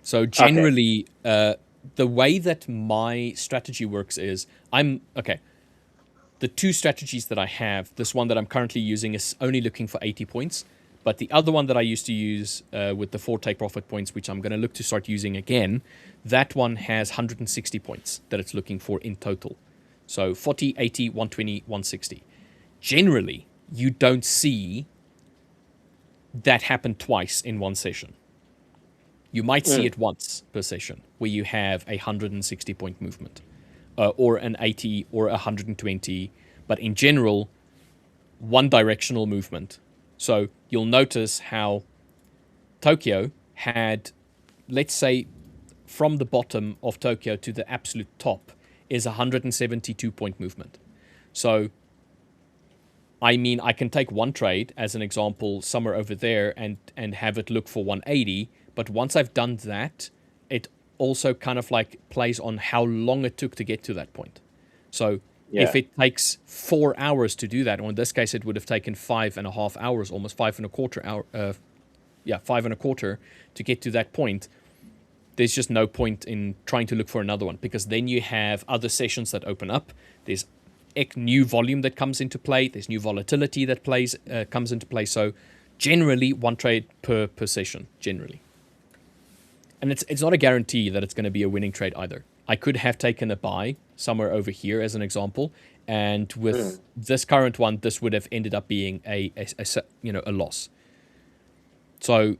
So generally, the way that my strategy works is the two strategies that I have, this one that I'm currently using is only looking for 80 points. But the other one that I used to use with the 4 take profit points, which I'm going to look to start using again, that one has 160 points that it's looking for in total. So 40, 80, 120, 160. Generally, you don't see that happen twice in one session. You might see it once per session, where you have a 160 point movement, or an 80 or 120. But in general, one directional movement. So you'll notice how Tokyo had, let's say, from the bottom of Tokyo to the absolute top is a 172 point movement. So I mean, I can take one trade as an example somewhere over there and have it look for 180. But once I've done that, it also kind of like plays on how long it took to get to that point. So if it takes 4 hours to do that, or in this case, it would have taken 5.5 hours, almost 5.25 hours, 5.25 to get to that point. There's just no point in trying to look for another one, because then you have other sessions that open up. There's new volume that comes into play. There's new volatility that comes into play. So generally, one trade per session, generally. And it's not a guarantee that it's going to be a winning trade either. I could have taken a buy somewhere over here as an example, and with this current one, this would have ended up being a loss. So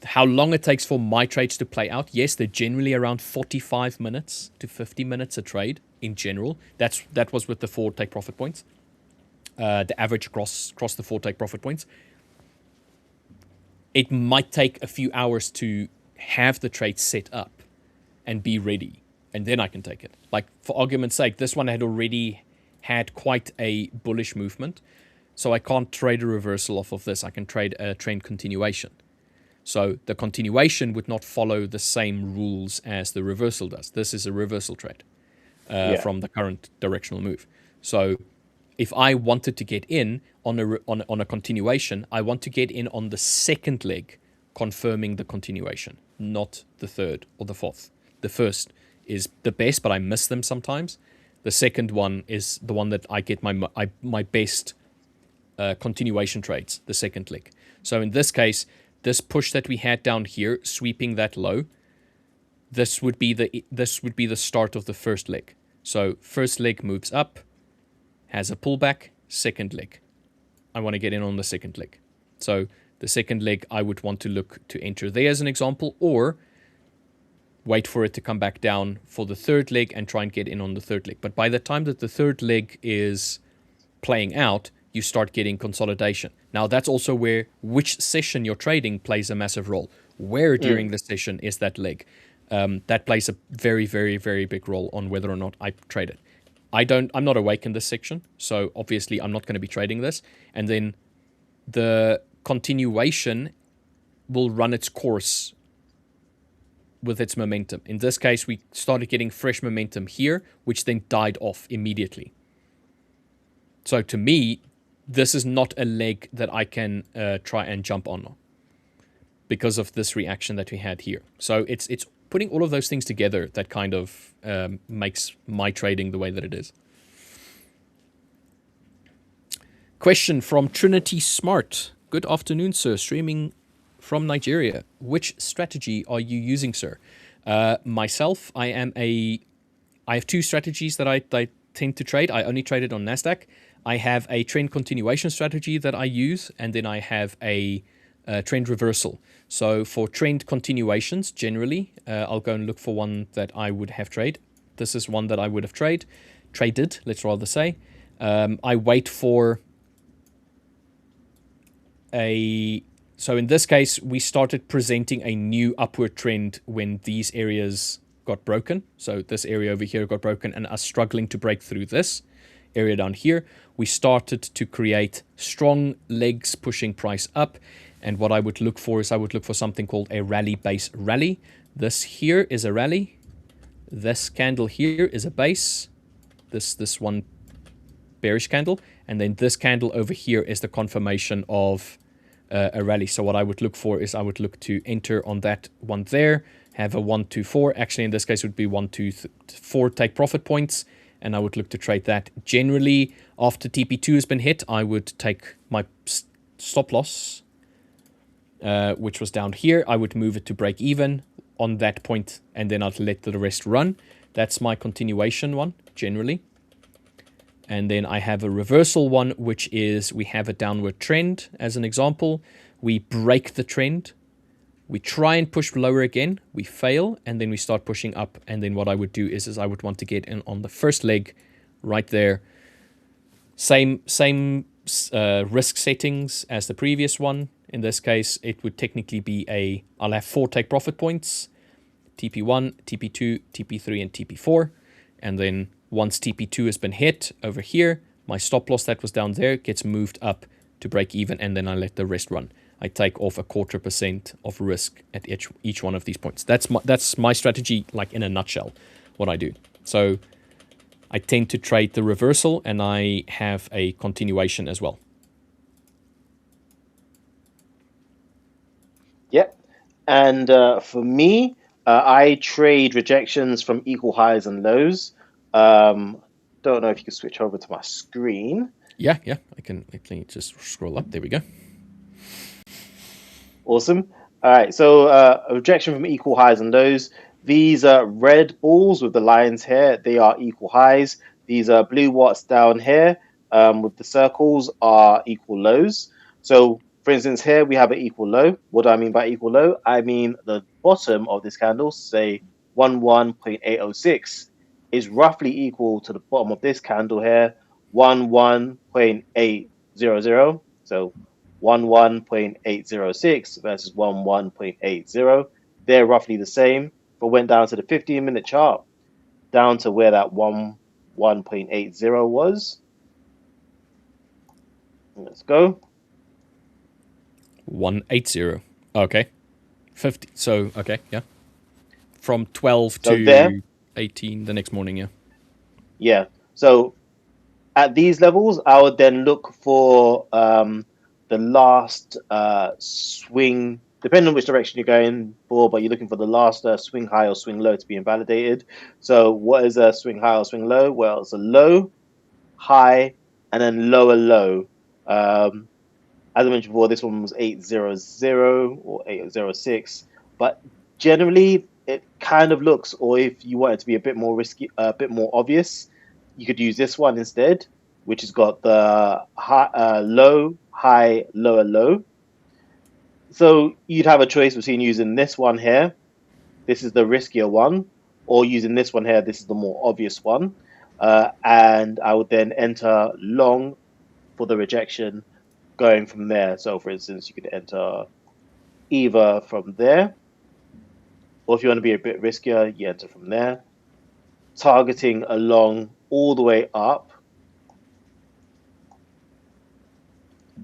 how long it takes for my trades to play out? Yes, they're generally around 45 minutes to 50 minutes a trade in general. That was with the 4 take profit points. The average across the 4 take profit points. It might take a few hours to have the trade set up and be ready, and then I can take it. Like, for argument's sake, this one had already had quite a bullish movement, so I can't trade a reversal off of this. I can trade a trend continuation. So the continuation would not follow the same rules as the reversal does. This is a reversal trade from the current directional move. So if I wanted to get in on a continuation, I want to get in on the second leg, confirming the continuation, not the third or the fourth. The first is the best, but I miss them sometimes. The second one is the one that I get my best continuation trades, the second leg. So in this case, this push that we had down here, sweeping that low, this would be the start of the first leg. So first leg moves up, has a pullback, second leg. I want to get in on the second leg. So the second leg, I would want to look to enter there as an example, or wait for it to come back down for the third leg and try and get in on the third leg. But by the time that the third leg is playing out, you start getting consolidation. Now, that's also where which session you're trading plays a massive role. Where during the session is that leg? that plays a very, very, very big role on whether or not I trade it. I'm not awake in this section, so obviously I'm not going to be trading this. And then the continuation will run its course with its momentum. In this case, we started getting fresh momentum here, which then died off immediately. So to me, this is not a leg that I can try and jump on because of this reaction that we had here. So it's putting all of those things together that kind of makes my trading the way that it is. Question from Trinity Smart. Good afternoon, sir. Streaming from Nigeria. Which strategy are you using, sir? Myself, I have two strategies that I tend to trade. I only trade it on NASDAQ. I have a trend continuation strategy that I use, and then I have a trend reversal. So for trend continuations, generally, I'll go and look for one that I would have trade. This is one that I would have traded, let's rather say. I wait for so in this case, we started presenting a new upward trend when these areas got broken. So this area over here got broken and us struggling to break through this area down here. We started to create strong legs pushing price up. And what I would look for is I would look for something called a rally base rally. This here is a rally. This candle here is a base. This one bearish candle. And then this candle over here is the confirmation of a rally. So what I would look for is I would look to enter on that one there, have a 1, 2, 4. Actually, in this case, it would be 1, 2, 4 take profit points. And I would look to trade that. Generally, after TP2 has been hit, I would take my stop loss, which was down here. I would move it to break even on that point, and then I'd let the rest run. That's my continuation one, generally. And then I have a reversal one, which is we have a downward trend, as an example. We break the trend. We try and push lower again. We fail, and then we start pushing up. And then what I would do is I would want to get in on the first leg right there. Same risk settings as the previous one. In this case, it would technically be I'll have 4 take profit points. TP1, TP2, TP3, and TP4. And then once TP2 has been hit over here, my stop loss that was down there gets moved up to break even, and then I let the rest run. I take off 0.25% of risk at each one of these points. That's my strategy, like in a nutshell, what I do. So I tend to trade the reversal, and I have a continuation as well. Yep. And for me, I trade rejections from equal highs and lows. Don't know if you can switch over to my screen. Yeah, I can just scroll up. There we go. Awesome. All right, so a rejection from equal highs and lows. These red balls with the lines here, they are equal highs. These blue watts down here with the circles are equal lows. So, for instance, here we have an equal low. What do I mean by equal low? I mean the bottom of this candle, say 11.806, is roughly equal to the bottom of this candle here, 11.800. So 11.806 versus 11.80. They're roughly the same. But went down to the 15-minute chart, down to where that 11.80 was. Let's go. 180. Okay. 50. So, okay, yeah. From 12 So to there, 18 the next morning, yeah. yeah. So at these levels, I would then look for the last swing, depending on which direction you're going for, but you're looking for the last swing high or swing low to be invalidated. So what is a swing high or swing low? Well, it's a low, high, and then lower low. As I mentioned before, this one was 800 or 806, but generally it kind of looks, or if you want it to be a bit more risky, a bit more obvious, you could use this one instead, which has got the high, low, high, lower, low. So you'd have a choice between using this one here, this is the riskier one, or using this one here, this is the more obvious one. And I would then enter long for the rejection going from there. So for instance, you could enter either from there Or if you want to be a bit riskier, you enter from there, targeting along all the way up.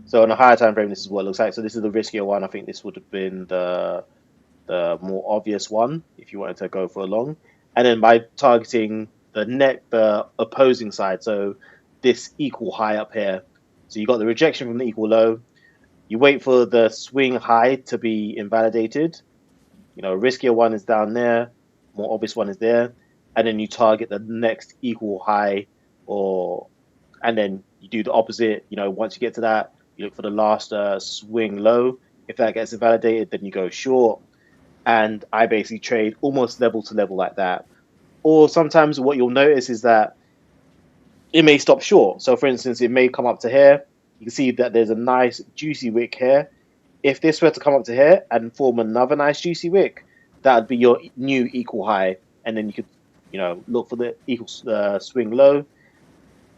So on a higher time frame, this is what it looks like. So this is the riskier one. I think this would have been the more obvious one if you wanted to go for a long. And then by targeting the opposing side, so this equal high up here. So you got the rejection from the equal low. You wait for the swing high to be invalidated. You know, riskier one is down there, more obvious one is there, and then you target the next equal high, and then you do the opposite. You know, once you get to that, you look for the last swing low. If that gets invalidated, then you go short. And I basically trade almost level to level like that. Or sometimes what you'll notice is that it may stop short. So for instance, it may come up to here. You can see that there's a nice juicy wick here. If this were to come up to here and form another nice juicy wick, that would be your new equal high. And then you could, you know, look for the equal swing low.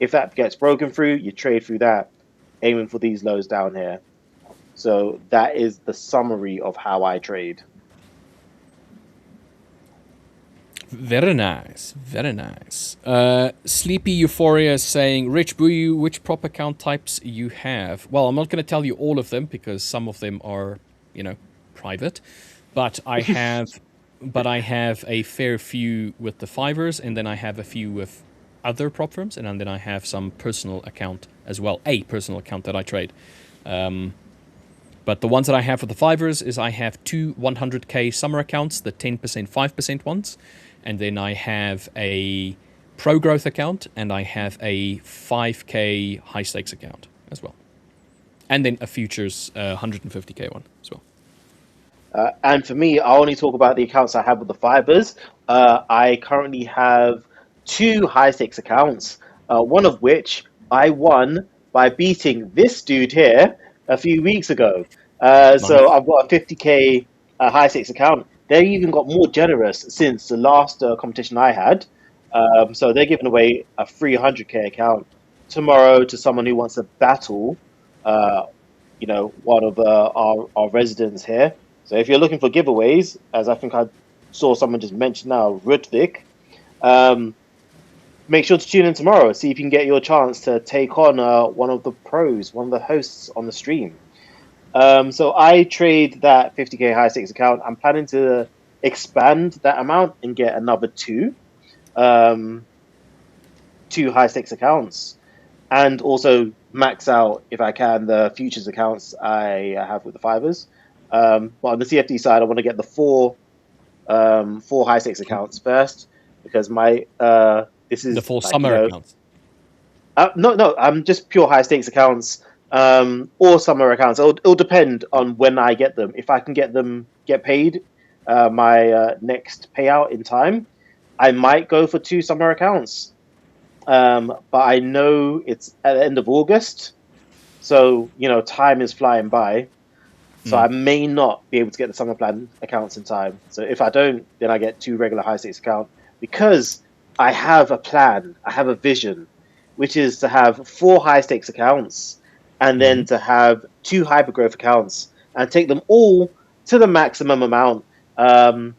If that gets broken through, you trade through that, aiming for these lows down here. So that is the summary of how I trade. Very nice, very nice. Sleepy Euphoria is saying, Rich Buyu, which prop account types you have? Well, I'm not going to tell you all of them because some of them are, you know, private. But I have, a fair few with the 5ers, and then I have a few with other prop firms, and then I have some personal account as well, a personal account that I trade. But the ones that I have for the 5ers is I have two 100k summer accounts, the 10%, 5% ones. And then I have a pro growth account and I have a 5k high stakes account as well. And then a futures 150k one as well. And for me, I only talk about the accounts I have with the 5ers. I currently have two high stakes accounts, one of which I won by beating this dude here a few weeks ago. Nice. So I've got a 50k high stakes account. They even got more generous since the last competition I had. So they're giving away a 300k account tomorrow to someone who wants to battle, you know, one of our residents here. So if you're looking for giveaways, as I think I saw someone just mention now, Rudvik, make sure to tune in tomorrow. See if you can get your chance to take on one of the pros, one of the hosts on the stream. So I trade that 50k high stakes account. I'm planning to expand that amount and get another two high stakes accounts, and also max out, if I can, the futures accounts I have with the 5ers. But on the CFD side, I want to get the four high stakes accounts first, because my this is the full summer accounts. No, I'm just pure high stakes accounts. Or summer accounts. It'll depend on when I get them. If I can get paid my next payout in time, I might go for two summer accounts. But I know it's at the end of August, so you know time is flying by. So I may not be able to get the summer plan accounts in time. So if I don't, then I get two regular high stakes accounts, because I have a plan, I have a vision, which is to have 4 high stakes accounts, and then to have 2 hypergrowth accounts and take them all to the maximum amount, and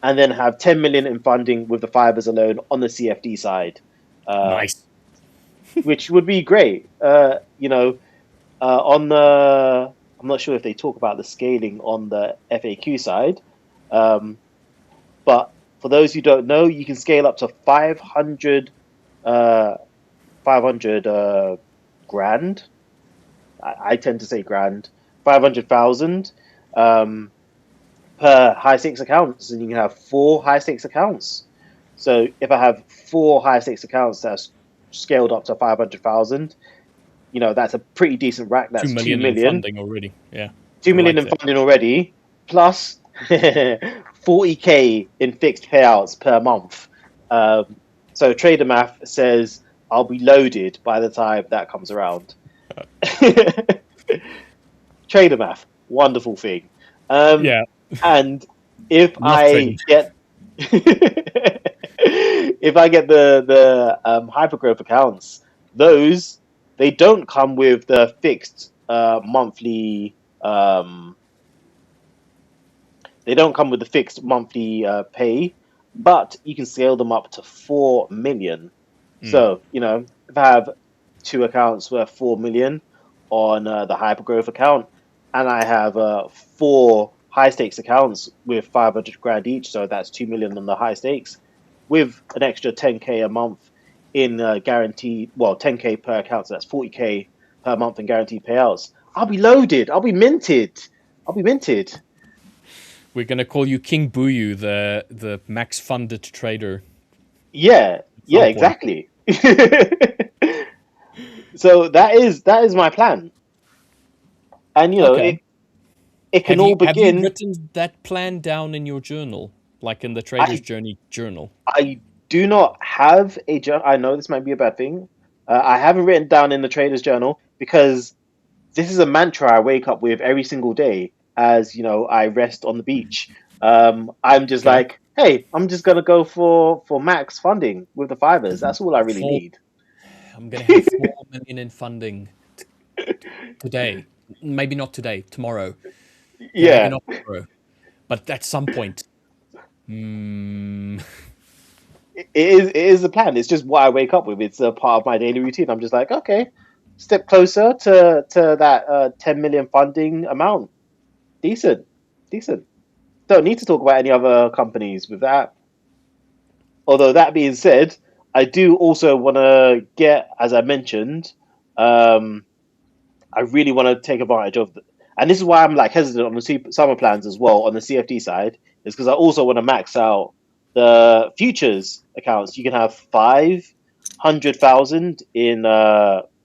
then have 10 million in funding with the 5ers alone on the CFD side. Nice. Which would be great. You know, on the, I'm not sure if they talk about the scaling on the FAQ side, but for those who don't know, you can scale up to 500 grand. I tend to say grand, 500,000 per high stakes accounts, and you can have 4 high stakes accounts. So if I have 4 high stakes accounts that's scaled up to 500,000, you know, that's a pretty decent rack. That's 2 million in funding already. Yeah, 2 million in funding already, plus 40k in fixed payouts per month. So Trader Math says I'll be loaded by the time that comes around. Trader Math, wonderful thing. Yeah. And if I get the hypergrowth accounts, those, they don't come with the fixed monthly They don't come with the fixed monthly pay, but you can scale them up to 4 million. So, if I have 2 accounts worth 4 million on the hypergrowth account, and I have 4 high stakes accounts with 500 grand each, so that's 2 million on the high stakes, with an extra 10k a month in guaranteed, 10k per account, so that's 40k per month in guaranteed payouts. I'll be loaded. I'll be minted. We're gonna call you King Buyu, the max funded trader. Yeah, exactly. So that is my plan, and Okay. it can all begin. Have you written that plan down in your journal, like in the Trader's Journey journal? I do not have a journal. I know this might be a bad thing. I haven't written down in the Trader's Journal because this is a mantra I wake up with every single day as I rest on the beach. I'm just like, hey, I'm just gonna go for max funding with the 5ers. That's all I really need. I'm gonna have 4 million in funding today. Maybe not today. Tomorrow. Yeah. Maybe not tomorrow. But at some point. It is the plan. It's just what I wake up with. It's a part of my daily routine. I'm just like, okay, step closer to that 10 million funding amount. Decent. Don't need to talk about any other companies with that. Although that being said, I do also want to get, as I mentioned, I really want to take advantage of, and this is why I'm like hesitant on the summer plans as well on the CFD side, is because I also want to max out the futures accounts. You can have 500,000 in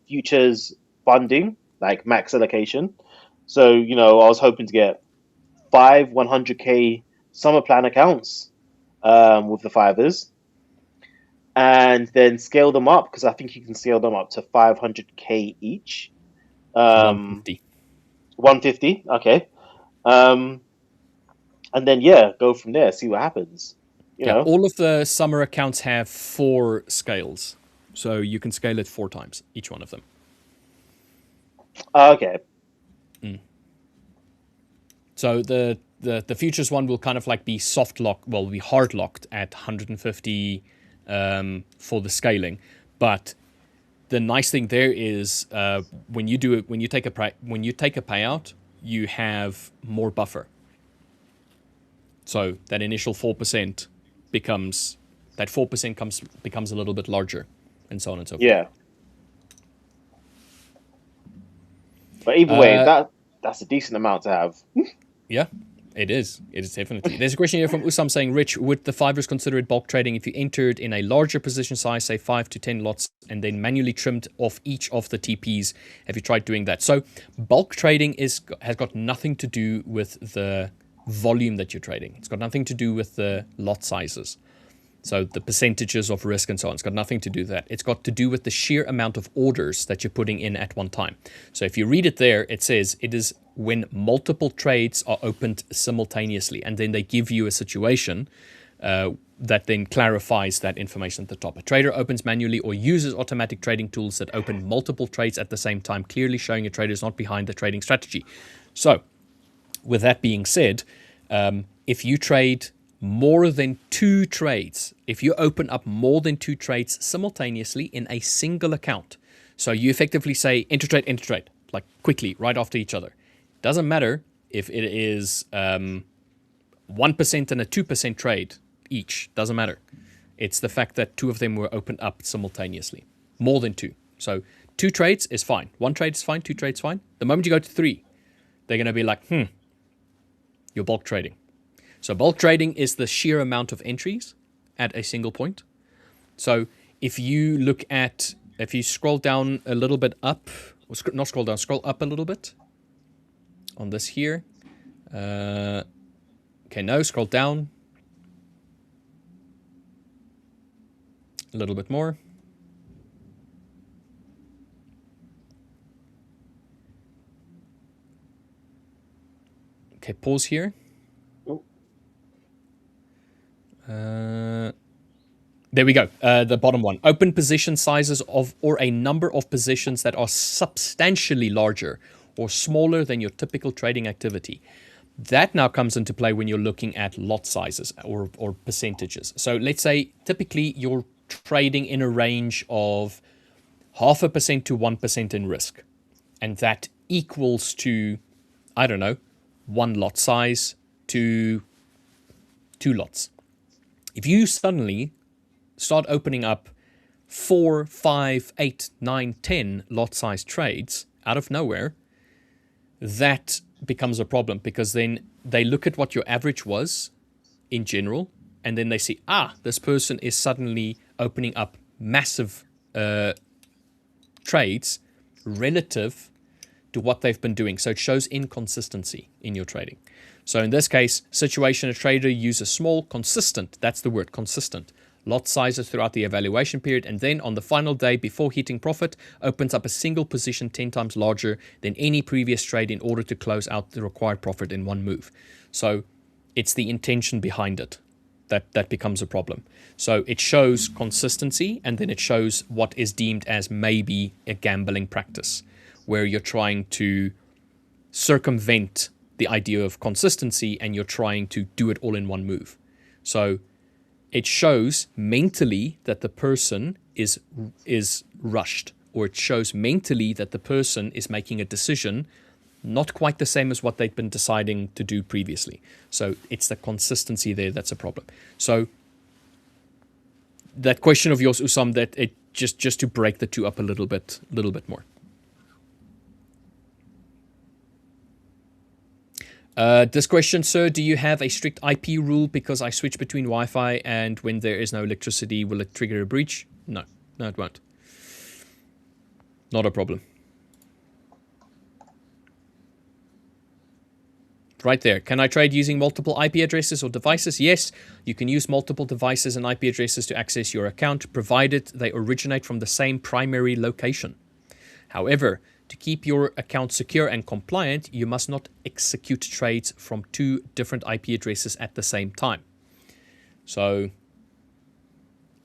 futures funding, like max allocation. So I was hoping to get 5 100k summer plan accounts with the 5ers, and then scale them up, because I think you can scale them up to 500k each. 150. Okay. And then go from there, see what happens. All of the summer accounts have 4 scales, so you can scale it 4 times, each one of them. Okay. So the futures one will kind of like be soft locked, well, be hard locked at 150 for the scaling. But the nice thing there is when you take a payout, you have more buffer. So that initial 4% becomes a little bit larger, and so on and so forth. Yeah. But either way, that's a decent amount to have. Yeah, it is. It is definitely. There's a question here from Usam saying, Rich, would the 5ers consider it bulk trading if you entered in a larger position size, say 5 to 10 lots, and then manually trimmed off each of the TPs? Have you tried doing that? So bulk trading has got nothing to do with the volume that you're trading. It's got nothing to do with the lot sizes. So the percentages of risk and so on. It's got nothing to do with that. It's got to do with the sheer amount of orders that you're putting in at one time. So if you read it there, it says it is when multiple trades are opened simultaneously, and then they give you a situation that then clarifies that information at the top. A trader opens manually or uses automatic trading tools that open multiple trades at the same time, clearly showing a trader is not behind the trading strategy. So with that being said, if you trade more than 2 trades, if you open up more than 2 trades simultaneously in a single account, so you effectively say intratrade, like quickly, right after each other. Doesn't matter if it is 1% and a 2% trade each, doesn't matter. It's the fact that 2 of them were opened up simultaneously, more than 2. So 2 trades is fine. 1 trade is fine, 2 trades fine. The moment you go to 3, they're going to be like, you're bulk trading. So bulk trading is the sheer amount of entries at a single point. So if you scroll down a little bit up, or not scroll down, scroll up a little bit on this here. Scroll down a little bit more. Okay, pause here. There we go. The bottom one. Open position sizes of or a number of positions that are substantially larger or smaller than your typical trading activity. That now comes into play when you're looking at lot sizes or percentages. So let's say typically you're trading in a range of 0.5% to 1% in risk. And that equals to, I don't know, 1 lot size to 2 lots. If you suddenly start opening up 4, 5, 8, 9, 10 lot size trades out of nowhere, that becomes a problem, because then they look at what your average was in general, and then they see, this person is suddenly opening up massive trades relative to what they've been doing. So it shows inconsistency in your trading. So in this case, situation, a trader uses small, consistent, that's the word, consistent, lot sizes throughout the evaluation period, and then on the final day before hitting profit, opens up a single position 10 times larger than any previous trade in order to close out the required profit in one move. So it's the intention behind it that becomes a problem. So it shows consistency, and then it shows what is deemed as maybe a gambling practice, where you're trying to circumvent the idea of consistency and you're trying to do it all in one move. So it shows mentally that the person is rushed, or it shows mentally that the person is making a decision not quite the same as what they'd been deciding to do previously. So it's the consistency there that's a problem. So that question of yours, Usam, that it just to break the two up a little bit more. This question, sir, do you have a strict IP rule because I switch between Wi-Fi and when there is no electricity, will it trigger a breach? No, it won't. Not a problem. Right there. Can I trade using multiple IP addresses or devices? Yes, you can use multiple devices and IP addresses to access your account, provided they originate from the same primary location. However, to keep your account secure and compliant, you must not execute trades from 2 different IP addresses at the same time. So,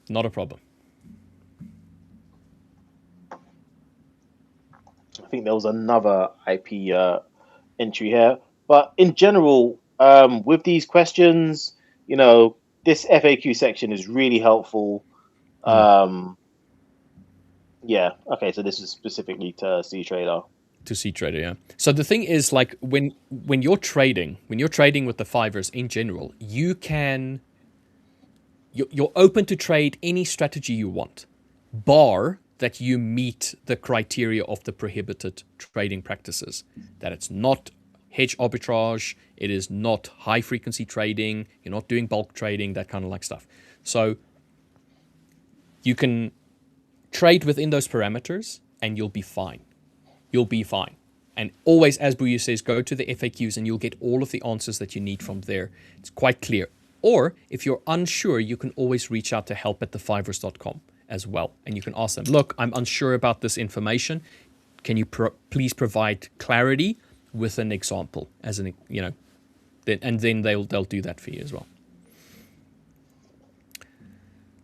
not a problem. I think there was another IP entry here. But in general, with these questions, this FAQ section is really helpful. Yeah. Okay. So this is specifically to CTrader. To CTrader, yeah. So the thing is, like, when you're trading with the 5ers in general, you're open to trade any strategy you want, bar that you meet the criteria of the prohibited trading practices. That it's not hedge arbitrage, it is not high frequency trading, you're not doing bulk trading, that kind of like stuff. So you can trade within those parameters and you'll be fine. You'll be fine. And always, as Buya says, go to the FAQs and you'll get all of the answers that you need from there. It's quite clear. Or if you're unsure, you can always reach out to help@the5ers.com as well. And you can ask them, look, I'm unsure about this information. Can you please provide clarity with an example, as an, and then they'll do that for you as well.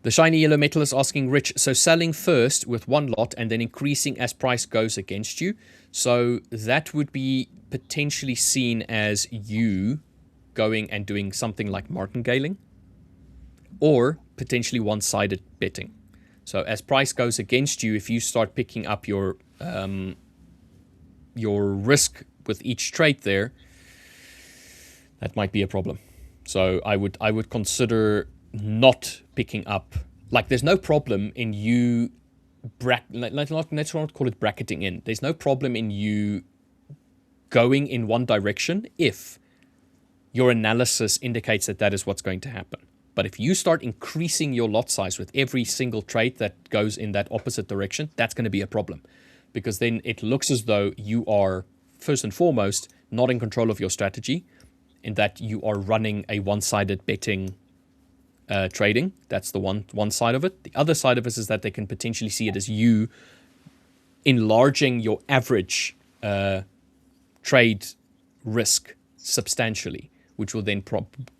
The shiny yellow metal is asking, Rich, so selling first with 1 lot and then increasing as price goes against you. So that would be potentially seen as you going and doing something like martingaling, or potentially one-sided betting. So as price goes against you, if you start picking up your risk with each trade there, that might be a problem. So I would consider not picking up. Like, there's no problem in you let's not call it bracketing in. There's no problem in you going in one direction if your analysis indicates that is what's going to happen. But if you start increasing your lot size with every single trade that goes in that opposite direction, that's going to be a problem, because then it looks as though you are, first and foremost, not in control of your strategy, in that you are running a one-sided betting trading. That's the one side of it. The other side of it is that they can potentially see it as you enlarging your average trade risk substantially, which will then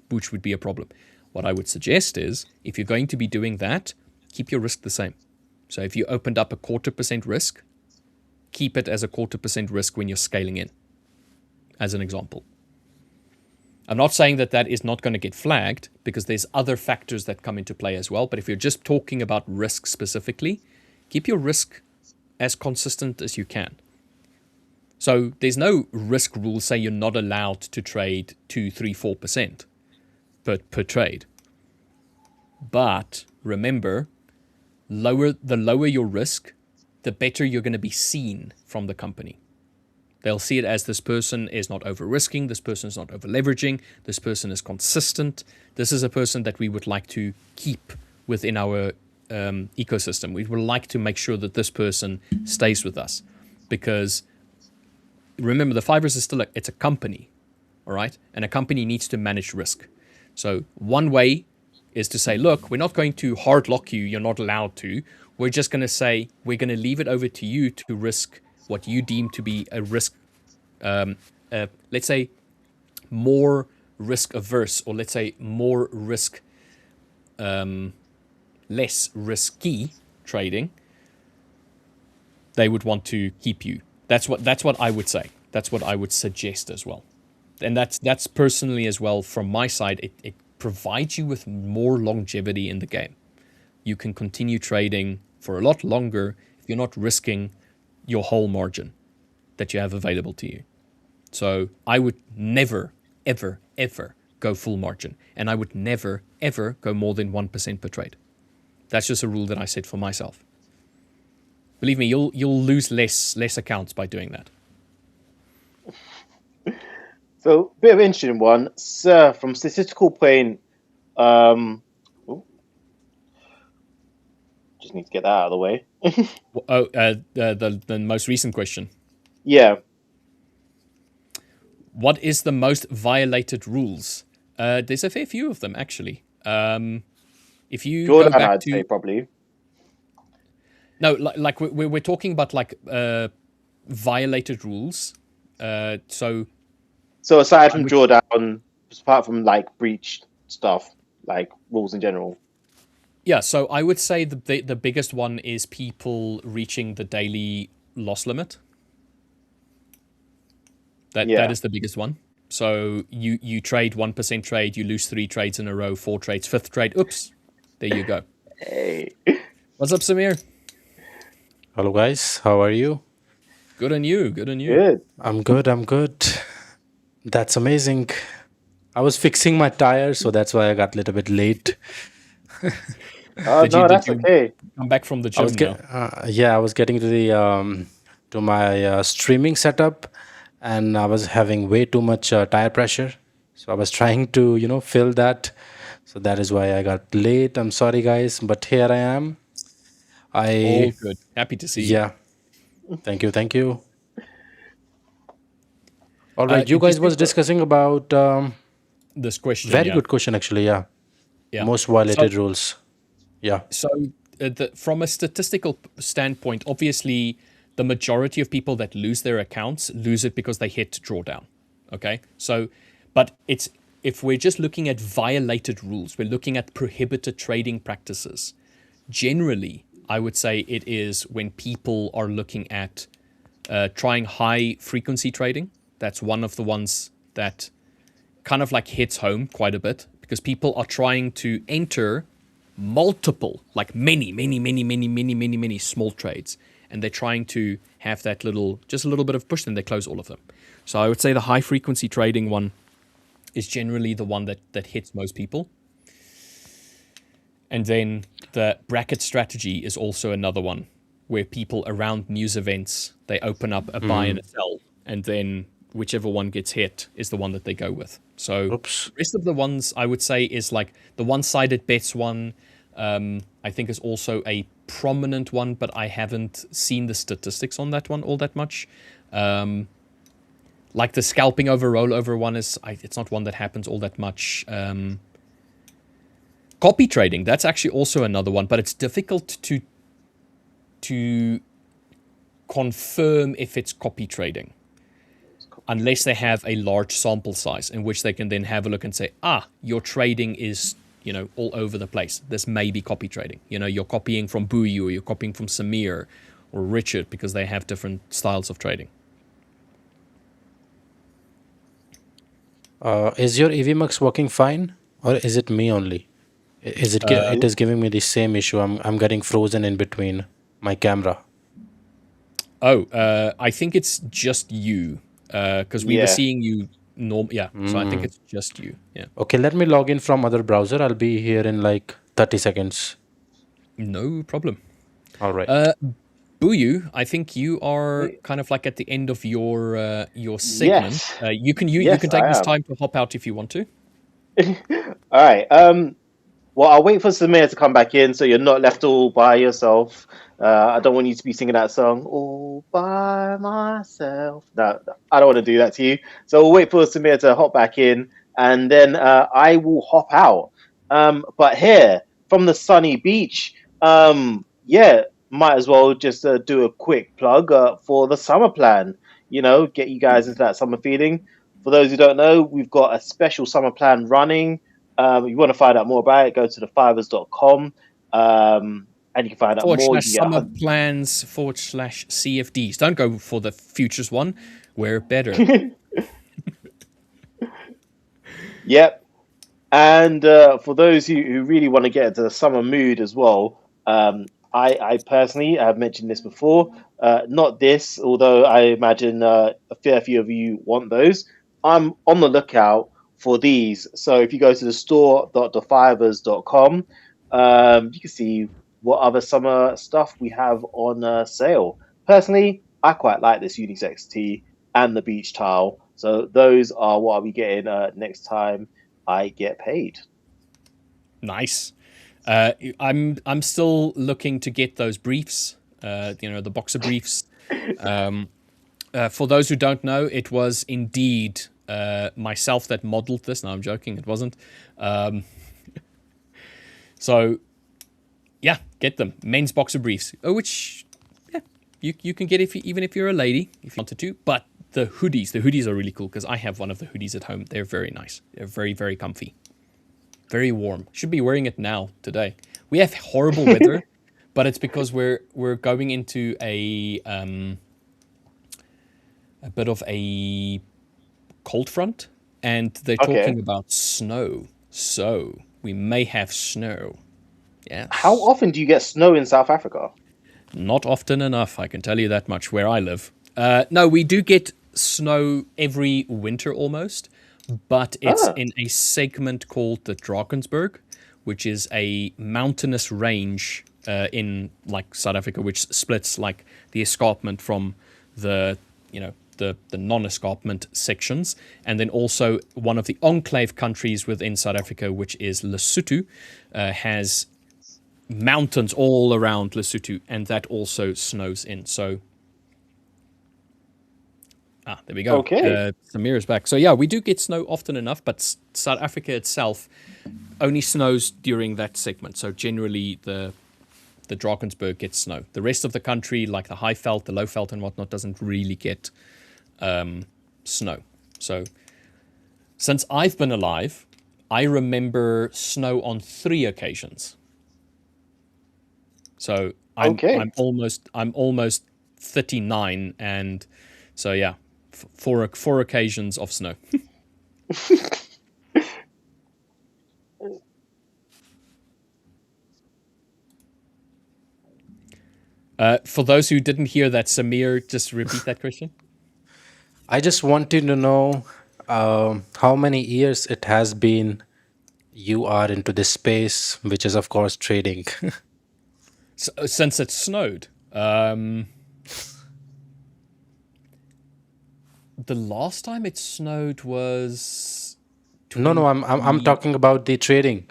which would be a problem. What I would suggest is, if you're going to be doing that, keep your risk the same. So if you opened up a 0.25% risk, keep it as a 0.25% risk when you're scaling in, as an example. I'm not saying that that is not going to get flagged, because there's other factors that come into play as well. But if you're just talking about risk specifically, keep your risk as consistent as you can. So there's no risk rule saying you're not allowed to trade 2, 3, 4% per trade. But remember, the lower your risk, the better you're going to be seen from the company. They'll see it as, this person is not over-risking, this person is not over-leveraging, this person is consistent. This is a person that we would like to keep within our ecosystem. We would like to make sure that this person stays with us. Because remember, the 5ers is still it's a company, all right? And a company needs to manage risk. So one way is to say, look, we're not going to hard lock you, you're not allowed to. We're just going to say, we're going to leave it over to you to risk what you deem to be a risk, let's say more risk averse, or let's say more risk, less risky trading. They would want to keep you. That's what I would say. That's what I would suggest as well. And that's personally as well from my side. It provides you with more longevity in the game. You can continue trading for a lot longer if you're not risking your whole margin that you have available to you. So I would never, ever, ever go full margin. And I would never, ever go more than 1% per trade. That's just a rule that I set for myself. Believe me, you'll lose less accounts by doing that. So, bit of an interesting one. Sir, from statistical point, just need to get that out of the way. The most recent question. Yeah. What is the most violated rules? There's a fair few of them, actually. If you Jordan, go back I'd to... say probably. No, like we're talking about like violated rules. So aside from drawdown, apart from like breach stuff, like rules in general. Yeah, so I would say the biggest one is people reaching the daily loss limit. That is the biggest one. So you trade 1% trade, you lose 3 trades in a row, 4 trades, 5th trade. Oops, there you go. Hey. What's up, Samir? Hello guys, how are you? Good on you, good on you. Good. I'm good. That's amazing. I was fixing my tire, so that's why I got a little bit late. Did that's you okay. come back from the gym now? I was getting to the to my streaming setup, and I was having way too much tire pressure. So I was trying to fill that. So that is why I got late. I'm sorry guys, but here I am. All good. Happy to see you. Yeah. Thank you. All right, you guys was discussing about this question. Very good question, actually. Yeah. Most violated rules. Yeah. So from a statistical standpoint, obviously the majority of people that lose their accounts lose it because they hit drawdown. Okay. So, but if we're just looking at violated rules, we're looking at prohibited trading practices. Generally, I would say it is when people are looking at trying high frequency trading. That's one of the ones that kind of like hits home quite a bit, because people are trying to enter multiple, like many small trades. And they're trying to have that just a little bit of push, then they close all of them. So I would say the high frequency trading one is generally the one that hits most people. And then the bracket strategy is also another one, where people around news events, they open up a buy and a sell, and then whichever one gets hit is the one that they go with. So the rest of the ones I would say is like the one-sided bets one, I think is also a prominent one, but I haven't seen the statistics on that one all that much. Like the scalping over rollover one it's not one that happens all that much. Copy trading, that's actually also another one, but it's difficult to confirm if it's copy trading unless they have a large sample size in which they can then have a look and say, your trading is all over the place. This may be copy trading. You're copying from Buyu, or you're copying from Samir or Richard, because they have different styles of trading. Is your EVMux working fine, or is it me only? Is it it is giving me the same issue? I'm getting frozen in between my camera. I think it's just you, because we were seeing you Yeah, so I think it's just you. Yeah. Okay, let me log in from other browser. I'll be here in like 30 seconds. No problem. All right. Buyu, I think you are kind of like at the end of your segment. Yes. You can Yes, take I this am. time to hop out if you want to. All right. Well, I'll wait for Samir to come back in, so you're not left all by yourself. I don't want you to be singing that song all by myself. No, I don't want to do that to you. So we'll wait for Samir to hop back in, and then I will hop out. But here from the sunny beach, yeah, might as well just do a quick plug for the summer plan. You know, get you guys into that summer feeling. For those who don't know, we've got a special summer plan running. If you want to find out more about it, go to the5ers.com, and you can find out more. You can get /summer plans /CFDs. Don't go for the futures one. We're better. Yep. And for those who really want to get into the summer mood as well, I personally have mentioned this before. Not this, although I imagine a fair few of you want those. I'm on the lookout for these. So if you go to the store.the5ers.com, you can see what other summer stuff we have on sale. Personally, I quite like this Unix XT and the beach tile. So those are what I'll be getting next time I get paid. Nice. I'm still looking to get those briefs. The boxer briefs. For those who don't know, it was indeed myself that modeled this. No, I'm joking. It wasn't. So, yeah, get them. Men's boxer briefs, which you can get even if you're a lady, if you wanted to. But the hoodies are really cool because I have one of the hoodies at home. They're very nice. They're very, very comfy. Very warm. Should be wearing it now, today. We have horrible weather, but it's because we're going into a bit of a cold front, and they're talking about snow. So we may have snow. Yes. How often do you get snow in South Africa? Not often enough, I can tell you that much, where I live. No, we do get snow every winter almost, but it's in a segment called the Drakensberg, which is a mountainous range in like South Africa, which splits like the escarpment from the non-escarpment sections, and then also one of the enclave countries within South Africa, which is Lesotho, has mountains all around Lesotho, and that also snows in. So, there we go. Okay. Samir is back. So yeah, we do get snow often enough, but South Africa itself only snows during that segment. So generally, the Drakensberg gets snow. The rest of the country, like the high veld, the low veld, and whatnot, doesn't really get snow. So since I've been alive, I remember snow on 3 occasions. So I'm almost 39, and so yeah, 4 occasions of snow. For those who didn't hear that, Samir, just repeat that question. I just wanted to know how many years it has been you are into this space, which is of course trading. Since it snowed. The last time it snowed was... No, I'm talking about the trading.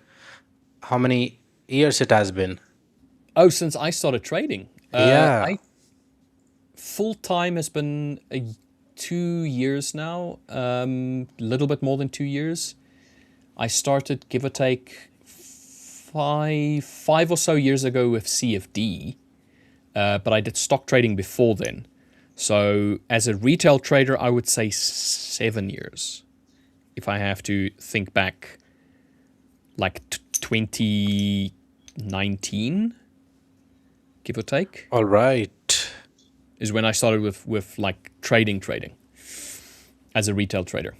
How many years it has been? Oh, since I started trading. Yeah. Full time has been 2 years now. A little bit more than 2 years. I started, give or take, five or so years ago with CFD, but I did stock trading before then. So as a retail trader, I would say 7 years. If I have to think back, like 2019, give or take. All right. Is when I started with like trading as a retail trader.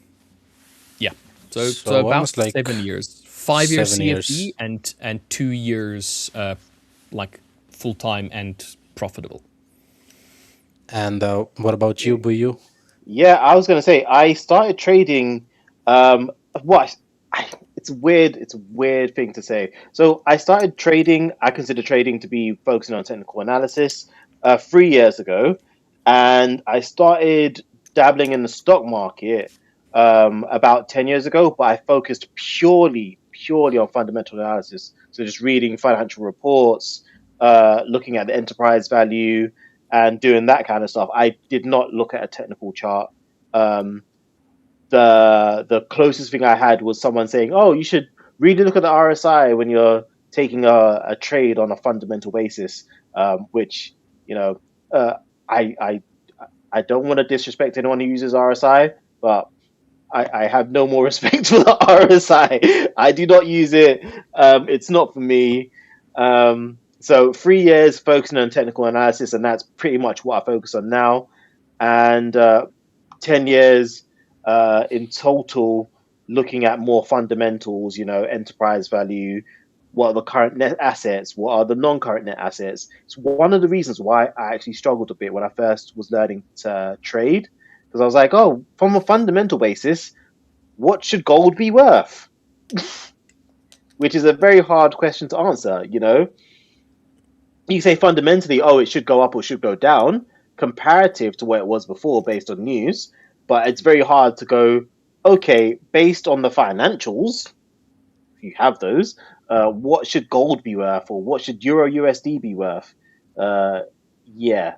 Yeah. So So about almost like 7 years. 5 years 7 years. CFD and 2 years like full time and profitable. And what about you, Buyu? Yeah, I was gonna say I started trading. Um, what? It's weird. It's a weird thing to say. So I started trading. I consider trading to be focusing on technical analysis 3 years ago, and I started dabbling in the stock market about 10 years ago. But I focused purely on fundamental analysis. So just reading financial reports, looking at the enterprise value and doing that kind of stuff. I did not look at a technical chart. Um, the closest thing I had was someone saying, "Oh, you should really look at the RSI when you're taking a trade on a fundamental basis." Which you know, uh, I I I don't want to disrespect anyone who uses RSI, but I have no more respect for the RSI. I do not use it. It's not for me. So 3 years focusing on technical analysis, and that's pretty much what I focus on now. And 10 years in total, looking at more fundamentals. Enterprise value. What are the current net assets? What are the non-current net assets? It's one of the reasons why I actually struggled a bit when I first was learning to trade, because I was like, oh, from a fundamental basis, what should gold be worth? Which is a very hard question to answer. You say fundamentally, oh, it should go up or should go down comparative to where it was before based on news, but it's very hard to go, okay, based on the financials, if you have those, what should gold be worth, or what should Euro USD be worth? Yeah,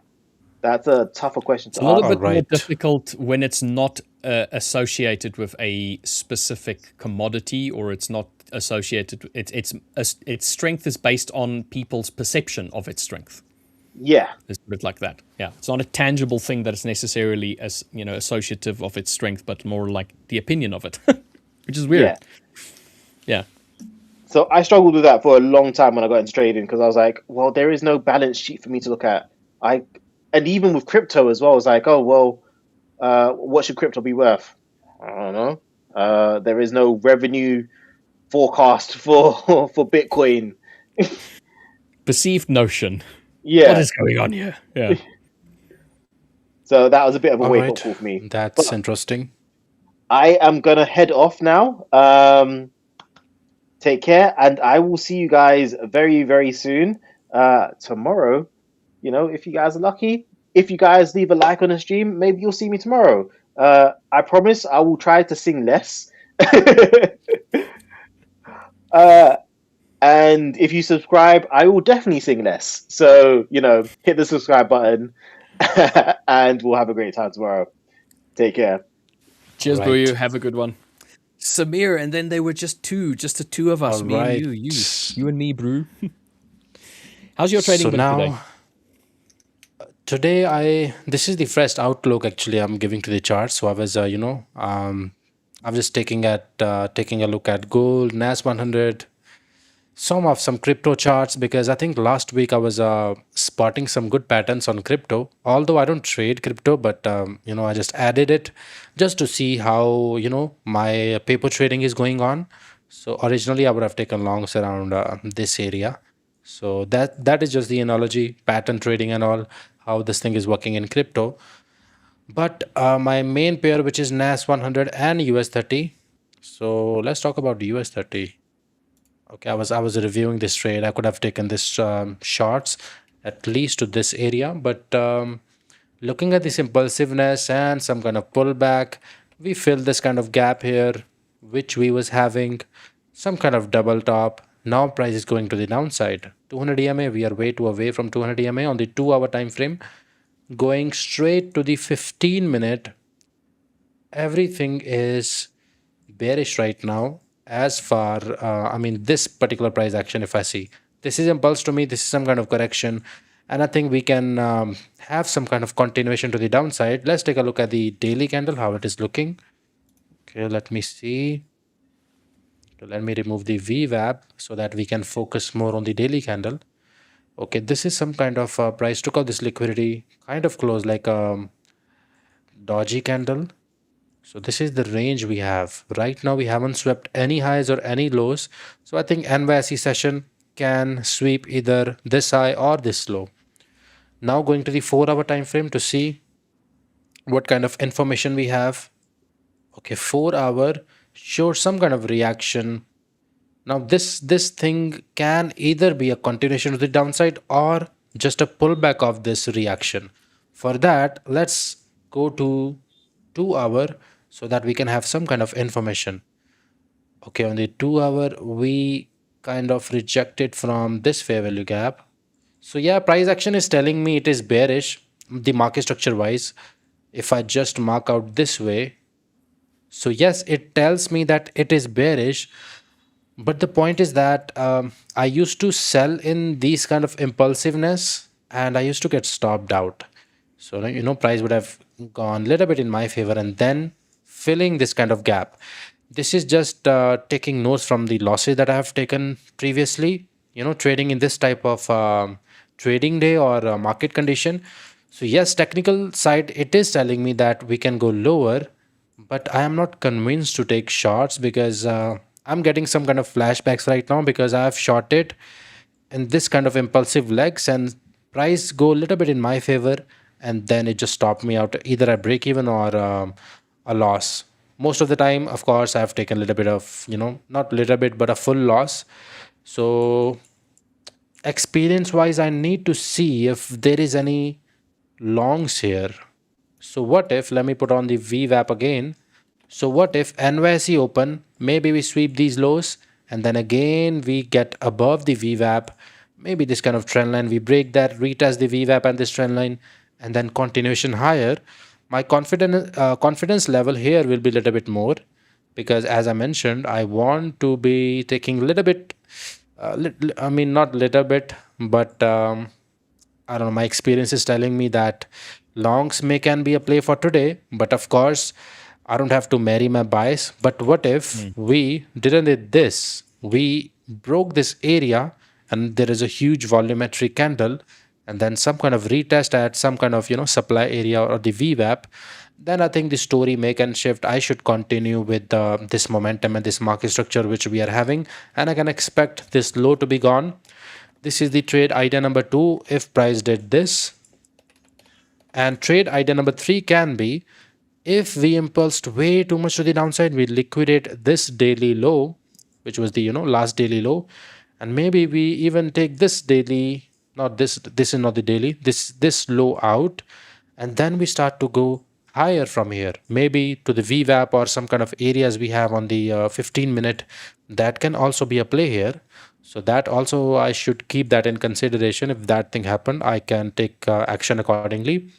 that's a tougher question It's to a little answer. bit more difficult when it's not associated with a specific commodity, or it's not associated. Its strength is based on people's perception of its strength. Yeah, Let's put it like that. Yeah, it's not a tangible thing that is necessarily as associative of its strength, but more like the opinion of it, which is weird. Yeah. So I struggled with that for a long time when I got into trading, because I was like, well, there is no balance sheet for me to look at. And even with crypto as well, I was like, oh, well, what should crypto be worth? I don't know. There is no revenue forecast for Bitcoin. Perceived notion. Yeah. What is going on here? Yeah. So that was a bit of a All wake-up right. call for me. That's interesting. I am going to head off now. Take care, and I will see you guys very, very soon. Tomorrow, if you guys are lucky, if you guys leave a like on the stream, maybe you'll see me tomorrow. I promise I will try to sing less. And if you subscribe, I will definitely sing less. So, hit the subscribe button and we'll have a great time tomorrow. Take care. Cheers, Buyu. Have a good one. Samir, and then they were just the two of us, me and you and me, brew. How's your trading been today? Today, this is the fresh outlook actually I'm giving to the chart. So I was, I'm just taking a look at gold, NAS 100, some crypto charts, because I think last week I was spotting some good patterns on crypto. Although I don't trade crypto, but I just added it just to see how my paper trading is going on. So originally I would have taken longs around this area. So that is just the analogy, pattern trading and all, how this thing is working in crypto. But my main pair, which is NAS 100 and US 30. So let's talk about the US 30. Okay, I was reviewing this trade. I could have taken this shorts at least to this area, but looking at this impulsiveness and some kind of pullback, we filled this kind of gap here, which we was having some kind of double top. Now price is going to the downside. 200 EMA, we are way too away from 200 EMA on the 2-hour time frame. Going straight to the 15-minute, everything is bearish right now. As far this particular price action, if I see this is impulse, to me this is some kind of correction, and I think we can have some kind of continuation to the downside. Let's take a look at the daily candle, how it is looking. Okay, let me see. Let me remove the VWAP so that we can focus more on the daily candle. Okay, this is some kind of price took out this liquidity, kind of close like a dodgy candle. So this is the range we have. Right now we haven't swept any highs or any lows. So I think NYSE session can sweep either this high or this low. Now going to the 4-hour time frame to see what kind of information we have. Okay, 4-hour shows some kind of reaction. Now this thing can either be a continuation to the downside or just a pullback of this reaction. For that, let's go to 2-hour so that we can have some kind of information. Okay, on the 2-hour, we kind of rejected from this fair value gap. So yeah, price action is telling me it is bearish, the market structure wise. If I just mark out this way, so yes, it tells me that it is bearish. But the point is that I used to sell in these kind of impulsiveness and I used to get stopped out. So, price would have gone a little bit in my favor and then filling this kind of gap. This is just taking notes from the losses that I have taken previously, trading in this type of trading day or market condition. So, yes, technical side, it is telling me that we can go lower, but I am not convinced to take shots because I'm getting some kind of flashbacks right now because I have shorted in this kind of impulsive legs and price go a little bit in my favor and then it just stopped me out either at break even or a loss. Most of the time, of course, I've taken a little bit of, not little bit, but a full loss. So experience wise, I need to see if there is any longs here. So what if, let me put on the VWAP again. So what if NYSE open, maybe we sweep these lows and then again we get above the VWAP, maybe this kind of trend line, we break that, retest the VWAP and this trend line and then continuation higher. My confidence level here will be a little bit more because as I mentioned, I want to be taking a little bit, I mean, not little bit, but I don't know, my experience is telling me that longs may can be a play for today, but of course, I don't have to marry my bias. But what if we didn't did this? We broke this area and there is a huge volumetric candle and then some kind of retest at some kind of, supply area or the VWAP. Then I think the story may can shift. I should continue with this momentum and this market structure which we are having. And I can expect this low to be gone. This is the trade idea number 2 if price did this. And trade idea number 3 can be if we impulsed way too much to the downside, we liquidate this daily low, which was the last daily low, and maybe we even take this daily, not this is not the daily, this low out, and then we start to go higher from here, maybe to the VWAP or some kind of areas we have on the 15-minute. That can also be a play here. So that also I should keep that in consideration. If that thing happened, I can take action accordingly.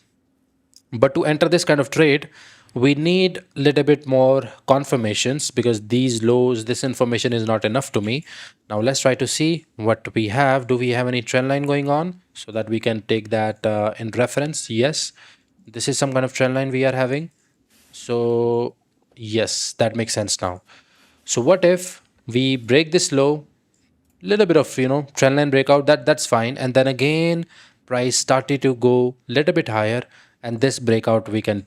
But to enter this kind of trade, we need a little bit more confirmations because these lows, this information is not enough to me. Now let's try to see what we have. Do we have any trend line going on so that we can take that in reference? Yes, this is some kind of trend line we are having. So yes, that makes sense now. So what if we break this low, little bit of trend line breakout, that's fine, and then again price started to go little bit higher and this breakout we can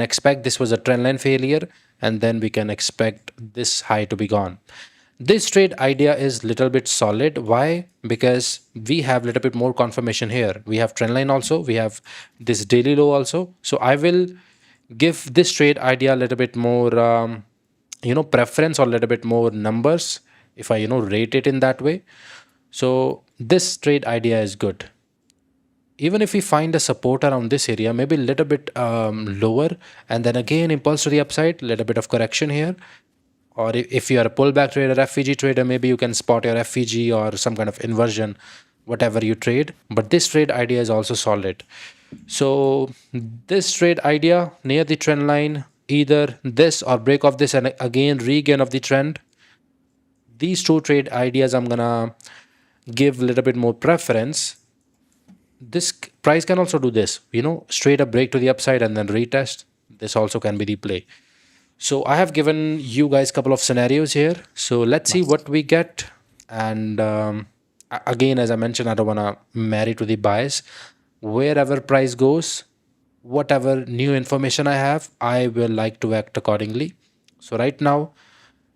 expect this was a trend line failure and then we can expect this high to be gone. This trade idea is little bit solid. Why? Because we have little bit more confirmation here. We have trend line also, we have this daily low also. So I will give this trade idea a little bit more preference or a little bit more numbers if I rate it in that way. So this trade idea is good. Even if we find a support around this area, maybe a little bit lower, and then again impulse to the upside, little bit of correction here. Or if you are a pullback trader, FVG trader, maybe you can spot your FVG or some kind of inversion, whatever you trade. But this trade idea is also solid. So this trade idea near the trend line, either this or break of this and again regain of the trend. These two trade ideas I'm gonna give a little bit more preference. This price can also do this, straight up break to the upside and then retest. This also can be the play. So I have given you guys a couple of scenarios here. So let's see what we get. And again, as I mentioned, I don't want to marry to the bias. Wherever price goes, whatever new information I have, I will like to act accordingly. So right now,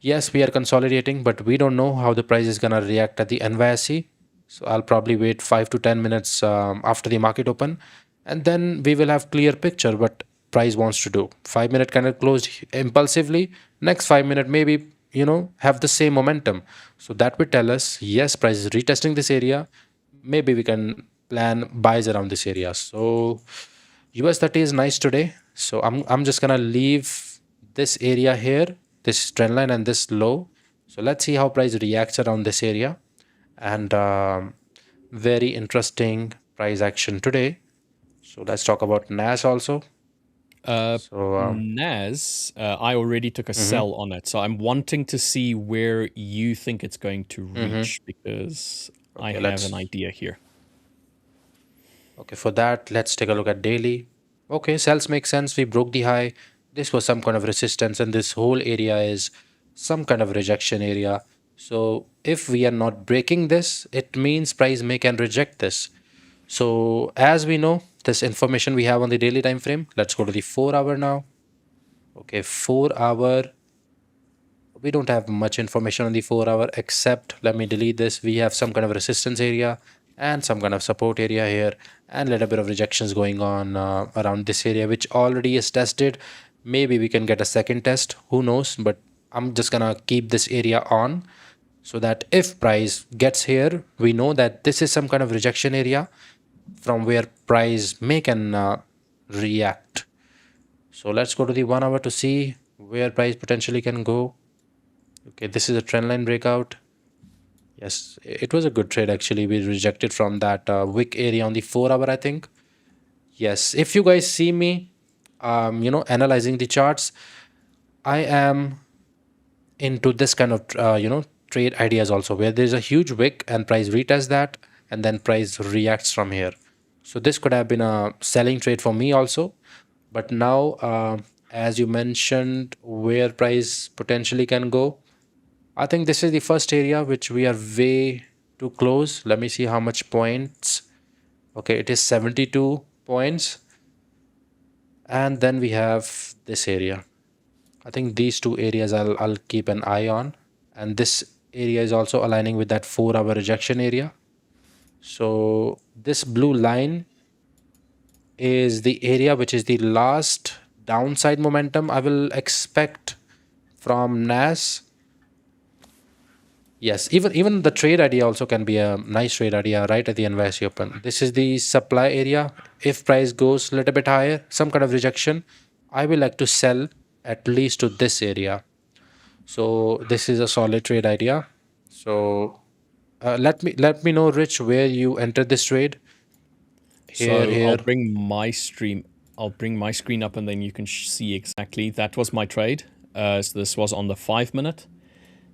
yes, we are consolidating, but we don't know how the price is gonna react at the NYSE. So I'll probably wait 5 to 10 minutes after the market open, and then we will have clear picture what price wants to do. 5 minute candle closed impulsively. Next 5 minute maybe have the same momentum. So that will tell us yes, price is retesting this area. Maybe we can plan buys around this area. So US 30 is nice today. So I'm just gonna leave this area here, this trend line and this low. So let's see how price reacts around this area. And very interesting price action today. So let's talk about NAS also. NAS, I already took a sell on it, so I'm wanting to see where you think it's going to reach because I have an idea here. Okay, for that, let's take a look at daily. Okay, sells make sense. We broke the high. This was some kind of resistance, and this whole area is some kind of rejection area. So if we are not breaking this, it means price may can reject this. So as we know, this information we have on the daily time frame. Let's go to the 4 hour now. Okay, 4 hour. We don't have much information on the 4 hour except, let me delete this. We have some kind of resistance area and some kind of support area here, and a little bit of rejections going on around this area, which already is tested. Maybe we can get a second test, who knows, but I'm just gonna keep this area on so that if price gets here, we know that this is some kind of rejection area from where price may can react. So let's go to the 1 hour to see where price potentially can go. Okay, this is a trend line breakout. Yes, it was a good trade actually. We rejected from that wick area on the 4 hour, I think. Yes, if you guys see me, analyzing the charts, I am into this kind of, trade ideas also, where there's a huge wick and price retests that, and then price reacts from here. So this could have been a selling trade for me also. But now, as you mentioned, where price potentially can go, I think this is the first area which we are way too close. Let me see how much points. Okay, it is 72 points. And then we have this area. I think these two areas I'll keep an eye on. And this area is also aligning with that 4 hour rejection area. So this blue line is the area which is the last downside momentum I will expect from NAS. Yes, even the trade idea also can be a nice trade idea right at the NYSE open. This is the supply area. If price goes a little bit higher, some kind of rejection, I will like to sell at least to this area. So this is a solid trade idea. So let me know, Rich, where you entered this trade. Here. I'll bring my stream. I'll bring my screen up, and then you can see exactly. That was my trade. So this was on the 5 minute.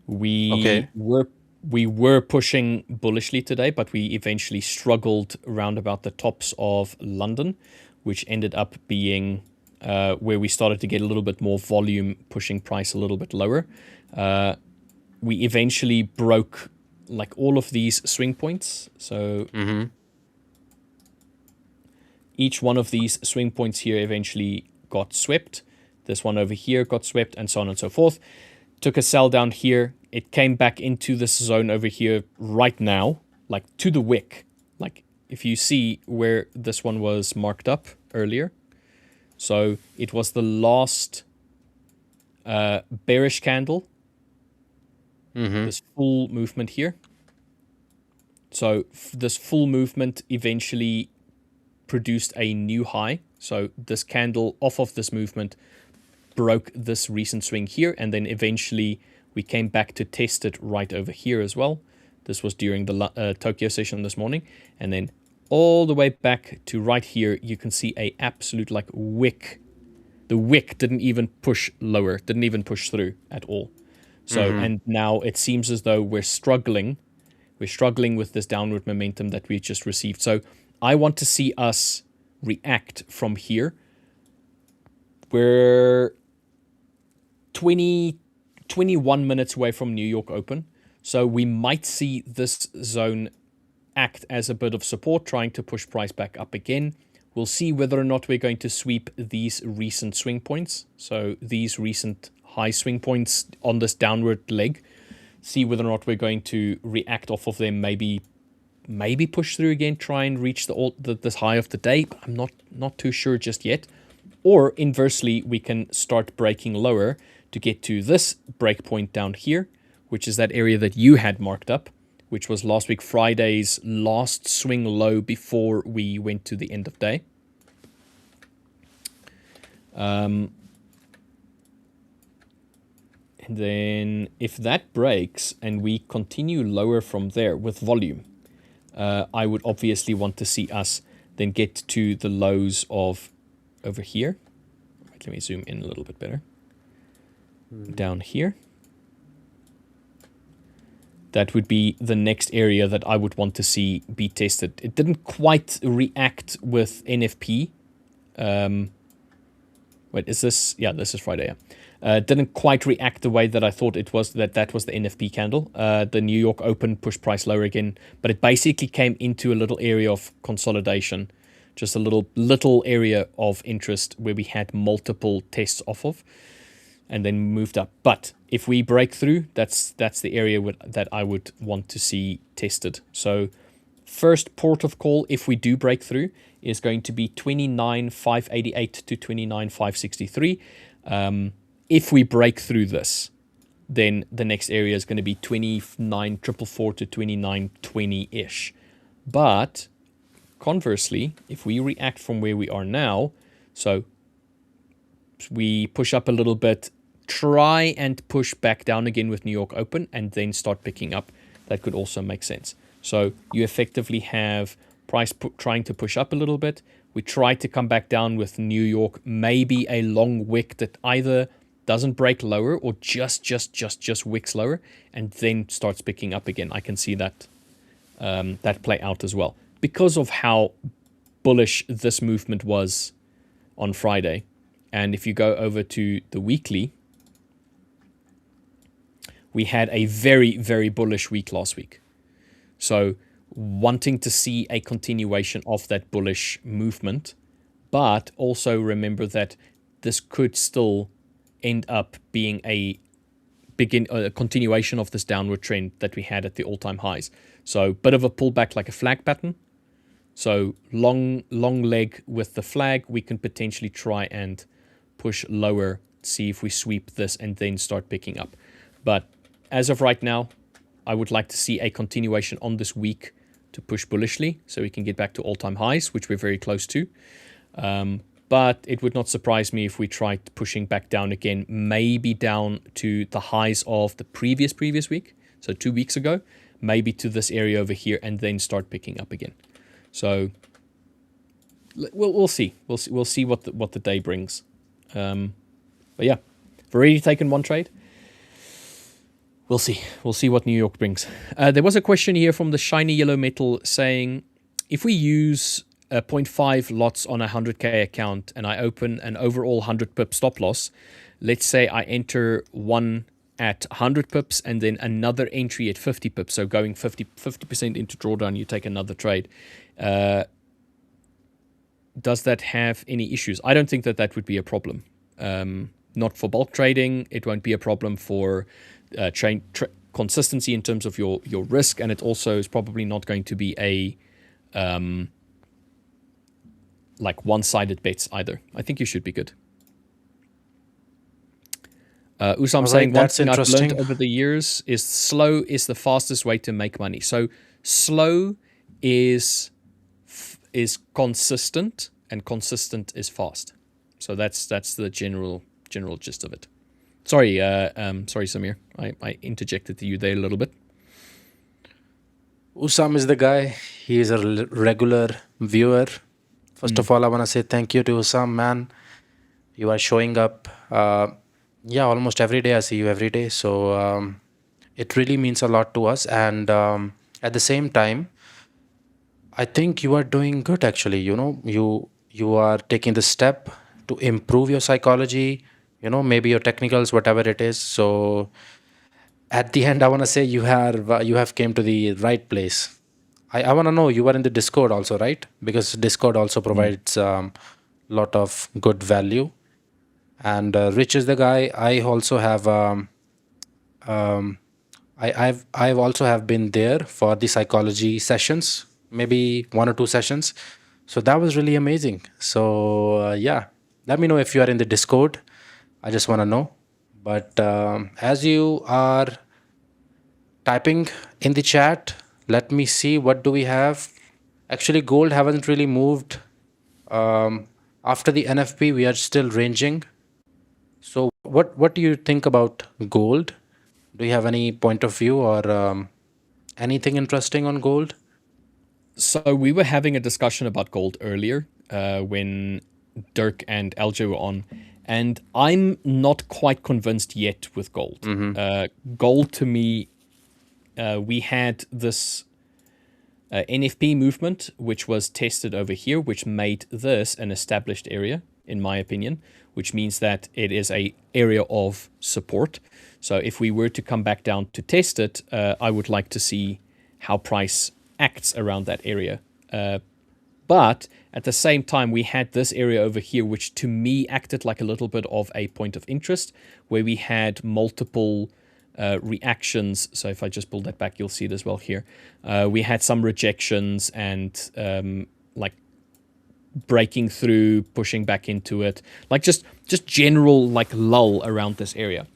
We were pushing bullishly today, but we eventually struggled around about the tops of London, which ended up being where we started to get a little bit more volume, pushing price a little bit lower. We eventually broke like all of these swing points. So each one of these swing points here eventually got swept. This one over here got swept, and so on and so forth. Took a sell down here. It came back into this zone over here right now, like to the wick. Like if you see where this one was marked up earlier. So it was the last bearish candle. This full movement here. So this full movement eventually produced a new high. So this candle off of this movement broke this recent swing here, and then eventually we came back to test it right over here as well. This was during the Tokyo session this morning, and then all the way back to right here, you can see a absolute like wick. The wick didn't even push lower, didn't even push through at all. So, and now it seems as though we're struggling with this downward momentum that we just received. So I want to see us react from here. We're 21 minutes away from New York Open. So we might see this zone act as a bit of support, trying to push price back up again. We'll see whether or not we're going to sweep these recent swing points. So these recent high swing points on this downward leg. See whether or not we're going to react off of them. Maybe push through again. Try and reach this high of the day. But I'm not too sure just yet. Or inversely, we can start breaking lower to get to this break point down here, which is that area that you had marked up, which was last week Friday's last swing low before we went to the end of day. And then if that breaks and we continue lower from there with volume, I would obviously want to see us then get to the lows of over here. Right, let me zoom in a little bit better. Down here. That would be the next area that I would want to see be tested. It didn't quite react with NFP. Wait, is this? Yeah, this is Friday. Yeah. Didn't quite react the way that I thought it was. That was the NFP candle. The New York Open pushed price lower again, but it basically came into a little area of consolidation, just a little area of interest where we had multiple tests off of, and then moved up. But if we break through, that's the area that I would want to see tested. So first port of call, if we do break through, is going to be 29,588 to 29,563. If we break through this, then the next area is going to be 29,444 to 29,20-ish. But conversely, if we react from where we are now, so we push up a little bit, try and push back down again with New York Open, and then start picking up, that could also make sense. So you effectively have price trying to push up a little bit. We try to come back down with New York, maybe a long wick that either doesn't break lower or just wicks lower, and then starts picking up again. I can see that that play out as well because of how bullish this movement was on Friday. And if you go over to the weekly, we had a very, very bullish week last week. So wanting to see a continuation of that bullish movement, but also remember that this could still end up being a continuation of this downward trend that we had at the all-time highs. So bit of a pullback like a flag pattern. So long leg with the flag, we can potentially try and push lower, see if we sweep this and then start picking up. But as of right now, I would like to see a continuation on this week to push bullishly so we can get back to all-time highs, which we're very close to. But it would not surprise me if we tried pushing back down again, maybe down to the highs of the previous week, so 2 weeks ago, maybe to this area over here, and then start picking up again. So we'll see. We'll see what the day brings. But yeah, I've already taken one trade. We'll see. We'll see what New York brings. There was a question here from the Shiny Yellow Metal saying, if we use 0.5 lots on a 100k account and I open an overall 100 pip stop loss, let's say I enter one at 100 pips and then another entry at 50 pips, so going 50% into drawdown, you take another trade. Does that have any issues? I don't think that would be a problem. Not for bulk trading. It won't be a problem for consistency in terms of your risk, and it also is probably not going to be a like one-sided bets either. I think you should be good. Usam saying one thing I've learned over the years is slow is the fastest way to make money. So slow is consistent, and consistent is fast. So that's the general gist of it. Sorry, Samir. I interjected you there a little bit. Usam is the guy. He is a regular viewer. First of all, I want to say thank you to Usam, man. You are showing up. Almost every day. I see you every day. So it really means a lot to us. And at the same time, I think you are doing good, actually. You are taking the step to improve your psychology, maybe your technicals, whatever it is. So at the end, I want to say you have came to the right place. I want to know, you are in the Discord also, right? Because Discord also provides lot of good value. And Rich is the guy. I also have um, I've also have been there for the psychology sessions, maybe 1 or 2 sessions. So that was really amazing. So yeah, let me know if you are in the Discord. I just want to know. But as you are typing in the chat, let me see what do we have. Actually, gold haven't really moved. After the NFP, we are still ranging. So what do you think about gold? Do you have any point of view or anything interesting on gold? So we were having a discussion about gold earlier when Dirk and LJ were on, and I'm not quite convinced yet with gold. Gold to me, we had this NFP movement, which was tested over here, which made this an established area, in my opinion, which means that it is a area of support. So if we were to come back down to test it, I would like to see how price acts around that area. But at the same time, we had this area over here, which to me acted like a little bit of a point of interest, where we had multiple reactions. So if I just pull that back, you'll see it as well here. We had some rejections and like breaking through, pushing back into it, like just general like lull around this area.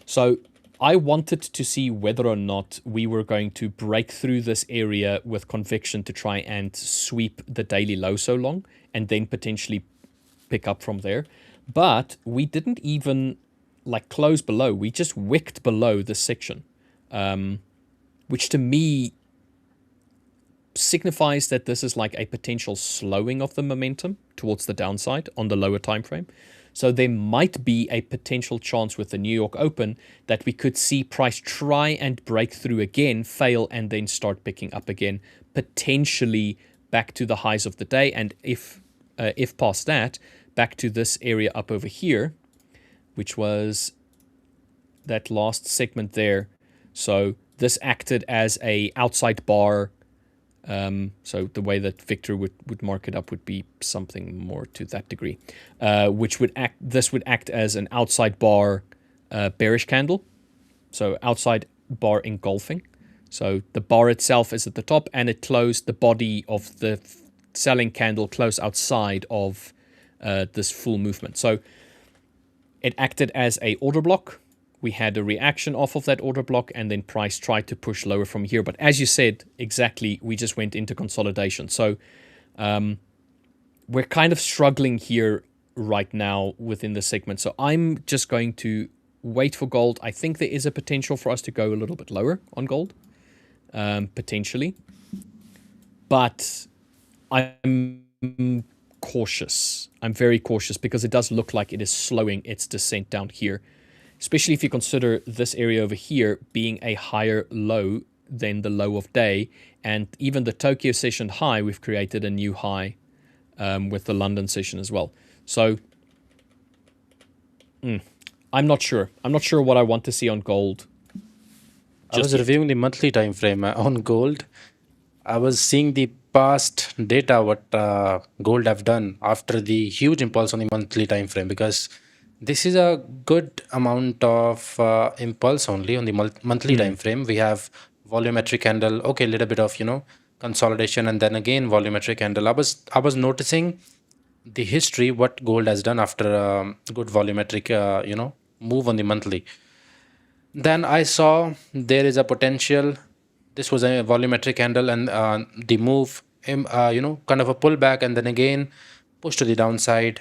So I wanted to see whether or not we were going to break through this area with conviction to try and sweep the daily low so long and then potentially pick up from there. But we didn't even like close below. We just wicked below this section, which to me signifies that this is like a potential slowing of the momentum towards the downside on the lower time frame. So there might be a potential chance with the New York Open that we could see price try and break through again, fail, and then start picking up again, potentially back to the highs of the day. And if past that, back to this area up over here, which was that last segment there. So this acted as a outside bar. So the way that Victor would mark it up would be something more to that degree, which would act. This would act as an outside bar bearish candle, so outside bar engulfing. So the bar itself is at the top, and it closed the body of the selling candle close outside of this full movement. So it acted as a order block. We had a reaction off of that order block, and then price tried to push lower from here. But as you said, exactly, we just went into consolidation. So we're kind of struggling here right now within the segment. So I'm just going to wait for gold. I think there is a potential for us to go a little bit lower on gold, potentially. But I'm cautious. I'm very cautious because it does look like it is slowing its descent down here. Especially if you consider this area over here being a higher low than the low of day. And even the Tokyo session high, we've created a new high with the London session as well. So I'm not sure. I'm not sure what I want to see on gold. I was reviewing the monthly time frame on gold. I was seeing the past data, what gold have done after the huge impulse on the monthly time frame, because this is a good amount of impulse only on the monthly time frame. We have volumetric candle, okay, a little bit of consolidation, and then again volumetric candle. I was noticing the history what gold has done after a good volumetric move on the monthly. Then I saw there is a potential. This was a volumetric candle, and the move, kind of a pullback, and then again push to the downside.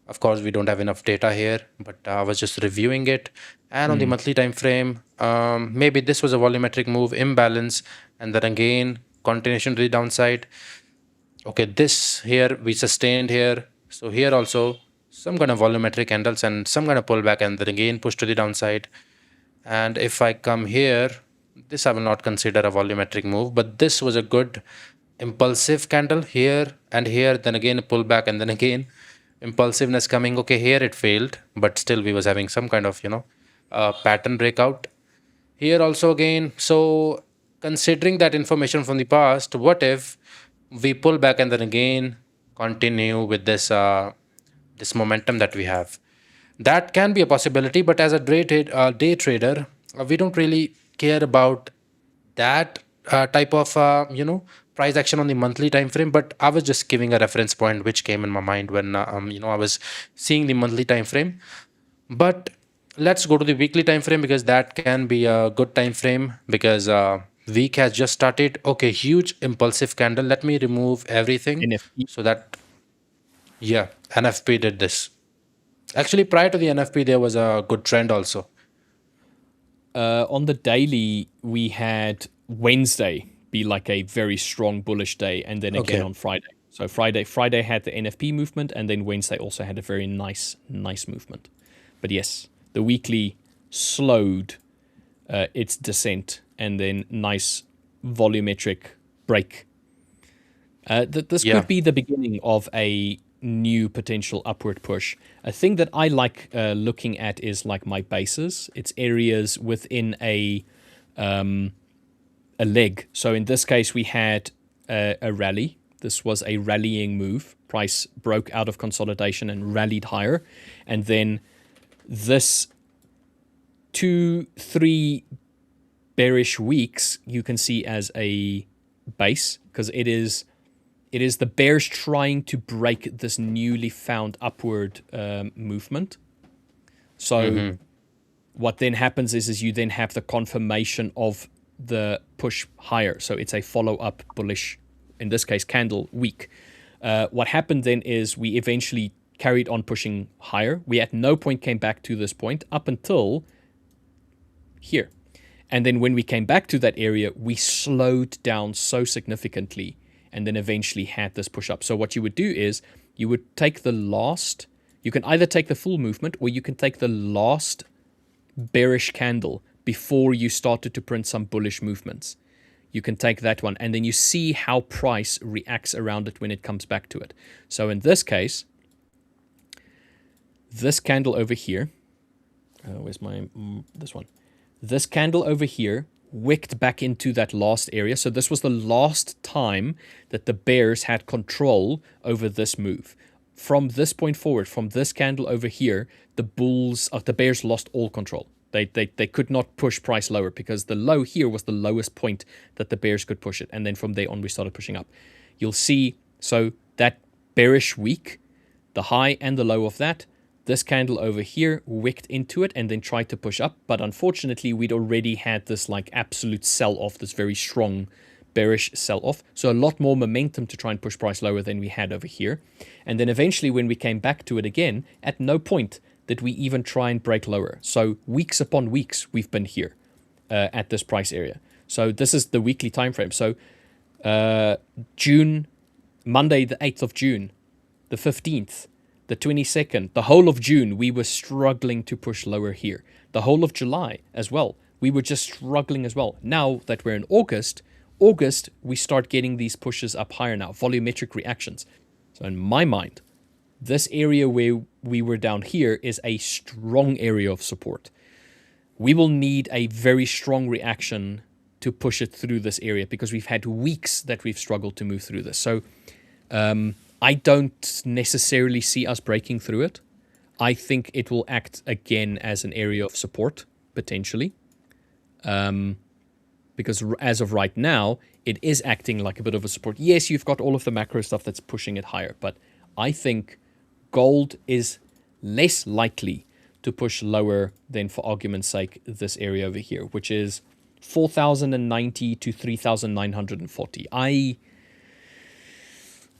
Of course, we don't have enough data here, but I was just reviewing it. And on the monthly time frame, maybe this was a volumetric move, imbalance, and then again continuation to the downside. Okay, this here we sustained here. So here also some kind of volumetric candles and some kind of pullback, and then again push to the downside. And if I come here, this I will not consider a volumetric move, but this was a good impulsive candle here and here, then again a pullback, and then again impulsiveness coming. Okay, here it failed, but still we was having some kind of pattern breakout here also again. So considering that information from the past, what if we pull back and then again continue with this momentum that we have? That can be a possibility, but as a day trader, we don't really care about that type of price action on the monthly time frame. But I was just giving a reference point which came in my mind when I was seeing the monthly time frame. But let's go to the weekly time frame, because that can be a good time frame, because week has just started. Okay, huge impulsive candle. Let me remove everything NFP. so that, yeah, NFP did this. Actually, prior to the NFP, there was a good trend also. On the daily, we had Wednesday be like a very strong bullish day, and then again on Friday. So Friday had the NFP movement, and then Wednesday also had a very nice movement. But yes, the weekly slowed its descent, and then nice volumetric break. This could be the beginning of a new potential upward push. A thing that I like looking at is like my bases. It's areas within a leg. So in this case, we had a rally. This was a rallying move. Price broke out of consolidation and rallied higher. And then this 2-3 bearish weeks you can see as a base, because it is the bears trying to break this newly found upward movement. So what then happens is you then have the confirmation of the push higher. So it's a follow-up bullish, in this case, candle week. What happened then is we eventually carried on pushing higher. We at no point came back to this point up until here. And then when we came back to that area, we slowed down so significantly, and then eventually had this push up. So what you would do is you would take the last, you can either take the full movement, or you can take the last bearish candle before you started to print some bullish movements. You can take that one, and then you see how price reacts around it when it comes back to it. So in this case, this candle over here, where's my, this one? This candle over here wicked back into that last area. So this was the last time that the bears had control over this move. From this point forward, from this candle over here, the bears lost all control. They could not push price lower, because the low here was the lowest point that the bears could push it. And then from there on, we started pushing up. You'll see, so that bearish week, the high and the low of that, this candle over here wicked into it and then tried to push up. But unfortunately, we'd already had this like absolute sell-off, this very strong bearish sell-off. So a lot more momentum to try and push price lower than we had over here. And then eventually when we came back to it again, at no point did we even try and break lower. So weeks upon weeks, we've been here at this price area. So this is the weekly time frame. So June, Monday, the 8th of June, the 15th, the 22nd, the whole of June, we were struggling to push lower here. The whole of July as well, we were just struggling as well. Now that we're in August, we start getting these pushes up higher now, volumetric reactions. So in my mind, this area where we were down here is a strong area of support. We will need a very strong reaction to push it through this area, because we've had weeks that we've struggled to move through this. So I don't necessarily see us breaking through it. I think it will act again as an area of support, potentially. Because as of right now, it is acting like a bit of a support. Yes, you've got all of the macro stuff that's pushing it higher, but I think gold is less likely to push lower than, for argument's sake, this area over here, which is 4,090 to 3,940.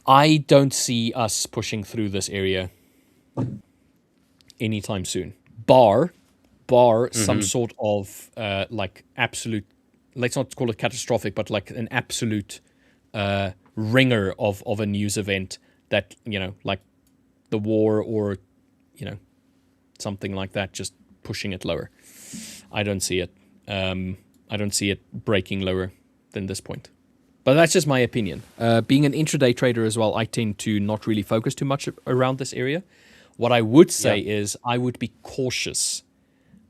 I don't see us pushing through this area anytime soon. Bar some sort of like absolute, let's not call it catastrophic, but like an absolute ringer of a news event that, you know, like the war or, you know, something like that, just pushing it lower. I don't see it. I don't see it breaking lower than this point. But that's just my opinion. Being an intraday trader as well, I tend to not really focus too much around this area. What I would say is I would be cautious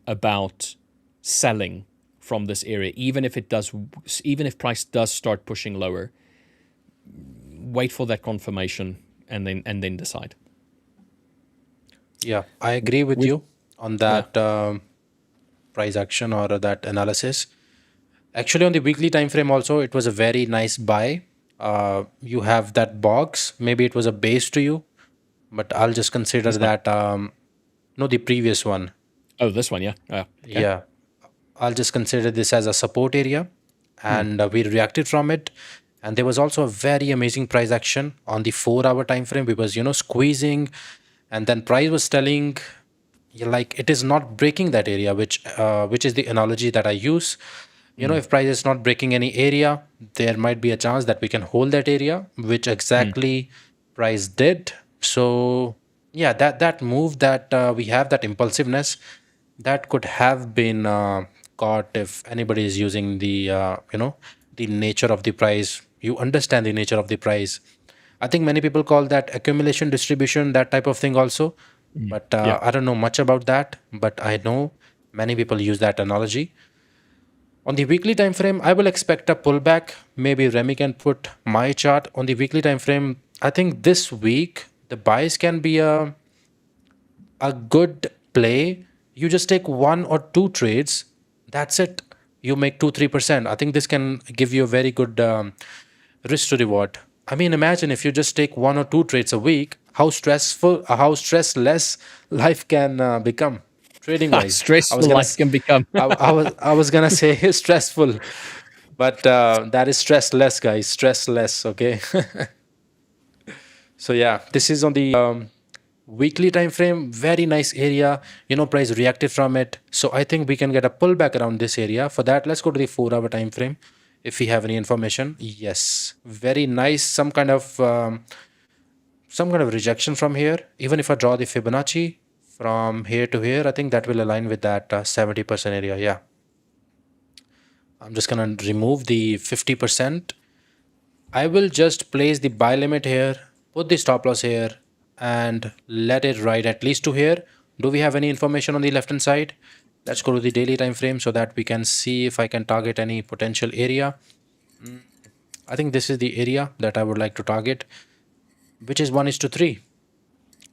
about selling from this area, even if price does start pushing lower. Wait for that confirmation and then decide. Yeah, I agree with you on that price action or that analysis. Actually, on the weekly time frame also, it was a very nice buy. You have that box. Maybe it was a base to you, but I'll just consider that. No, the previous one. Oh, this one, yeah. Okay. Yeah, I'll just consider this as a support area, and we reacted from it. And there was also a very amazing price action on the 4-hour time frame. We was squeezing, and then price was telling like it is not breaking that area, which is the analogy that I use. If price is not breaking any area, there might be a chance that we can hold that area, which exactly price did. So yeah, that move that we have, that impulsiveness, that could have been caught if anybody is using the nature of the price. You understand the nature of the price. I think many people call that accumulation distribution, that type of thing also. But I don't know much about that, but I know many people use that analogy. On the weekly time frame, I will expect a pullback. Maybe Remy can put my chart on the weekly time frame. I think this week the buys can be a good play. You just take 1 or 2 trades. That's it. You make 2-3%. I think this can give you a very good risk to reward. I mean, imagine if you just take 1 or 2 trades a week, how stressless life can become trading wise. Stressful life can become. I was gonna say stressful, but that is stressless, guys. Stressless, okay. So yeah, this is on the weekly time frame. Very nice area. Price reacted from it. So I think we can get a pullback around this area. For that, let's go to the 4-hour time frame. If we have any information, yes, very nice. Some kind of rejection from here. Even if I draw the Fibonacci from here to here, I think that will align with that 70% area. Yeah. I'm just going to remove the 50%. I will just place the buy limit here, put the stop loss here, and let it ride at least to here. Do we have any information on the left hand side? Let's go to the daily time frame so that we can see if I can target any potential area. I think this is the area that I would like to target, which is 1:3.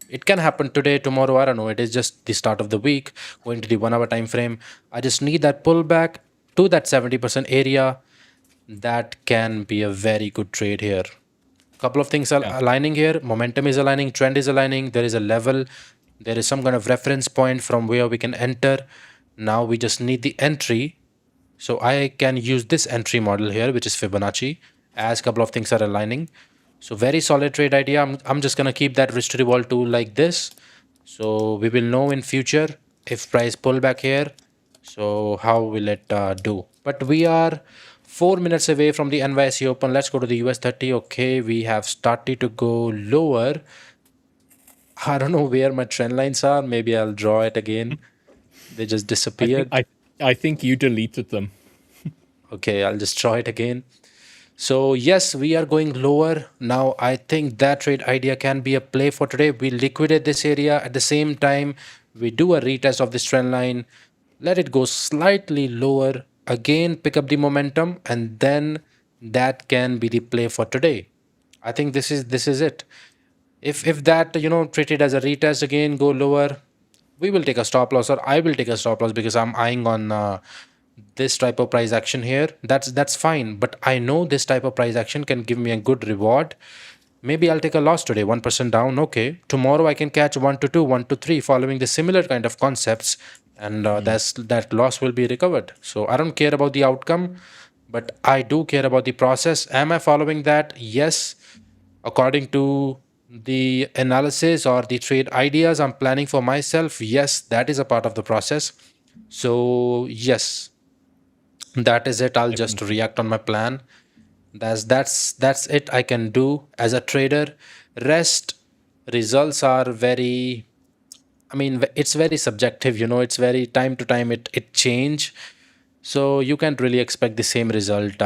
It can happen today, tomorrow, I don't know. It is just the start of the week, going to the 1-hour time frame. I just need that pullback to that 70% area. That can be a very good trade here. Couple of things are aligning here. Momentum is aligning, trend is aligning. There is a level. There is some kind of reference point from where we can enter. Now we just need the entry. So I can use this entry model here, which is Fibonacci, as a couple of things are aligning. So very solid trade idea. I'm just going to keep that risk to reward tool like this. So we will know in future if price pull back here. So how will it do? But we are 4 minutes away from the NYSE Open. Let's go to the US 30. Okay, we have started to go lower. I don't know where my trend lines are. Maybe I'll draw it again. They just disappeared. I think you deleted them. Okay, I'll just draw it again. So yes, we are going lower. Now I think that trade idea can be a play for today. We liquidate this area. At the same time, we do a retest of this trend line. Let it go slightly lower. Again, pick up the momentum, and then that can be the play for today. I think this is it. If that treated as a retest again, go lower, we will take a stop loss, or I will take a stop loss because I'm eyeing on this type of price action here. That's fine, but I know this type of price action can give me a good reward. Maybe I'll take a loss today, 1% down. Okay, tomorrow I can catch 1 to 2, 1 to 3, following the similar kind of concepts, and that loss will be recovered. So I don't care about the outcome, but I do care about the process. Am I following that? Yes, according to the analysis or the trade ideas I'm planning for myself. Yes, that is a part of the process. So yes, that is it. I'll just react on my plan. That's it I can do as a trader. Rest results are very, I mean, it's very subjective, it's very time to time it change. So you can't really expect the same result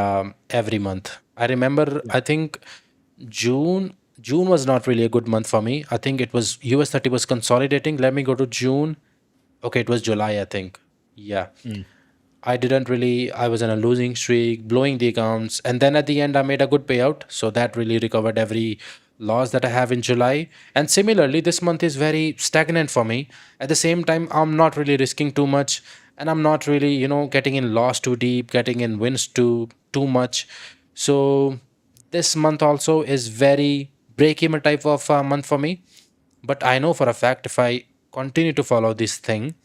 every month. I remember, I think June was not really a good month for me. I think it was US 30 was consolidating. Let me go to June. Okay, it was July, I think. Yeah. I was in a losing streak, blowing the accounts, and then at the end I made a good payout. So that really recovered every loss that I have in July. And similarly, this month is very stagnant for me. At the same time, I'm not really risking too much, and I'm not really, getting in loss too deep, getting in wins too much. So this month also is very break-even type of month for me. But I know for a fact if I continue to follow this thing,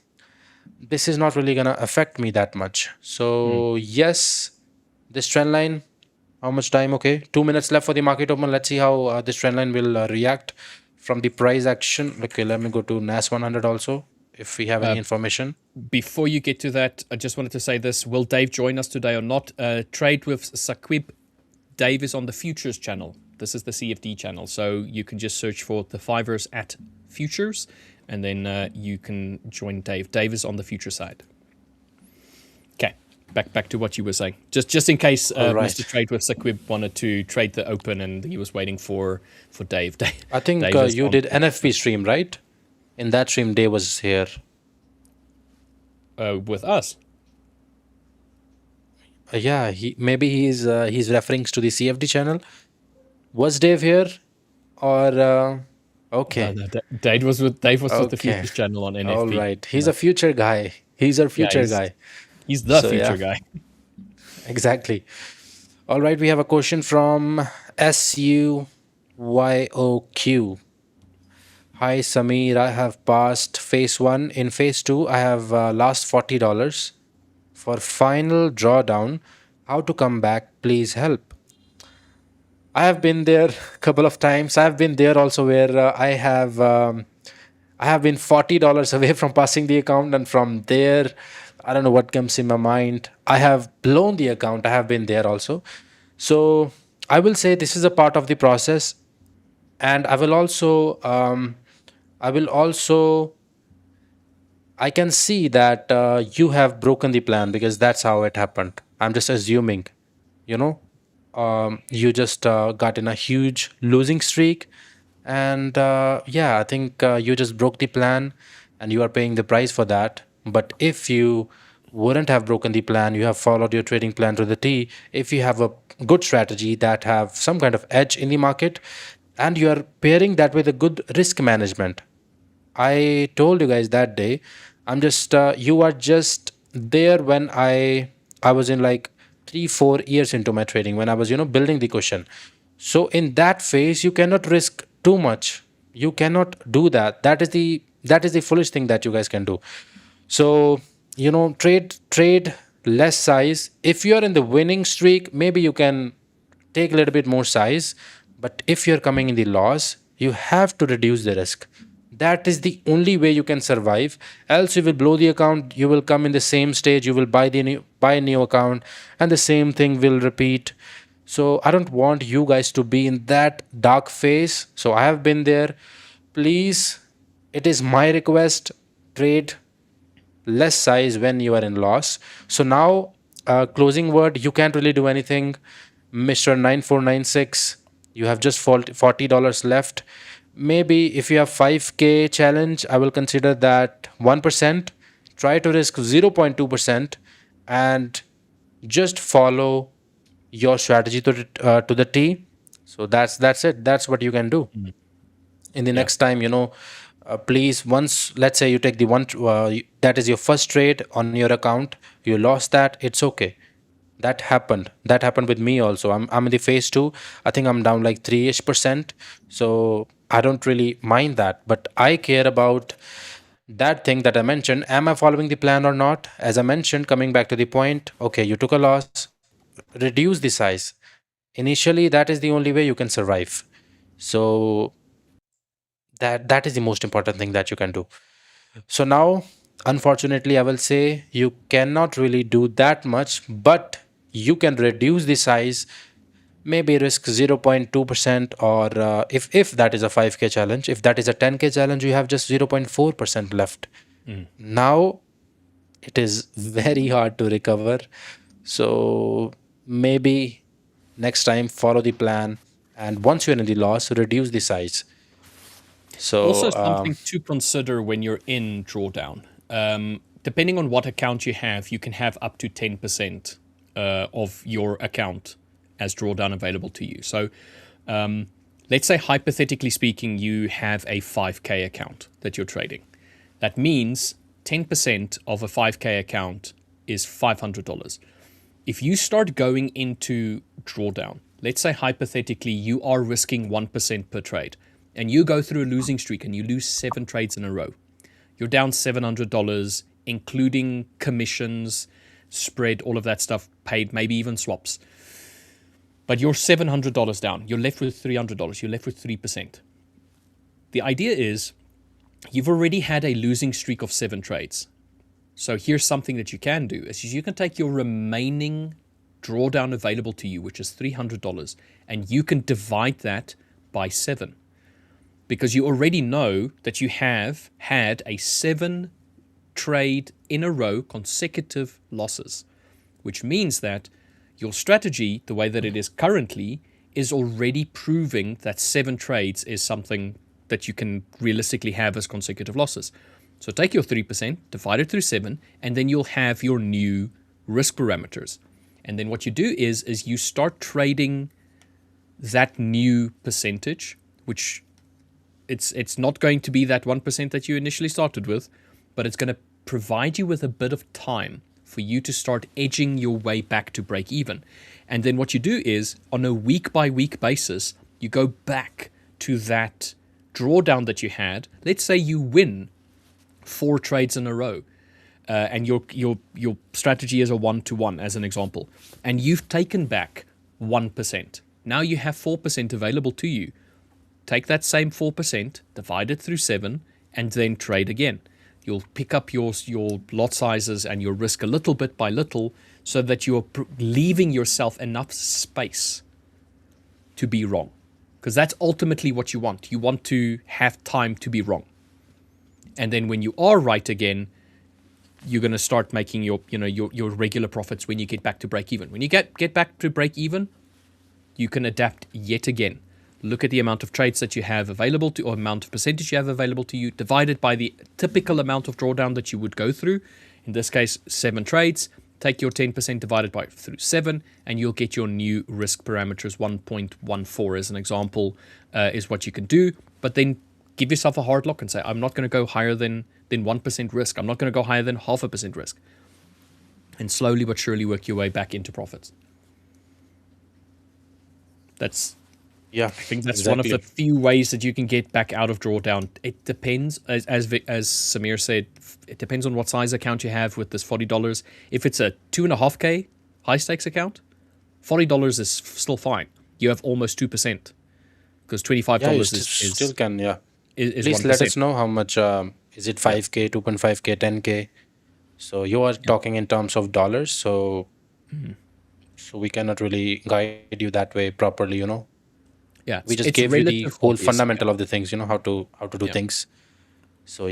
this is not really gonna affect me that much. So yes, this trend line. How much time? Okay, 2 minutes left for the market open. Let's see how this trend line will react from the price action. Okay, let me go to NAS 100 also if we have any information. Before you get to that, I just wanted to say this: will Dave join us today or not? Trade with Saqib. Dave is on the Futures channel. This is the CFD channel, so you can just search for the5ers at Futures, and then you can join Dave. Dave is on the future side. Okay, back to what you were saying. Just in case Mr. Trade with Saqib wanted to trade the open and he was waiting for Dave. I think you did NFP stream, right? In that stream, Dave was here. With us. Yeah, he's referring to the CFD channel. Was Dave here, or okay? No, Dave was with the Futures channel on NFP. All right, he's a future guy. He's our future guy. He's the future guy. Exactly. All right, we have a question from SUYOQ. Hi Samir, I have passed phase 1. In phase 2, I have lost $40. For final drawdown, how to come back? Please help. I have been there a couple of times. I have been there also where I have been $40 away from passing the account, and from there, I don't know what comes in my mind. I have blown the account. I have been there also. So I will say this is a part of the process, and I can see that you have broken the plan because that's how it happened. I'm just assuming, you just got in a huge losing streak, and I think you just broke the plan, and you are paying the price for that. But if you wouldn't have broken the plan, you have followed your trading plan to the T. If you have a good strategy that have some kind of edge in the market, and you are pairing that with a good risk management. I told you guys that day, you are just there when I was in like 3-4 years into my trading, when I was building the cushion. So in that phase you cannot risk too much. You cannot do that. That is the foolish thing that you guys can do. So trade less size. If you are in the winning streak, maybe you can take a little bit more size, but if you're coming in the loss, you have to reduce the risk. That is the only way you can survive. Else you will blow the account. You will come in the same stage. You will buy a new account, and the same thing will repeat. So I don't want you guys to be in that dark phase. So I have been there. Please, it is my request, trade less size when you are in loss. So now, closing word, you can't really do anything. Mr. 9496, you have just $40 left. Maybe if you have 5K challenge, I will consider that 1%. Try to risk 0.2% and just follow your strategy to the T. So that's it. That's what you can do. In the next time, please, once, let's say you take the one, that is your first trade on your account, you lost that, it's okay. That happened with me also. I'm in the phase 2. I think I'm down like 3-ish%. So I don't really mind that, but I care about that thing that I mentioned. Am I following the plan or not? As I mentioned, coming back to the point, okay, you took a loss, reduce the size. Initially, that is the only way you can survive. So that is the most important thing that you can do. So now, unfortunately, I will say you cannot really do that much, but you can reduce the size, maybe risk 0.2%, or if that is a 5K challenge. If that is a 10K challenge, you have just 0.4% left. Now it is very hard to recover. So maybe next time follow the plan, and once you're in the loss, reduce the size. So also something to consider when you're in drawdown. depending on what account you can have up to 10% of your account as drawdown available to you. So let's say, hypothetically speaking, you have a 5K account that you're trading. That means 10% of a 5K account is $500. If you start going into drawdown, let's say hypothetically you are risking 1% per trade, and you go through a losing streak and you lose 7 trades in a row, you're down $700, including commissions, spread, all of that stuff paid, maybe even swaps. But you're $700 down. You're left with $300. You're left with 3%. The idea is you've already had a losing streak of 7 trades. So here's something that you can do, is you can take your remaining drawdown available to you, which is $300, and you can divide that by 7. Because you already know that you have had a 7 trade in a row consecutive losses, which means that your strategy, the way that it is currently, is already proving that 7 trades is something that you can realistically have as consecutive losses. So take your 3%, divide it through 7, and then you'll have your new risk parameters. And then what you do is you start trading that new percentage, which it's not going to be that 1% that you initially started with, but it's going to provide you with a bit of time for you to start edging your way back to break even. And then what you do is, on a week by week basis, you go back to that drawdown that you had. Let's say you win 4 trades in a row, and your strategy is a 1-to-1 as an example, and you've taken back 1%. Now you have 4% available to you. Take that same 4%, divide it through 7, and then trade again. You'll pick up your lot sizes and your risk a little bit by little, so that you're leaving yourself enough space to be wrong. Because that's ultimately what you want. You want to have time to be wrong. And then when you are right again, you're going to start making your regular profits when you get back to break even. When you get back to break even, you can adapt yet again. Look at the amount of trades that you have available to, or amount of percentage you have available to you, divided by the typical amount of drawdown that you would go through. In this case, 7 trades. Take your 10% divided by through 7, and you'll get your new risk parameters. 1.14 as an example is what you can do. But then give yourself a hard lock and say, I'm not going to go higher than 1% risk. I'm not going to go higher than 0.5% risk. And slowly but surely work your way back into profits. I think that's exactly one of the few ways that you can get back out of drawdown. It depends, as Samir said, it depends on what size account you have with this $40. If it's a 2.5K high stakes account, $40 is still fine. You have almost 2%, because $25 is still can is Please 1%. let us know how much is it 5K, 2.5K, 10K. So you are talking in terms of dollars, so we cannot really guide you that way properly, Yeah, we just gave you the whole fundamental of the things, how to do things. So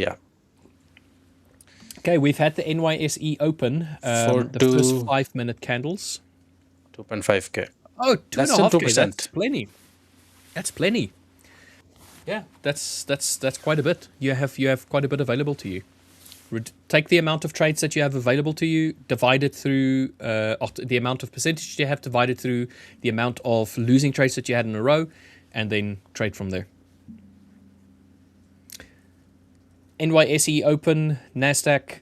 okay, we've had the NYSE open for the first 5-minute candles. 2.5K. Oh, 2.5K. 2%. That's plenty. That's plenty. Yeah, that's quite a bit. You have quite a bit available to you. Take the amount of trades that you have available to you, divide it through the amount of percentage you have, divided through the amount of losing trades that you had in a row, and then trade from there. NYSE open, NASDAQ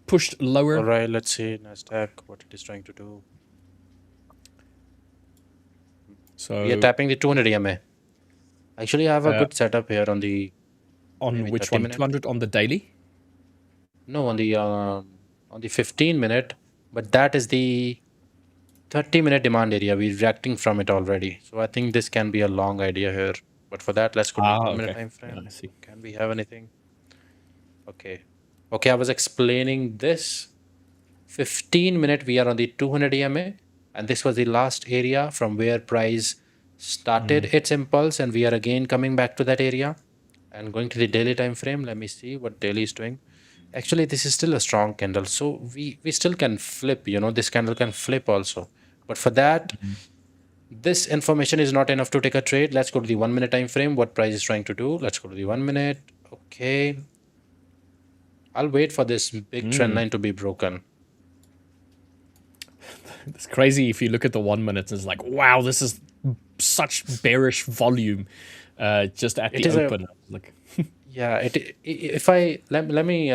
pushed lower. All right, let's see NASDAQ, what it is trying to do. So we are tapping the 200 EMA. Actually, I have a good setup here on the... On which one? 200 on the daily? No, on the 15-minute, but that is the 30-minute demand area. We're reacting from it already. So I think this can be a long idea here. But for that, let's go to the 1-minute time frame. I see. Can we have anything? Okay, I was explaining this. 15-minute, we are on the 200 EMA. And this was the last area from where price started its impulse. And we are again coming back to that area. And going to the daily time frame. Let me see what daily is doing. Actually, this is still a strong candle. So we still can flip, this candle can flip also. But for that, this information is not enough to take a trade. Let's go to the 1-minute time frame. What price is trying to do. Let's go to the 1 minute. Okay. I'll wait for this big trend line to be broken. It's crazy if you look at the 1 minute. It's like, wow, this is such bearish volume just at the open. Like, yeah, if I let me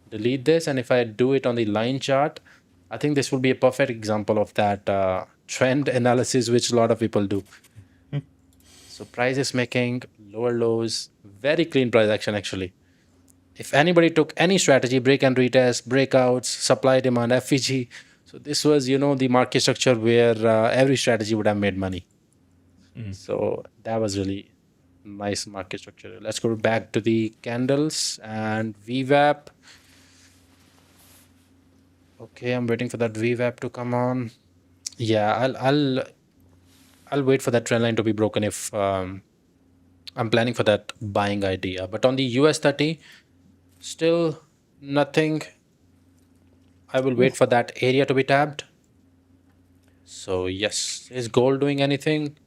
delete this, and if I do it on the line chart, I think this will be a perfect example of that trend analysis which a lot of people do. So price is making lower lows, very clean price action actually. If anybody took any strategy, break and retest, breakouts, supply demand, FVG, so this was, the market structure where every strategy would have made money. So that was really nice market structure. Let's go back to the candles and VWAP. Okay, I'm waiting for that VWAP to come on. Yeah, I'll wait for that trend line to be broken if I'm planning for that buying idea. But on the US 30, still nothing. I will wait for that area to be tapped. So yes, is gold doing anything?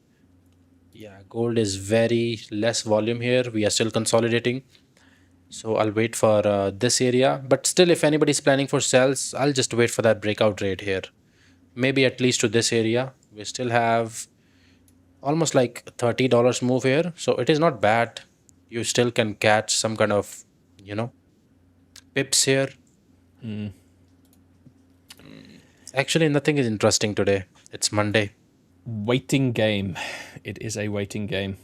Yeah, gold is very less volume here. We are still consolidating. So I'll wait for this area. But still, if anybody's planning for sells, I'll just wait for that breakout rate here. Maybe at least to this area. We still have almost like $30 move here. So it is not bad. You still can catch some kind of, pips here. Actually, nothing is interesting today. It's Monday. Waiting game. It is a waiting game.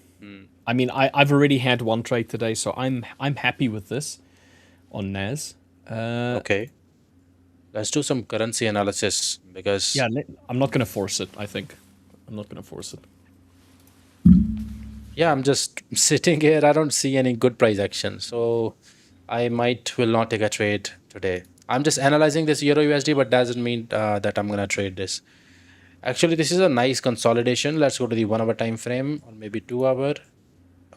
I mean, I've already had one trade today, so I'm happy with this on NAS. Okay. Let's do some currency analysis because... Yeah, I'm not going to force it, I think. I'm not going to force it. Yeah, I'm just sitting here. I don't see any good price action. So I will not take a trade today. I'm just analyzing this Euro USD, but doesn't mean that I'm going to trade this. Actually, this is a nice consolidation. Let's go to the 1 hour time frame or maybe 2 hour.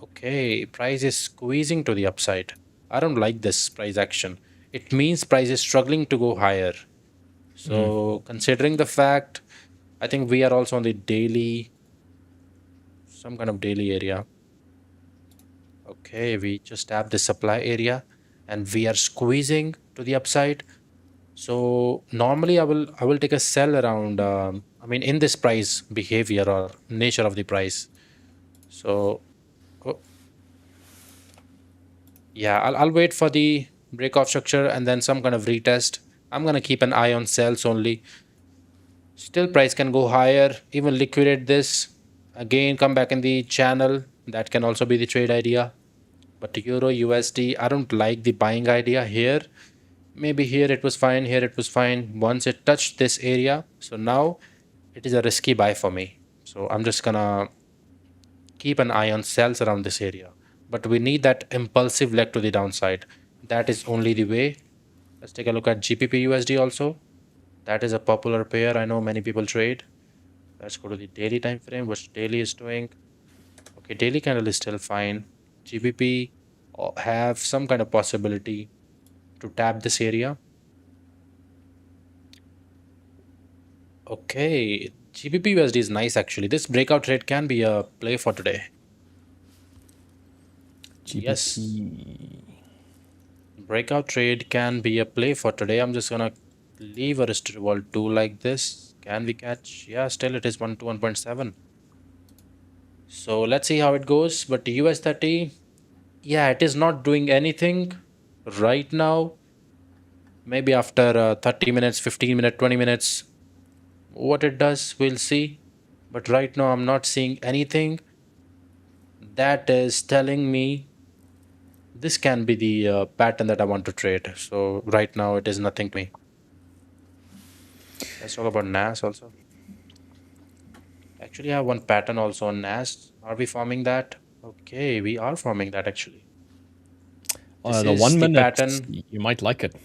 Okay, price is squeezing to the upside. I don't like this price action. It means price is struggling to go higher. So considering the fact, I think we are also on the daily, some kind of daily area. Okay, we just have the supply area and we are squeezing to the upside. So normally I will take a sell around, in this price behavior or nature of the price. So yeah, I'll wait for the breakoff structure and then some kind of retest. I'm going to keep an eye on sells only. Still price can go higher, even liquidate this. Again, come back in the channel. That can also be the trade idea. But Euro USD, I don't like the buying idea here. Maybe here it was fine, here it was fine. Once it touched this area, so now it is a risky buy for me. So I'm just going to keep an eye on sells around this area. But we need that impulsive leg to the downside. That is only the way. Let's take a look at GBP USD also. That is a popular pair. I know many people trade. Let's go to the daily time frame, which daily is doing. Okay, daily candle is still fine. GBP have some kind of possibility to tap this area. Okay, GBP USD is nice actually. This breakout trade can be a play for today. GBP. Yes. Breakout trade can be a play for today. I'm just gonna leave a risk reward 2 like this. Can we catch? Yeah, still it is 1 to 1.7. So let's see how it goes. But US 30, yeah, it is not doing anything right now. Maybe after 30 minutes, 15 minutes, 20 minutes, what it does, we'll see. But right now, I'm not seeing anything that is telling me this can be the pattern that I want to trade. So right now, it is nothing to me. Let's talk about NAS also. Actually, I have one pattern also on NAS. Are we forming that? Okay, we are forming that actually. The 1 minute, pattern. You might like it.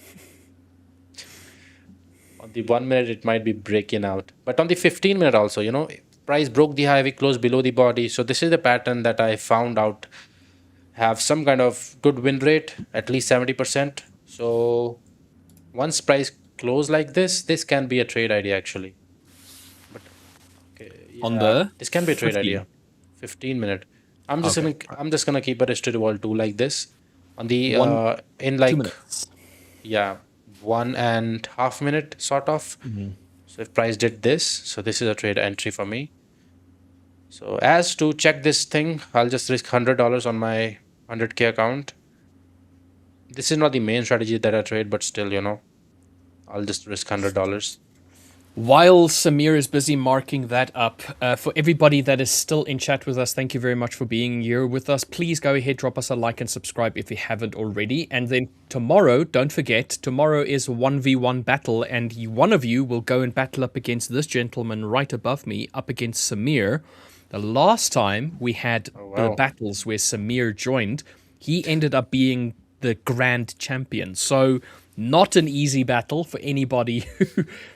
On the 1 minute, it might be breaking out. But on the 15 minute also, price broke the high, we closed below the body. So this is the pattern that I found out have some kind of good win rate, at least 70%. So once price close like this can be a trade idea actually. But okay, yeah, this can be a trade 15. idea. 15 minute. I'm just gonna keep a risk to reward 2 like this. On the in 2 like minutes. 1.5 minute sort of. So if price did this, so this is a trade entry for me. So as to check this thing, I'll just risk $100 on my 100K account. This is not the main strategy that I trade, but still, I'll just risk $100. While Samir is busy marking that up, for everybody that is still in chat with us, thank you very much for being here with us. Please go ahead, drop us a like and subscribe if you haven't already. And then tomorrow, don't forget, tomorrow is 1v1 battle, and one of you will go and battle up against this gentleman right above me, up against Samir. The last time we had the battles where Samir joined, he ended up being the grand champion. So not an easy battle for anybody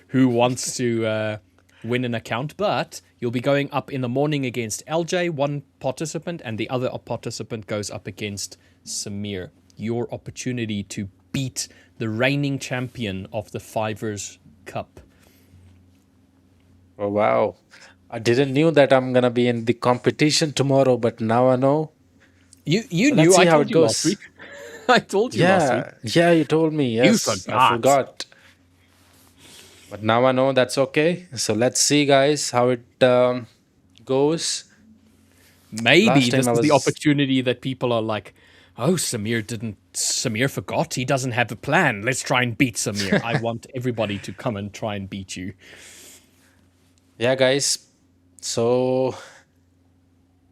who wants to win an account, but you'll be going up in the morning against LJ, one participant, and the other participant goes up against Samir. Your opportunity to beat the reigning champion of the 5ers Cup. Oh, wow. I didn't knew that I'm going to be in the competition tomorrow, but now I know. You So knew, let's see I how told it you last goes. week. I told you last week. Yeah, you told me. Yes, forgot. I forgot. But now I know that's okay. So let's see, guys, how it goes. Maybe this is the opportunity that people are like, oh, Samir forgot. He doesn't have a plan. Let's try and beat Samir. I want everybody to come and try and beat you. Yeah, guys. So,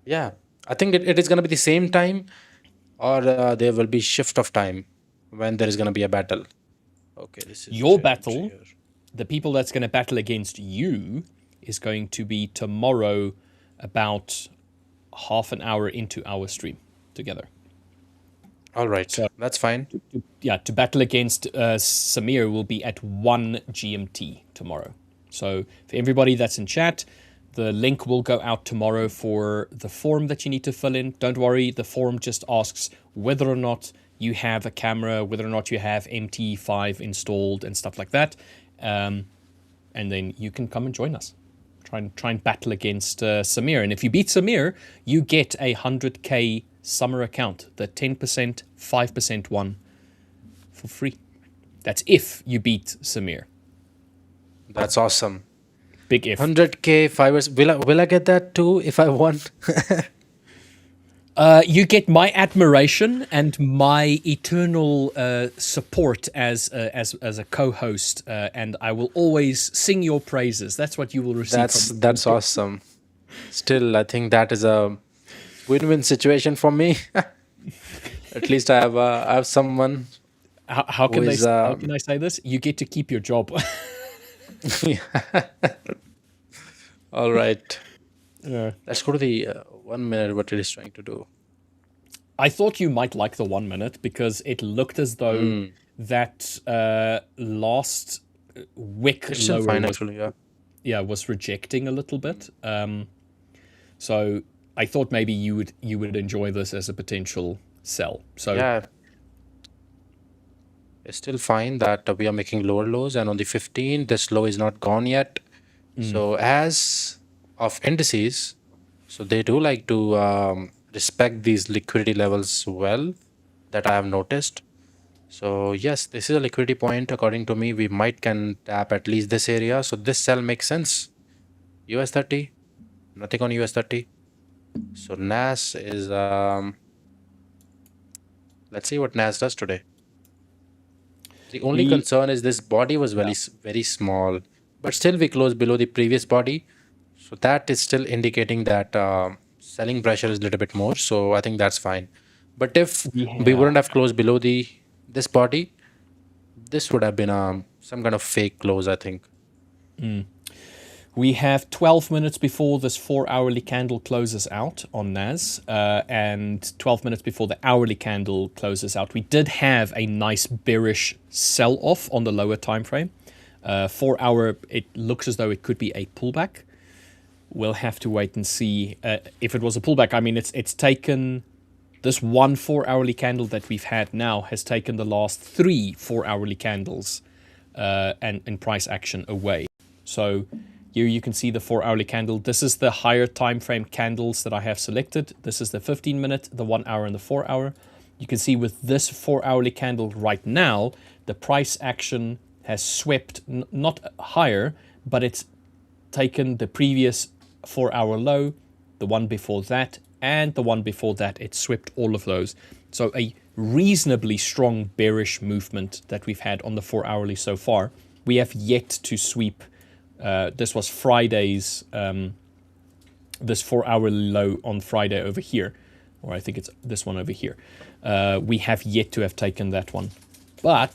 yeah, I think it is going to be the same time, or there will be shift of time when there is going to be a battle. Okay, this is your battle. The people that's going to battle against you is going to be tomorrow about half an hour into our stream together. All right, so that's fine. To battle against Samir will be at 1 GMT tomorrow. So for everybody that's in chat, the link will go out tomorrow for the form that you need to fill in. Don't worry, the form just asks whether or not you have a camera, whether or not you have MT5 installed and stuff like that. And then you can come and join us. Try and battle against Samir. And if you beat Samir, you get a 100K summer account, the 10%, 5% one for free. That's if you beat Samir. That's awesome. Big if. 100K 5ers. Will I get that too if I won? You get my admiration and my eternal support as a co-host, and I will always sing your praises. That's what you will receive. That's awesome. Still, I think that is a win-win situation for me. At least I have someone. How can I say this? You get to keep your job. All right. Let's go to the 1 minute, what it is trying to do. I thought you might like the 1 minute because it looked as though that last wick lower fine, actually, was rejecting a little bit. So I thought maybe you would enjoy this as a potential sell. So yeah, it's still fine that we are making lower lows, and on the 15, this low is not gone yet. So as of indices, so they do like to respect these liquidity levels well, that I have noticed. So yes, this is a liquidity point. According to me, we can tap at least this area. So this sell makes sense. US 30, nothing on US 30. So NAS is, let's see what NAS does today. The only concern is this body was very small, but still we closed below the previous body. So that is still indicating that selling pressure is a little bit more. So I think that's fine. But if we wouldn't have closed below this body, this would have been some kind of fake close, I think. We have 12 minutes before this 4-hourly candle closes out on NAS, and 12 minutes before the hourly candle closes out. We did have a nice bearish sell-off on the lower time frame. 4 hour, it looks as though it could be a pullback. We'll have to wait and see if it was a pullback. I mean, it's taken this one 4-hourly candle that we've had now has taken the last 3 4-hourly candles and price action away. So here you can see the 4-hourly candle. This is the higher time frame candles that I have selected. This is the 15 minute, the 1 hour, and the 4 hour. you can see with this 4-hourly candle right now, the price action has swept not higher, but it's taken the previous 4-hour low, the one before that, and the one before that. It swept all of those. So a reasonably strong bearish movement that we've had on the 4-hourly so far. We have yet to sweep. This was Friday's, this 4-hourly low on Friday over here, or I think it's this one over here. We have yet to have taken that one. But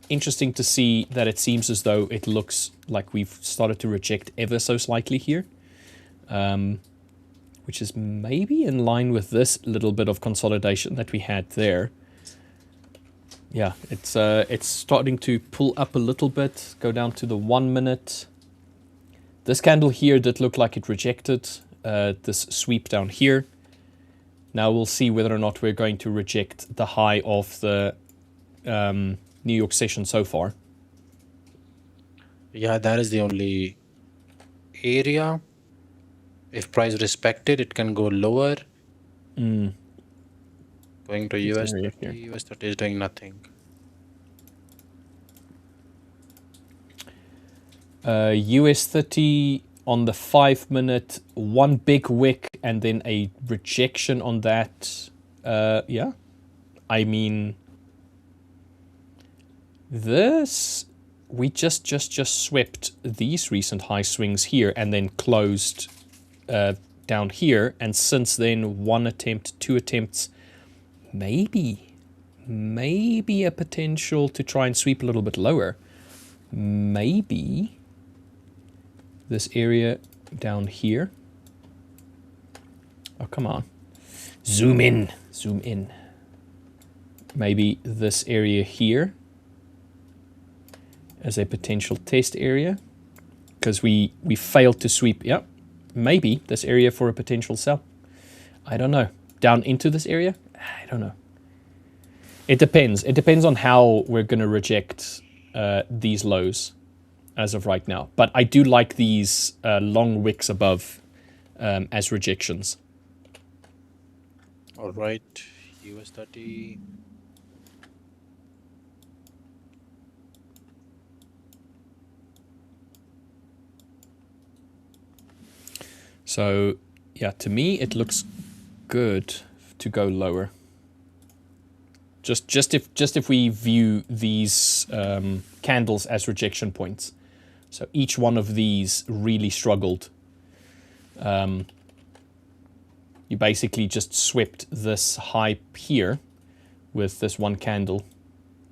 interesting to see that it seems as though it looks like we've started to reject ever so slightly here, which is maybe in line with this little bit of consolidation that we had there. Yeah, it's starting to pull up a little bit, go down to the 1 minute. This candle here did look like it rejected this sweep down here. Now we'll see whether or not we're going to reject the high of the New York session so far. Yeah, that is the only area. If price respected, it can go lower. Going to US 30, US 30 is doing nothing. US 30 on the 5 minute, one big wick and then a rejection on that. Yeah, I mean, this, we just swept these recent high swings here and then closed down here, and since then 1 attempt, 2 attempts, maybe a potential to try and sweep a little bit lower. Maybe this area down here. Oh, come on, zoom in. Maybe this area here as a potential test area, because we failed to sweep. Yeah, maybe this area for a potential sell. I don't know. Down into this area? I don't know. It depends. It depends on how we're going to reject these lows as of right now. But I do like these long wicks above as rejections. All right, US 30. So, yeah, to me, it looks good to go lower. Just if we view these candles as rejection points. So each one of these really struggled. You basically just swept this high here with this one candle,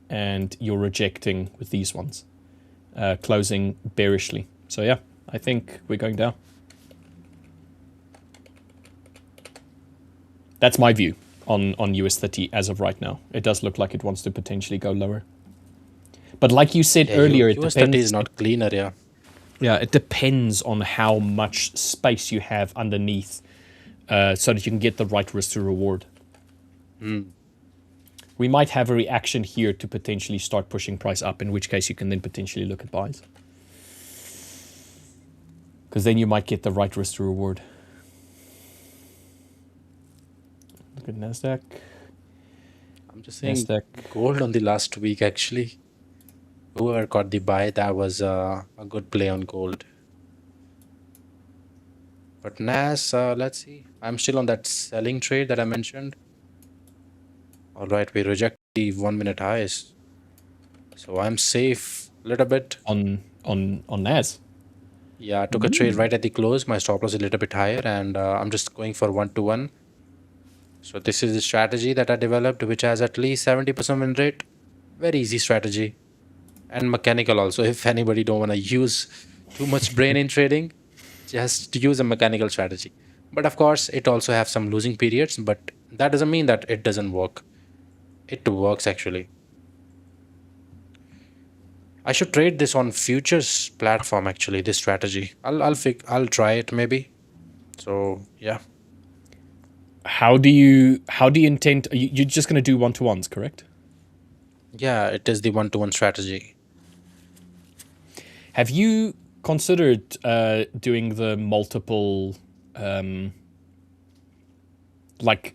and you're rejecting with these ones, closing bearishly. So yeah, I think we're going down. That's my view on US 30 as of right now. It does look like it wants to potentially go lower. But like you said earlier, it US depends. 30 is not cleaner, yeah. Yeah, it depends on how much space you have underneath, so that you can get the right risk to reward. We might have a reaction here to potentially start pushing price up, in which case you can then potentially look at buys. Because then you might get the right risk to reward. Look at NASDAQ. I'm just saying NASDAQ. gold on the last week, actually. Whoever caught the buy, that was a good play on gold. But NAS, let's see. I'm still on that selling trade that I mentioned. All right, we reject the 1 minute highs. So I'm safe a little bit. On NAS? Yeah, I took a trade right at the close. My stop loss is a little bit higher, and I'm just going for 1-to-1. So this is the strategy that I developed, which has at least 70% win rate. Very easy strategy. And mechanical also. If anybody don't want to use too much brain in trading, just use a mechanical strategy. But of course, it also has some losing periods, but that doesn't mean that it doesn't work. It works actually. I should trade this on futures platform actually, this strategy. I'll try it maybe. So yeah. How do you intend? You're just going to do 1-to-1s, correct? Yeah, it is the 1-to-1 strategy. Have you considered doing the multiple, like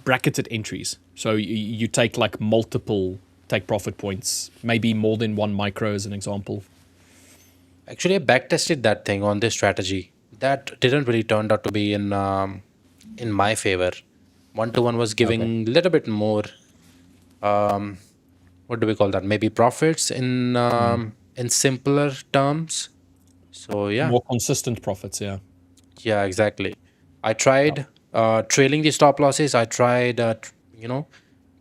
bracketed entries. So you take like multiple take profit points, maybe more than one micro as an example. Actually, I backtested that thing on this strategy. That didn't really turn out to be in my favor. 1-to-1 was giving a little bit more. What do we call that? Maybe profits in simpler terms. So yeah, More consistent profits, yeah. yeah, exactly. I tried trailing the stop losses. I tried,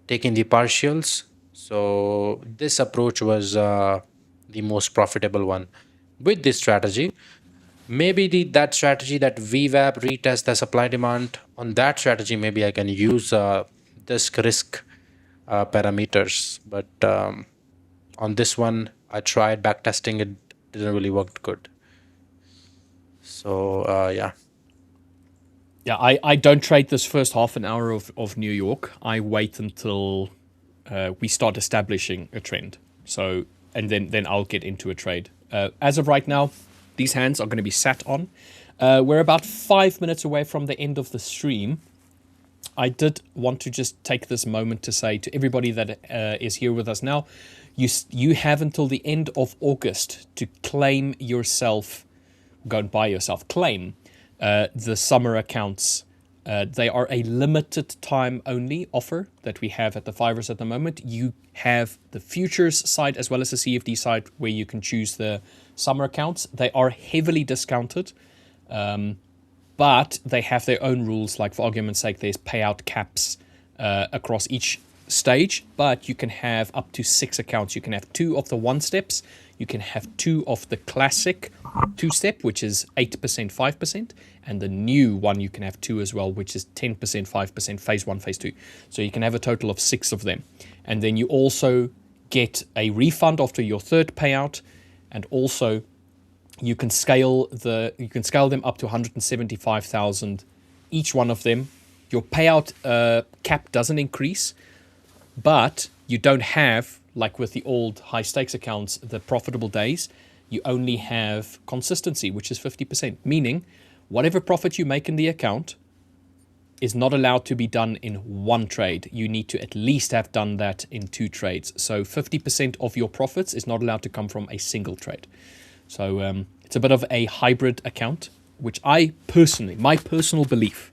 taking the partials. So this approach was the most profitable one with this strategy. Maybe that strategy, that VWAP retest the supply demand, on that strategy, maybe I can use this risk parameters. But on this one, I tried backtesting. It didn't really work good. So yeah. Yeah, I don't trade this first half an hour of New York. I wait until we start establishing a trend. So, and then I'll get into a trade. As of right now, these hands are going to be sat on. We're about 5 minutes away from the end of the stream. I did want to just take this moment to say to everybody that is here with us now, you have until the end of August to claim yourself, go and buy yourself, claim the summer accounts. They are a limited time only offer that we have at the 5ers at the moment. You have the futures side as well as the CFD side where you can choose the summer accounts. They are heavily discounted, but they have their own rules. Like, for argument's sake, there's payout caps across each stage, but you can have up to 6 accounts. You can have 2 of the 1-steps. You can have 2 of the classic 2-step, which is 8%, 5%. And the new one, you can have 2 as well, which is 10%, 5%, phase 1, phase 2. So you can have a total of 6 of them. And then you also get a refund after your 3rd payout. And also you can scale them up to 175,000 each one of them. Your payout cap doesn't increase, but you don't have, like with the old high stakes accounts, the profitable days. You only have consistency, which is 50%, meaning whatever profit you make in the account is not allowed to be done in one trade. You need to at least have done that in 2 trades. So 50% of your profits is not allowed to come from a single trade. So it's a bit of a hybrid account, which I personally, my personal belief,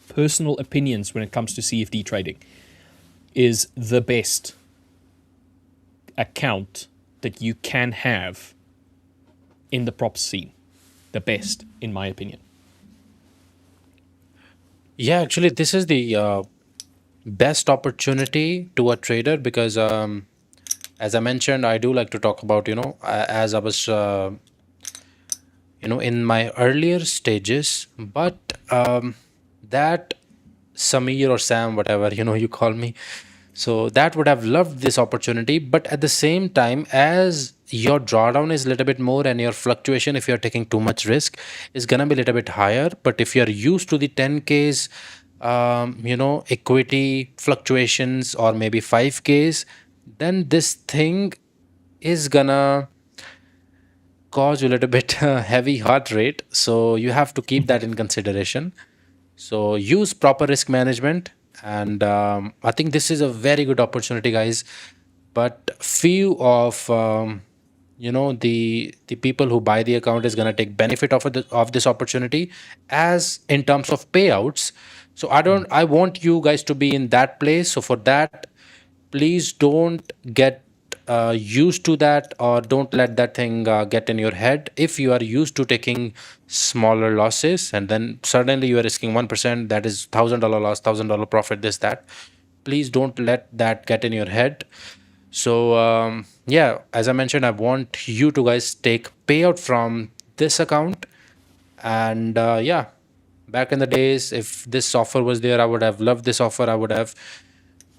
personal opinions when it comes to CFD trading, is the best account that you can have in the prop scene. The best, in my opinion. Yeah, actually, this is the best opportunity to a trader because, as I mentioned, I do like to talk about, as I was, in my earlier stages, but that Samir or Sam, whatever, you call me, so that would have loved this opportunity. But at the same time, as your drawdown is a little bit more and your fluctuation, if you're taking too much risk, is going to be a little bit higher. But if you're used to the 10Ks, equity fluctuations or maybe 5Ks, then this thing is gonna cause you a little bit heavy heart rate. So you have to keep that in consideration. So use proper risk management. And I think this is a very good opportunity, guys. But few of the people who buy the account is going to take benefit of this opportunity as in terms of payouts. So I want you guys to be in that place. So for that, please don't get used to that, or don't let that thing get in your head. If you are used to taking smaller losses and then suddenly you are risking 1%, that is $1,000 loss, $1,000 profit, this that, please don't let that get in your head. So yeah, as I mentioned, I want you to guys take payout from this account. And yeah, back in the days, if this offer was there, I would have loved this offer. I would have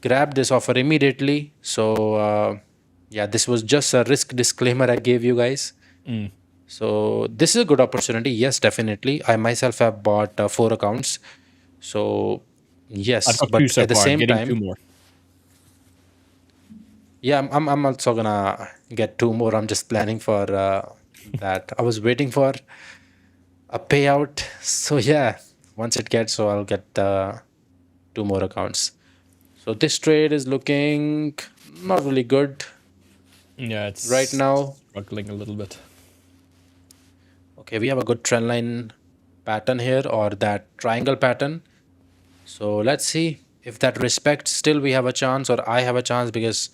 grabbed this offer immediately. So yeah, this was just a risk disclaimer I gave you guys. So this is a good opportunity. Yes, definitely. I myself have bought 4 accounts. So yes, I've got but 2 so at the far. same I'm getting time, 2 more. yeah, I'm also gonna get 2 more. I'm just planning for that. I was waiting for a payout. So yeah, once it gets, so I'll get 2 more accounts. So this trade is looking not really good. Yeah, it's right now struggling a little bit. Okay, we have a good trend line pattern here, or that triangle pattern. So let's see if that respects. Still we have a chance, or I have a chance, because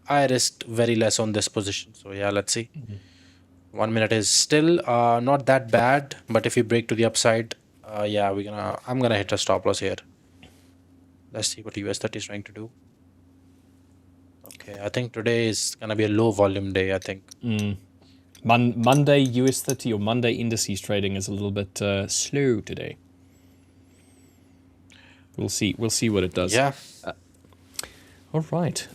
I risked very less on this position. So yeah, let's see. 1 minute is still not that bad, but if we break to the upside, yeah, I'm gonna hit a stop loss here. Let's see what US30 is trying to do. Okay, I think today is gonna be a low volume day, I think. Monday US30 or Monday indices trading is a little bit slow today. We'll see what it does. Yeah. All right.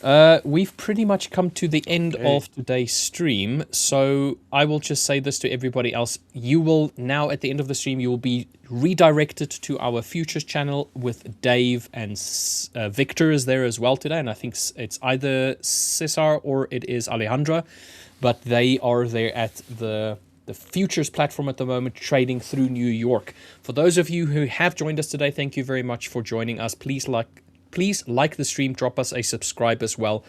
We've pretty much come to the end of today's stream. So I will just say this to everybody else. You will now, at the end of the stream, you will be redirected to our futures channel with Dave, and Victor is there as well today. And I think it's either Cesar or it is Alejandra. But they are there at the futures platform at the moment, trading through New York. For those of you who have joined us today, thank you very much for joining us. Please like the stream, drop us a subscribe as well.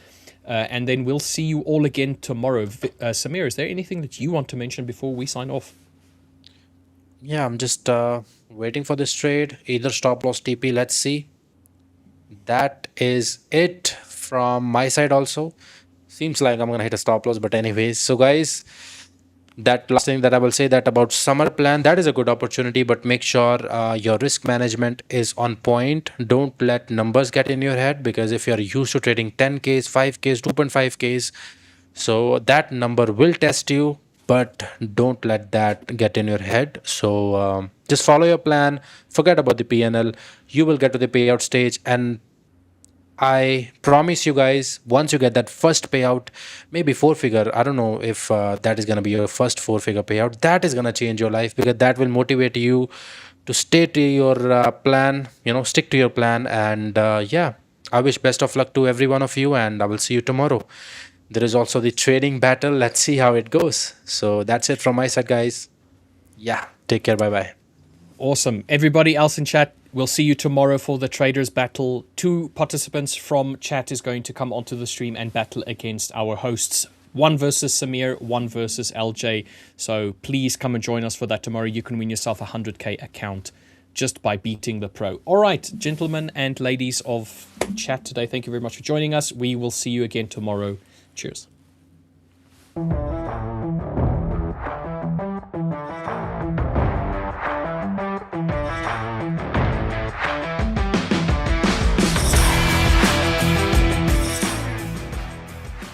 And then we'll see you all again tomorrow. Samir, is there anything that you want to mention before we sign off? Yeah, I'm just waiting for this trade. Either stop loss TP, let's see. That is it from my side also. Seems like I'm gonna hit a stop loss, but anyways. So guys, that last thing that I will say, that about summer plan, that is a good opportunity, but make sure your risk management is on point. Don't let numbers get in your head, because if you're used to trading 10Ks, 5Ks, 2.5Ks, so that number will test you, but don't let that get in your head. So just follow your plan, forget about the PNL. You will get to the payout stage, and I promise you guys, once you get that first payout, maybe 4-figure, I don't know if that is going to be your first 4-figure payout, that is going to change your life, because that will motivate you to stay to your plan, stick to your plan. And yeah, I wish best of luck to every one of you, and I will see you tomorrow. There is also the trading battle. Let's see how it goes. So that's it from my side, guys. Yeah, take care. Bye-bye. Awesome. Everybody else in chat, we'll see you tomorrow for the Traders Battle. 2 participants from chat is going to come onto the stream and battle against our hosts. 1 versus Samir, 1 versus LJ. So please come and join us for that tomorrow. You can win yourself a 100k account just by beating the pro. All right, gentlemen and ladies of chat today, thank you very much for joining us. We will see you again tomorrow. Cheers.